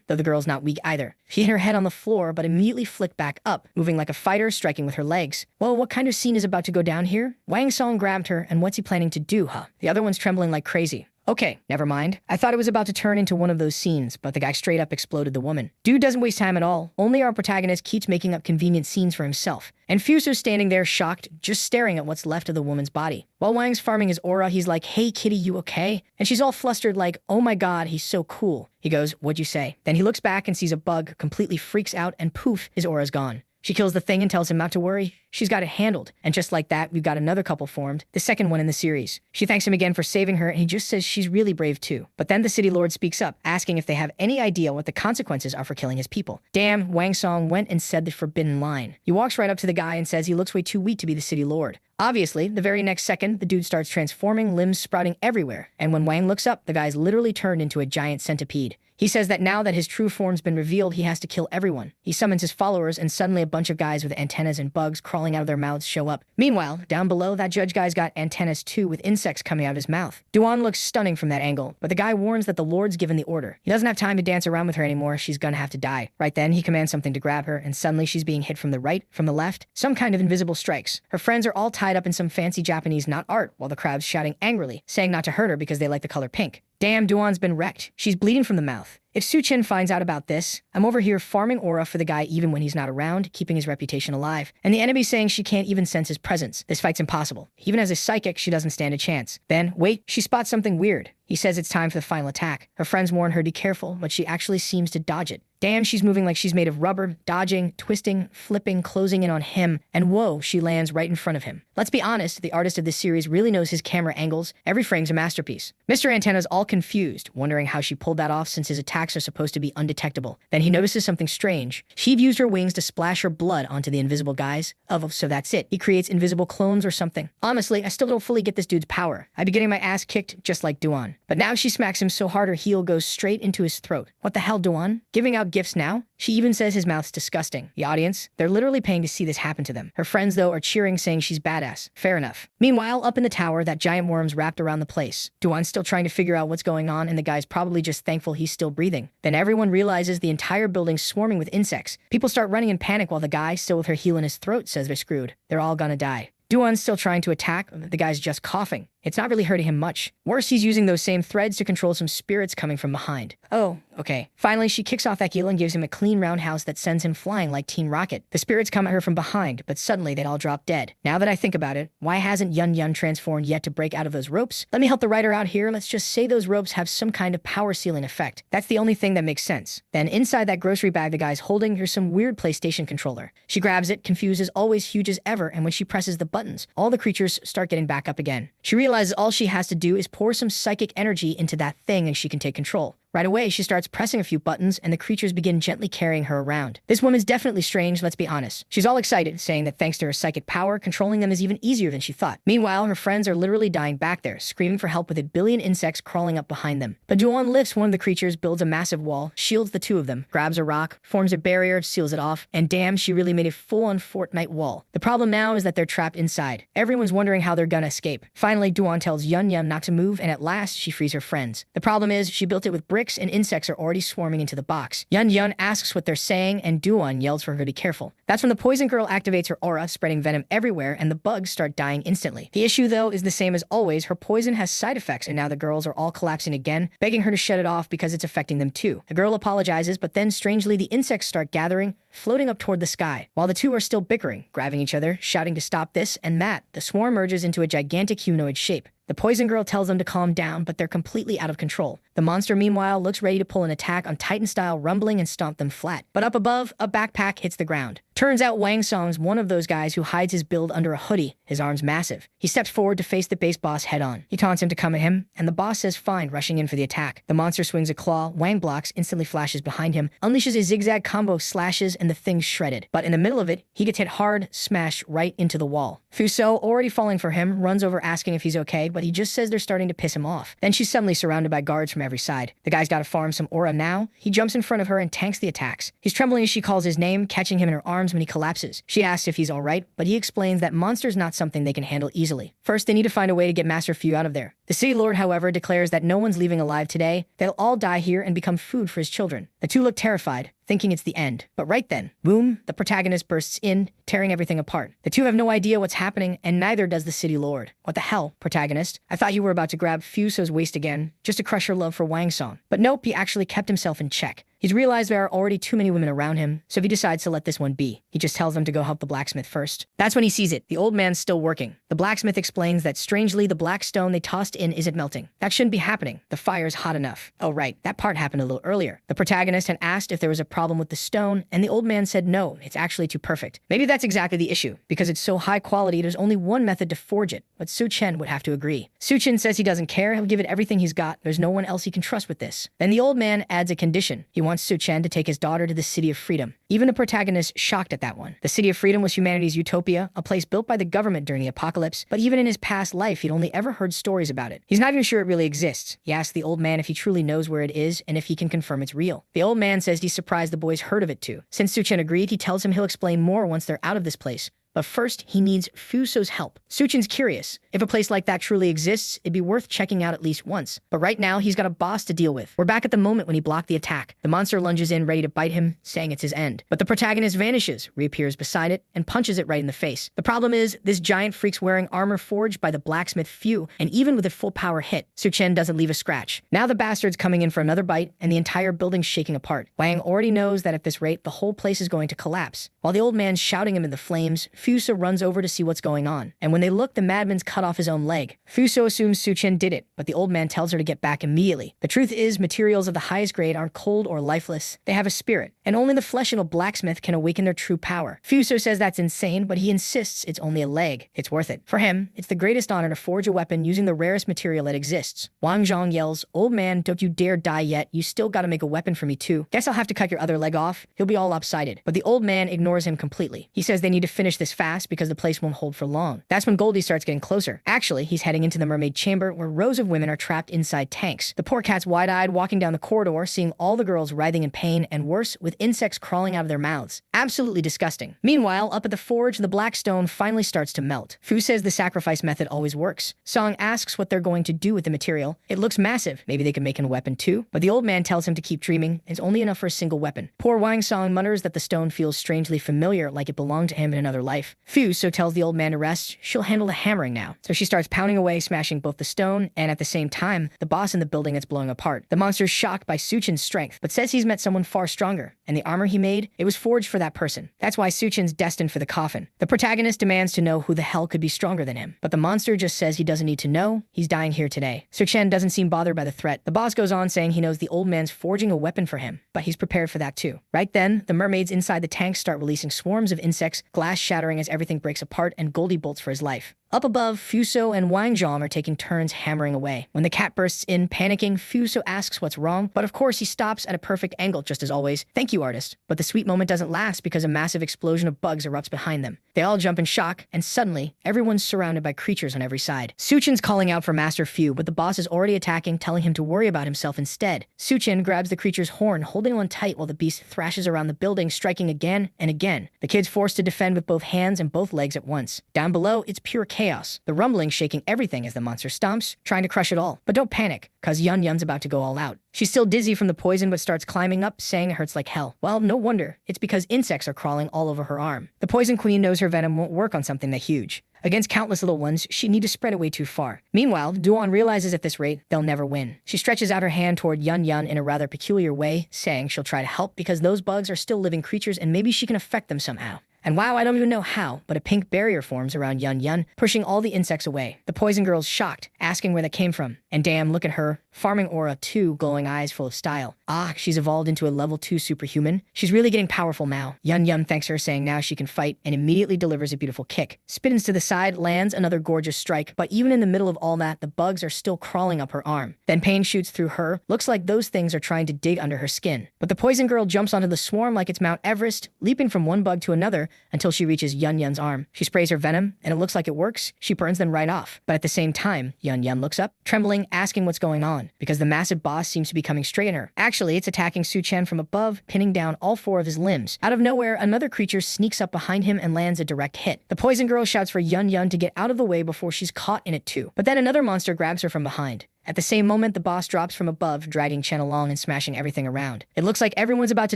Though the girl's not weak either. She hit her head on the floor, but immediately flicked back up, moving like a fighter, striking with her legs. Well, what kind of scene is about to go down here? Wang Song grabbed her, and what's he planning to do, huh? The other one's trembling like crazy. Okay, never mind. I thought it was about to turn into one of those scenes, but the guy straight up exploded the woman. Dude doesn't waste time at all. Only our protagonist keeps making up convenient scenes for himself. And Fuso's standing there shocked, just staring at what's left of the woman's body. While Wang's farming his aura, he's like, "Hey kitty, you okay?" And she's all flustered like, "Oh my god, he's so cool." He goes, "What'd you say?" Then he looks back and sees a bug, completely freaks out, and poof, his aura's gone. She kills the thing and tells him not to worry. She's got it handled. And just like that, we've got another couple formed, the second one in the series. She thanks him again for saving her, and he just says she's really brave too. But then the city lord speaks up, asking if they have any idea what the consequences are for killing his people. Damn, Wang Song went and said the forbidden line. He walks right up to the guy and says he looks way too weak to be the city lord. Obviously, the very next second, the dude starts transforming, limbs sprouting everywhere. And when Wang looks up, the guy's literally turned into a giant centipede. He says that now that his true form's been revealed, he has to kill everyone. He summons his followers, and suddenly a bunch of guys with antennas and bugs crawling falling out of their mouths show up. Meanwhile, down below, that judge guy's got antennas too, with insects coming out of his mouth. Duan looks stunning from that angle, but the guy warns that the Lord's given the order. He doesn't have time to dance around with her anymore. She's gonna have to die. Right then, he commands something to grab her, and suddenly she's being hit from the right, from the left, some kind of invisible strikes. Her friends are all tied up in some fancy Japanese knot art, while the crowd's shouting angrily, saying not to hurt her because they like the color pink. Damn, Duan's been wrecked. She's bleeding from the mouth. If Su-Chen finds out about this, I'm over here farming aura for the guy even when he's not around, keeping his reputation alive. And the enemy's saying she can't even sense his presence. This fight's impossible. Even as a psychic, she doesn't stand a chance. Then, wait, she spots something weird. He says it's time for the final attack. Her friends warn her to be careful, but she actually seems to dodge it. Damn, she's moving like she's made of rubber, dodging, twisting, flipping, closing in on him, and whoa, she lands right in front of him. Let's be honest, the artist of this series really knows his camera angles. Every frame's a masterpiece. Mr. Antenna's all confused, wondering how she pulled that off since his attacks are supposed to be undetectable. Then he notices something strange. She'd used her wings to splash her blood onto the invisible guys. So that's it. He creates invisible clones or something. Honestly, I still don't fully get this dude's power. I'd be getting my ass kicked just like Duan. But now she smacks him so hard her heel goes straight into his throat. What the hell, Duan? Giving out gifts now? She even says his mouth's disgusting. The audience, they're literally paying to see this happen to them. Her friends, though, are cheering, saying she's badass. Fair enough. Meanwhile, up in the tower, that giant worm's wrapped around the place. Duan's still trying to figure out what's going on, and the guy's probably just thankful he's still breathing. Then everyone realizes the entire building's swarming with insects. People start running in panic while the guy, still with her heel in his throat, says they're screwed. They're all gonna die. Duan's still trying to attack. The guy's just coughing. It's not really hurting him much. Worse, he's using those same threads to control some spirits coming from behind. Oh, okay. Finally, she kicks off that heel and gives him a clean roundhouse that sends him flying like Team Rocket. The spirits come at her from behind, but suddenly they'd all drop dead. Now that I think about it, why hasn't Yun Yun transformed yet to break out of those ropes? Let me help the writer out here. Let's just say those ropes have some kind of power sealing effect. That's the only thing that makes sense. Then inside that grocery bag the guy's holding, here's some weird PlayStation controller. She grabs it, confused as always, huge as ever, and when she presses the buttons, all the creatures start getting back up again. She realizes all she has to do is pour some psychic energy into that thing and she can take control. Right away, she starts pressing a few buttons and the creatures begin gently carrying her around. This woman's definitely strange, let's be honest. She's all excited, saying that thanks to her psychic power, controlling them is even easier than she thought. Meanwhile, her friends are literally dying back there, screaming for help with a billion insects crawling up behind them. But Duan lifts one of the creatures, builds a massive wall, shields the two of them, grabs a rock, forms a barrier, seals it off, and damn, she really made a full-on Fortnite wall. The problem now is that they're trapped inside. Everyone's wondering how they're gonna escape. Finally, Duan tells Yun Yun not to move, and at last, she frees her friends. The problem is, she built it with bricks and insects are already swarming into the box. Yun Yun asks what they're saying, and Duan yells for her to be careful. That's when the poison girl activates her aura, spreading venom everywhere, and the bugs start dying instantly. The issue, though, is the same as always. Her poison has side effects, and now the girls are all collapsing again, begging her to shut it off because it's affecting them too. The girl apologizes, but then strangely the insects start gathering, floating up toward the sky, while the two are still bickering, grabbing each other, shouting to stop this and that. The swarm merges into a gigantic humanoid shape. The poison girl tells them to calm down, but they're completely out of control. The monster, meanwhile, looks ready to pull an attack on Titan-style, rumbling and stomp them flat. But up above, a backpack hits the ground. Turns out Wang Song's one of those guys who hides his build under a hoodie, his arms massive. He steps forward to face the base boss head-on. He taunts him to come at him, and the boss says fine, rushing in for the attack. The monster swings a claw, Wang blocks, instantly flashes behind him, unleashes a zigzag combo, slashes, and the thing's shredded. But in the middle of it, he gets hit hard, smashed right into the wall. Fuso, already falling for him, runs over asking if he's okay, but he just says they're starting to piss him off. Then she's suddenly surrounded by guards from every side. The guy's gotta farm some aura now. He jumps in front of her and tanks the attacks. He's trembling as she calls his name, catching him in her arms when he collapses. She asks if he's alright, but he explains that monster's not something they can handle easily. First, they need to find a way to get Master Fu out of there. The City Lord, however, declares that no one's leaving alive today. They'll all die here and become food for his children. The two look terrified, thinking it's the end. But right then, boom, the protagonist bursts in, tearing everything apart. The two have no idea what's happening, and neither does the City Lord. What the hell, protagonist? I thought you were about to grab Fuso's waist again, just to crush her love for Wang Song. But nope, he actually kept himself in check. He's realized there are already too many women around him, so he decides to let this one be. He just tells them to go help the blacksmith first. That's when he sees it. The old man's still working. The blacksmith explains that strangely, the black stone they tossed in isn't melting. That shouldn't be happening. The fire's hot enough. Oh right, that part happened a little earlier. The protagonist had asked if there was a problem with the stone, and the old man said no, it's actually too perfect. Maybe that's exactly the issue. Because it's so high quality, there's only one method to forge it, but Su-Chen would have to agree. Su-Chen says he doesn't care, he'll give it everything he's got, there's no one else he can trust with this. Then the old man adds a condition. He wants Su-Chen to take his daughter to the City of Freedom. Even the protagonist shocked at that one. The City of Freedom was humanity's utopia, a place built by the government during the apocalypse, but even in his past life, he'd only ever heard stories about it. He's not even sure it really exists. He asks the old man if he truly knows where it is and if he can confirm it's real. The old man says he's surprised the boys heard of it too. Since Su-Chen agreed, he tells him he'll explain more once they're out of this place. But first, he needs Fuso's help. Suchin's curious. If a place like that truly exists, it'd be worth checking out at least once. But right now, he's got a boss to deal with. We're back at the moment when he blocked the attack. The monster lunges in, ready to bite him, saying it's his end. But the protagonist vanishes, reappears beside it, and punches it right in the face. The problem is, this giant freak's wearing armor forged by the blacksmith Fu, and even with a full power hit, Suchen doesn't leave a scratch. Now the bastard's coming in for another bite, and the entire building's shaking apart. Wang already knows that at this rate, the whole place is going to collapse. While the old man's shouting him in the flames, Fuso runs over to see what's going on. And when they look, the madman's cut off his own leg. Fuso assumes Suchen did it, but the old man tells her to get back immediately. The truth is, materials of the highest grade aren't cold or lifeless. They have a spirit, and only the flesh of a blacksmith can awaken their true power. Fuso says that's insane, but he insists it's only a leg. It's worth it. For him, it's the greatest honor to forge a weapon using the rarest material that exists. Wang Zhang yells, "Old man, don't you dare die yet. You still gotta make a weapon for me too. Guess I'll have to cut your other leg off." He'll be all lopsided. But the old man ignores him completely. He says they need to finish this fast because the place won't hold for long. That's when Goldie starts getting closer. Actually, he's heading into the mermaid chamber where rows of women are trapped inside tanks. The poor cat's wide-eyed walking down the corridor, seeing all the girls writhing in pain and worse, with insects crawling out of their mouths. Absolutely disgusting. Meanwhile, up at the forge, the black stone finally starts to melt. Fu says the sacrifice method always works. Song asks what they're going to do with the material. It looks massive. Maybe they can make a weapon too. But the old man tells him to keep dreaming. It's only enough for a single weapon. Poor Wang Song mutters that the stone feels strangely familiar, like it belonged to him in another life. Fu so tells the old man to rest. She'll handle the hammering now. So she starts pounding away, smashing both the stone, and at the same time, the boss in the building is blowing apart. The monster's shocked by Suchin's strength, but says he's met someone far stronger. And the armor he made, it was forged for that person. That's why Suchin's destined for the coffin. The protagonist demands to know who the hell could be stronger than him. But the monster just says he doesn't need to know. He's dying here today. Suchen doesn't seem bothered by the threat. The boss goes on saying he knows the old man's forging a weapon for him, but he's prepared for that too. Right then, the mermaids inside the tank start releasing swarms of insects, glass shattering as everything breaks apart, and Goldie bolts for his life. Up above, Fuso and Wang Zhang are taking turns hammering away. When the cat bursts in, panicking, Fuso asks what's wrong, but of course he stops at a perfect angle just as always. "Thank you, artist." But the sweet moment doesn't last because a massive explosion of bugs erupts behind them. They all jump in shock, and suddenly, everyone's surrounded by creatures on every side. Suchin's calling out for Master Fu, but the boss is already attacking, telling him to worry about himself instead. Suchin grabs the creature's horn, holding on tight while the beast thrashes around the building, striking again and again. The kid's forced to defend with both hands and both legs at once. Down below, it's pure chaos. The rumbling shaking everything as the monster stomps, trying to crush it all. But don't panic, cause Yun Yun's about to go all out. She's still dizzy from the poison but starts climbing up, saying it hurts like hell. Well, no wonder. It's because insects are crawling all over her arm. The poison queen knows her venom won't work on something that huge. Against countless little ones, she'd need to spread it way too far. Meanwhile, Duan realizes at this rate, they'll never win. She stretches out her hand toward Yun Yun in a rather peculiar way, saying she'll try to help because those bugs are still living creatures and maybe she can affect them somehow. And wow, I don't even know how, but a pink barrier forms around Yun Yun, pushing all the insects away. The poison girl's shocked, asking where that came from. And damn, look at her, farming aura 2, glowing eyes full of style. Ah, she's evolved into a level 2 superhuman. She's really getting powerful now. Yun Yun thanks her, saying now she can fight, and immediately delivers a beautiful kick. Spins to the side, lands another gorgeous strike, but even in the middle of all that, the bugs are still crawling up her arm. Then pain shoots through her. Looks like those things are trying to dig under her skin. But the poison girl jumps onto the swarm like it's Mount Everest, leaping from one bug to another until she reaches Yun Yun's arm. She sprays her venom, and it looks like it works. She burns them right off. But at the same time, Yun Yun looks up, trembling, asking what's going on, because the massive boss seems to be coming straight at her. Actually, it's attacking Suchen from above, pinning down all 4 of his limbs. Out of nowhere, another creature sneaks up behind him and lands a direct hit. The poison girl shouts for Yun Yun to get out of the way before she's caught in it too. But then another monster grabs her from behind. At the same moment, the boss drops from above, dragging Chen along and smashing everything around. It looks like everyone's about to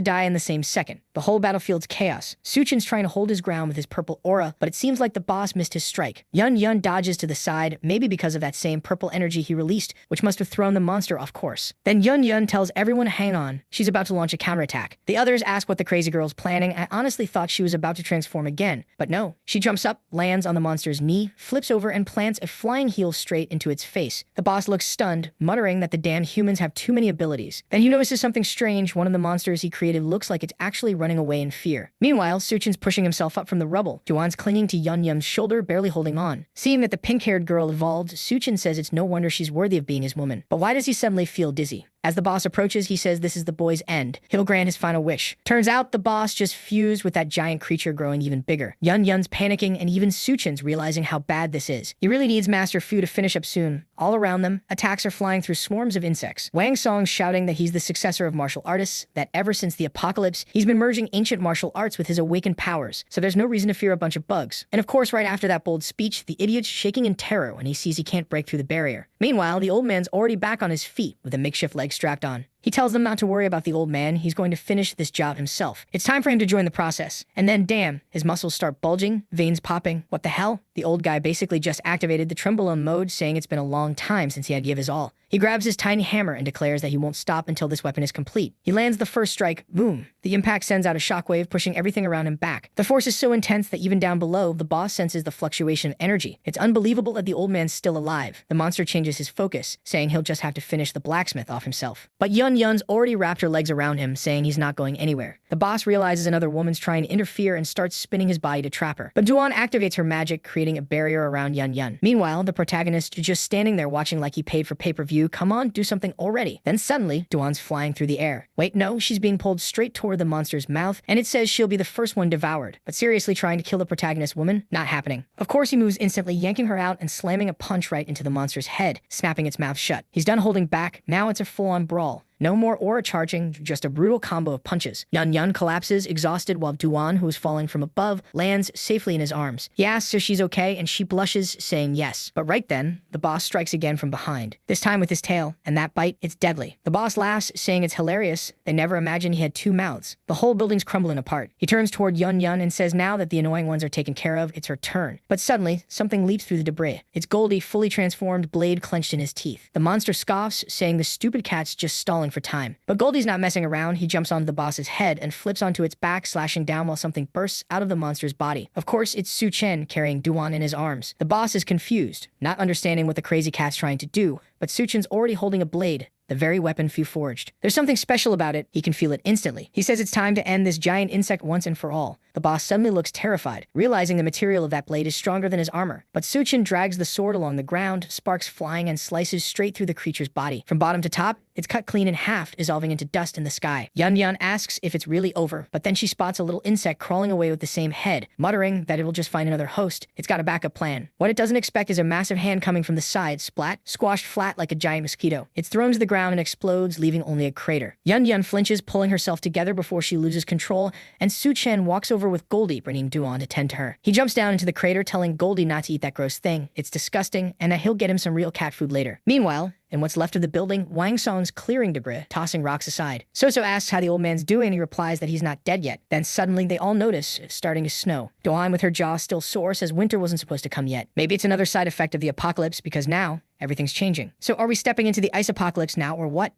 die in the same second. The whole battlefield's chaos. Suchin's trying to hold his ground with his purple aura, but it seems like the boss missed his strike. Yun Yun dodges to the side, maybe because of that same purple energy he released, which must have thrown the monster off course. Then Yun Yun tells everyone to hang on. She's about to launch a counterattack. The others ask what the crazy girl's planning. I honestly thought she was about to transform again, but no. She jumps up, lands on the monster's knee, flips over, and plants a flying heel straight into its face. The boss looks stunned, muttering that the damn humans have too many abilities. Then he notices something strange. One of the monsters he created looks like it's actually running away in fear. Meanwhile, Suchin's pushing himself up from the rubble. Duan's clinging to Yun Yun's shoulder, barely holding on. Seeing that the pink-haired girl evolved, Suchin says it's no wonder she's worthy of being his woman. But why does he suddenly feel dizzy? As the boss approaches, he says this is the boy's end. He'll grant his final wish. Turns out the boss just fused with that giant creature growing even bigger. Yun's panicking, and even Suchin's realizing how bad this is. He really needs Master Fu to finish up soon. All around them, attacks are flying through swarms of insects. Wang Song shouting that he's the successor of martial artists, that ever since the apocalypse, he's been merging ancient martial arts with his awakened powers, so there's no reason to fear a bunch of bugs. And of course, right after that bold speech, the idiot's shaking in terror when he sees he can't break through the barrier. Meanwhile, the old man's already back on his feet with a makeshift leg strapped on. He tells them not to worry about the old man, he's going to finish this job himself. It's time for him to join the process. And then, damn, his muscles start bulging, veins popping. What the hell? The old guy basically just activated the trembolone mode, saying it's been a long time since he had give his all. He grabs his tiny hammer and declares that he won't stop until this weapon is complete. He lands the first strike, boom. The impact sends out a shockwave, pushing everything around him back. The force is so intense that even down below, the boss senses the fluctuation of energy. It's unbelievable that the old man's still alive. The monster changes his focus, saying he'll just have to finish the blacksmith off himself. But Yun's already wrapped her legs around him, saying he's not going anywhere. The boss realizes another woman's trying to interfere and starts spinning his body to trap her. But Duan activates her magic, creating a barrier around Yun. Meanwhile, the protagonist is just standing there watching like he paid for pay-per-view. Come on, do something already. Then suddenly, Duan's flying through the air. Wait, no, she's being pulled straight toward the monster's mouth, and it says she'll be the first one devoured. But seriously, trying to kill the protagonist woman? Not happening. Of course, he moves instantly, yanking her out and slamming a punch right into the monster's head, snapping its mouth shut. He's done holding back. Now it's a full-on brawl. No more aura charging, just a brutal combo of punches. Yun collapses, exhausted, while Duan, who is falling from above, lands safely in his arms. He asks if she's okay, and she blushes, saying yes. But right then, the boss strikes again from behind, this time with his tail, and that bite, it's deadly. The boss laughs, saying it's hilarious. They never imagined he had two mouths. The whole building's crumbling apart. He turns toward Yun and says now that the annoying ones are taken care of, it's her turn. But suddenly, something leaps through the debris. It's Goldie, fully transformed, blade clenched in his teeth. The monster scoffs, saying the stupid cat's just stalling for time. But Goldie's not messing around. He jumps onto the boss's head and flips onto its back, slashing down while something bursts out of the monster's body. Of course, it's Suchen carrying Duan in his arms. The boss is confused, not understanding what the crazy cat's trying to do, but Suchen's already holding a blade, the very weapon Fu forged. There's something special about it. He can feel it instantly. He says it's time to end this giant insect once and for all. The boss suddenly looks terrified, realizing the material of that blade is stronger than his armor. But Suchen drags the sword along the ground, sparks flying, and slices straight through the creature's body. From bottom to top, it's cut clean in half, dissolving into dust in the sky. Yun asks if it's really over, but then she spots a little insect crawling away with the same head, muttering that it'll just find another host. It's got a backup plan. What it doesn't expect is a massive hand coming from the side, splat, squashed flat like a giant mosquito. It's thrown to the ground and explodes, leaving only a crater. Yun flinches, pulling herself together before she loses control, and Suchen walks over with Goldie, bringing Duan to tend to her. He jumps down into the crater, telling Goldie not to eat that gross thing. It's disgusting, and that he'll get him some real cat food later. Meanwhile, in what's left of the building, Wang Song's clearing debris, tossing rocks aside. So asks how the old man's doing, and he replies that he's not dead yet. Then suddenly they all notice it's starting to snow. Duan, with her jaw still sore, says winter wasn't supposed to come yet. Maybe it's another side effect of the apocalypse, because now everything's changing. So are we stepping into the ice apocalypse now, or what?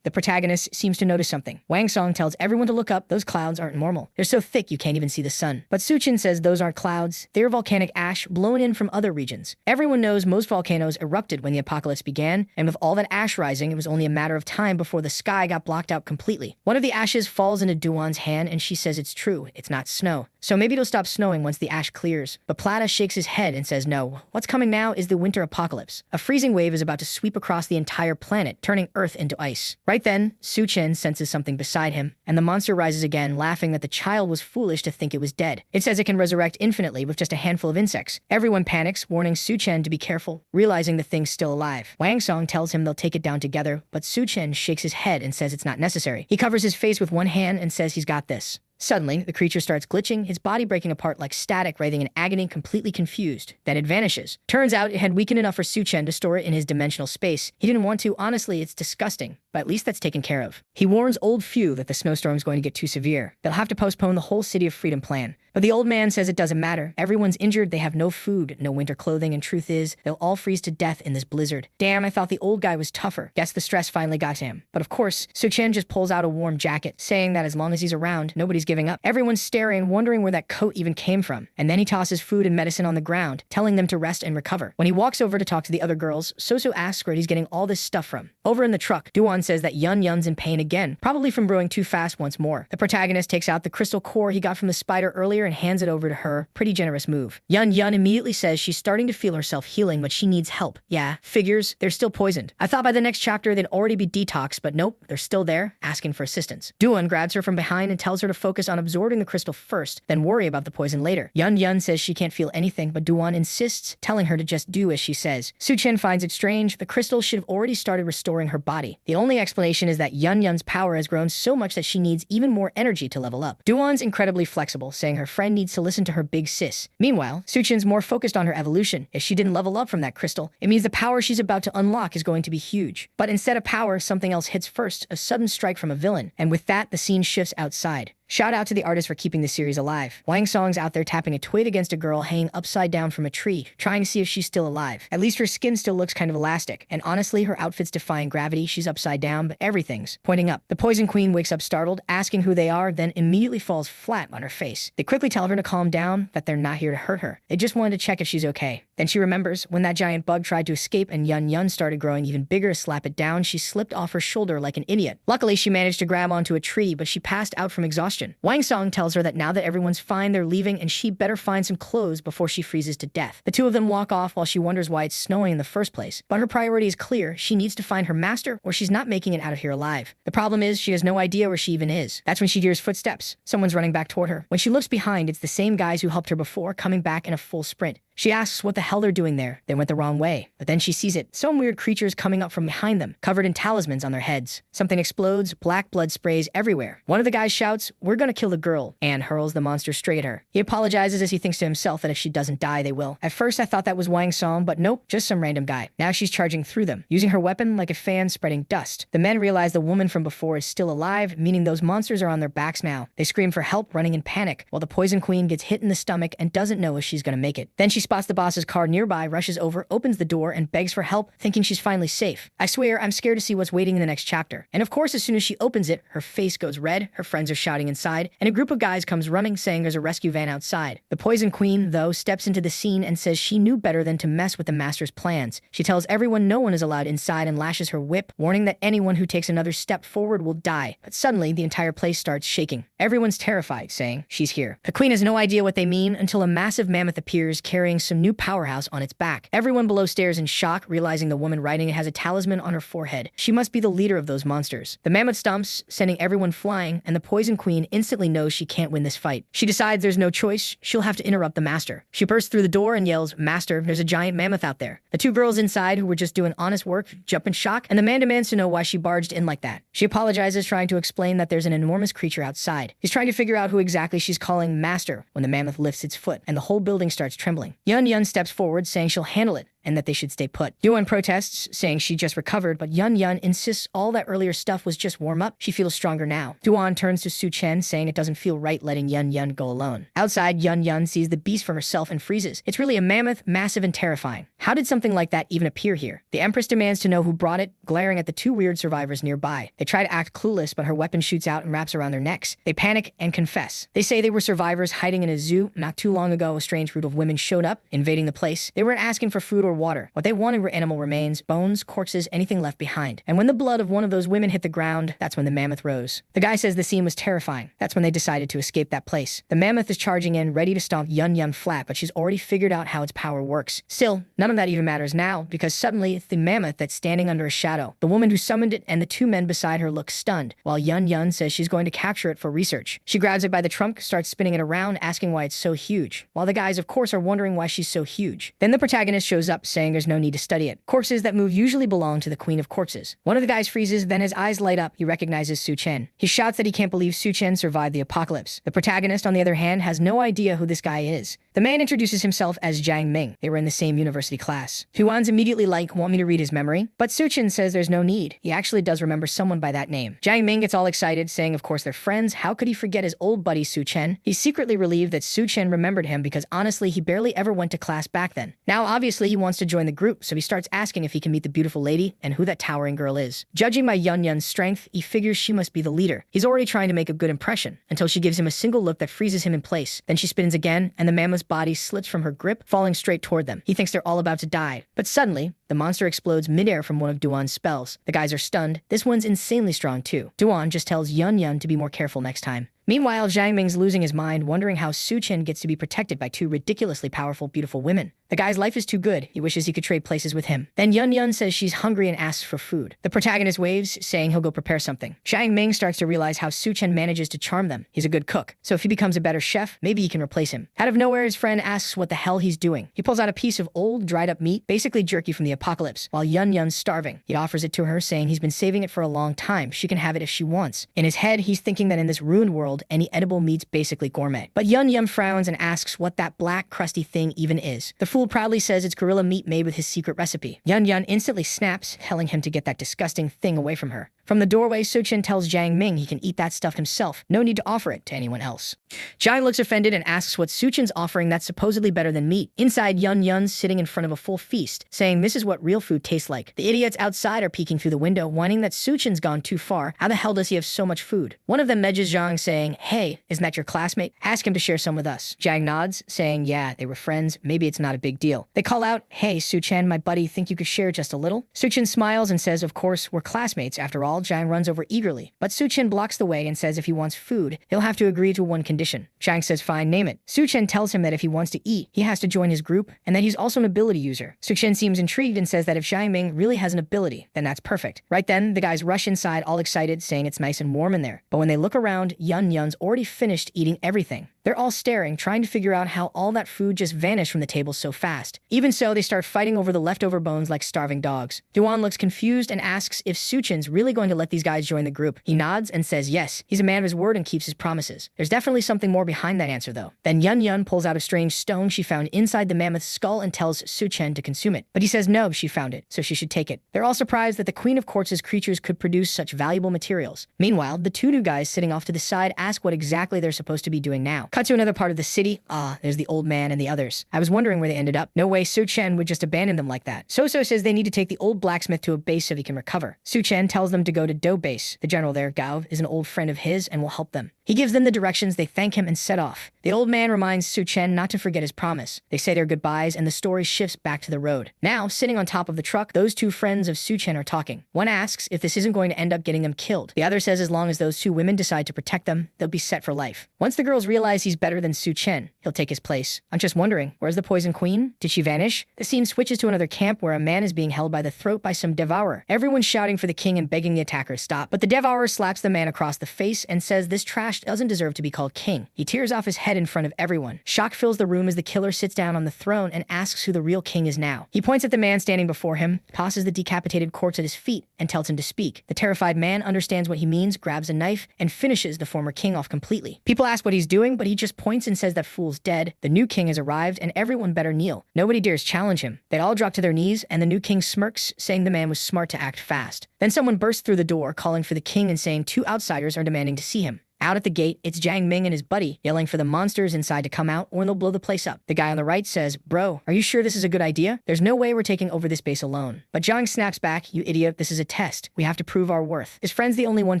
The protagonist seems to notice something. Wang Song tells everyone to look up. Those clouds aren't normal. They're so thick you can't even see the sun. But Suchen says those aren't clouds. They're volcanic ash blown in from other regions. Everyone knows most volcanoes erupted when the apocalypse began, and with all that ash rising, it was only a matter of time before the sky got blocked out completely. One of the ashes falls into Duan's hand, and she says it's true. It's not snow. So maybe it'll stop snowing once the ash clears. But Plata shakes his head and says no. What's coming now is the winter apocalypse. A freezing wave is about to sweep across the entire planet, turning Earth into ice. Right then, Suchen senses something beside him, and the monster rises again, laughing that the child was foolish to think it was dead. It says it can resurrect infinitely with just a handful of insects. Everyone panics, warning Suchen to be careful, realizing the thing's still alive. Wang Song tells him they'll take it down together, but Suchen shakes his head and says it's not necessary. He covers his face with one hand and says he's got this. Suddenly, the creature starts glitching, his body breaking apart like static, writhing in agony, completely confused. Then it vanishes. Turns out it had weakened enough for Suchen to store it in his dimensional space. He didn't want to. Honestly, it's disgusting. But at least that's taken care of. He warns old Fu that the snowstorm's going to get too severe. They'll have to postpone the whole City of Freedom plan. But the old man says it doesn't matter. Everyone's injured, they have no food, no winter clothing, and truth is, they'll all freeze to death in this blizzard. Damn, I thought the old guy was tougher. Guess the stress finally got to him. But of course, Suchen just pulls out a warm jacket, saying that as long as he's around, nobody's giving up. Everyone's staring, wondering where that coat even came from. And then he tosses food and medicine on the ground, telling them to rest and recover. When he walks over to talk to the other girls, Soso asks where he's getting all this stuff from. Over in the truck, Duan says that Yun's in pain again, probably from brewing too fast once more. The protagonist takes out the crystal core he got from the spider earlier spear and hands it over to her. Pretty generous move. Yun Yun immediately says she's starting to feel herself healing, but she needs help. Yeah, figures, they're still poisoned. I thought by the next chapter they'd already be detoxed, but nope, they're still there, asking for assistance. Duan grabs her from behind and tells her to focus on absorbing the crystal first, then worry about the poison later. Yun Yun says she can't feel anything, but Duan insists, telling her to just do as she says. Su Chen finds it strange. The crystal should have already started restoring her body. The only explanation is that Yun Yun's power has grown so much that she needs even more energy to level up. Duan's incredibly flexible, saying her friend needs to listen to her big sis. Meanwhile, Su Chen's more focused on her evolution. If she didn't level up from that crystal, it means the power she's about to unlock is going to be huge. But instead of power, something else hits first, a sudden strike from a villain. And with that, the scene shifts outside. Shout out to the artist for keeping the series alive. Wang Song's out there tapping a twig against a girl hanging upside down from a tree, trying to see if she's still alive. At least her skin still looks kind of elastic, and honestly, her outfit's defying gravity. She's upside down, but everything's pointing up. The Poison Queen wakes up startled, asking who they are, then immediately falls flat on her face. They quickly tell her to calm down, that they're not here to hurt her. They just wanted to check if she's okay. Then she remembers when that giant bug tried to escape and Yun Yun started growing even bigger to slap it down, she slipped off her shoulder like an idiot. Luckily, she managed to grab onto a tree, but she passed out from exhaustion. Wang Song tells her that now that everyone's fine, they're leaving and she better find some clothes before she freezes to death. The two of them walk off while she wonders why it's snowing in the first place. But her priority is clear. She needs to find her master or she's not making it out of here alive. The problem is she has no idea where she even is. That's when she hears footsteps. Someone's running back toward her. When she looks behind, it's the same guys who helped her before, coming back in a full sprint. She asks what the hell they're doing there. They went the wrong way. But then she sees it. Some weird creatures coming up from behind them, covered in talismans on their heads. Something explodes, black blood sprays everywhere. One of the guys shouts, "We're gonna kill the girl," and hurls the monster straight at her. He apologizes as he thinks to himself that if she doesn't die, they will. At first I thought that was Wang Song, but nope, just some random guy. Now she's charging through them, using her weapon like a fan spreading dust. The men realize the woman from before is still alive, meaning those monsters are on their backs now. They scream for help, running in panic, while the Poison Queen gets hit in the stomach and doesn't know if she's gonna make it. Then she spots the boss's car nearby, rushes over, opens the door, and begs for help, thinking she's finally safe. I swear, I'm scared to see what's waiting in the next chapter. And of course, as soon as she opens it, her face goes red, her friends are shouting inside, and a group of guys comes running saying there's a rescue van outside. The Poison Queen, though, steps into the scene and says she knew better than to mess with the master's plans. She tells everyone no one is allowed inside and lashes her whip, warning that anyone who takes another step forward will die. But suddenly, the entire place starts shaking. Everyone's terrified, saying she's here. The queen has no idea what they mean until a massive mammoth appears carrying some new powerhouse on its back. Everyone below stares in shock, realizing the woman riding it has a talisman on her forehead. She must be the leader of those monsters. The mammoth stomps, sending everyone flying, and the Poison Queen instantly knows she can't win this fight. She decides there's no choice, she'll have to interrupt the master. She bursts through the door and yells, "Master, there's a giant mammoth out there." The two girls inside, who were just doing honest work, jump in shock, and the man demands to know why she barged in like that. She apologizes, trying to explain that there's an enormous creature outside. He's trying to figure out who exactly she's calling master when the mammoth lifts its foot, and the whole building starts trembling. Yun Yun steps forward, saying she'll handle it, and that they should stay put. Duan protests, saying she just recovered, but Yun Yun insists all that earlier stuff was just warm up. She feels stronger now. Duan turns to Su Chen, saying it doesn't feel right letting Yun Yun go alone. Outside, Yun Yun sees the beast for herself and freezes. It's really a mammoth, massive and terrifying. How did something like that even appear here? The Empress demands to know who brought it, glaring at the two weird survivors nearby. They try to act clueless, but her weapon shoots out and wraps around their necks. They panic and confess. They say they were survivors hiding in a zoo. Not too long ago, a strange group of women showed up, invading the place. They weren't asking for food or water. What they wanted were animal remains, bones, corpses, anything left behind. And when the blood of one of those women hit the ground, that's when the mammoth rose. The guy says the scene was terrifying. That's when they decided to escape that place. The mammoth is charging in, ready to stomp Yun Yun flat, but she's already figured out how its power works. Still, none of that even matters now, because suddenly it's the mammoth that's standing under a shadow. The woman who summoned it and the two men beside her look stunned, while Yun Yun says she's going to capture it for research. She grabs it by the trunk, starts spinning it around, asking why it's so huge, while the guys, of course, are wondering why she's so huge. Then the protagonist shows up, saying there's no need to study it. Corpses that move usually belong to the Queen of Corpses. One of the guys freezes, then his eyes light up. He recognizes Su Chen. He shouts that he can't believe Su Chen survived the apocalypse. The protagonist, on the other hand, has no idea who this guy is. The man introduces himself as Jiang Ming. They were in the same university class. Huan's immediately like, "Want me to read his memory?" But Su Chen says there's no need. He actually does remember someone by that name. Jiang Ming gets all excited, saying of course they're friends. How could he forget his old buddy Su Chen? He's secretly relieved that Su Chen remembered him because honestly he barely ever went to class back then. Now obviously he wants to join the group, so he starts asking if he can meet the beautiful lady and who that towering girl is. Judging by Yun Yun's strength, he figures she must be the leader. He's already trying to make a good impression, until she gives him a single look that freezes him in place. Then she spins again, and the mammoth's body slips from her grip, falling straight toward them. He thinks they're all about to die. But suddenly, the monster explodes midair from one of Duan's spells. The guys are stunned. This one's insanely strong too. Duan just tells Yun Yun to be more careful next time. Meanwhile, Zhang Ming's losing his mind, wondering how Su Chen gets to be protected by two ridiculously powerful, beautiful women. The guy's life is too good. He wishes he could trade places with him. Then Yun Yun says she's hungry and asks for food. The protagonist waves, saying he'll go prepare something. Zhang Ming starts to realize how Su Chen manages to charm them. He's a good cook, so if he becomes a better chef, maybe he can replace him. Out of nowhere, his friend asks what the hell he's doing. He pulls out a piece of old, dried-up meat, basically jerky from the apocalypse, while Yun Yun's starving. He offers it to her, saying he's been saving it for a long time. She can have it if she wants. In his head, he's thinking that in this ruined world, any edible meat's basically gourmet. But Yun Yun frowns and asks what that black, crusty thing even is. The fool proudly says it's gorilla meat made with his secret recipe. Yun Yun instantly snaps, telling him to get that disgusting thing away from her. From the doorway, Su Chen tells Zhang Ming he can eat that stuff himself. No need to offer it to anyone else. Zhang looks offended and asks what Su Chen's offering that's supposedly better than meat. Inside, Yun Yun's sitting in front of a full feast, saying this is what real food tastes like. The idiots outside are peeking through the window, whining that Su Chen's gone too far. How the hell does he have so much food? One of them medges Zhang, saying, hey, isn't that your classmate? Ask him to share some with us. Zhang nods, saying, yeah, they were friends. Maybe it's not a big deal. They call out, hey, Su Chen, my buddy, think you could share just a little? Su Chen smiles and says, of course, we're classmates. After all, Zhang runs over eagerly. But Su Chen blocks the way and says if he wants food, he'll have to agree to one condition. Zhang says fine, name it. Su Chen tells him that if he wants to eat, he has to join his group and that he's also an ability user. Su Chen seems intrigued and says that if Zhang Ming really has an ability, then that's perfect. Right then, the guys rush inside all excited, saying it's nice and warm in there. But when they look around, Yun Yun's already finished eating everything. They're all staring, trying to figure out how all that food just vanished from the table so fast. Even so, they start fighting over the leftover bones like starving dogs. Duan looks confused and asks if Su Chen's really going to let these guys join the group. He nods and says yes, he's a man of his word and keeps his promises. There's definitely something more behind that answer though. Then Yun Yun pulls out a strange stone she found inside the mammoth's skull and tells Su Chen to consume it. But he says no, she found it, so she should take it. They're all surprised that the Queen of Quartz's creatures could produce such valuable materials. Meanwhile, the two new guys sitting off to the side ask what exactly they're supposed to be doing now. Cut to another part of the city. There's the old man and the others. I was wondering where they ended up. No way Su Chen would just abandon them like that. So says they need to take the old blacksmith to a base so he can recover. Su Chen tells them to go to Do base. The general there, Gao, is an old friend of his and will help them. He gives them the directions, they thank him and set off. The old man reminds Su Chen not to forget his promise. They say their goodbyes and the story shifts back to the road. Now, sitting on top of the truck, those two friends of Su Chen are talking. One asks if this isn't going to end up getting them killed. The other says as long as those two women decide to protect them, they'll be set for life. Once the girls realize he's better than Su Chen, he'll take his place. I'm just wondering, where's the Poison Queen? Did she vanish? The scene switches to another camp where a man is being held by the throat by some devourer. Everyone's shouting for the king and begging the attacker to stop. But the devourer slaps the man across the face and says this trash doesn't deserve to be called king. He tears off his head in front of everyone. Shock fills the room as the killer sits down on the throne and asks who the real king is now. He points at the man standing before him, tosses the decapitated corpse at his feet, and tells him to speak. The terrified man understands what he means, grabs a knife, and finishes the former king off completely. People ask what he's doing, but he just points and says that fool's dead, the new king has arrived, and everyone better kneel. Nobody dares challenge him. They'd all drop to their knees, and the new king smirks, saying the man was smart to act fast. Then someone bursts through the door, calling for the king and saying two outsiders are demanding to see him. Out at the gate, it's Zhang Ming and his buddy, yelling for the monsters inside to come out or they'll blow the place up. The guy on the right says, bro, are you sure this is a good idea? There's no way we're taking over this base alone. But Zhang snaps back, you idiot, this is a test. We have to prove our worth. His friend's the only one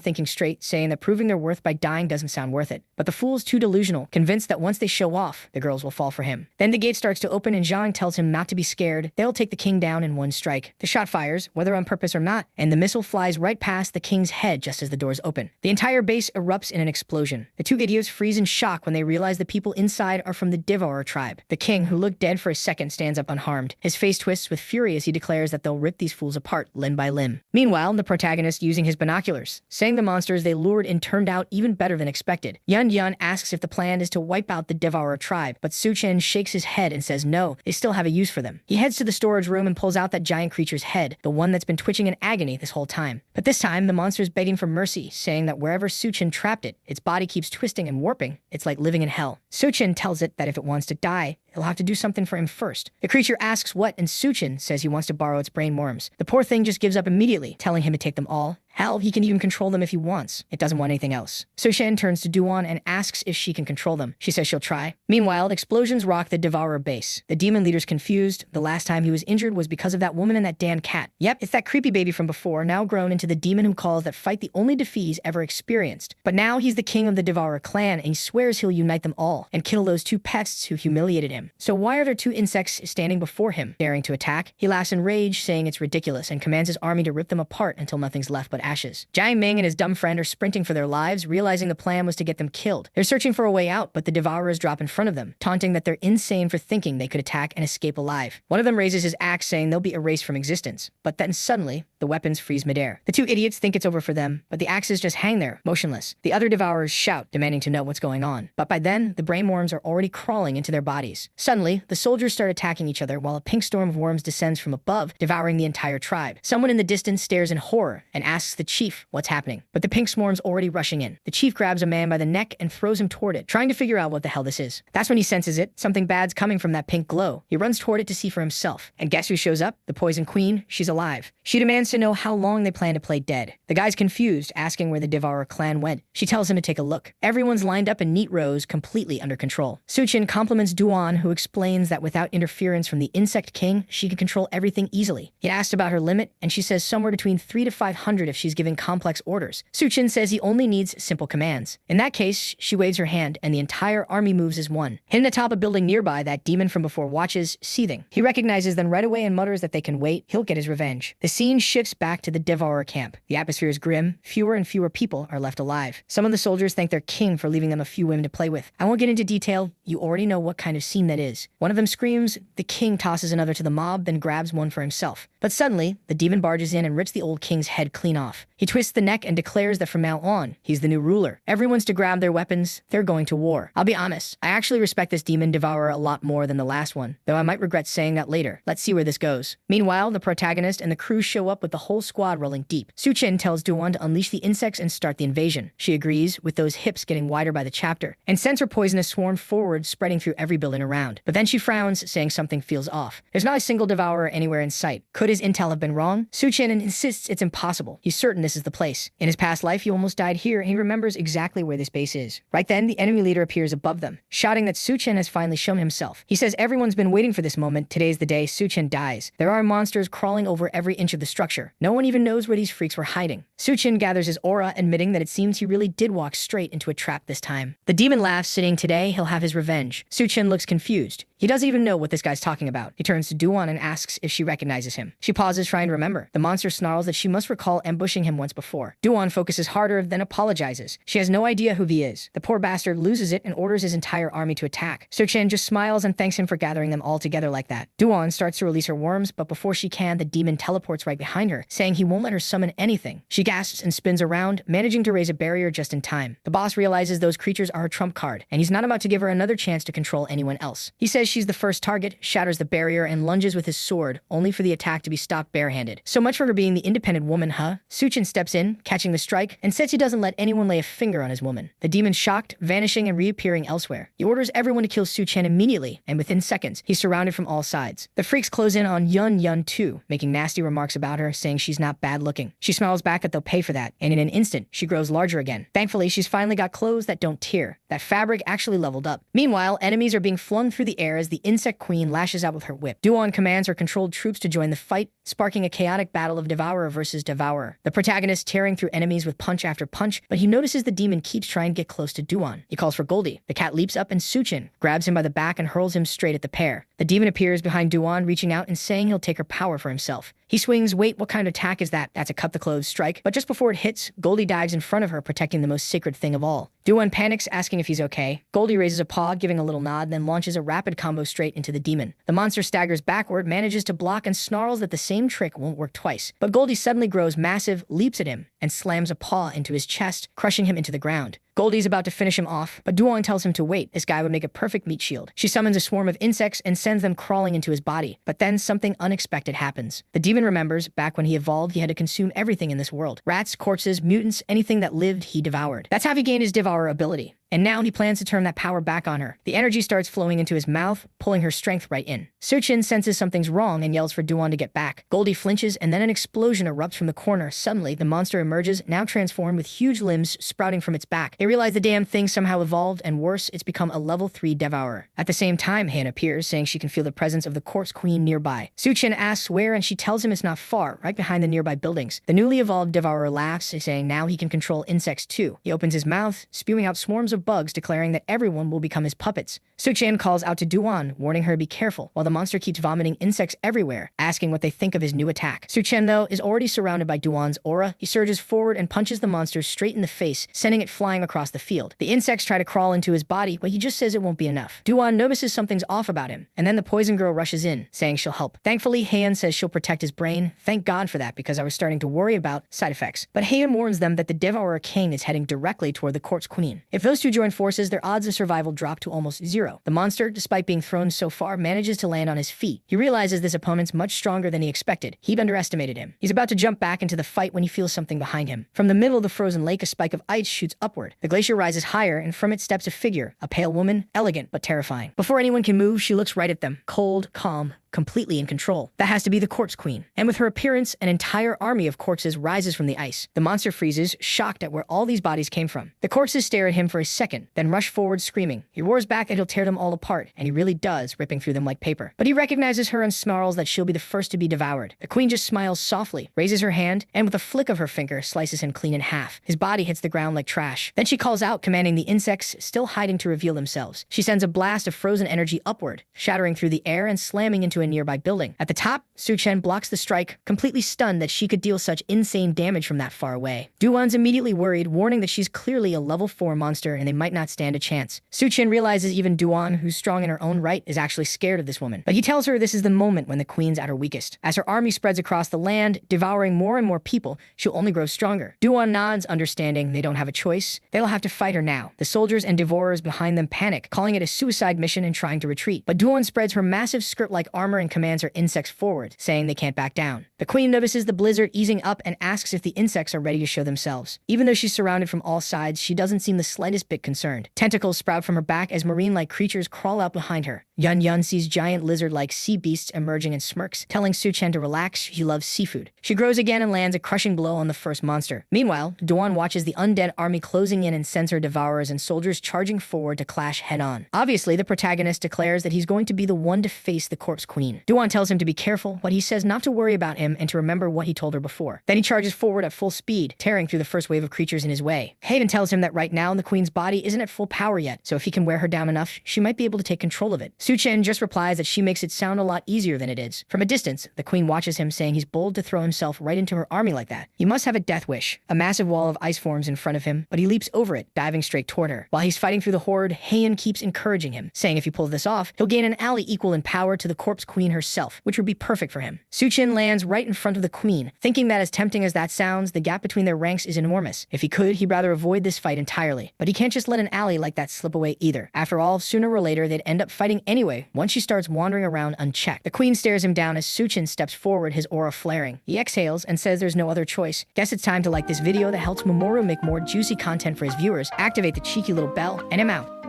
thinking straight, saying that proving their worth by dying doesn't sound worth it. But the fool's too delusional, convinced that once they show off, the girls will fall for him. Then the gate starts to open and Zhang tells him not to be scared. They'll take the king down in one strike. The shot fires, whether on purpose or not, and the missile flies right past the king's head just as the doors open. The entire base erupts in an explosion. The two idiots freeze in shock when they realize the people inside are from the Devourer tribe. The king, who looked dead for a second, stands up unharmed. His face twists with fury as he declares that they'll rip these fools apart limb by limb. Meanwhile, the protagonist using his binoculars, saying the monsters they lured in turned out even better than expected. Yun Yun asks if the plan is to wipe out the Devourer tribe, but Su Chen shakes his head and says no, they still have a use for them. He heads to the storage room and pulls out that giant creature's head, the one that's been twitching in agony this whole time. But this time, the monster's begging for mercy, saying that wherever Su Chen trapped it, its body keeps twisting and warping. It's like living in hell. Su Chen tells it that if it wants to die, he'll have to do something for him first. The creature asks what, and Su Chen says he wants to borrow its brain worms. The poor thing just gives up immediately, telling him to take them all. Hell, he can even control them if he wants. It doesn't want anything else. Su Chen turns to Duan and asks if she can control them. She says she'll try. Meanwhile, explosions rock the Devourer base. The demon leader's confused. The last time he was injured was because of that woman and that damn cat. Yep, it's that creepy baby from before, now grown into the demon who calls that fight the only defeat he's ever experienced. But now he's the king of the Devourer clan, and he swears he'll unite them all and kill those two pests who humiliated him. So why are there two insects standing before him, daring to attack? He laughs in rage, saying it's ridiculous, and commands his army to rip them apart until nothing's left but ashes. Jiang Ming and his dumb friend are sprinting for their lives, realizing the plan was to get them killed. They're searching for a way out, but the Devourers drop in front of them, taunting that they're insane for thinking they could attack and escape alive. One of them raises his axe, saying they'll be erased from existence. But then suddenly, the weapons freeze midair. The two idiots think it's over for them, but the axes just hang there, motionless. The other Devourers shout, demanding to know what's going on. But by then, the brain worms are already crawling into their bodies. Suddenly, the soldiers start attacking each other while a pink storm of worms descends from above, devouring the entire tribe. Someone in the distance stares in horror and asks the chief what's happening. But the pink swarm's already rushing in. The chief grabs a man by the neck and throws him toward it, trying to figure out what the hell this is. That's when he senses it. Something bad's coming from that pink glow. He runs toward it to see for himself. And guess who shows up? The Poison Queen. She's alive. She demands to know how long they plan to play dead. The guy's confused, asking where the Devourer clan went. She tells him to take a look. Everyone's lined up in neat rows, completely under control. Suchin compliments Duan, who explains that without interference from the Insect King, she can control everything easily. He asks about her limit, and she says somewhere between 300 to 500 if she's giving complex orders. Suchin says he only needs simple commands. In that case, she waves her hand, and the entire army moves as one. Hidden atop a building nearby, that demon from before watches, seething. He recognizes them right away and mutters that they can wait. He'll get his revenge. The scene shifts back to the Devourer camp. The atmosphere is grim. Fewer and fewer people are left alive. Some of the soldiers thank their king for leaving them a few women to play with. I won't get into detail. You already know what kind of scene that is. One of them screams. The king tosses another to the mob, then grabs one for himself. But suddenly, the demon barges in and rips the old king's head clean off. He twists the neck and declares that from now on, he's the new ruler. Everyone's to grab their weapons. They're going to war. I'll be honest, I actually respect this demon devourer a lot more than the last one, though I might regret saying that later. Let's see where this goes. Meanwhile, the protagonist and the crew show up with the whole squad rolling deep. Suchin tells Duan to unleash the insects and start the invasion. She agrees, with those hips getting wider by the chapter, and sends her poisonous swarm forward, spreading through every building around. But then she frowns, saying something feels off. There's not a single devourer anywhere in sight. Could his intel have been wrong? Suchin insists it's impossible. He's certain this is the place. In his past life, he almost died here, and he remembers exactly where this base is. Right then, the enemy leader appears above them, shouting that Suchin has finally shown himself. He says everyone's been waiting for this moment. Today's the day Suchin dies. There are monsters crawling over every inch of the structure. No one even knows where these freaks were hiding. Suchin gathers his aura, admitting that it seems he really did walk straight into a trap this time. The demon laughs, saying today he'll have his revenge. Suchin looks confused. He doesn't even know what this guy's talking about. He turns to Duan and asks if she recognizes him. She pauses, trying to remember. The monster snarls that she must recall ambushing him once before. Duan focuses harder, then apologizes. She has no idea who he is. The poor bastard loses it and orders his entire army to attack. Suchin just smiles and thanks him for gathering them all together like that. Duan starts to release her worms, but before she can, the demon teleports right behind her, saying he won't let her summon anything. She gasps and spins around, managing to raise a barrier just in time. The boss realizes those creatures are her trump card, and he's not about to give her another chance to control anyone else. He says she's the first target, shatters the barrier, and lunges with his sword, only for the attack to be stopped barehanded. So much for her being the independent woman, huh? Suchin steps in, catching the strike, and says he doesn't let anyone lay a finger on his woman. The demon's shocked, vanishing and reappearing elsewhere. He orders everyone to kill Suchin immediately, and within seconds, he's surrounded from all sides. The freaks close in on Yun Yun too, making nasty remarks about her, saying she's not bad looking. She smiles back that they'll pay for that, and in an instant, she grows larger again. Thankfully, she's finally got clothes that don't tear. That fabric actually leveled up. Meanwhile, enemies are being flung through the air as the insect queen lashes out with her whip. Duan commands her controlled troops to join the fight, sparking a chaotic battle of devourer versus devourer. The protagonist tearing through enemies with punch after punch, but he notices the demon keeps trying to get close to Duan. He calls for Goldie. The cat leaps up and Suchin grabs him by the back and hurls him straight at the pair. The demon appears behind Duan, reaching out and saying he'll take her power for himself. He swings. Wait, what kind of attack is that? That's a cut the clothes strike. But just before it hits, Goldie dives in front of her, protecting the most sacred thing of all. Duan panics, asking if he's okay. Goldie raises a paw, giving a little nod, then launches a rapid combo straight into the demon. The monster staggers backward, manages to block, and snarls that the same trick won't work twice. But Goldie suddenly grows massive, leaps at him, and slams a paw into his chest, crushing him into the ground. Goldie's about to finish him off, but Duan tells him to wait. This guy would make a perfect meat shield. She summons a swarm of insects and sends them crawling into his body. But then something unexpected happens. The demon remembers, back when he evolved, he had to consume everything in this world. Rats, corpses, mutants, anything that lived, he devoured. That's how he gained his devour ability. And now he plans to turn that power back on her. The energy starts flowing into his mouth, pulling her strength right in. Suchin senses something's wrong and yells for Duan to get back. Goldie flinches, and then an explosion erupts from the corner. Suddenly, the monster emerges, now transformed with huge limbs sprouting from its back. They realize the damn thing somehow evolved, and worse, it's become a level 3 devourer. At the same time, Han appears, saying she can feel the presence of the corpse queen nearby. Suchin asks where, and she tells him it's not far, right behind the nearby buildings. The newly evolved devourer laughs, saying now he can control insects too. He opens his mouth, spewing out swarms of of bugs, declaring that everyone will become his puppets. Soo-chan calls out to Duan, warning her to be careful, while the monster keeps vomiting insects everywhere, asking what they think of his new attack. Soo-chan, though, is already surrounded by Duan's aura. He surges forward and punches the monster straight in the face, sending it flying across the field. The insects try to crawl into his body, but he just says it won't be enough. Duan notices something's off about him, and then the poison girl rushes in, saying she'll help. Thankfully, Heian says she'll protect his brain. Thank God for that, because I was starting to worry about side effects. But Heian warns them that the Devourer King is heading directly toward the Corpse Queen. If those two join forces, their odds of survival drop to almost zero. The monster, despite being thrown so far, manages to land on his feet. He realizes this opponent's much stronger than he expected. He'd underestimated him. He's about to jump back into the fight when he feels something behind him. From the middle of the frozen lake, a spike of ice shoots upward. The glacier rises higher, and from it steps a figure, a pale woman, elegant but terrifying. Before anyone can move, she looks right at them, cold, calm, completely in control. That has to be the Corpse Queen. And with her appearance, an entire army of corpses rises from the ice. The monster freezes, shocked at where all these bodies came from. The corpses stare at him for a second, then rush forward screaming. He roars back that he'll tear them all apart, and he really does, ripping through them like paper. But he recognizes her and snarls that she'll be the first to be devoured. The queen just smiles softly, raises her hand, and with a flick of her finger, slices him clean in half. His body hits the ground like trash. Then she calls out, commanding the insects still hiding to reveal themselves. She sends a blast of frozen energy upward, shattering through the air and slamming into a nearby building. At the top, Soo-chan blocks the strike, completely stunned that she could deal such insane damage from that far away. Duan's immediately worried, warning that she's clearly a level 4 monster and they might not stand a chance. Soo-chan realizes even Duan, who's strong in her own right, is actually scared of this woman. But he tells her this is the moment when the queen's at her weakest. As her army spreads across the land, devouring more and more people, she'll only grow stronger. Duan nods, understanding they don't have a choice. They'll have to fight her now. The soldiers and devourers behind them panic, calling it a suicide mission and trying to retreat. But Duan spreads her massive skirt-like armor and commands her insects forward, saying they can't back down. The queen notices the blizzard easing up and asks if the insects are ready to show themselves. Even though she's surrounded from all sides, she doesn't seem the slightest bit concerned. Tentacles sprout from her back as marine-like creatures crawl out behind her. Yun Yun sees giant lizard-like sea beasts emerging and smirks, telling Soo-chan to relax. She loves seafood. She grows again and lands a crushing blow on the first monster. Meanwhile, Duan watches the undead army closing in and sends her devourers and soldiers charging forward to clash head-on. Obviously, the protagonist declares that he's going to be the one to face the Corpse Queen. Duan tells him to be careful, but he says not to worry about him and to remember what he told her before. Then he charges forward at full speed, tearing through the first wave of creatures in his way. Hayden tells him that right now the queen's body isn't at full power yet, so if he can wear her down enough, she might be able to take control of it. Soo-chan just replies that she makes it sound a lot easier than it is. From a distance, the queen watches him, saying he's bold to throw himself right into her army like that. He must have a death wish. A massive wall of ice forms in front of him, but he leaps over it, diving straight toward her. While he's fighting through the horde, Heian keeps encouraging him, saying if he pulls this off, he'll gain an ally equal in power to the Corpse Queen herself, which would be perfect for him. Soo-chan lands right in front of the queen, thinking that as tempting as that sounds, the gap between their ranks is enormous. If he could, he'd rather avoid this fight entirely. But he can't just let an ally like that slip away either. After all, sooner or later, they'd end up fighting anyway, once she starts wandering around unchecked. The queen stares him down as Soo-chan steps forward, his aura flaring. He exhales and says there's no other choice. Guess it's time to like this video that helps Mamoru make more juicy content for his viewers, activate the cheeky little bell, and I'm out.